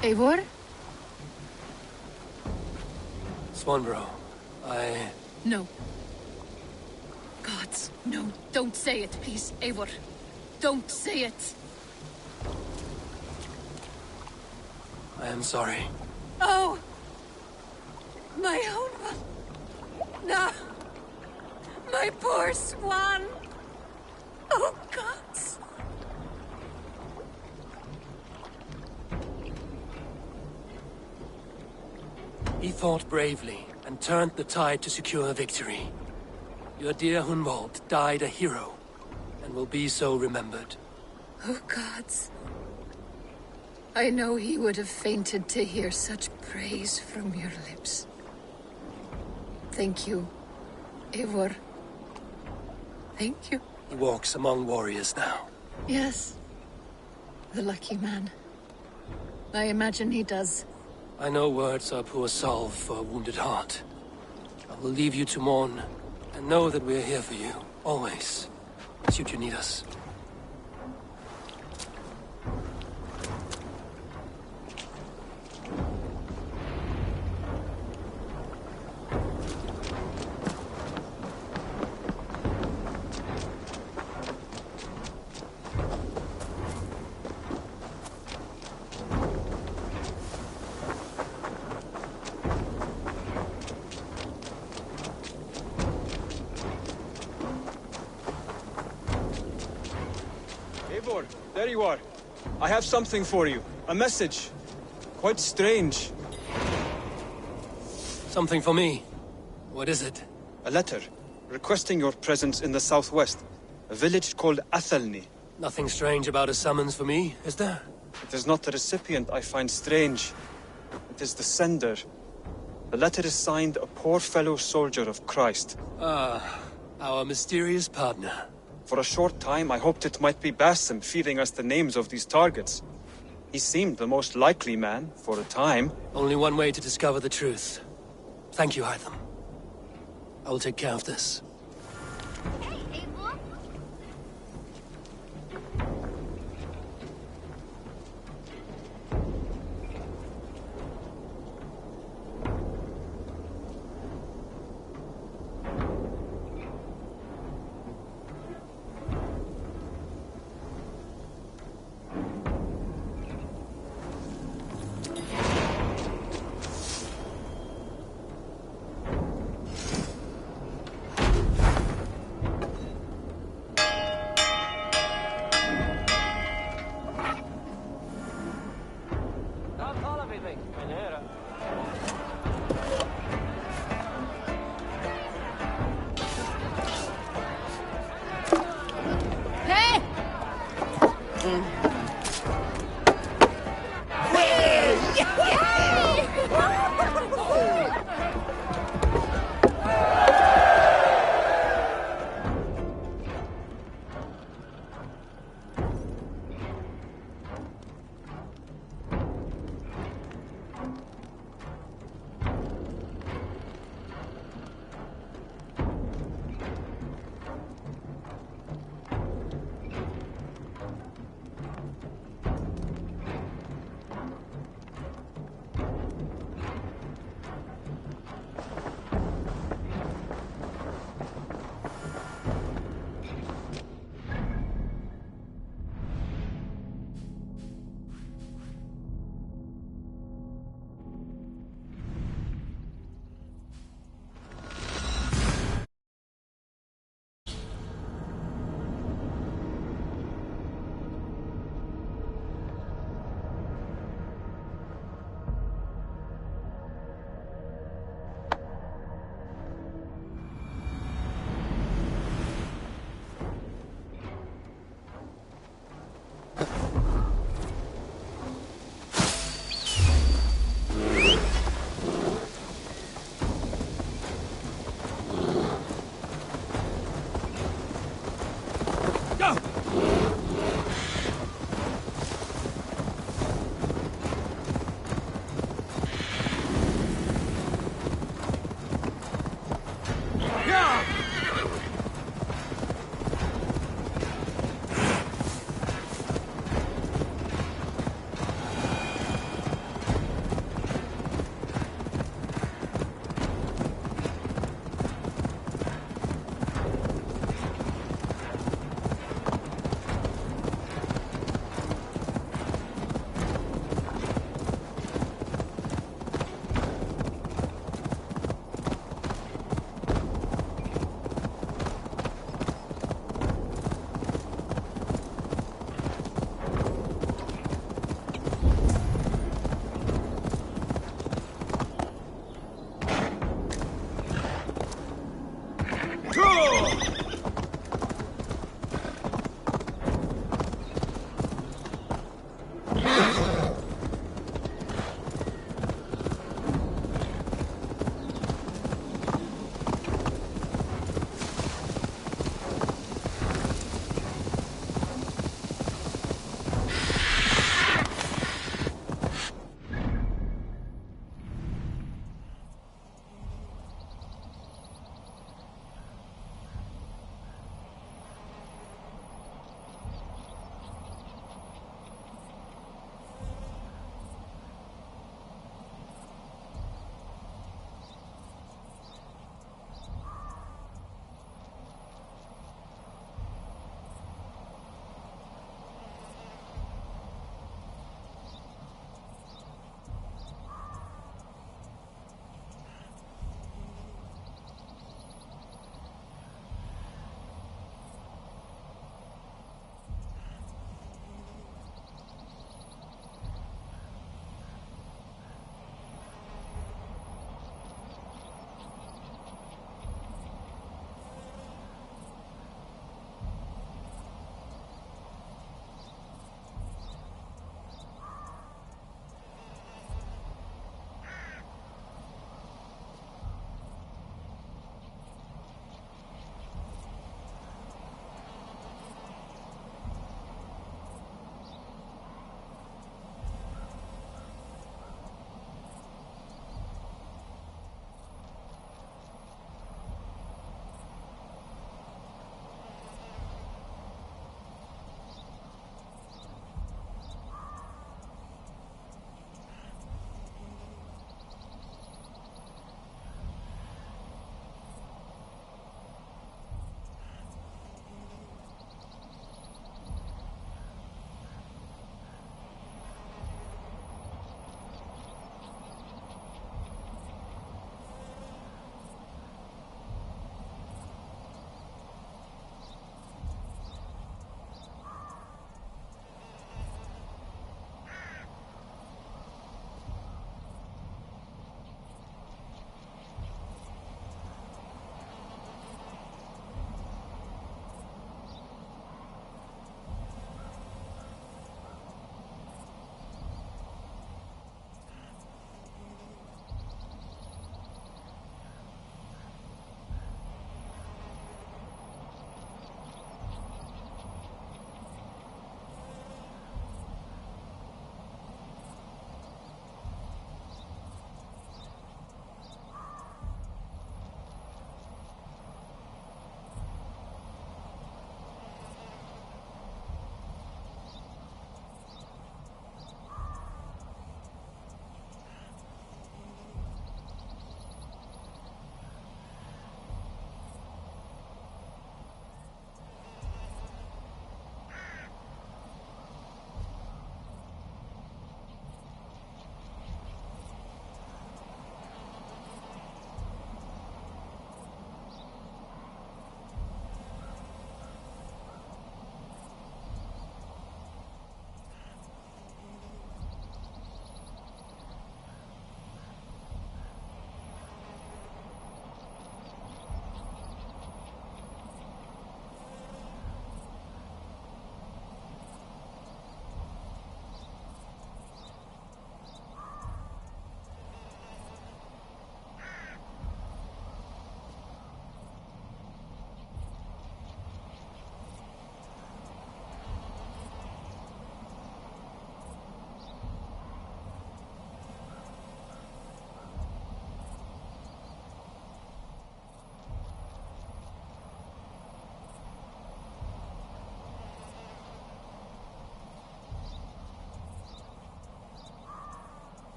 Eivor? Swanborough, No. Gods, no. Don't say it, please, Eivor. Don't say it. I am sorry. Oh! My own one. No! My poor swan! Oh, gods! He fought bravely and turned the tide to secure a victory. Your dear Hunwald died a hero, and will be so remembered. Oh, gods. I know he would have fainted to hear such praise from your lips. Thank you, Eivor. Thank you. He walks among warriors now. Yes. The lucky man. I imagine he does. I know words are poor salve for a wounded heart. I will leave you to mourn, and know that we are here for you, always, should you need us. Eivor, there you are. I have something for you. A message. Quite strange. Something for me? What is it? A letter, requesting your presence in the southwest. A village called Athelney. Nothing strange about a summons for me, is there? It is not the recipient I find strange. It is the sender. The letter is signed a poor fellow soldier of Christ. Ah, our mysterious partner. For a short time, I hoped it might be Basim feeding us the names of these targets. He seemed the most likely man, for a time. Only one way to discover the truth. Thank you, Hytham. I will take care of this.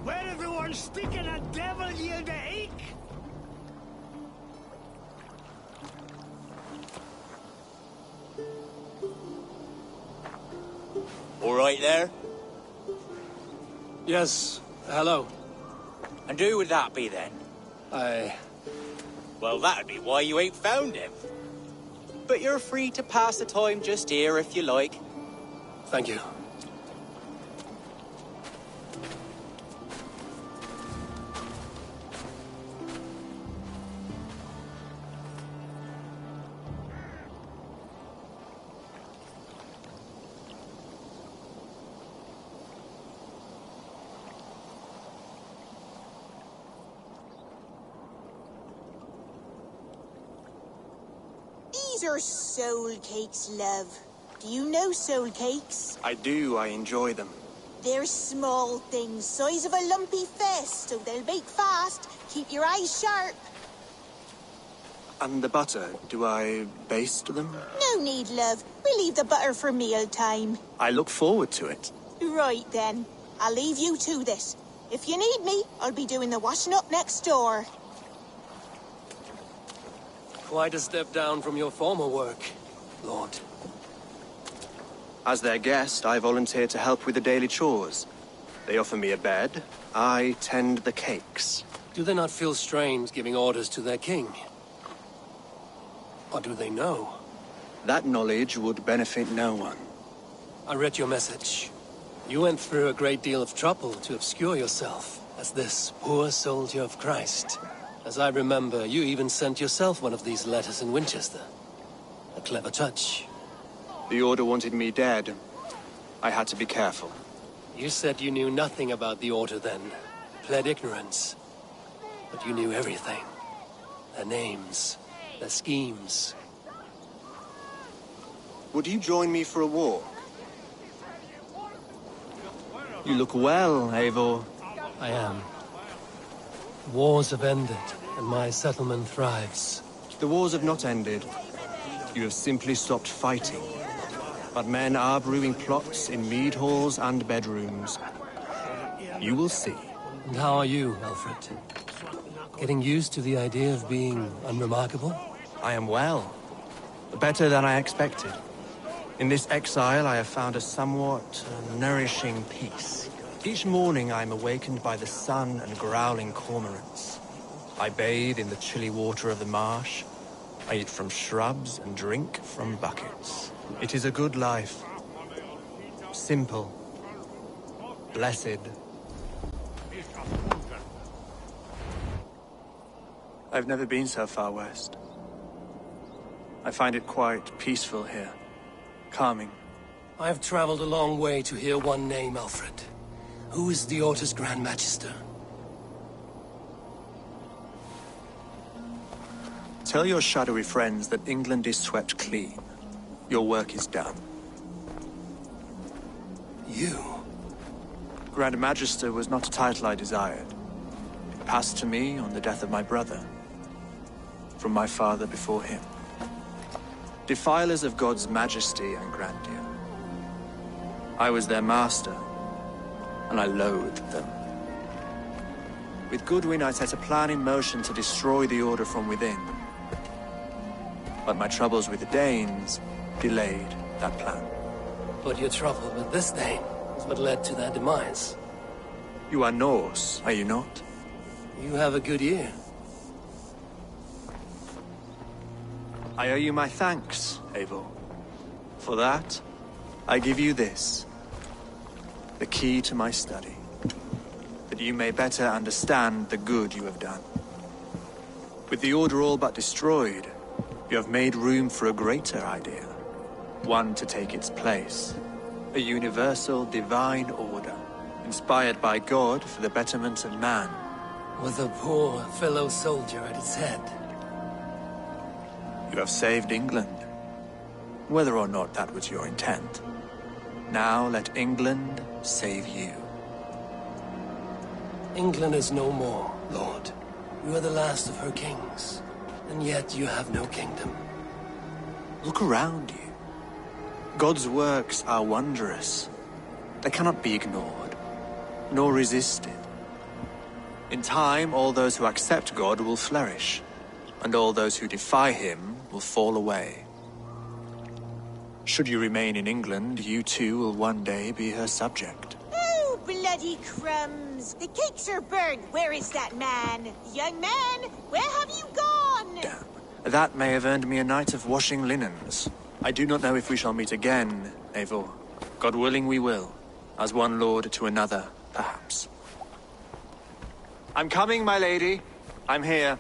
Where everyone speaking a devil yield the ache? All right there? Yes, hello. And who would that be then? Well, that'd be why you ain't found him. But you're free to pass the time just here if you like. Thank you. These are soul cakes, love. Do you know soul cakes? I do. I enjoy them. They're small things, size of a lumpy fist, so they'll bake fast. Keep your eyes sharp. And the butter, do I baste them? No need, love. We leave the butter for meal time. I look forward to it. Right then. I'll leave you to this. If you need me, I'll be doing the washing up next door. Quite a step down from your former work, Lord. As their guest, I volunteered to help with the daily chores. They offer me a bed. I tend the cakes. Do they not feel strange giving orders to their king? Or do they know? That knowledge would benefit no one. I read your message. You went through a great deal of trouble to obscure yourself as this poor soldier of Christ. As I remember, you even sent yourself one of these letters in Winchester. A clever touch. The Order wanted me dead. I had to be careful. You said you knew nothing about the Order then. Pled ignorance. But you knew everything. Their names. Their schemes. Would you join me for a walk? You look well, Eivor. I am. Wars have ended, and my settlement thrives. The wars have not ended. You have simply stopped fighting. But men are brewing plots in mead halls and bedrooms. You will see. And how are you, Alfred? Getting used to the idea of being unremarkable? I am well. Better than I expected. In this exile, I have found a somewhat nourishing peace. Each morning, I am awakened by the sun and growling cormorants. I bathe in the chilly water of the marsh. I eat from shrubs and drink from buckets. It is a good life. Simple. Blessed. I've never been so far west. I find it quite peaceful here. Calming. I have traveled a long way to hear one name, Alfred. Who is the Order's Grand Magister? Tell your shadowy friends that England is swept clean. Your work is done. You? Grand Magister was not a title I desired. It passed to me on the death of my brother. From my father before him. Defilers of God's majesty and grandeur. I was their master, and I loathed them. With Goodwin, I set a plan in motion to destroy the Order from within. But my troubles with the Danes delayed that plan. But your trouble with this Dane is what led to their demise. You are Norse, are you not? You have a good ear. I owe you my thanks, Eivor. For that, I give you this. The key to my study. That you may better understand the good you have done. With the Order all but destroyed, you have made room for a greater idea. One to take its place. A universal divine order, inspired by God for the betterment of man. With a poor fellow soldier at its head. You have saved England. Whether or not that was your intent. Now let England save you. England is no more, Lord. You are the last of her kings, and yet you have no kingdom. Look around you. God's works are wondrous. They cannot be ignored, nor resisted. In time, all those who accept God will flourish, and all those who defy him will fall away. Should you remain in England, you too will one day be her subject. Oh, bloody crumbs! The cakes are burned. Where is that man? Young man, where have you gone? That may have earned me a night of washing linens. I do not know if we shall meet again, Eivor. God willing we will. As one lord to another, perhaps. I'm coming, my lady. I'm here.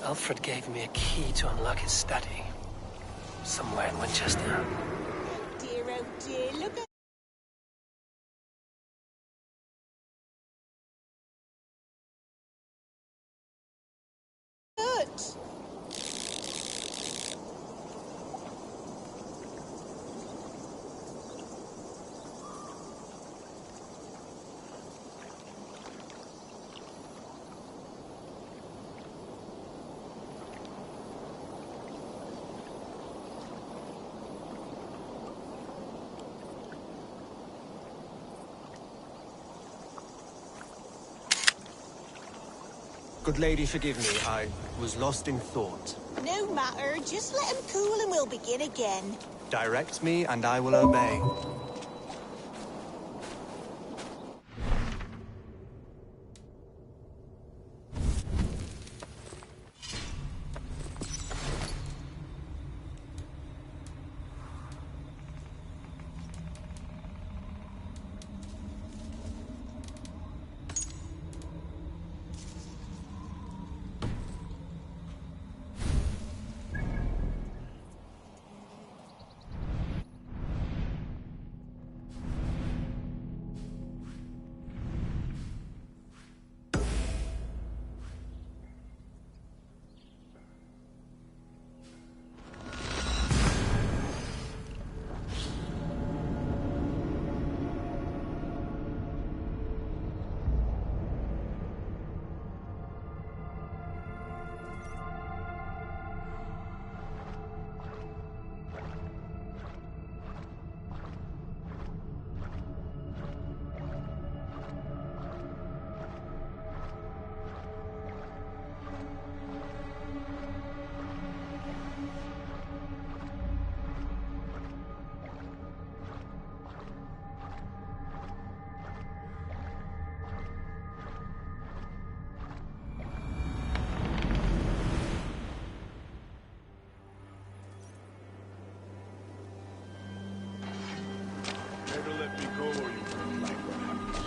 Alfred gave me a key to unlock his study. Somewhere in Winchester. Oh dear, look at... Good. Good lady, forgive me. I was lost in thought. No matter, just let him cool and we'll begin again. Direct me, and I will obey. Never let me go or you won't like what happens.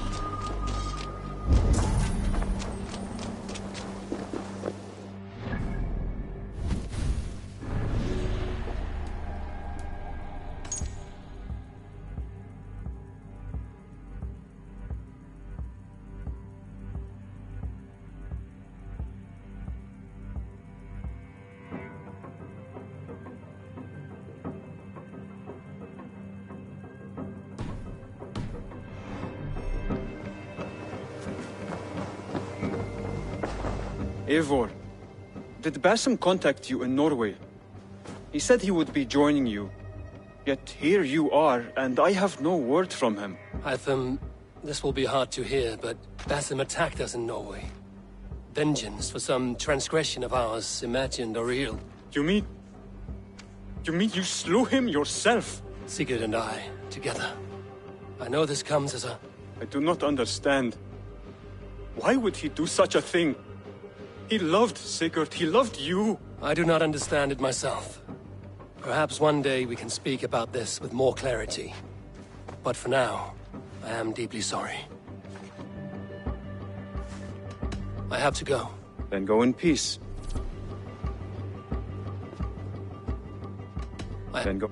Eivor, did Basim contact you in Norway? He said he would be joining you. Yet here you are, and I have no word from him. Hytham, this will be hard to hear, but Basim attacked us in Norway. Vengeance for some transgression of ours, imagined or real. You mean you slew him yourself? Sigurd and I, together. I know this comes as a... I do not understand. Why would he do such a thing? He loved Sigurd, he loved you. I do not understand it myself. Perhaps one day we can speak about this with more clarity. But for now, I am deeply sorry. I have to go. Then go in peace. Then go.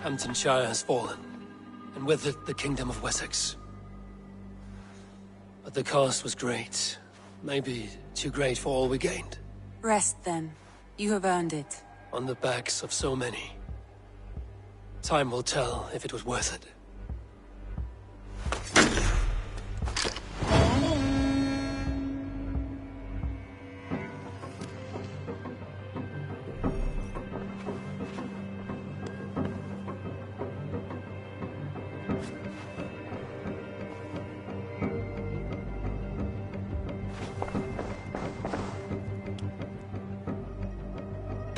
Hamptonshire has fallen, and with it the Kingdom of Wessex. But the cost was great. Maybe too great for all we gained. Rest then. You have earned it. On the backs of so many. Time will tell if it was worth it.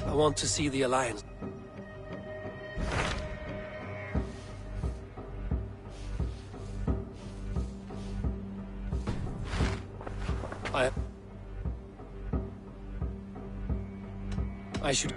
I want to see the Alliance. I should...